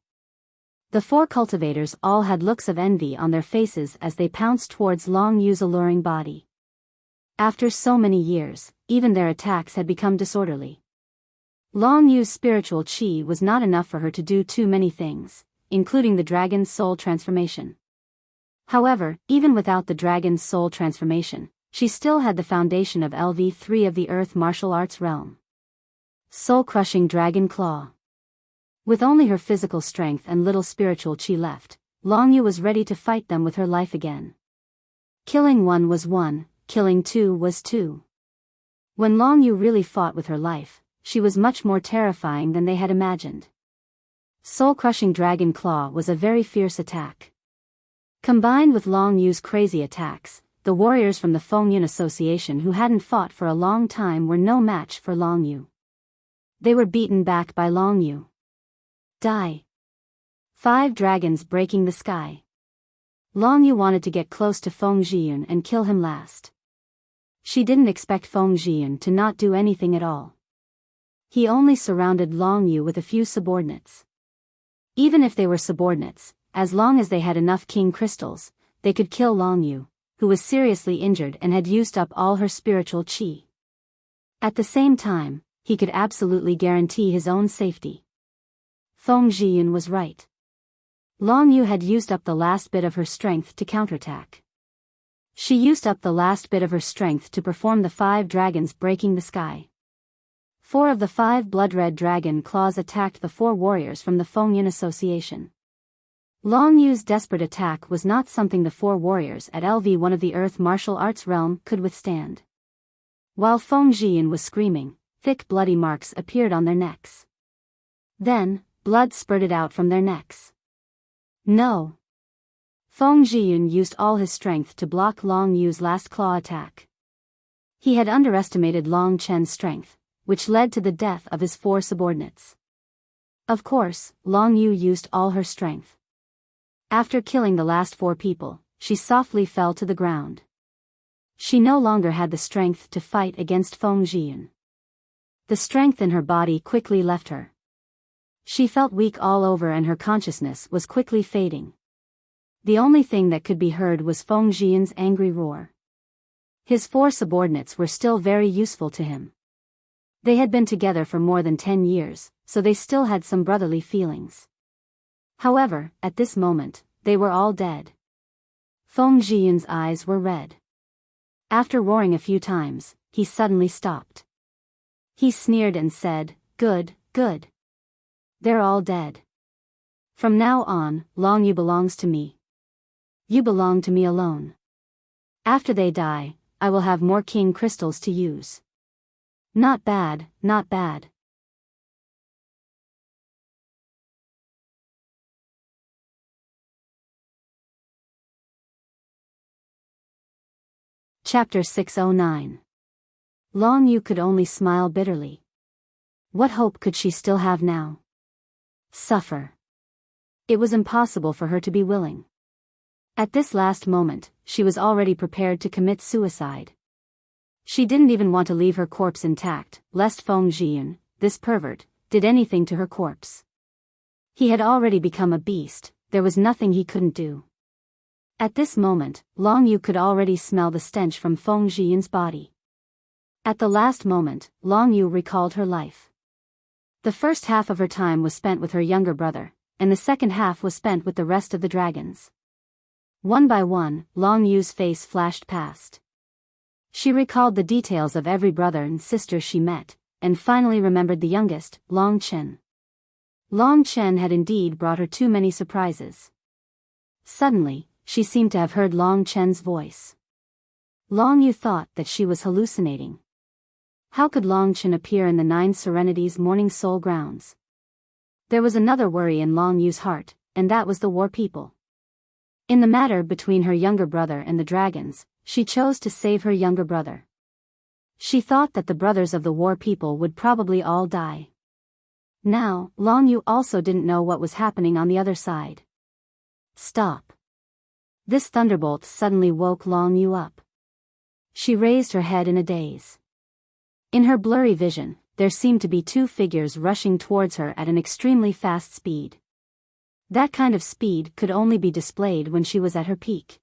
The 4 cultivators all had looks of envy on their faces as they pounced towards Long Yu's alluring body. After so many years, even their attacks had become disorderly. Long Yu's spiritual qi was not enough for her to do too many things, including the dragon's soul transformation. However, even without the dragon's soul transformation, she still had the foundation of LV3 of the Earth martial arts realm. Soul-crushing dragon claw. With only her physical strength and little spiritual qi left, Long Yu was ready to fight them with her life again. Killing 1 was 1, killing 2 was 2. When Long Yu really fought with her life, she was much more terrifying than they had imagined. Soul-crushing dragon claw was a very fierce attack. Combined with Long Yu's crazy attacks, the warriors from the Fengyun Association who hadn't fought for a long time were no match for Long Yu. They were beaten back by Long Yu. Die. 5 dragons breaking the sky. Long Yu wanted to get close to Feng Zhiyun and kill him last. She didn't expect Feng Zhiyun to not do anything at all. He only surrounded Long Yu with a few subordinates. Even if they were subordinates, as long as they had enough king crystals, they could kill Long Yu, who was seriously injured and had used up all her spiritual qi. At the same time, he could absolutely guarantee his own safety. Feng Zhiyun was right. Long Yu had used up the last bit of her strength to counterattack. She used up the last bit of her strength to perform the 5 dragons breaking the sky. 4 of the 5 blood-red dragon claws attacked the 4 warriors from the Fengyun Association. Long Yu's desperate attack was not something the 4 warriors at LV1 of the Earth martial arts realm could withstand. While Feng Zhiyun was screaming, thick bloody marks appeared on their necks. Then, blood spurted out from their necks. No! Feng Zhiyun used all his strength to block Long Yu's last claw attack. He had underestimated Long Chen's strength, which led to the death of his 4 subordinates. Of course, Long Yu used all her strength. After killing the last 4 people, she softly fell to the ground. She no longer had the strength to fight against Feng Zhiyun. The strength in her body quickly left her. She felt weak all over and her consciousness was quickly fading. The only thing that could be heard was Feng Zhiyun's angry roar. His 4 subordinates were still very useful to him. They had been together for more than 10 years, so they still had some brotherly feelings. However, at this moment, they were all dead. Feng Zhiyun's eyes were red. After roaring a few times, he suddenly stopped. He sneered and said, "Good, good. They're all dead. From now on, Long Yu belongs to me. You belong to me alone. After they die, I will have more king crystals to use." Not bad, not bad. Chapter 609. Long Yu could only smile bitterly. What hope could she still have now? Suffer. It was impossible for her to be willing. At this last moment, she was already prepared to commit suicide. She didn't even want to leave her corpse intact, lest Feng Zhiyun, this pervert, did anything to her corpse. He had already become a beast, there was nothing he couldn't do. At this moment, Long Yu could already smell the stench from Feng Zhiyun's body. At the last moment, Long Yu recalled her life. The first half of her time was spent with her younger brother, and the second half was spent with the rest of the dragons. One by one, Long Yu's face flashed past. She recalled the details of every brother and sister she met, and finally remembered the youngest, Long Chen. Long Chen had indeed brought her too many surprises. Suddenly, she seemed to have heard Long Chen's voice. Long Yu thought that she was hallucinating. How could Long Chen appear in the Nine Serenities Morning Soul grounds? There was another worry in Long Yu's heart, and that was the war people. In the matter between her younger brother and the dragons, she chose to save her younger brother. She thought that the brothers of the war people would probably all die. Now, Long Yu also didn't know what was happening on the other side. Stop. This thunderbolt suddenly woke Long Yu up. She raised her head in a daze. In her blurry vision, there seemed to be two figures rushing towards her at an extremely fast speed. That kind of speed could only be displayed when she was at her peak.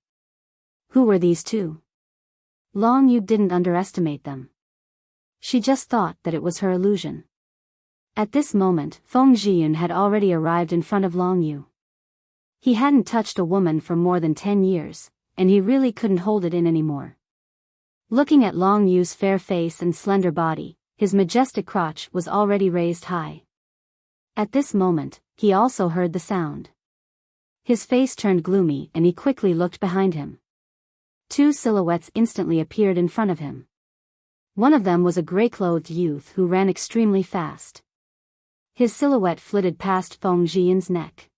Who were these two? Long Yu didn't underestimate them. She just thought that it was her illusion. At this moment, Feng Zhiyun had already arrived in front of Long Yu. He hadn't touched a woman for more than 10 years, and he really couldn't hold it in anymore. Looking at Long Yu's fair face and slender body, his majestic crotch was already raised high. At this moment, he also heard the sound. His face turned gloomy and he quickly looked behind him. Two silhouettes instantly appeared in front of him. One of them was a gray-clothed youth who ran extremely fast. His silhouette flitted past Feng Zhiyun's neck.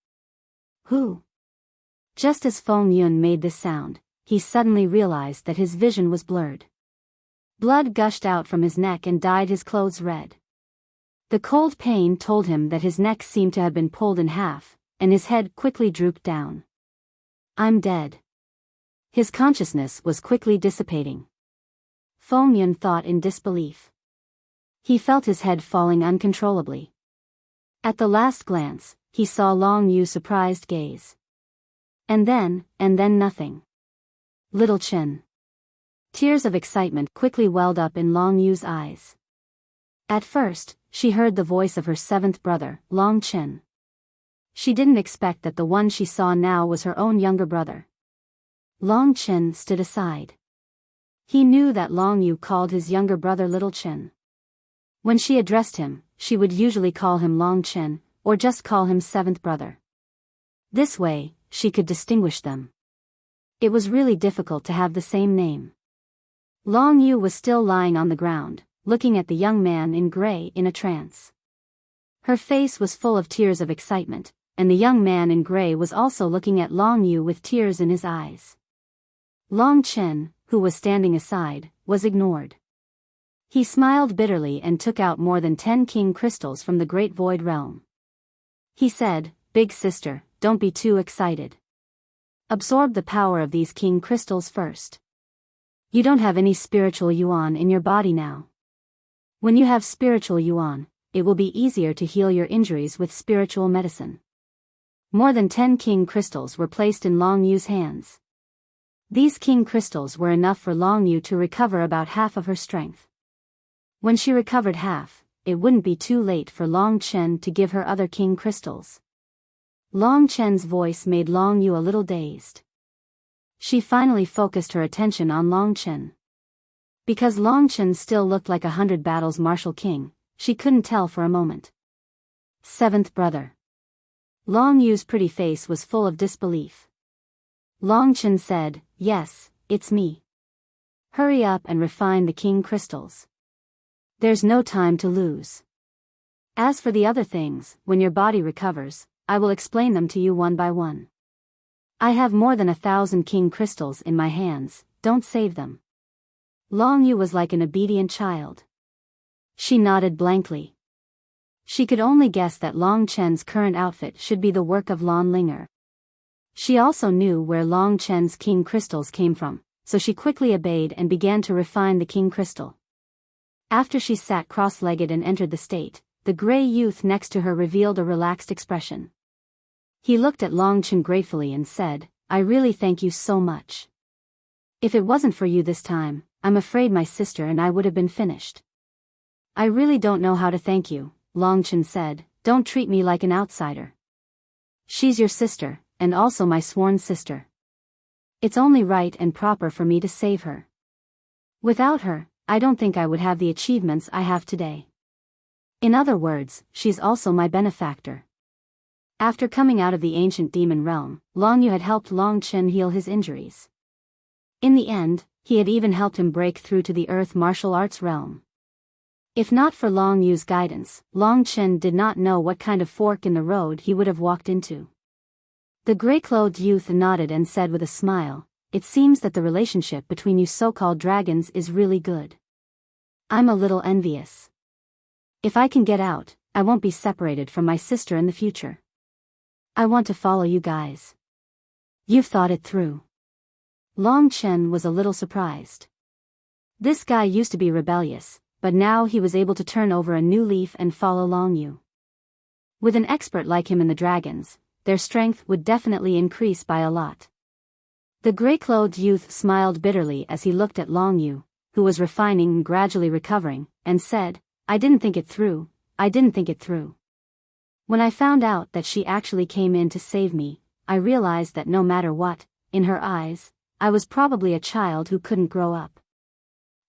Who? Just as Feng Yun made this sound, he suddenly realized that his vision was blurred. Blood gushed out from his neck and dyed his clothes red. The cold pain told him that his neck seemed to have been pulled in half, and his head quickly drooped down. I'm dead. His consciousness was quickly dissipating. Feng Yun thought in disbelief. He felt his head falling uncontrollably. At the last glance, he saw Long Yu's surprised gaze. And then nothing. Little Chen. Tears of excitement quickly welled up in Long Yu's eyes. At first, she heard the voice of her seventh brother, Long Chen. She didn't expect that the one she saw now was her own younger brother. Long Chen stood aside. He knew that Long Yu called his younger brother Little Chen. When she addressed him, she would usually call him Long Chen, or just call him seventh brother. This way, she could distinguish them. It was really difficult to have the same name. Long Yu was still lying on the ground, looking at the young man in gray in a trance. Her face was full of tears of excitement, and the young man in gray was also looking at Long Yu with tears in his eyes. Long Chen, who was standing aside, was ignored. He smiled bitterly and took out more than 10 king crystals from the Great Void Realm. He said, "Big sister, don't be too excited. Absorb the power of these king crystals first. You don't have any spiritual yuan in your body now. When you have spiritual yuan, it will be easier to heal your injuries with spiritual medicine." More than 10 king crystals were placed in Long Yu's hands. These king crystals were enough for Long Yu to recover about half of her strength. When she recovered half, it wouldn't be too late for Long Chen to give her other king crystals. Long Chen's voice made Long Yu a little dazed. She finally focused her attention on Long Chen. Because Long Chen still looked like 100 battles martial king, she couldn't tell for a moment. Seventh brother. Long Yu's pretty face was full of disbelief. Long Chen said, "Yes, it's me. Hurry up and refine the king crystals. There's no time to lose. As for the other things, when your body recovers, I will explain them to you one by one. I have more than 1,000 king crystals in my hands, don't save them." Long Yu was like an obedient child. She nodded blankly. She could only guess that Long Chen's current outfit should be the work of Lon Linger. She also knew where Long Chen's king crystals came from, so she quickly obeyed and began to refine the king crystal. After she sat cross-legged and entered the state, the gray youth next to her revealed a relaxed expression. He looked at Long Chen gratefully and said, I really thank you so much. If it wasn't for you this time, I'm afraid my sister and I would have been finished. I really don't know how to thank you, Longchen said. Don't treat me like an outsider. She's your sister, and also my sworn sister. It's only right and proper for me to save her. Without her, I don't think I would have the achievements I have today. In other words, she's also my benefactor. After coming out of the ancient demon realm, Long Yu had helped Long Chen heal his injuries. In the end, he had even helped him break through to the earth martial arts realm. If not for Long Yu's guidance, Long Chen did not know what kind of fork in the road he would have walked into. The gray-clothed youth nodded and said with a smile, "It seems that the relationship between you so-called dragons is really good. I'm a little envious. If I can get out, I won't be separated from my sister in the future. I want to follow you guys. You've thought it through." Long Chen was a little surprised. This guy used to be rebellious, but now he was able to turn over a new leaf and follow Long Yu. With an expert like him in the dragons, their strength would definitely increase by a lot. The gray-clothed youth smiled bitterly as he looked at Long Yu, who was refining and gradually recovering, and said, I didn't think it through. When I found out that she actually came in to save me, I realized that no matter what, in her eyes, I was probably a child who couldn't grow up.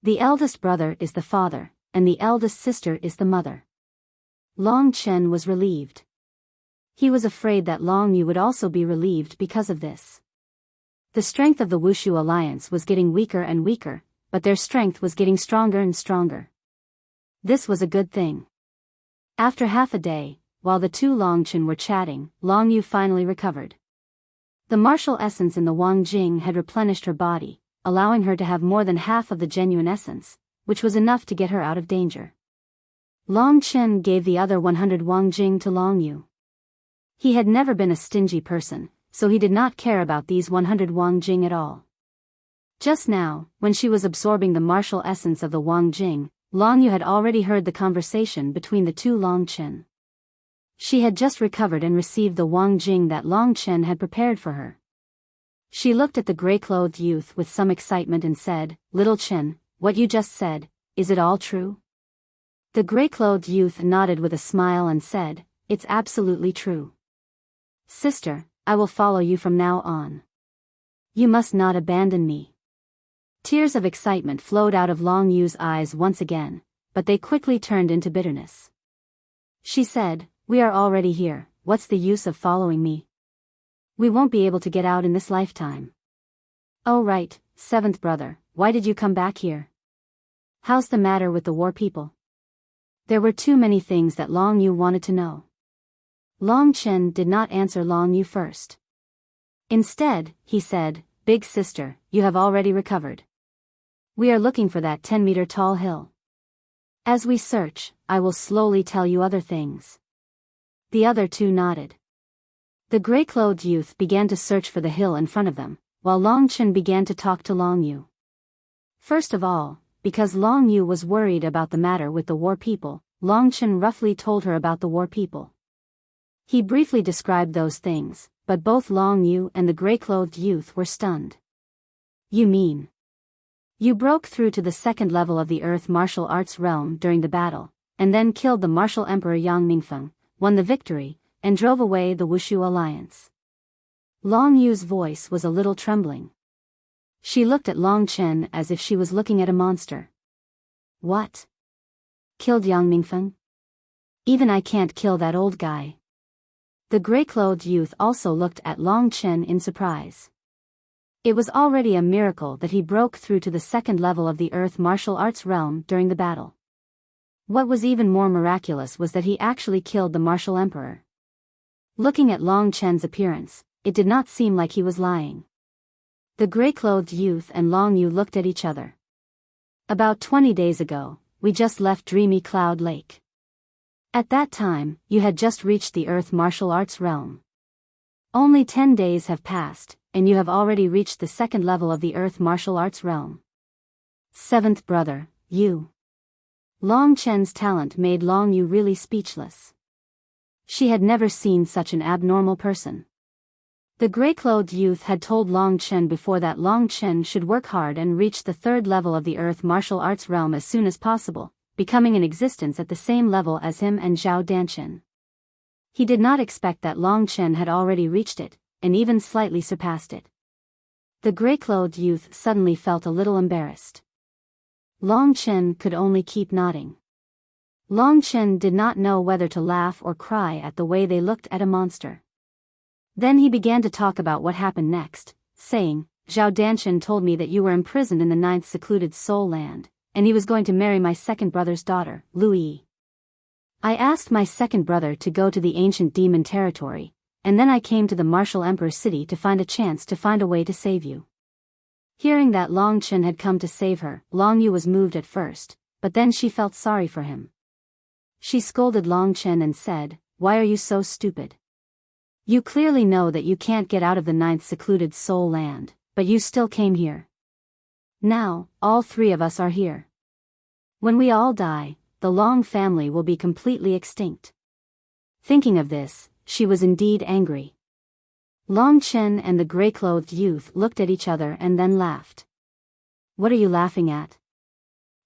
The eldest brother is the father, and the eldest sister is the mother. Long Chen was relieved. He was afraid that Long Yu would also be relieved because of this. The strength of the Wushu alliance was getting weaker and weaker, but their strength was getting stronger and stronger. This was a good thing. After half a day, while the two Longchen were chatting, Long Yu finally recovered. The martial essence in the Wang Jing had replenished her body, allowing her to have more than half of the genuine essence, which was enough to get her out of danger. Long Chen gave the other 100 Wang Jing to Long Yu. He had never been a stingy person, so he did not care about these 100 Wang Jing at all. Just now, when she was absorbing the martial essence of the Wang Jing, Long Yu had already heard the conversation between the two Long Chen. She had just recovered and received the Wang Jing that Long Chen had prepared for her. She looked at the gray-clothed youth with some excitement and said, Little Chen, what you just said, is it all true? The gray-clothed youth nodded with a smile and said, It's absolutely true. Sister, I will follow you from now on. You must not abandon me. Tears of excitement flowed out of Long Yu's eyes once again, but they quickly turned into bitterness. She said, We are already here, what's the use of following me? We won't be able to get out in this lifetime. Oh right, seventh brother, why did you come back here? How's the matter with the war people? There were too many things that Long Yu wanted to know. Long Chen did not answer Long Yu first. Instead, he said, Big sister, you have already recovered. We are looking for that 10-meter tall hill. As we search, I will slowly tell you other things. The other two nodded. The gray-clothed youth began to search for the hill in front of them, while Long Chen began to talk to Long Yu. First of all, because Long Yu was worried about the matter with the war people, Long Chen roughly told her about the war people. He briefly described those things, but both Long Yu and the gray-clothed youth were stunned. You mean? You broke through to the second level of the earth martial arts realm during the battle, and then killed the martial emperor Yang Mingfeng, won the victory, and drove away the Wushu alliance. Long Yu's voice was a little trembling. She looked at Long Chen as if she was looking at a monster. What? Killed Yang Mingfeng? Even I can't kill that old guy. The gray-clothed youth also looked at Long Chen in surprise. It was already a miracle that he broke through to the second level of the earth martial arts realm during the battle. What was even more miraculous was that he actually killed the martial emperor. Looking at Long Chen's appearance, it did not seem like he was lying. The gray-clothed youth and Long Yu looked at each other. About 20 days ago, we just left Dreamy Cloud Lake. At that time, you had just reached the earth martial arts realm. Only 10 days have passed, and you have already reached the second level of the earth martial arts realm. Seventh brother, you. Long Chen's talent made Long Yu really speechless. She had never seen such an abnormal person. The gray-clothed youth had told Long Chen before that Long Chen should work hard and reach the third level of the earth martial arts realm as soon as possible, becoming in existence at the same level as him and Zhao Danchen. He did not expect that Long Chen had already reached it, and even slightly surpassed it. The gray-clothed youth suddenly felt a little embarrassed. Long Chen could only keep nodding. Long Chen did not know whether to laugh or cry at the way they looked at a monster. Then he began to talk about what happened next, saying, Zhao Danchen told me that you were imprisoned in the 9th secluded soul land, and he was going to marry my second brother's daughter, Louis. I asked my second brother to go to the ancient demon territory, and then I came to the martial emperor city to find a chance to find a way to save you. Hearing that Long Chen had come to save her, Long Yu was moved at first, but then she felt sorry for him. She scolded Long Chen and said, "Why are you so stupid? You clearly know that you can't get out of the 9th secluded soul land, but you still came here. Now, all three of us are here. When we all die, the Long family will be completely extinct." Thinking of this, she was indeed angry. Long Chen and the gray-clothed youth looked at each other and then laughed. "What are you laughing at?"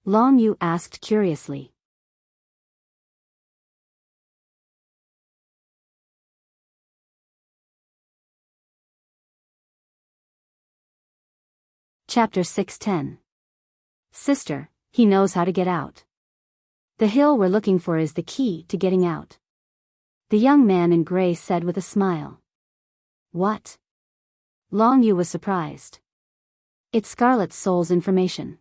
Long Yu asked curiously. Chapter 610. Sister, he knows how to get out. The hill we're looking for is the key to getting out. The young man in gray said with a smile. What? Long Yu was surprised. It's Scarlet Soul's information.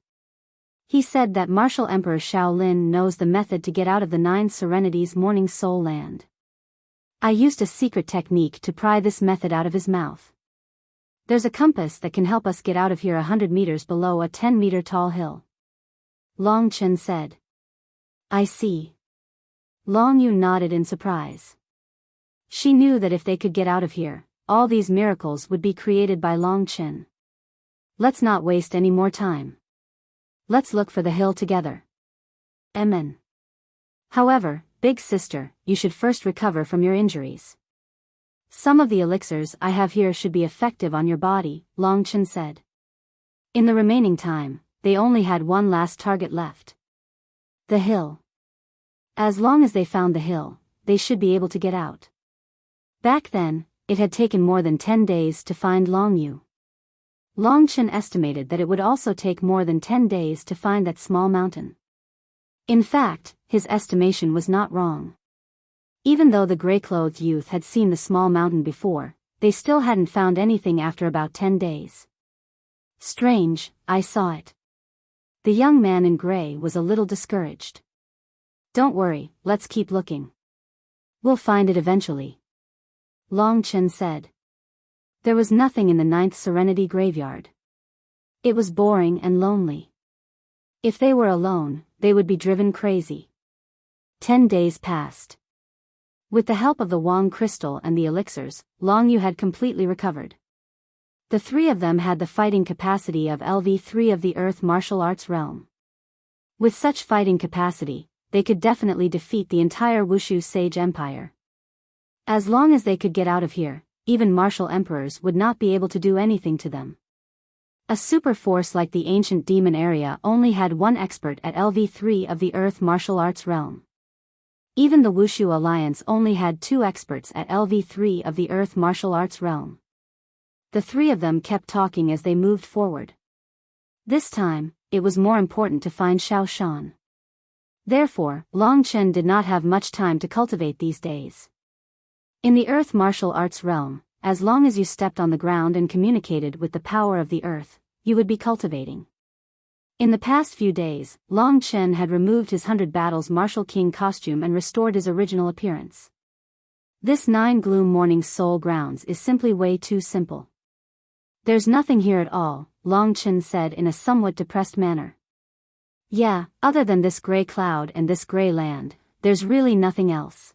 He said that Martial Emperor Shaolin knows the method to get out of the 9 Serenities Morning Soul Land. I used a secret technique to pry this method out of his mouth. There's a compass that can help us get out of here 100 meters below a 10-meter tall hill. Long Chen said. I see. Long Yu nodded in surprise. She knew that if they could get out of here, all these miracles would be created by Long Chen. Let's not waste any more time. Let's look for the hill together. Amen. However, big sister, you should first recover from your injuries. Some of the elixirs I have here should be effective on your body, Long Chen said. In the remaining time, they only had one last target left. The hill. As long as they found the hill, they should be able to get out. Back then, it had taken more than 10 days to find Long Yu. Long Chen estimated that it would also take more than 10 days to find that small mountain. In fact, his estimation was not wrong. Even though the gray-clothed youth had seen the small mountain before, they still hadn't found anything after about 10 days. Strange, I saw it. The young man in gray was a little discouraged. Don't worry, let's keep looking. We'll find it eventually. Long Chen said. There was nothing in the 9th Serenity graveyard. It was boring and lonely. If they were alone, they would be driven crazy. 10 days passed. With the help of the Wang crystal and the elixirs, Long Yu had completely recovered. The three of them had the fighting capacity of LV3 of the Earth martial arts realm. With such fighting capacity, they could definitely defeat the entire Wushu Sage Empire. As long as they could get out of here, even martial emperors would not be able to do anything to them. A super force like the ancient demon area only had one expert at LV3 of the Earth martial arts realm. Even the Wushu Alliance only had 2 experts at LV3 of the Earth martial arts realm. The three of them kept talking as they moved forward. This time, it was more important to find Xiao Shan. Therefore, Long Chen did not have much time to cultivate these days. In the Earth martial arts realm, as long as you stepped on the ground and communicated with the power of the earth, you would be cultivating. In the past few days, Long Chen had removed his 100 Battles Martial King costume and restored his original appearance. This 9 Gloom Morning Soul Grounds is simply way too simple. There's nothing here at all, Long Chen said in a somewhat depressed manner. Yeah, other than this gray cloud and this gray land, there's really nothing else.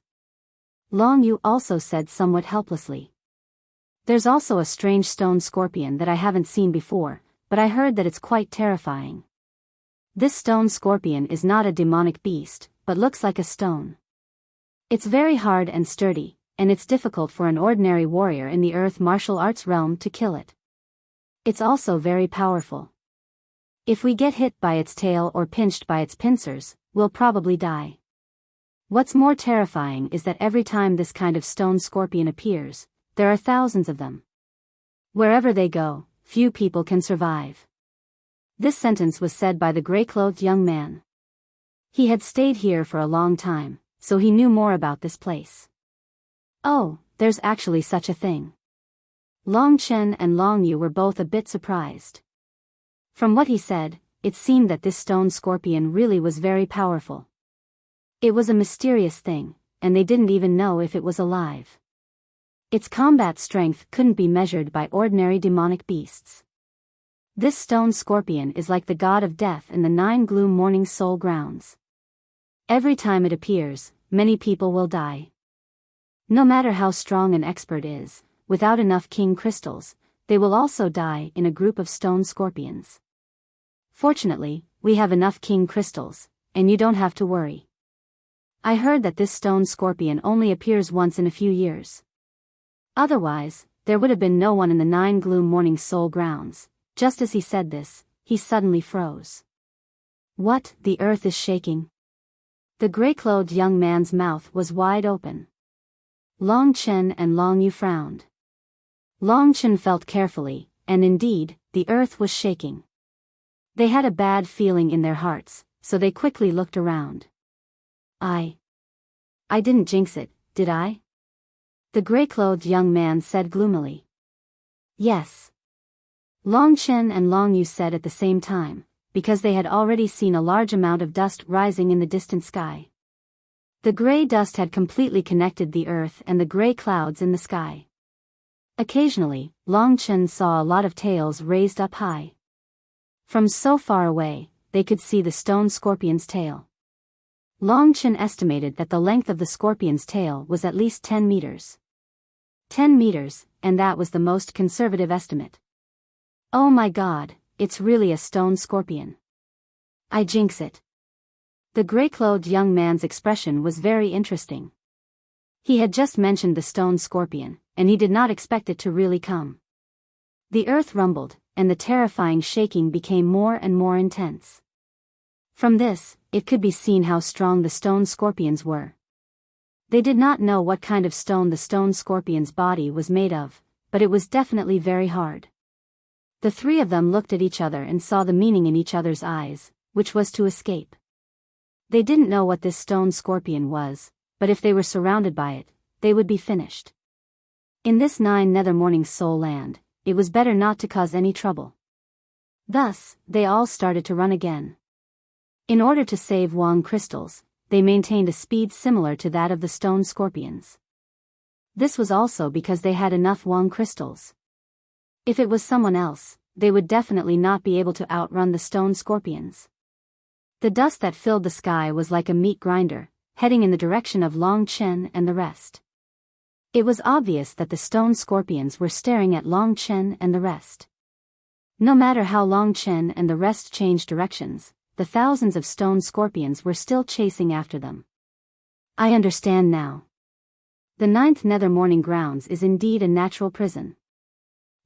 Long Yu also said somewhat helplessly. There's also a strange stone scorpion that I haven't seen before, but I heard that it's quite terrifying. This stone scorpion is not a demonic beast, but looks like a stone. It's very hard and sturdy, and it's difficult for an ordinary warrior in the earth martial arts realm to kill it. It's also very powerful. If we get hit by its tail or pinched by its pincers, we'll probably die. What's more terrifying is that every time this kind of stone scorpion appears, there are thousands of them. Wherever they go, few people can survive. This sentence was said by the gray-clothed young man. He had stayed here for a long time, so he knew more about this place. Oh, there's actually such a thing. Long Chen and Long Yu were both a bit surprised. From what he said, it seemed that this stone scorpion really was very powerful. It was a mysterious thing, and they didn't even know if it was alive. Its combat strength couldn't be measured by ordinary demonic beasts. This stone scorpion is like the god of death in the 9 gloom morning soul grounds. Every time it appears, many people will die. No matter how strong an expert is, without enough king crystals, they will also die in a group of stone scorpions. Fortunately, we have enough king crystals, and you don't have to worry. I heard that this stone scorpion only appears once in a few years. Otherwise, there would have been no one in the 9 gloom morning soul grounds. Just as he said this, he suddenly froze. What? The earth is shaking. The gray-clothed young man's mouth was wide open. Long Chen and Long Yu frowned. Long Chen felt carefully, and indeed, the earth was shaking. They had a bad feeling in their hearts, so they quickly looked around. I didn't jinx it, did I? The gray-clothed young man said gloomily. Yes. Long Chen and Long Yu said at the same time, because they had already seen a large amount of dust rising in the distant sky. The gray dust had completely connected the earth and the gray clouds in the sky. Occasionally, Long Chen saw a lot of tails raised up high. From so far away, they could see the stone scorpion's tail. Long Chen estimated that the length of the scorpion's tail was at least 10 meters. 10 meters, and that was the most conservative estimate. Oh my god, it's really a stone scorpion. I jinx it. The gray-clothed young man's expression was very interesting. He had just mentioned the stone scorpion, and he did not expect it to really come. The earth rumbled, and the terrifying shaking became more and more intense. From this, it could be seen how strong the stone scorpions were. They did not know what kind of stone the stone scorpion's body was made of, but it was definitely very hard. The three of them looked at each other and saw the meaning in each other's eyes, which was to escape. They didn't know what this stone scorpion was, but if they were surrounded by it, they would be finished. In this 9 nether morning soul land, it was better not to cause any trouble. Thus, they all started to run again. In order to save Wang crystals, they maintained a speed similar to that of the stone scorpions. This was also because they had enough Wang crystals. If it was someone else, they would definitely not be able to outrun the stone scorpions. The dust that filled the sky was like a meat grinder, heading in the direction of Long Chen and the rest. It was obvious that the stone scorpions were staring at Long Chen and the rest. No matter how Long Chen and the rest changed directions, the thousands of stone scorpions were still chasing after them. I understand now. The 9th nether morning grounds is indeed a natural prison.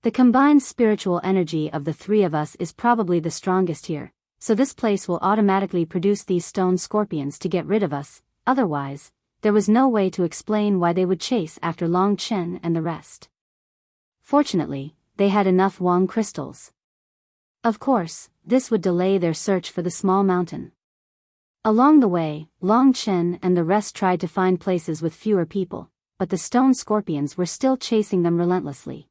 The combined spiritual energy of the three of us is probably the strongest here, so this place will automatically produce these stone scorpions to get rid of us. Otherwise, there was no way to explain why they would chase after Long Chen and the rest. Fortunately, they had enough Wang crystals. Of course, this would delay their search for the small mountain. Along the way, Long Chen and the rest tried to find places with fewer people, but the stone scorpions were still chasing them relentlessly.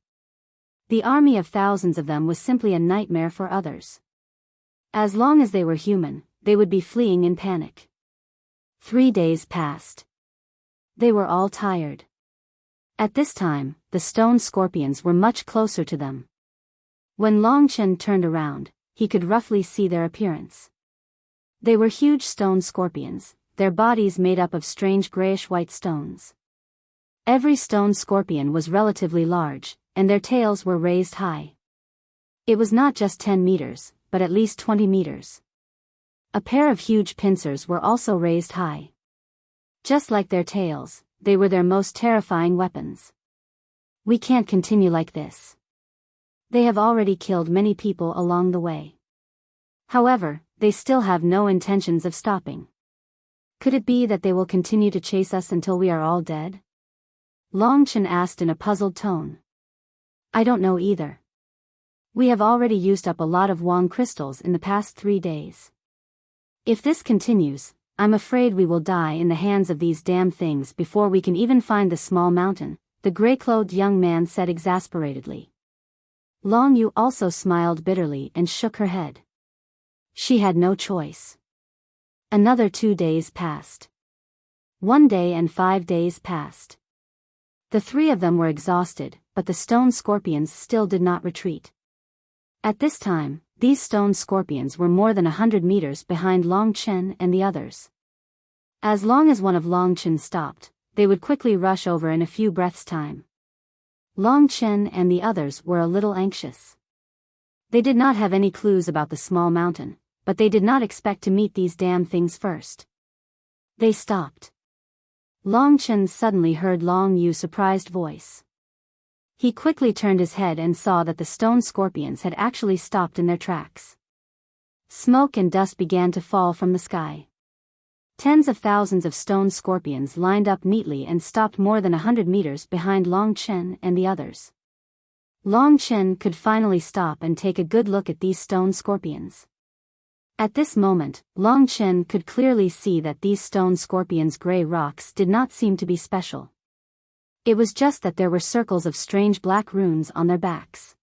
The army of thousands of them was simply a nightmare for others. As long as they were human, they would be fleeing in panic. 3 days passed. They were all tired. At this time, the stone scorpions were much closer to them. When Long Chen turned around, he could roughly see their appearance. They were huge stone scorpions, their bodies made up of strange grayish-white stones. Every stone scorpion was relatively large, and their tails were raised high. It was not just 10 meters, but at least 20 meters. A pair of huge pincers were also raised high. Just like their tails, they were their most terrifying weapons. We can't continue like this. They have already killed many people along the way. However, they still have no intentions of stopping. Could it be that they will continue to chase us until we are all dead? Long Chen asked in a puzzled tone. I don't know either. We have already used up a lot of Wang crystals in the past 3 days. If this continues, I'm afraid we will die in the hands of these damn things before we can even find the small mountain, the gray-clothed young man said exasperatedly. Long Yu also smiled bitterly and shook her head. She had no choice. Another 2 days passed. 1 day and 5 days passed. The 3 of them were exhausted, but the stone scorpions still did not retreat. At this time, these stone scorpions were more than 100 meters behind Long Chen and the others. As long as one of Long Chen stopped, they would quickly rush over in a few breaths' time. Long Chen and the others were a little anxious. They did not have any clues about the small mountain, but they did not expect to meet these damn things first. They stopped. Long Chen suddenly heard Long Yu's surprised voice. He quickly turned his head and saw that the stone scorpions had actually stopped in their tracks. Smoke and dust began to fall from the sky. Tens of thousands of stone scorpions lined up neatly and stopped more than 100 meters behind Long Chen and the others. Long Chen could finally stop and take a good look at these stone scorpions. At this moment, Long Chen could clearly see that these stone scorpions' gray rocks did not seem to be special. It was just that there were circles of strange black runes on their backs.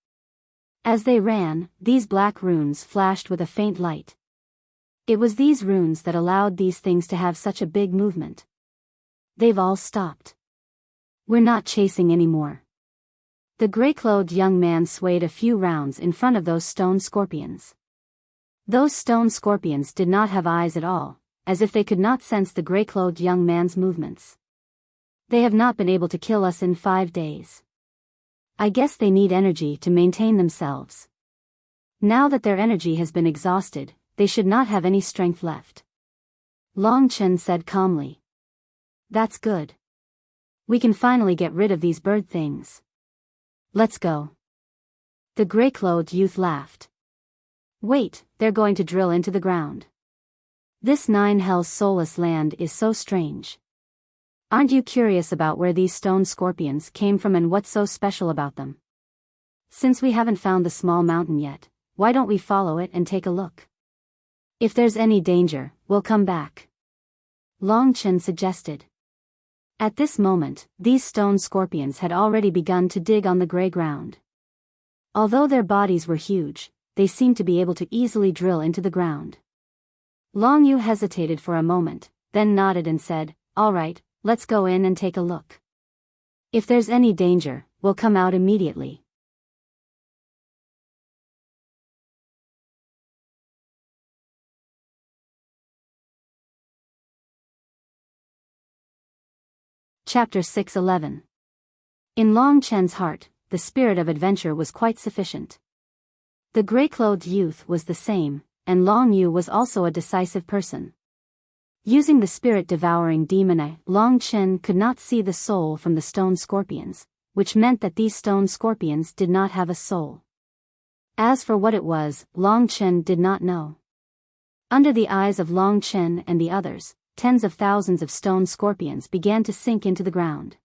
As they ran, these black runes flashed with a faint light. It was these runes that allowed these things to have such a big movement. They've all stopped. We're not chasing anymore. The gray-clothed young man swayed a few rounds in front of those stone scorpions. Those stone scorpions did not have eyes at all, as if they could not sense the gray-clothed young man's movements. They have not been able to kill us in 5 days. I guess they need energy to maintain themselves. Now that their energy has been exhausted, they should not have any strength left. Long Chen said calmly. That's good. We can finally get rid of these bird things. Let's go. The gray-clothed youth laughed. Wait, they're going to drill into the ground. This 9 Hells soulless land is so strange. Aren't you curious about where these stone scorpions came from and what's so special about them? Since we haven't found the small mountain yet, why don't we follow it and take a look? If there's any danger, we'll come back. Long Chen suggested. At this moment, these stone scorpions had already begun to dig on the gray ground. Although their bodies were huge, they seemed to be able to easily drill into the ground. Long Yu hesitated for a moment, then nodded and said, All right, let's go in and take a look. If there's any danger, we'll come out immediately. Chapter 6:11. In Long Chen's heart, the spirit of adventure was quite sufficient. The gray-clothed youth was the same, and Long Yu was also a decisive person. Using the spirit-devouring demon, Long Chen could not see the soul from the stone scorpions, which meant that these stone scorpions did not have a soul. As for what it was, Long Chen did not know. Under the eyes of Long Chen and the others, tens of thousands of stone scorpions began to sink into the ground.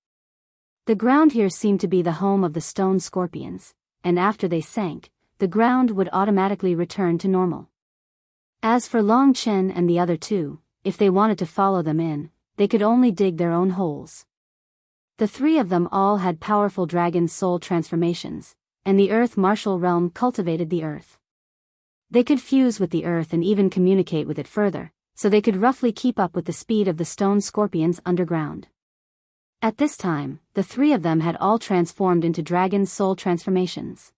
The ground here seemed to be the home of the stone scorpions, and after they sank, the ground would automatically return to normal. As for Long Chen and the other 2, if they wanted to follow them in, they could only dig their own holes. The 3 of them all had powerful dragon soul transformations, and the earth martial realm cultivated the earth. They could fuse with the earth and even communicate with it further, so they could roughly keep up with the speed of the stone scorpions underground. At this time, the 3 of them had all transformed into dragon soul transformations.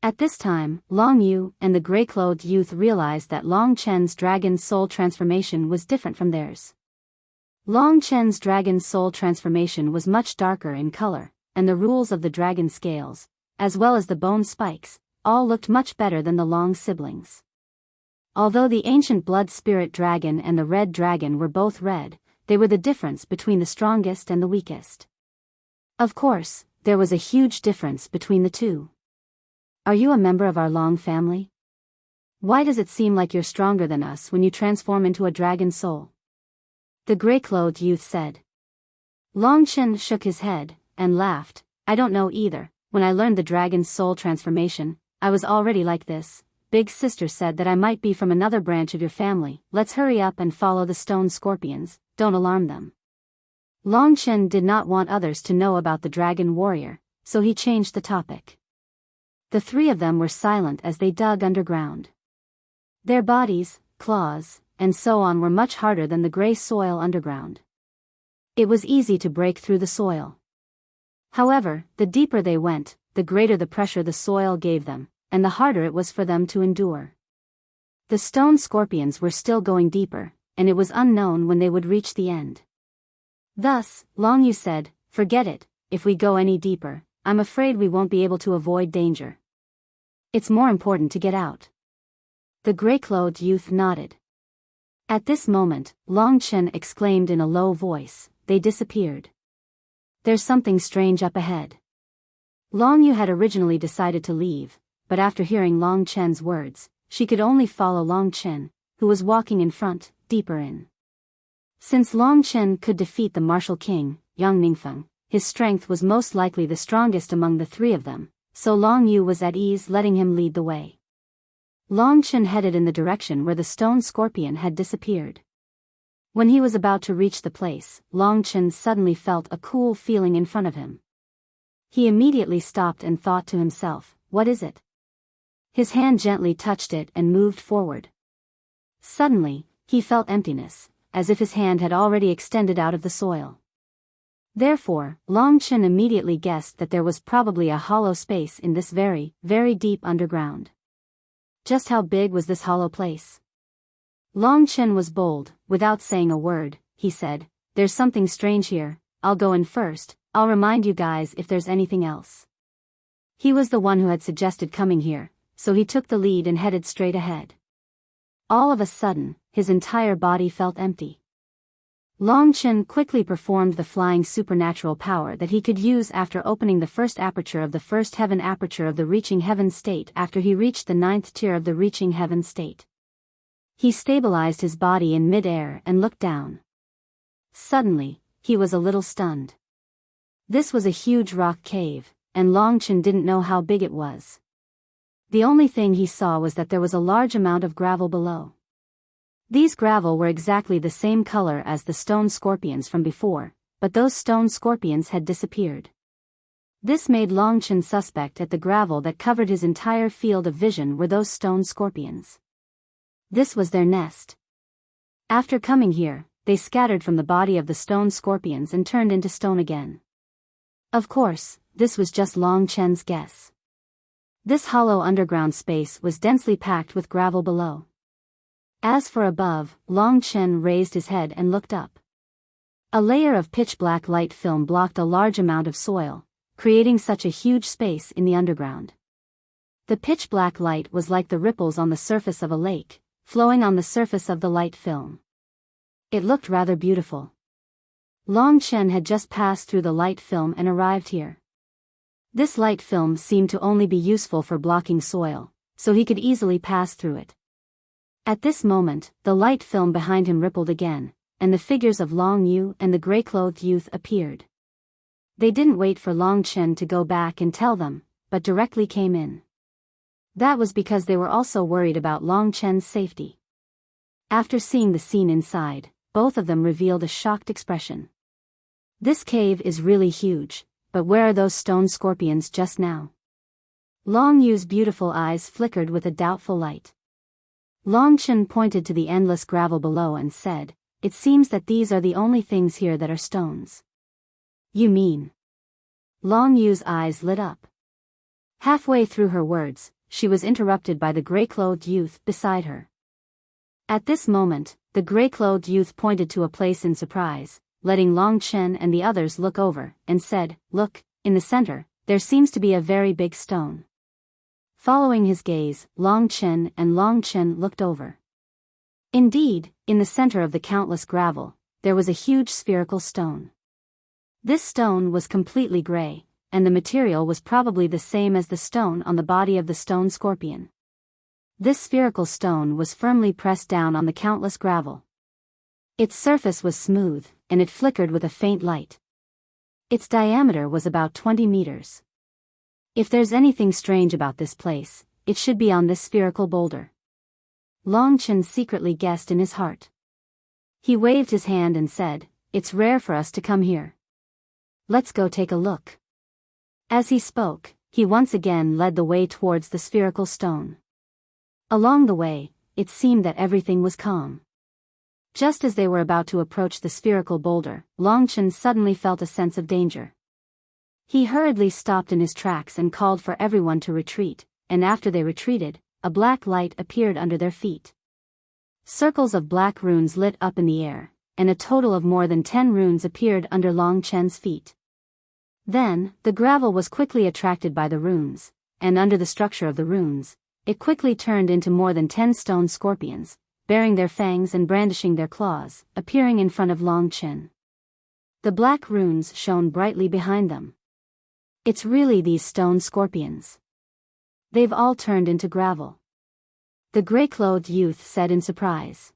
At this time, Long Yu and the gray-clothed youth realized that Long Chen's dragon soul transformation was different from theirs. Long Chen's dragon soul transformation was much darker in color, and the rules of the dragon scales, as well as the bone spikes, all looked much better than the Long siblings. Although the ancient blood spirit dragon and the red dragon were both red, they were the difference between the strongest and the weakest. Of course, there was a huge difference between the two. Are you a member of our Long family? Why does it seem like you're stronger than us when you transform into a dragon soul? The gray-clothed youth said. Long Chen shook his head and laughed. I don't know either. When I learned the dragon's soul transformation, I was already like this. Big sister said that I might be from another branch of your family. Let's hurry up and follow the stone scorpions, don't alarm them. Long Chen did not want others to know about the dragon warrior, so he changed the topic. The three of them were silent as they dug underground. Their bodies, claws, and so on were much harder than the gray soil underground. It was easy to break through the soil. However, the deeper they went, the greater the pressure the soil gave them, and the harder it was for them to endure. The stone scorpions were still going deeper, and it was unknown when they would reach the end. Thus, Long Yu said, forget it, if we go any deeper, I'm afraid we won't be able to avoid danger. It's more important to get out. The gray-clothed youth nodded. At this moment, Long Chen exclaimed in a low voice, they disappeared. There's something strange up ahead. Long Yu had originally decided to leave, but after hearing Long Chen's words, she could only follow Long Chen, who was walking in front, deeper in. Since Long Chen could defeat the martial king, Yang Ningfeng, his strength was most likely the strongest among the three of them, so Long Yu was at ease letting him lead the way. Long Chen headed in the direction where the stone scorpion had disappeared. When he was about to reach the place, Long Chen suddenly felt a cool feeling in front of him. He immediately stopped and thought to himself, what is it? His hand gently touched it and moved forward. Suddenly, he felt emptiness, as if his hand had already extended out of the soil. Therefore, Long Chen immediately guessed that there was probably a hollow space in this very, very deep underground. Just how big was this hollow place? Long Chen was bold. Without saying a word, he said, there's something strange here, I'll go in first, I'll remind you guys if there's anything else. He was the one who had suggested coming here, so he took the lead and headed straight ahead. All of a sudden, his entire body felt empty. Long Chen quickly performed the flying supernatural power that he could use after opening the first aperture of the first heaven aperture of the reaching heaven state after he reached the 9th tier of the reaching heaven state. He stabilized his body in mid-air and looked down. Suddenly, he was a little stunned. This was a huge rock cave, and Long Chen didn't know how big it was. The only thing he saw was that there was a large amount of gravel below. These gravel were exactly the same color as the stone scorpions from before, but those stone scorpions had disappeared. This made Long Chen suspect that the gravel that covered his entire field of vision were those stone scorpions. This was their nest. After coming here, they scattered from the body of the stone scorpions and turned into stone again. Of course, this was just Long Chen's guess. This hollow underground space was densely packed with gravel below. As for above, Long Chen raised his head and looked up. A layer of pitch-black light film blocked a large amount of soil, creating such a huge space in the underground. The pitch-black light was like the ripples on the surface of a lake, flowing on the surface of the light film. It looked rather beautiful. Long Chen had just passed through the light film and arrived here. This light film seemed to only be useful for blocking soil, so he could easily pass through it. At this moment, the light film behind him rippled again, and the figures of Long Yu and the gray-clothed youth appeared. They didn't wait for Long Chen to go back and tell them, but directly came in. That was because they were also worried about Long Chen's safety. After seeing the scene inside, both of them revealed a shocked expression. This cave is really huge, but where are those stone scorpions just now? Long Yu's beautiful eyes flickered with a doubtful light. Long Chen pointed to the endless gravel below and said, it seems that these are the only things here that are stones. You mean? Long Yu's eyes lit up. Halfway through her words, she was interrupted by the gray-clothed youth beside her. At this moment, the gray-clothed youth pointed to a place in surprise, letting Long Chen and the others look over, and said, look, in the center, there seems to be a very big stone. Following his gaze, Long Chen looked over. Indeed, in the center of the countless gravel, there was a huge spherical stone. This stone was completely gray, and the material was probably the same as the stone on the body of the stone scorpion. This spherical stone was firmly pressed down on the countless gravel. Its surface was smooth, and it flickered with a faint light. Its diameter was about 20 meters. If there's anything strange about this place, it should be on this spherical boulder. Long Chen secretly guessed in his heart. He waved his hand and said, "It's rare for us to come here. Let's go take a look." As he spoke, he once again led the way towards the spherical stone. Along the way, it seemed that everything was calm. Just as they were about to approach the spherical boulder, Long Chen suddenly felt a sense of danger. He hurriedly stopped in his tracks and called for everyone to retreat, and after they retreated, a black light appeared under their feet. Circles of black runes lit up in the air, and a total of more than 10 runes appeared under Long Chen's feet. Then, the gravel was quickly attracted by the runes, and under the structure of the runes, it quickly turned into more than 10 stone scorpions, baring their fangs and brandishing their claws, appearing in front of Long Chen. The black runes shone brightly behind them. It's really these stone scorpions. They've all turned into gravel. The gray-clothed youth said in surprise.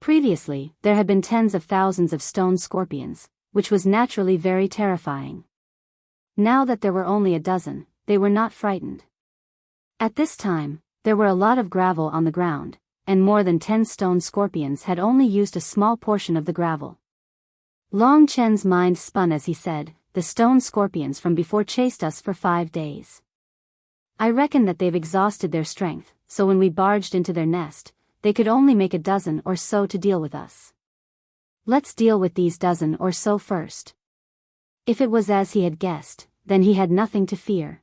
Previously, there had been tens of thousands of stone scorpions, which was naturally very terrifying. Now that there were only a dozen, they were not frightened. At this time, there were a lot of gravel on the ground, and more than 10 stone scorpions had only used a small portion of the gravel. Long Chen's mind spun as he said, "The stone scorpions from before chased us for 5 days. I reckon that they've exhausted their strength, so when we barged into their nest, they could only make a dozen or so to deal with us. Let's deal with these dozen or so first." If it was as he had guessed, then he had nothing to fear.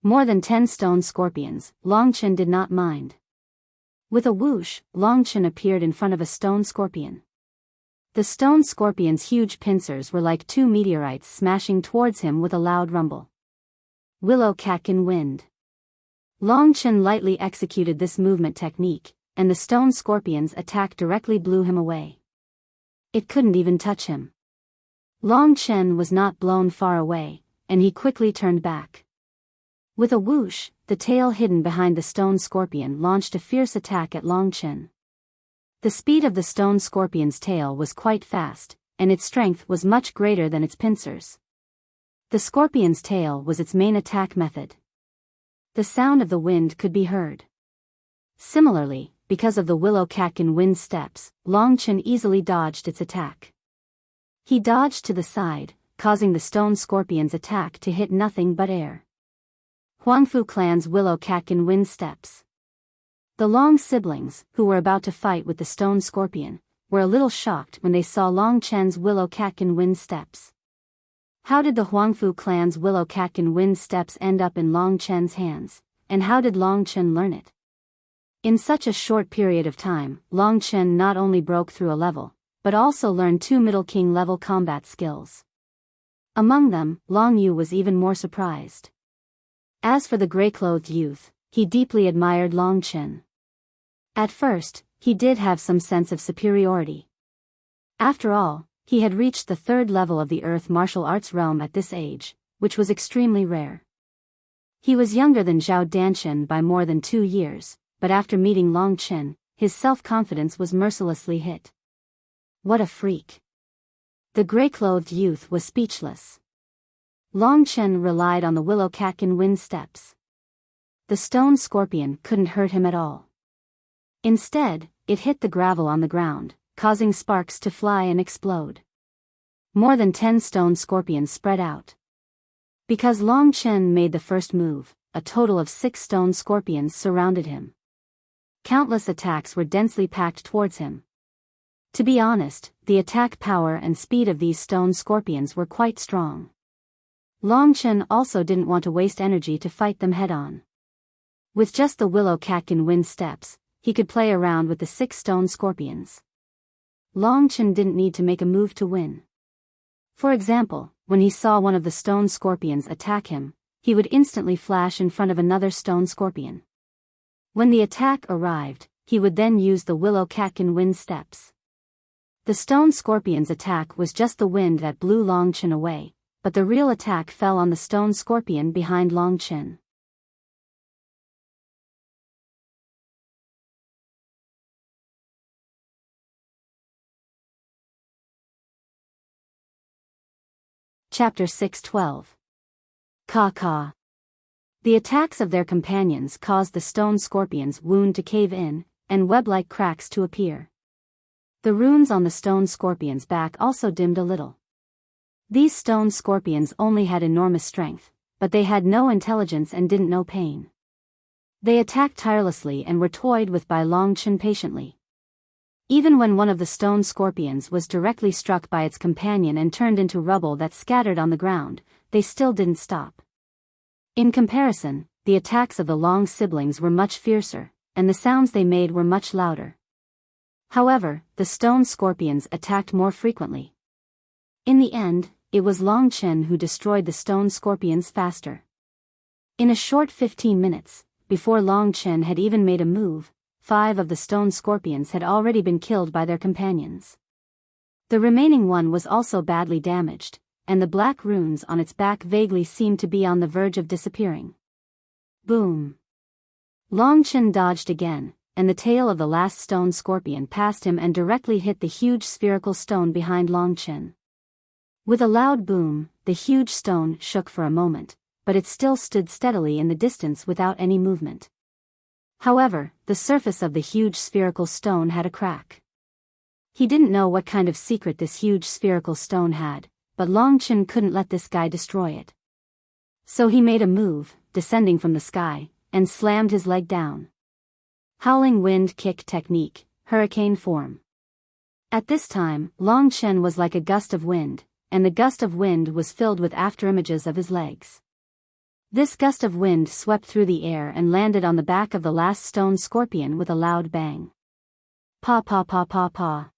More than 10 stone scorpions, Long Chen did not mind. With a whoosh, Long Chen appeared in front of a stone scorpion. The stone scorpion's huge pincers were like 2 meteorites smashing towards him with a loud rumble. Willow Catkin Wind. Long Chen lightly executed this movement technique, and the stone scorpion's attack directly blew him away. It couldn't even touch him. Long Chen was not blown far away, and he quickly turned back. With a whoosh, the tail hidden behind the stone scorpion launched a fierce attack at Long Chen. The speed of the stone scorpion's tail was quite fast, and its strength was much greater than its pincers. The scorpion's tail was its main attack method. The sound of the wind could be heard. Similarly, because of the Willow Catkin wind steps, Long Chen easily dodged its attack. He dodged to the side, causing the stone scorpion's attack to hit nothing but air. Huangfu clan's Willow Catkin wind steps. The Long siblings, who were about to fight with the stone scorpion, were a little shocked when they saw Long Chen's Willow Catkin wind steps. How did the Huangfu clan's Willow Catkin wind steps end up in Long Chen's hands, and how did Long Chen learn it? In such a short period of time, Long Chen not only broke through a level, but also learned 2 Middle King level combat skills. Among them, Long Yu was even more surprised. As for the gray-clothed youth, he deeply admired Long Chen. At first, he did have some sense of superiority. After all, he had reached the 3rd level of the Earth martial arts realm at this age, which was extremely rare. He was younger than Zhao Danshan by more than 2 years, but after meeting Long Chen, his self-confidence was mercilessly hit. What a freak! The gray-clothed youth was speechless. Long Chen relied on the Willow Catkin wind steps. The stone scorpion couldn't hurt him at all. Instead, it hit the gravel on the ground, causing sparks to fly and explode. More than 10 stone scorpions spread out. Because Long Chen made the first move, a total of 6 stone scorpions surrounded him. Countless attacks were densely packed towards him. To be honest, the attack power and speed of these stone scorpions were quite strong. Long Chen also didn't want to waste energy to fight them head-on. With just the Willow Catkin wind steps, he could play around with the 6 stone scorpions. Long Chen didn't need to make a move to win. For example, when he saw one of the stone scorpions attack him, he would instantly flash in front of another stone scorpion. When the attack arrived, he would then use the Willow Catkin wind steps. The stone scorpion's attack was just the wind that blew Long Chen away, but the real attack fell on the stone scorpion behind Long Chen. Chapter 6:12. Ka. The attacks of their companions caused the stone scorpion's wound to cave in, and web-like cracks to appear. The runes on the stone scorpion's back also dimmed a little. These stone scorpions only had enormous strength, but they had no intelligence and didn't know pain. They attacked tirelessly and were toyed with by Long Chen patiently. Even when one of the stone scorpions was directly struck by its companion and turned into rubble that scattered on the ground, they still didn't stop. In comparison, the attacks of the Long siblings were much fiercer, and the sounds they made were much louder. However, the stone scorpions attacked more frequently. In the end, it was Long Chen who destroyed the stone scorpions faster. In a short 15 minutes, before Long Chen had even made a move, 5 of the stone scorpions had already been killed by their companions. The remaining one was also badly damaged, and the black runes on its back vaguely seemed to be on the verge of disappearing. Boom! Long Chen dodged again, and the tail of the last stone scorpion passed him and directly hit the huge spherical stone behind Long Chen. With a loud boom, the huge stone shook for a moment, but it still stood steadily in the distance without any movement. However, the surface of the huge spherical stone had a crack. He didn't know what kind of secret this huge spherical stone had, but Long Chen couldn't let this guy destroy it. So he made a move, descending from the sky, and slammed his leg down. Howling wind kick technique, hurricane form. At this time, Long Chen was like a gust of wind, and the gust of wind was filled with afterimages of his legs. This gust of wind swept through the air and landed on the back of the last stone scorpion with a loud bang. Pa pa pa pa pa.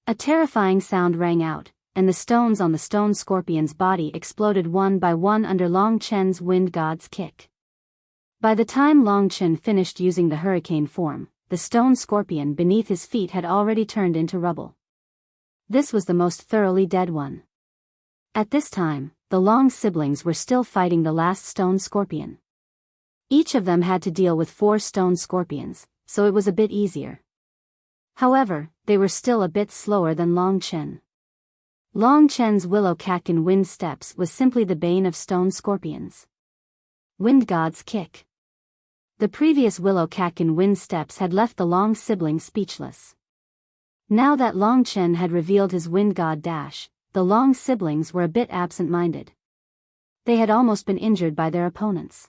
A terrifying sound rang out, and the stones on the stone scorpion's body exploded one by one under Long Chen's wind god's kick. By the time Long Chen finished using the hurricane form, the stone scorpion beneath his feet had already turned into rubble. This was the most thoroughly dead one. At this time, the Long siblings were still fighting the last stone scorpion. Each of them had to deal with 4 stone scorpions, so it was a bit easier. However, they were still a bit slower than Long Chen. Long Chen's willow catkin wind steps was simply the bane of stone scorpions. Wind god's kick. The previous willow catkin wind steps had left the Long siblings speechless. Now that Long Chen had revealed his wind god dash, the Long siblings were a bit absent-minded. They had almost been injured by their opponents.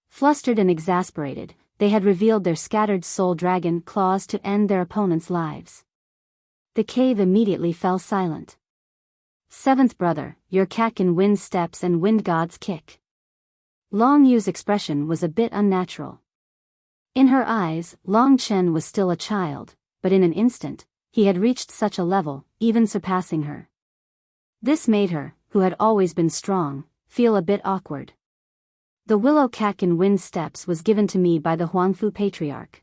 Flustered and exasperated, they had revealed their scattered soul dragon claws to end their opponents' lives. The cave immediately fell silent. 7th brother, your catkin wind steps and wind god's kick. Long Yu's expression was a bit unnatural. In her eyes, Long Chen was still a child, but in an instant, he had reached such a level, even surpassing her. This made her, who had always been strong, feel a bit awkward. The willow catkin wind steps was given to me by the Huangfu patriarch.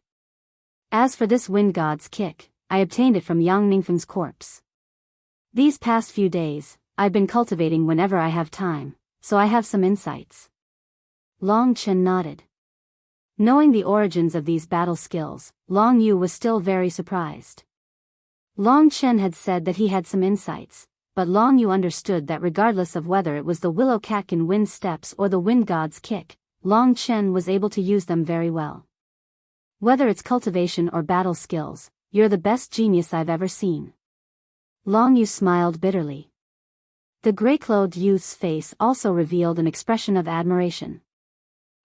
As for this wind god's kick, I obtained it from Yang Ningfeng's corpse. These past few days, I've been cultivating whenever I have time, so I have some insights. Long Chen nodded. Knowing the origins of these battle skills, Long Yu was still very surprised. Long Chen had said that he had some insights, but Long Yu understood that regardless of whether it was the willow catkin wind steps or the wind god's kick, Long Chen was able to use them very well. Whether it's cultivation or battle skills, you're the best genius I've ever seen. Long Yu smiled bitterly. The gray-clothed youth's face also revealed an expression of admiration.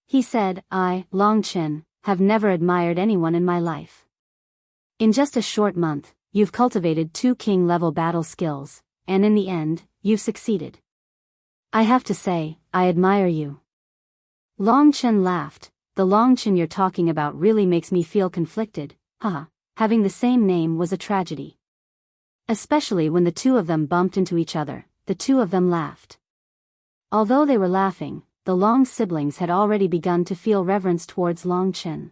He said, I, Long Chen, have never admired anyone in my life. In just a short month, you've cultivated 2 king-level battle skills, and in the end, you've succeeded. I have to say, I admire you. Long Chen laughed. The Long Chen you're talking about really makes me feel conflicted, haha. Having the same name was a tragedy. Especially when the 2 of them bumped into each other, the 2 of them laughed. Although they were laughing, the Long siblings had already begun to feel reverence towards Long Chen.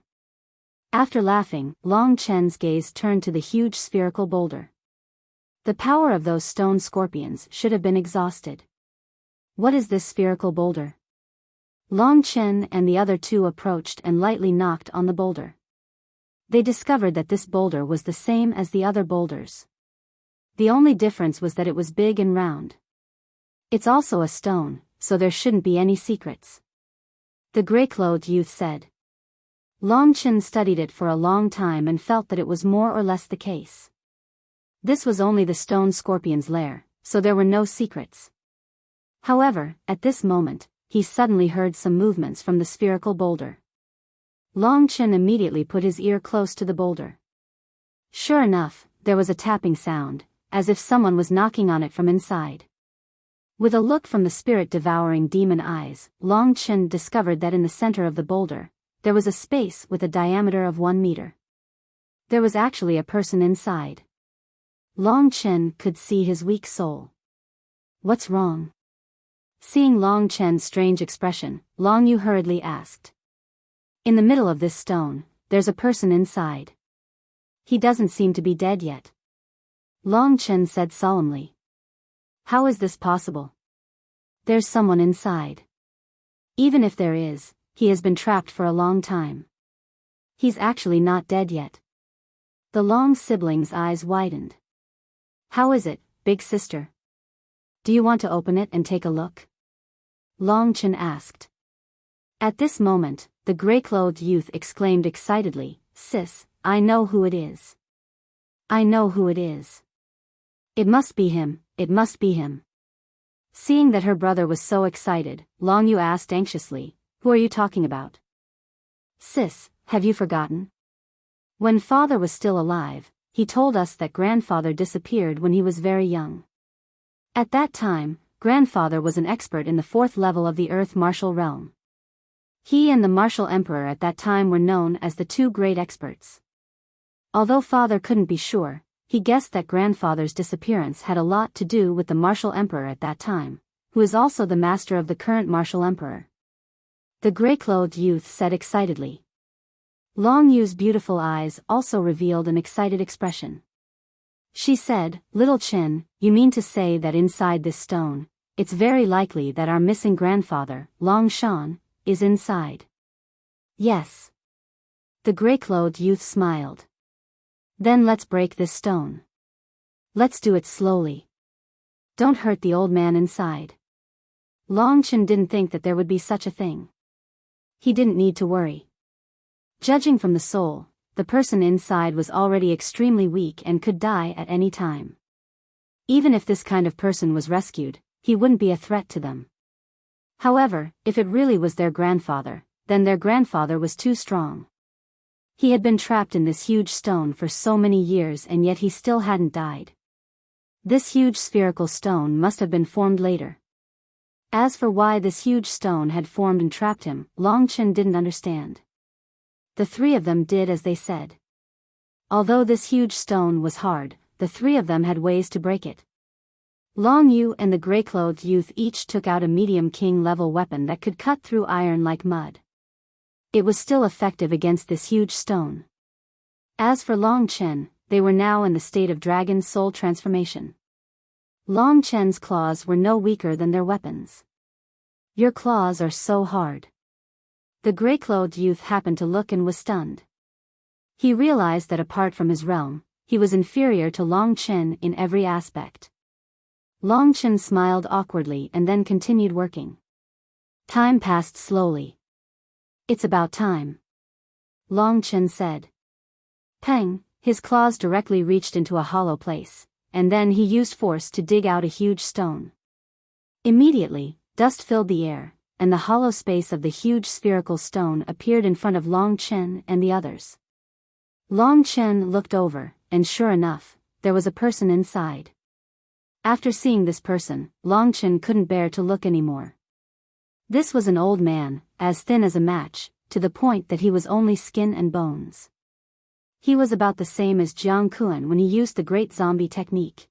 After laughing, Long Chen's gaze turned to the huge spherical boulder. The power of those stone scorpions should have been exhausted. What is this spherical boulder? Long Chen and the other two approached and lightly knocked on the boulder. They discovered that this boulder was the same as the other boulders. The only difference was that it was big and round. It's also a stone, so there shouldn't be any secrets, the gray-clothed youth said. Long Chen studied it for a long time and felt that it was more or less the case. This was only the stone scorpion's lair, so there were no secrets. However, at this moment, he suddenly heard some movements from the spherical boulder. Long Chen immediately put his ear close to the boulder. Sure enough, there was a tapping sound, as if someone was knocking on it from inside. With a look from the spirit-devouring demon eyes, Long Chen discovered that in the center of the boulder, there was a space with a diameter of 1 meter. There was actually a person inside. Long Chen could see his weak soul. What's wrong? Seeing Long Chen's strange expression, Long Yu hurriedly asked. In the middle of this stone, there's a person inside. He doesn't seem to be dead yet. Long Chen said solemnly. How is this possible? There's someone inside. Even if there is, he has been trapped for a long time. He's actually not dead yet. The Long siblings' eyes widened. How is it, big sister? Do you want to open it and take a look? Long Chen asked. At this moment, the gray-clothed youth exclaimed excitedly, Sis, I know who it is. I know who it is. It must be him, it must be him. Seeing that her brother was so excited, Long Yu asked anxiously, Who are you talking about? Sis, have you forgotten? When father was still alive, he told us that grandfather disappeared when he was very young. At that time, grandfather was an expert in the 4th level of the Earth martial realm. He and the martial emperor at that time were known as the 2 great experts. Although father couldn't be sure, he guessed that grandfather's disappearance had a lot to do with the martial emperor at that time, who is also the master of the current martial emperor. The gray-clothed youth said excitedly. Long Yu's beautiful eyes also revealed an excited expression. She said, Little Chen, you mean to say that inside this stone, it's very likely that our missing grandfather, Long Shan, is inside. Yes. The gray-clothed youth smiled. Then let's break this stone. Let's do it slowly. Don't hurt the old man inside. Long Chen didn't think that there would be such a thing. He didn't need to worry. Judging from the soul, the person inside was already extremely weak and could die at any time. Even if this kind of person was rescued, he wouldn't be a threat to them. However, if it really was their grandfather, then their grandfather was too strong. He had been trapped in this huge stone for so many years and yet he still hadn't died. This huge spherical stone must have been formed later. As for why this huge stone had formed and trapped him, Long Chen didn't understand. The 3 of them did as they said. Although this huge stone was hard, the 3 of them had ways to break it. Long Yu and the gray-clothed youth each took out a medium king-level weapon that could cut through iron like mud. It was still effective against this huge stone. As for Long Chen, they were now in the state of dragon soul transformation. Long Chen's claws were no weaker than their weapons. Your claws are so hard. The gray-clothed youth happened to look and was stunned. He realized that apart from his realm, he was inferior to Long Chen in every aspect. Long Chen smiled awkwardly and then continued working. Time passed slowly. It's about time. Long Chen said. Peng, his claws directly reached into a hollow place, and then he used force to dig out a huge stone. Immediately, dust filled the air, and the hollow space of the huge spherical stone appeared in front of Long Chen and the others. Long Chen looked over, and sure enough, there was a person inside. After seeing this person, Long Chen couldn't bear to look anymore. This was an old man, as thin as a match, to the point that he was only skin and bones. He was about the same as Jiang Kuan when he used the great zombie technique.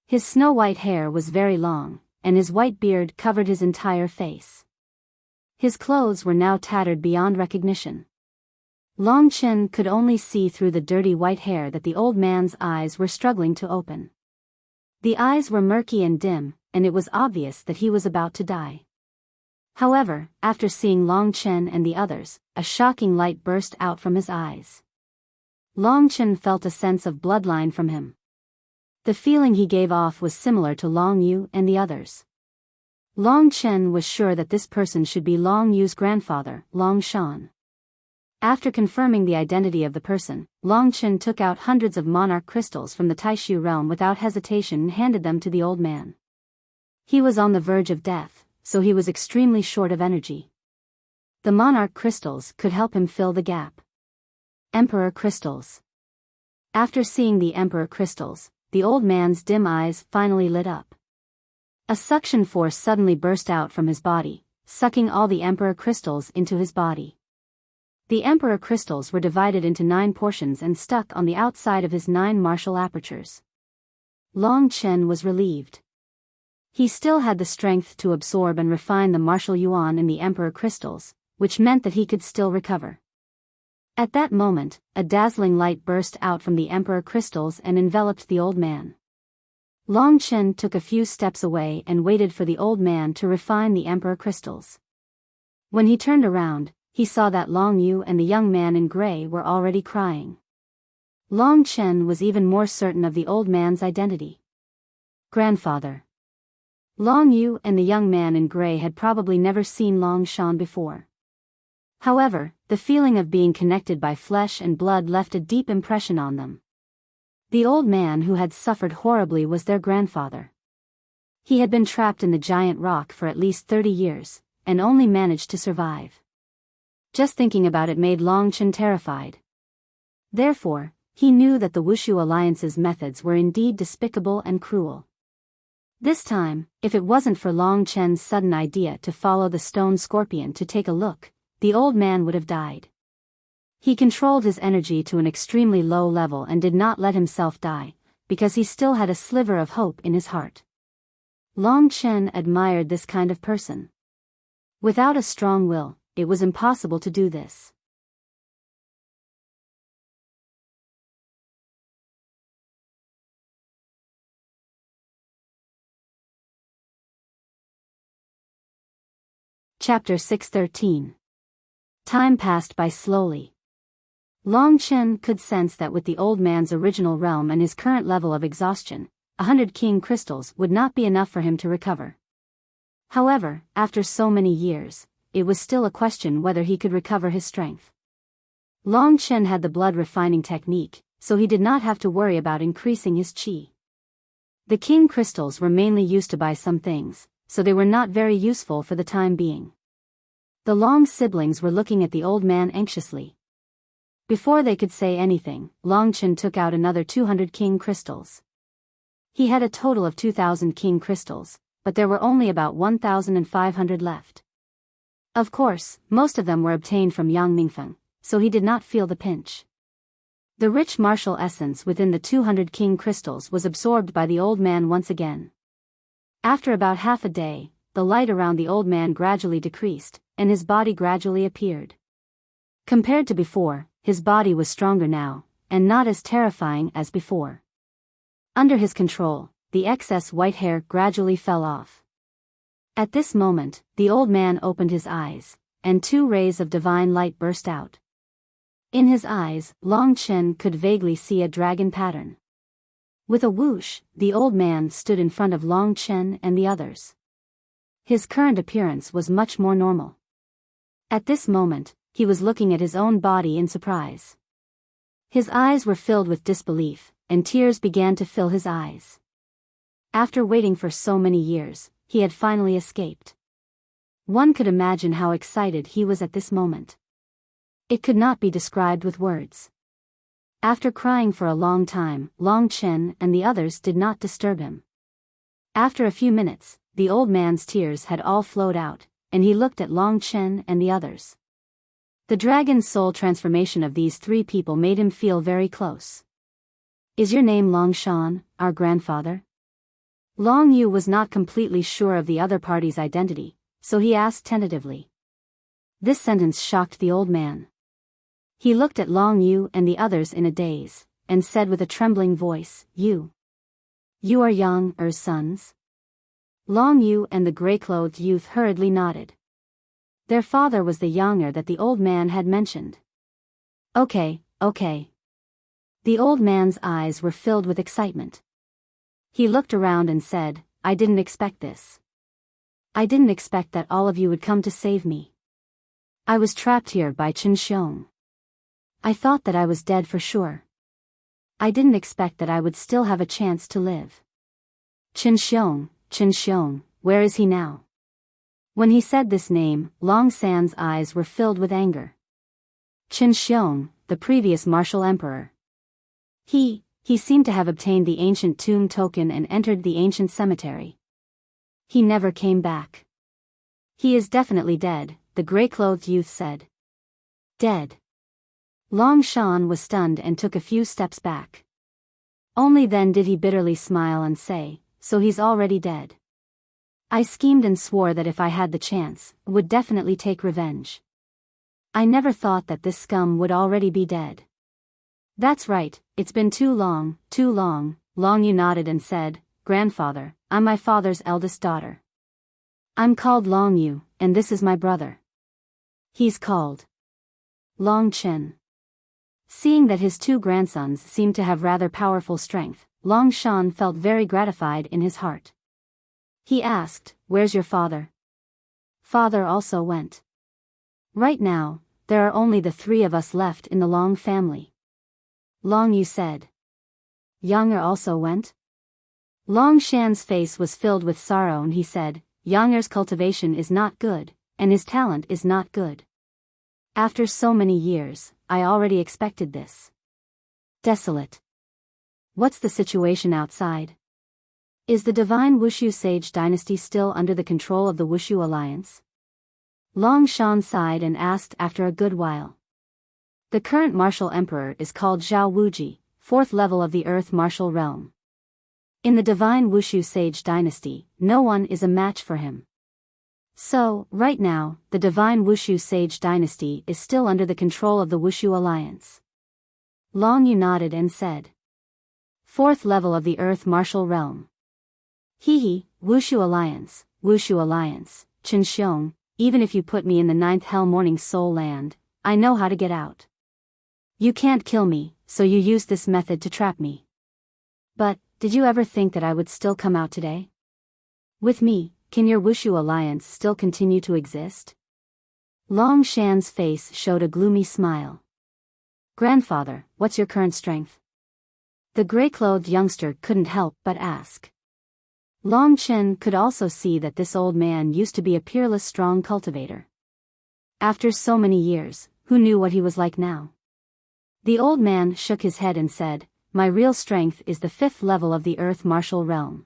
His snow-white hair was very long, and his white beard covered his entire face. His clothes were now tattered beyond recognition. Long Chen could only see through the dirty white hair that the old man's eyes were struggling to open. The eyes were murky and dim, and it was obvious that he was about to die. However, after seeing Long Chen and the others, a shocking light burst out from his eyes. Long Chen felt a sense of bloodline from him. The feeling he gave off was similar to Long Yu and the others. Long Chen was sure that this person should be Long Yu's grandfather, Long Shan. After confirming the identity of the person, Long Chen took out hundreds of monarch crystals from the Taishu realm without hesitation and handed them to the old man. He was on the verge of death, so he was extremely short of energy. The monarch crystals could help him fill the gap. Emperor crystals. After seeing the emperor crystals, the old man's dim eyes finally lit up. A suction force suddenly burst out from his body, sucking all the emperor crystals into his body. The emperor crystals were divided into 9 portions and stuck on the outside of his 9 martial apertures. Long Chen was relieved. He still had the strength to absorb and refine the martial yuan in the emperor crystals, which meant that he could still recover. At that moment, a dazzling light burst out from the emperor crystals and enveloped the old man. Long Chen took a few steps away and waited for the old man to refine the emperor crystals. When he turned around, he saw that Long Yu and the young man in gray were already crying. Long Chen was even more certain of the old man's identity. Grandfather. Long Yu and the young man in gray had probably never seen Long Shan before. However, the feeling of being connected by flesh and blood left a deep impression on them. The old man who had suffered horribly was their grandfather. He had been trapped in the giant rock for at least 30 years, and only managed to survive. Just thinking about it made Long Chen terrified. Therefore, he knew that the Wushu Alliance's methods were indeed despicable and cruel. This time, if it wasn't for Long Chen's sudden idea to follow the stone scorpion to take a look, the old man would have died. He controlled his energy to an extremely low level and did not let himself die, because he still had a sliver of hope in his heart. Long Chen admired this kind of person. Without a strong will, it was impossible to do this. Chapter 613. Time passed by slowly. Long Chen could sense that with the old man's original realm and his current level of exhaustion, 100 king crystals would not be enough for him to recover. However, after so many years, it was still a question whether he could recover his strength. Long Chen had the blood refining technique, so he did not have to worry about increasing his qi. The king crystals were mainly used to buy some things, so they were not very useful for the time being. The Long siblings were looking at the old man anxiously. Before they could say anything, Long Chen took out another 200 king crystals. He had a total of 2,000 king crystals, but there were only about 1,500 left. Of course, most of them were obtained from Yang Mingfeng, so he did not feel the pinch. The rich martial essence within the 200 king crystals was absorbed by the old man once again. After about half a day, the light around the old man gradually decreased, and his body gradually appeared. Compared to before, his body was stronger now, and not as terrifying as before. Under his control, the excess white hair gradually fell off. At this moment, the old man opened his eyes, and 2 rays of divine light burst out. In his eyes, Long Chen could vaguely see a dragon pattern. With a whoosh, the old man stood in front of Long Chen and the others. His current appearance was much more normal. At this moment, he was looking at his own body in surprise. His eyes were filled with disbelief, and tears began to fill his eyes. After waiting for so many years, he had finally escaped. One could imagine how excited he was at this moment. It could not be described with words. After crying for a long time, Long Chen and the others did not disturb him. After a few minutes, the old man's tears had all flowed out, and he looked at Long Chen and the others. The dragon soul transformation of these 3 people made him feel very close. "Is your name Long Shan, our grandfather?" Long Yu was not completely sure of the other party's identity, so he asked tentatively. This sentence shocked the old man. He looked at Long Yu and the others in a daze, and said with a trembling voice, "You." You are Yang Er's sons? Long Yu and the gray-clothed youth hurriedly nodded. Their father was the Yang Er that the old man had mentioned. Okay. The old man's eyes were filled with excitement. He looked around and said, I didn't expect this. I didn't expect that all of you would come to save me. I was trapped here by Chen Xiong. I thought that I was dead for sure. I didn't expect that I would still have a chance to live. Chen Xiong, where is he now? When he said this name, Long San's eyes were filled with anger. Chen Xiong, the previous martial emperor. He seemed to have obtained the ancient tomb token and entered the ancient cemetery. He never came back. He is definitely dead, the gray-clothed youth said. Dead. Long Shan was stunned and took a few steps back. Only then did he bitterly smile and say, so he's already dead. I schemed and swore that if I had the chance, would definitely take revenge. I never thought that this scum would already be dead. That's right, it's been too long. Long Yu nodded and said, Grandfather, I'm my father's eldest daughter. I'm called Long Yu, and this is my brother. He's called Long Chen. Seeing that his two grandsons seemed to have rather powerful strength, Long Shan felt very gratified in his heart. He asked, where's your father? Father also went. Right now, there are only the three of us left in the Long family. Long Yu said. Yang Er also went? Long Shan's face was filled with sorrow and he said, Yang Er's cultivation is not good, and his talent is not good. After so many years, I already expected this. Desolate. What's the situation outside? Is the divine Wushu Sage dynasty still under the control of the Wushu Alliance? Long Shan sighed and asked after a good while. The current martial emperor is called Zhao Wuji, 4th level of the Earth martial realm. In the divine Wushu Sage dynasty, no one is a match for him. So, right now, the divine Wushu Sage dynasty is still under the control of the Wushu Alliance. Long Yu nodded and said. 4th level of the Earth martial realm. Wushu Alliance, Chen Xiong, even if you put me in the 9th Hell Morning Soul Land, I know how to get out. You can't kill me, so you used this method to trap me. But, did you ever think that I would still come out today? With me, can your Wushu Alliance still continue to exist? Long Shan's face showed a gloomy smile. Grandfather, what's your current strength? The gray-clothed youngster couldn't help but ask. Long Chen could also see that this old man used to be a peerless strong cultivator. After so many years, who knew what he was like now? The old man shook his head and said, my real strength is the 5th level of the Earth martial realm.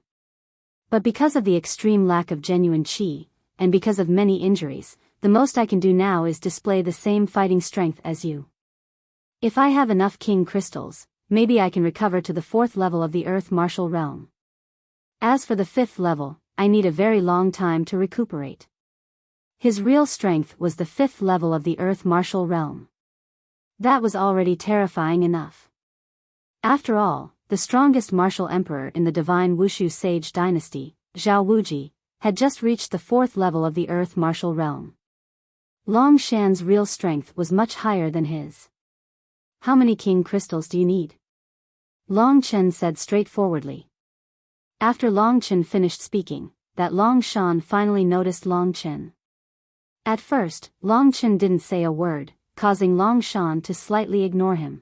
But because of the extreme lack of genuine qi, and because of many injuries, the most I can do now is display the same fighting strength as you. If I have enough king crystals, maybe I can recover to the 4th level of the Earth martial realm. As for the 5th level, I need a very long time to recuperate. His real strength was the 5th level of the Earth martial realm. That was already terrifying enough. After all, the strongest martial emperor in the divine Wushu Sage dynasty, Zhao Wuji, had just reached the 4th level of the Earth martial realm. Long Shan's real strength was much higher than his. How many king crystals do you need? Long Chen said straightforwardly. After Long Chen finished speaking, that Long Shan finally noticed Long Chen. At first, Long Chen didn't say a word, causing Long Shan to slightly ignore him.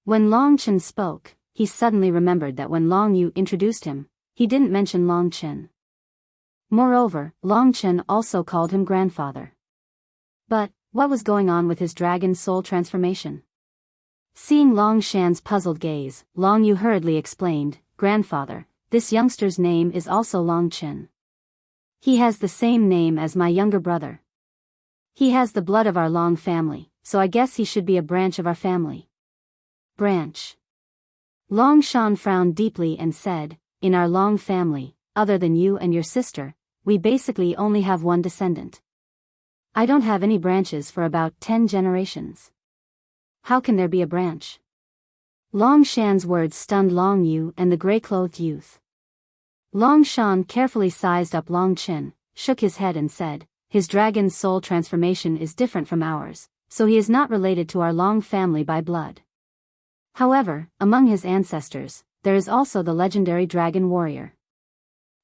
When Long Chen spoke, he suddenly remembered that when Long Yu introduced him, he didn't mention Long Chen. Moreover, Long Chen also called him grandfather. But, what was going on with his dragon soul transformation? Seeing Long Shan's puzzled gaze, Long Yu hurriedly explained, Grandfather, this youngster's name is also Long Chen. He has the same name as my younger brother. He has the blood of our Long family, so I guess he should be a branch of our family. Branch. Long Shan frowned deeply and said, in our Long family, other than you and your sister, we basically only have one descendant. I don't have any branches for about 10 generations. How can there be a branch? Long Shan's words stunned Long Yu and the gray-clothed youth. Long Shan carefully sized up Long Chen, shook his head and said, "His dragon's soul transformation is different from ours, so he is not related to our Long family by blood. However, among his ancestors, there is also the legendary dragon warrior."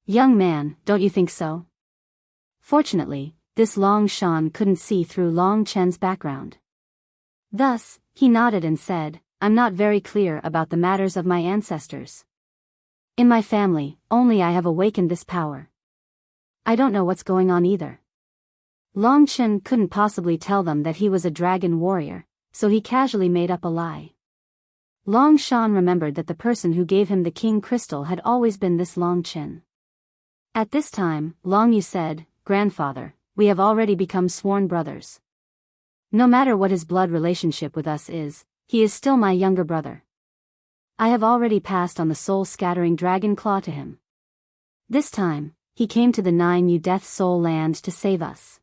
"Young man, don't you think so?" Fortunately, this Long Shan couldn't see through Long Chen's background. Thus, he nodded and said, "I'm not very clear about the matters of my ancestors. In my family, only I have awakened this power. I don't know what's going on either." Long Chen couldn't possibly tell them that he was a dragon warrior, so he casually made up a lie. Long Shan remembered that the person who gave him the king crystal had always been this Long Chen. At this time, Long Yu said, "Grandfather, we have already become sworn brothers. No matter what his blood relationship with us is, he is still my younger brother. I have already passed on the soul-scattering dragon claw to him. This time, he came to the 9 Yu Death Soul Land to save us."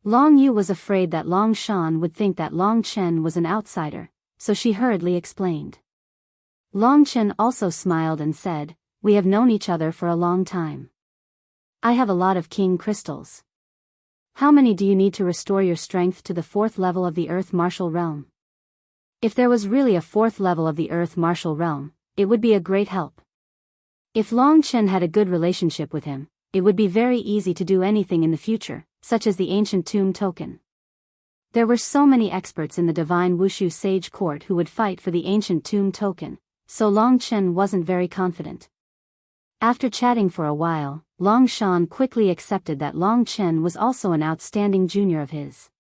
Long Yu was afraid that Long Shan would think that Long Chen was an outsider, so she hurriedly explained. Long Chen also smiled and said, "We have known each other for a long time. I have a lot of king crystals. How many do you need to restore your strength to the 4th level of the Earth Martial Realm?" If there was really a 4th level of the Earth Martial Realm, it would be a great help. If Long Chen had a good relationship with him, it would be very easy to do anything in the future, such as the ancient tomb token. There were so many experts in the divine Wushu sage court who would fight for the ancient tomb token, so Long Chen wasn't very confident. After chatting for a while, Long Shan quickly accepted that Long Chen was also an outstanding junior of his.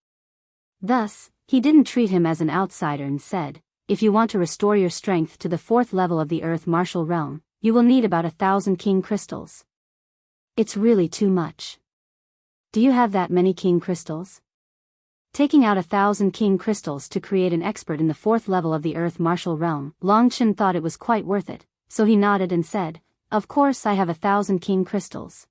Thus, he didn't treat him as an outsider and said, "If you want to restore your strength to the 4th level of the Earth Martial Realm, you will need about 1,000 king crystals. It's really too much. Do you have that many king crystals?" Taking out 1,000 king crystals to create an expert in the 4th level of the Earth Martial Realm, Long Chen thought it was quite worth it, so he nodded and said, "Of course I have 1,000 king crystals."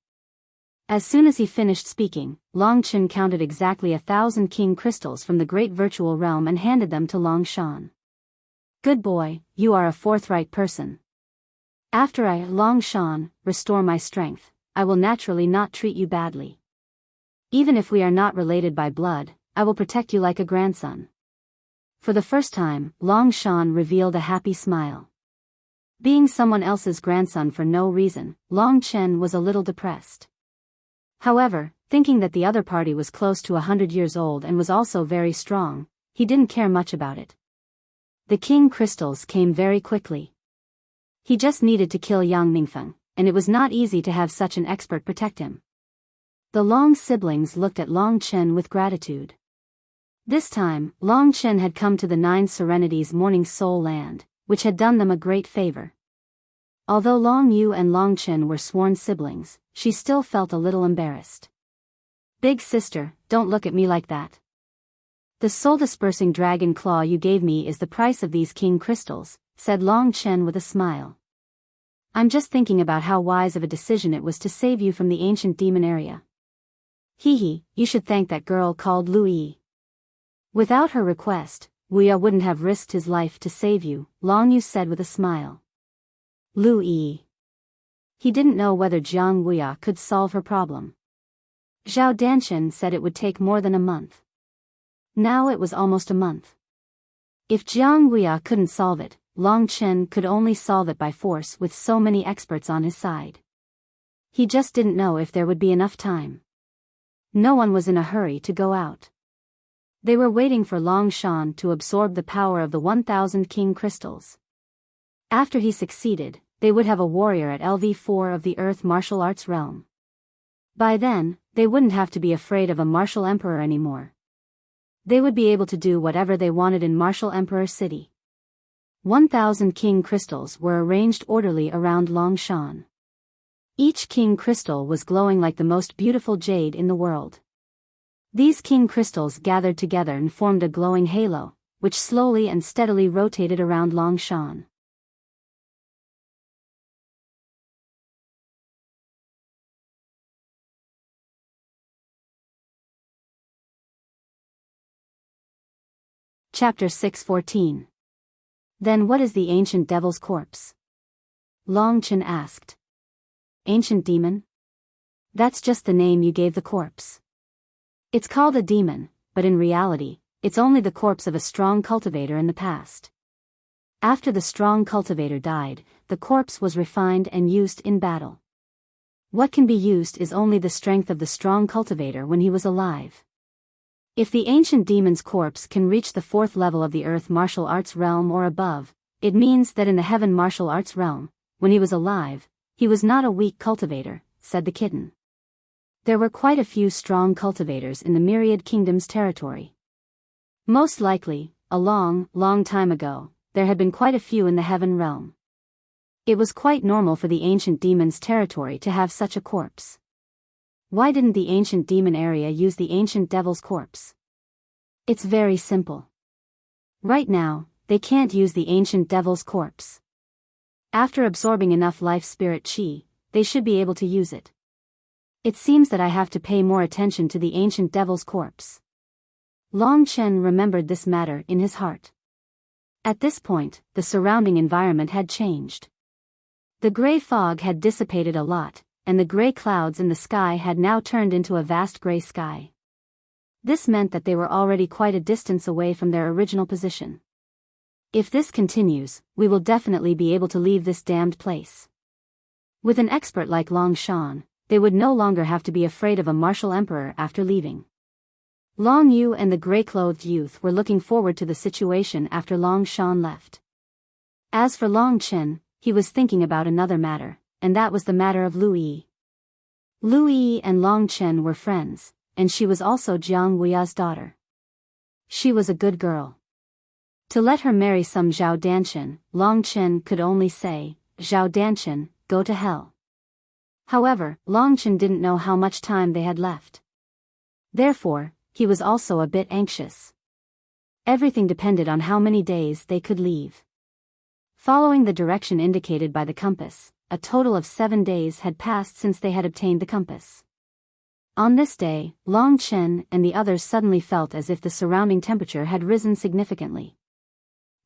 As soon as he finished speaking, Long Chen counted exactly 1,000 king crystals from the great virtual realm and handed them to Long Shan. "Good boy, you are a forthright person. After I, Long Shan, restore my strength, I will naturally not treat you badly. Even if we are not related by blood, I will protect you like a grandson." For the first time, Long Shan revealed a happy smile. Being someone else's grandson for no reason, Long Chen was a little depressed. However, thinking that the other party was close to 100 years old and was also very strong, he didn't care much about it. The king crystals came very quickly. He just needed to kill Yang Mingfeng, and it was not easy to have such an expert protect him. The Long siblings looked at Long Chen with gratitude. This time, Long Chen had come to the 9 Serenities Morning Soul Land, which had done them a great favor. Although Long Yu and Long Chen were sworn siblings, she still felt a little embarrassed. "Big sister, don't look at me like that. The soul-dispersing dragon claw you gave me is the price of these king crystals," said Long Chen with a smile. "I'm just thinking about how wise of a decision it was to save you from the ancient demon area. Hee, you should thank that girl called Lu Yi. Without her request, Wuya wouldn't have risked his life to save you," Long Yu said with a smile. Lu Yi. He didn't know whether Jiang Wuya could solve her problem. Zhao Danshan said it would take more than a month. Now it was almost a month. If Jiang Wuya couldn't solve it, Long Chen could only solve it by force with so many experts on his side. He just didn't know if there would be enough time. No one was in a hurry to go out. They were waiting for Long Shan to absorb the power of the 1,000 king crystals. After he succeeded, they would have a warrior at LV4 of the Earth Martial Arts realm. By then, they wouldn't have to be afraid of a martial emperor anymore. They would be able to do whatever they wanted in Martial Emperor City. 1,000 king crystals were arranged orderly around Long Shan. Each king crystal was glowing like the most beautiful jade in the world. These king crystals gathered together and formed a glowing halo, which slowly and steadily rotated around Long Shan. Chapter 614. Then what is the ancient devil's corpse? Long Chen asked. Ancient demon? That's just the name you gave the corpse. It's called a demon, but in reality, it's only the corpse of a strong cultivator in the past. After the strong cultivator died, the corpse was refined and used in battle. What can be used is only the strength of the strong cultivator when he was alive. If the ancient demon's corpse can reach the 4th level of the earth martial arts realm or above, it means that in the heaven martial arts realm, when he was alive, he was not a weak cultivator, said the kitten. There were quite a few strong cultivators in the Myriad Kingdom's territory. Most likely, a long, long time ago, there had been quite a few in the heaven realm. It was quite normal for the ancient demon's territory to have such a corpse. Why didn't the ancient demon area use the ancient devil's corpse? It's very simple. Right now, they can't use the ancient devil's corpse. After absorbing enough life spirit chi, they should be able to use it. It seems that I have to pay more attention to the ancient devil's corpse. Long Chen remembered this matter in his heart. At this point, the surrounding environment had changed. The gray fog had dissipated a lot, and the gray clouds in the sky had now turned into a vast gray sky. This meant that they were already quite a distance away from their original position. If this continues, we will definitely be able to leave this damned place. With an expert like Long Shan, they would no longer have to be afraid of a martial emperor after leaving. Long Yu and the gray-clothed youth were looking forward to the situation after Long Shan left. As for Long Chen, he was thinking about another matter, and that was the matter of Lu Yi. Lu Yi and Long Chen were friends, and she was also Jiang Wuya's daughter. She was a good girl. To let her marry some Zhao Danchen, Long Chen could only say, "Zhao Danchen, go to hell." However, Long Chen didn't know how much time they had left. Therefore, he was also a bit anxious. Everything depended on how many days they could leave. Following the direction indicated by the compass, a total of 7 days had passed since they had obtained the compass. On this day, Long Chen and the others suddenly felt as if the surrounding temperature had risen significantly.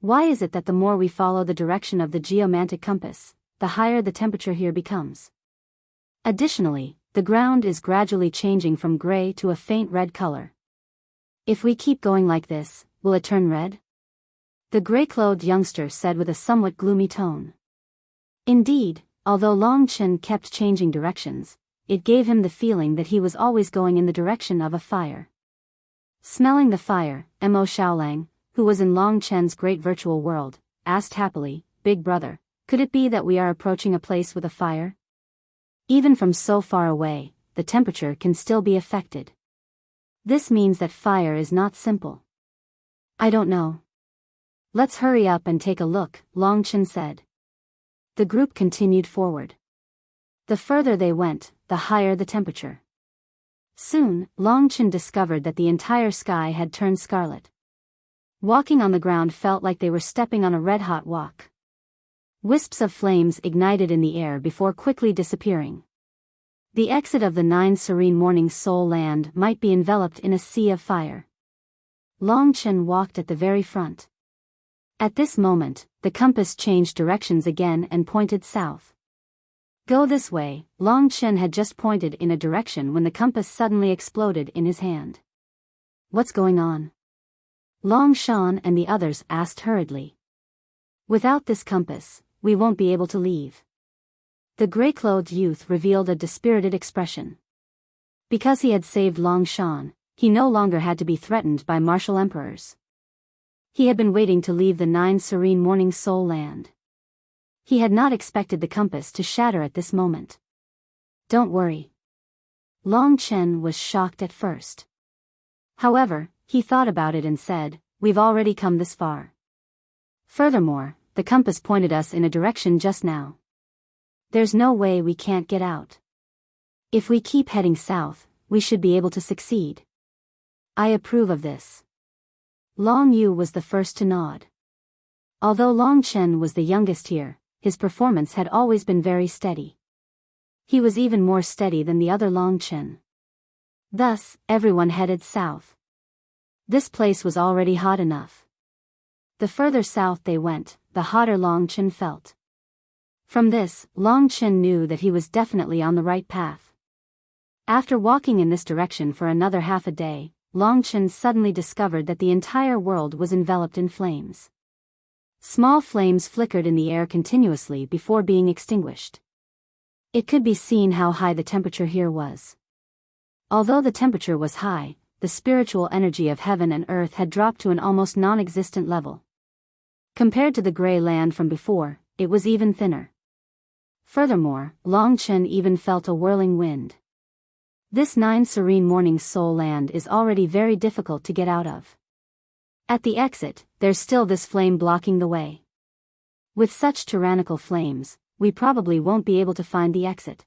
Why is it that the more we follow the direction of the geomantic compass, the higher the temperature here becomes? Additionally, the ground is gradually changing from gray to a faint red color. If we keep going like this, will it turn red? The gray-clothed youngster said with a somewhat gloomy tone. Indeed, although Long Chen kept changing directions, it gave him the feeling that he was always going in the direction of a fire. Smelling the fire, Mo Xiaolang, who was in Long Chen's great virtual world, asked happily, "Big brother, could it be that we are approaching a place with a fire?" Even from so far away, the temperature can still be affected. This means that fire is not simple. I don't know. Let's hurry up and take a look, Long Chen said. The group continued forward. The further they went, the higher the temperature. Soon, Long Chen discovered that the entire sky had turned scarlet. Walking on the ground felt like they were stepping on a red-hot wok. Wisps of flames ignited in the air before quickly disappearing. The exit of the 9 serene morning soul land might be enveloped in a sea of fire. Long Chen walked at the very front. At this moment, the compass changed directions again and pointed south. Go this way, Long Chen had just pointed in a direction when the compass suddenly exploded in his hand. What's going on? Long Shan and the others asked hurriedly. Without this compass, we won't be able to leave. The gray-clothed youth revealed a dispirited expression. Because he had saved Long Shan, he no longer had to be threatened by martial emperors. He had been waiting to leave the 9 serene morning soul land. He had not expected the compass to shatter at this moment. Don't worry. Long Chen was shocked at first. However, he thought about it and said, "We've already come this far. Furthermore, the compass pointed us in a direction just now. There's no way we can't get out. If we keep heading south, we should be able to succeed. I approve of this." Long Yu was the first to nod. Although Long Chen was the youngest here, his performance had always been very steady. He was even more steady than the other Long Chen. Thus, everyone headed south. This place was already hot enough. The further south they went, the hotter Long Chen felt. From this, Long Chen knew that he was definitely on the right path. After walking in this direction for another half a day, Long Chen suddenly discovered that the entire world was enveloped in flames. Small flames flickered in the air continuously before being extinguished. It could be seen how high the temperature here was. Although the temperature was high, the spiritual energy of heaven and earth had dropped to an almost non-existent level. Compared to the gray land from before, it was even thinner. Furthermore, Long Chen even felt a whirling wind. This 9 serene morning soul land is already very difficult to get out of. At the exit, there's still this flame blocking the way. With such tyrannical flames, we probably won't be able to find the exit.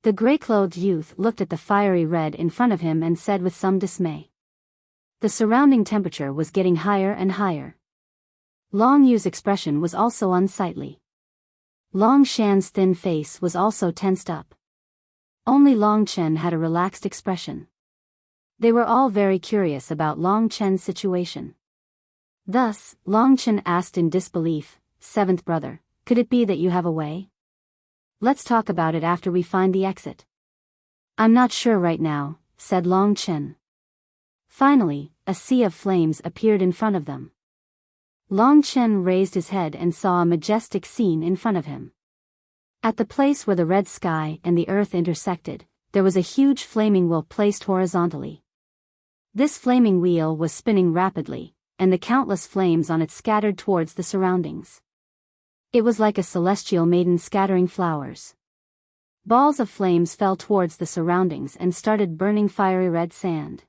The gray-clothed youth looked at the fiery red in front of him and said with some dismay. The surrounding temperature was getting higher and higher. Long Yu's expression was also unsightly. Long Shan's thin face was also tensed up. Only Long Chen had a relaxed expression. They were all very curious about Long Chen's situation. Thus, Long Chen asked in disbelief, "Seventh brother, could it be that you have a way? Let's talk about it after we find the exit." "I'm not sure right now," said Long Chen. Finally, a sea of flames appeared in front of them. Long Chen raised his head and saw a majestic scene in front of him. At the place where the red sky and the earth intersected, there was a huge flaming wheel placed horizontally. This flaming wheel was spinning rapidly, and the countless flames on it scattered towards the surroundings. It was like a celestial maiden scattering flowers. Balls of flames fell towards the surroundings and started burning fiery red sand.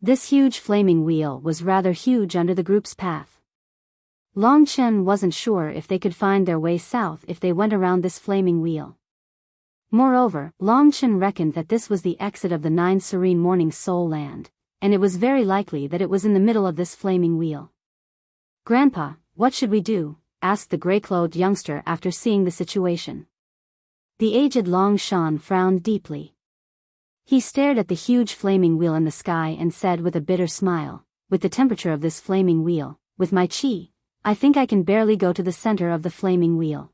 This huge flaming wheel was rather huge under the group's path. Long Chen wasn't sure if they could find their way south if they went around this flaming wheel. Moreover, Long Chen reckoned that this was the exit of the 9 serene morning soul land, and it was very likely that it was in the middle of this flaming wheel. "Grandpa, what should we do?" asked the gray-clothed youngster after seeing the situation. The aged Long Shan frowned deeply. He stared at the huge flaming wheel in the sky and said with a bitter smile, "With the temperature of this flaming wheel, with my qi, I think I can barely go to the center of the flaming wheel.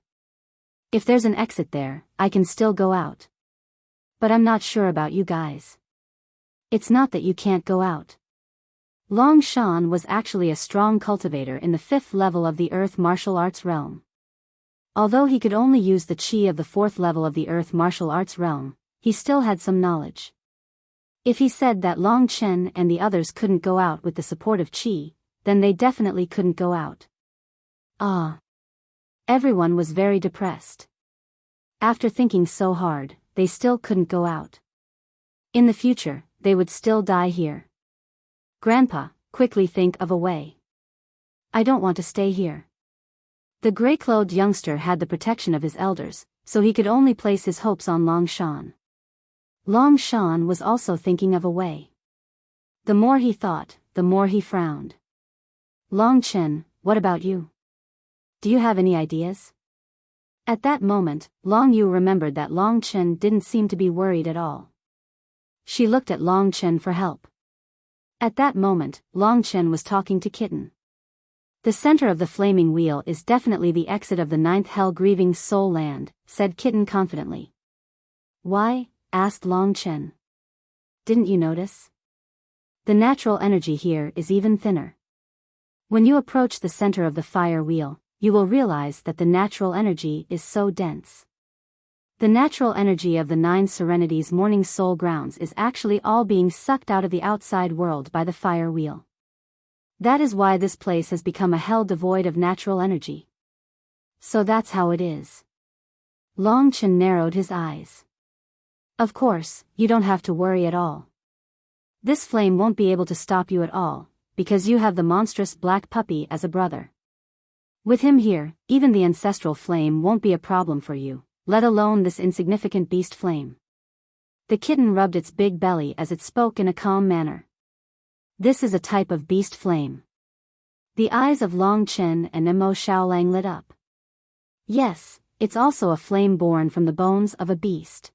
If there's an exit there, I can still go out. But I'm not sure about you guys. It's not that you can't go out." Long Shan was actually a strong cultivator in the 5th level of the Earth martial arts realm. Although he could only use the qi of the 4th level of the Earth martial arts realm, he still had some knowledge. If he said that Long Chen and the others couldn't go out with the support of qi, then they definitely couldn't go out. Everyone was very depressed. After thinking so hard, they still couldn't go out. In the future, they would still die here. "Grandpa, quickly think of a way. I don't want to stay here." The gray-clothed youngster had the protection of his elders, so he could only place his hopes on Long Shan. Long Shan was also thinking of a way. The more he thought, the more he frowned. "Long Chen, what about you? Do you have any ideas?" At that moment, Long Yu remembered that Long Chen didn't seem to be worried at all. She looked at Long Chen for help. At that moment, Long Chen was talking to Kitten. "The center of the flaming wheel is definitely the exit of the 9th hell-grieving soul land," said Kitten confidently. "Why?" asked Long Chen. "Didn't you notice? The natural energy here is even thinner. When you approach the center of the fire wheel, you will realize that the natural energy is so dense. The natural energy of the 9 Serenities morning soul grounds is actually all being sucked out of the outside world by the fire wheel. That is why this place has become a hell devoid of natural energy. So that's how it is." Long Chen narrowed his eyes. "Of course, you don't have to worry at all. This flame won't be able to stop you at all, because you have the monstrous black puppy as a brother. With him here, even the ancestral flame won't be a problem for you, let alone this insignificant beast flame." The kitten rubbed its big belly as it spoke in a calm manner. "This is a type of beast flame." The eyes of Long Chen and Mo Shaolang lit up. "Yes, it's also a flame born from the bones of a beast.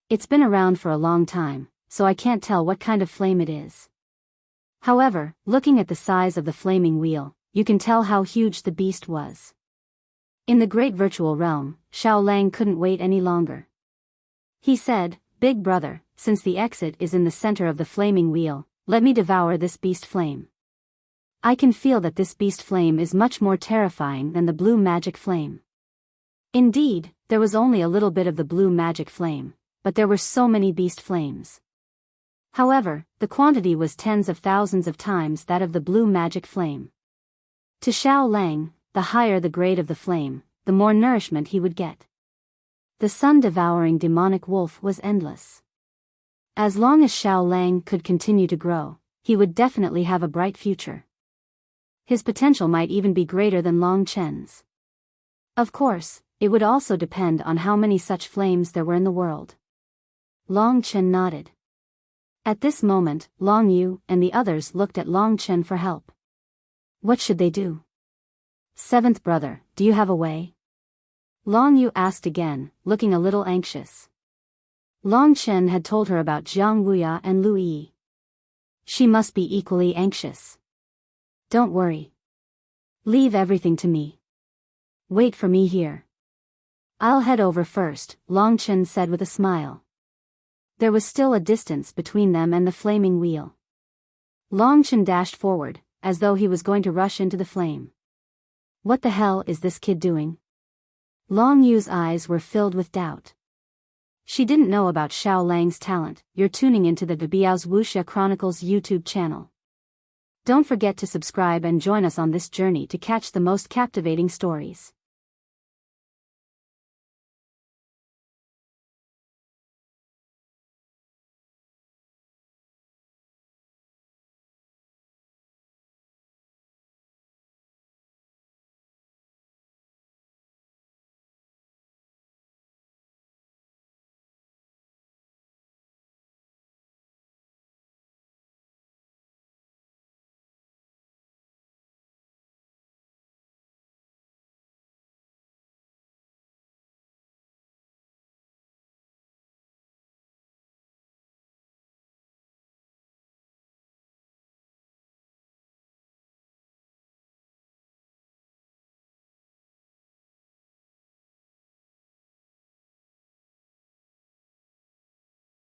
It's been around for a long time, so I can't tell what kind of flame it is. However, looking at the size of the flaming wheel, you can tell how huge the beast was. In the great virtual realm, Xiao Lang couldn't wait any longer. He said, "Big brother, since the exit is in the center of the flaming wheel, let me devour this beast flame. I can feel that this beast flame is much more terrifying than the blue magic flame." Indeed, there was only a little bit of the blue magic flame, but there were so many beast flames. However, the quantity was tens of thousands of times that of the blue magic flame. To Xiao Lang, the higher the grade of the flame, the more nourishment he would get. The sun-devouring demonic wolf was endless. As long as Xiao Lang could continue to grow, he would definitely have a bright future. His potential might even be greater than Long Chen's. Of course, it would also depend on how many such flames there were in the world. Long Chen nodded. At this moment, Long Yu and the others looked at Long Chen for help. What should they do? "Seventh brother, do you have a way?" Long Yu asked again, looking a little anxious. Long Chen had told her about Jiang Wuya and Lu Yi. She must be equally anxious. "Don't worry. Leave everything to me. Wait for me here. I'll head over first," Long Chen said with a smile. There was still a distance between them and the flaming wheel. Long Chen dashed forward, as though he was going to rush into the flame. What the hell is this kid doing? Long Yu's eyes were filled with doubt. She didn't know about Xiao Lang's talent. You're tuning into the Biyao's Wuxia Chronicles YouTube channel. Don't forget to subscribe and join us on this journey to catch the most captivating stories.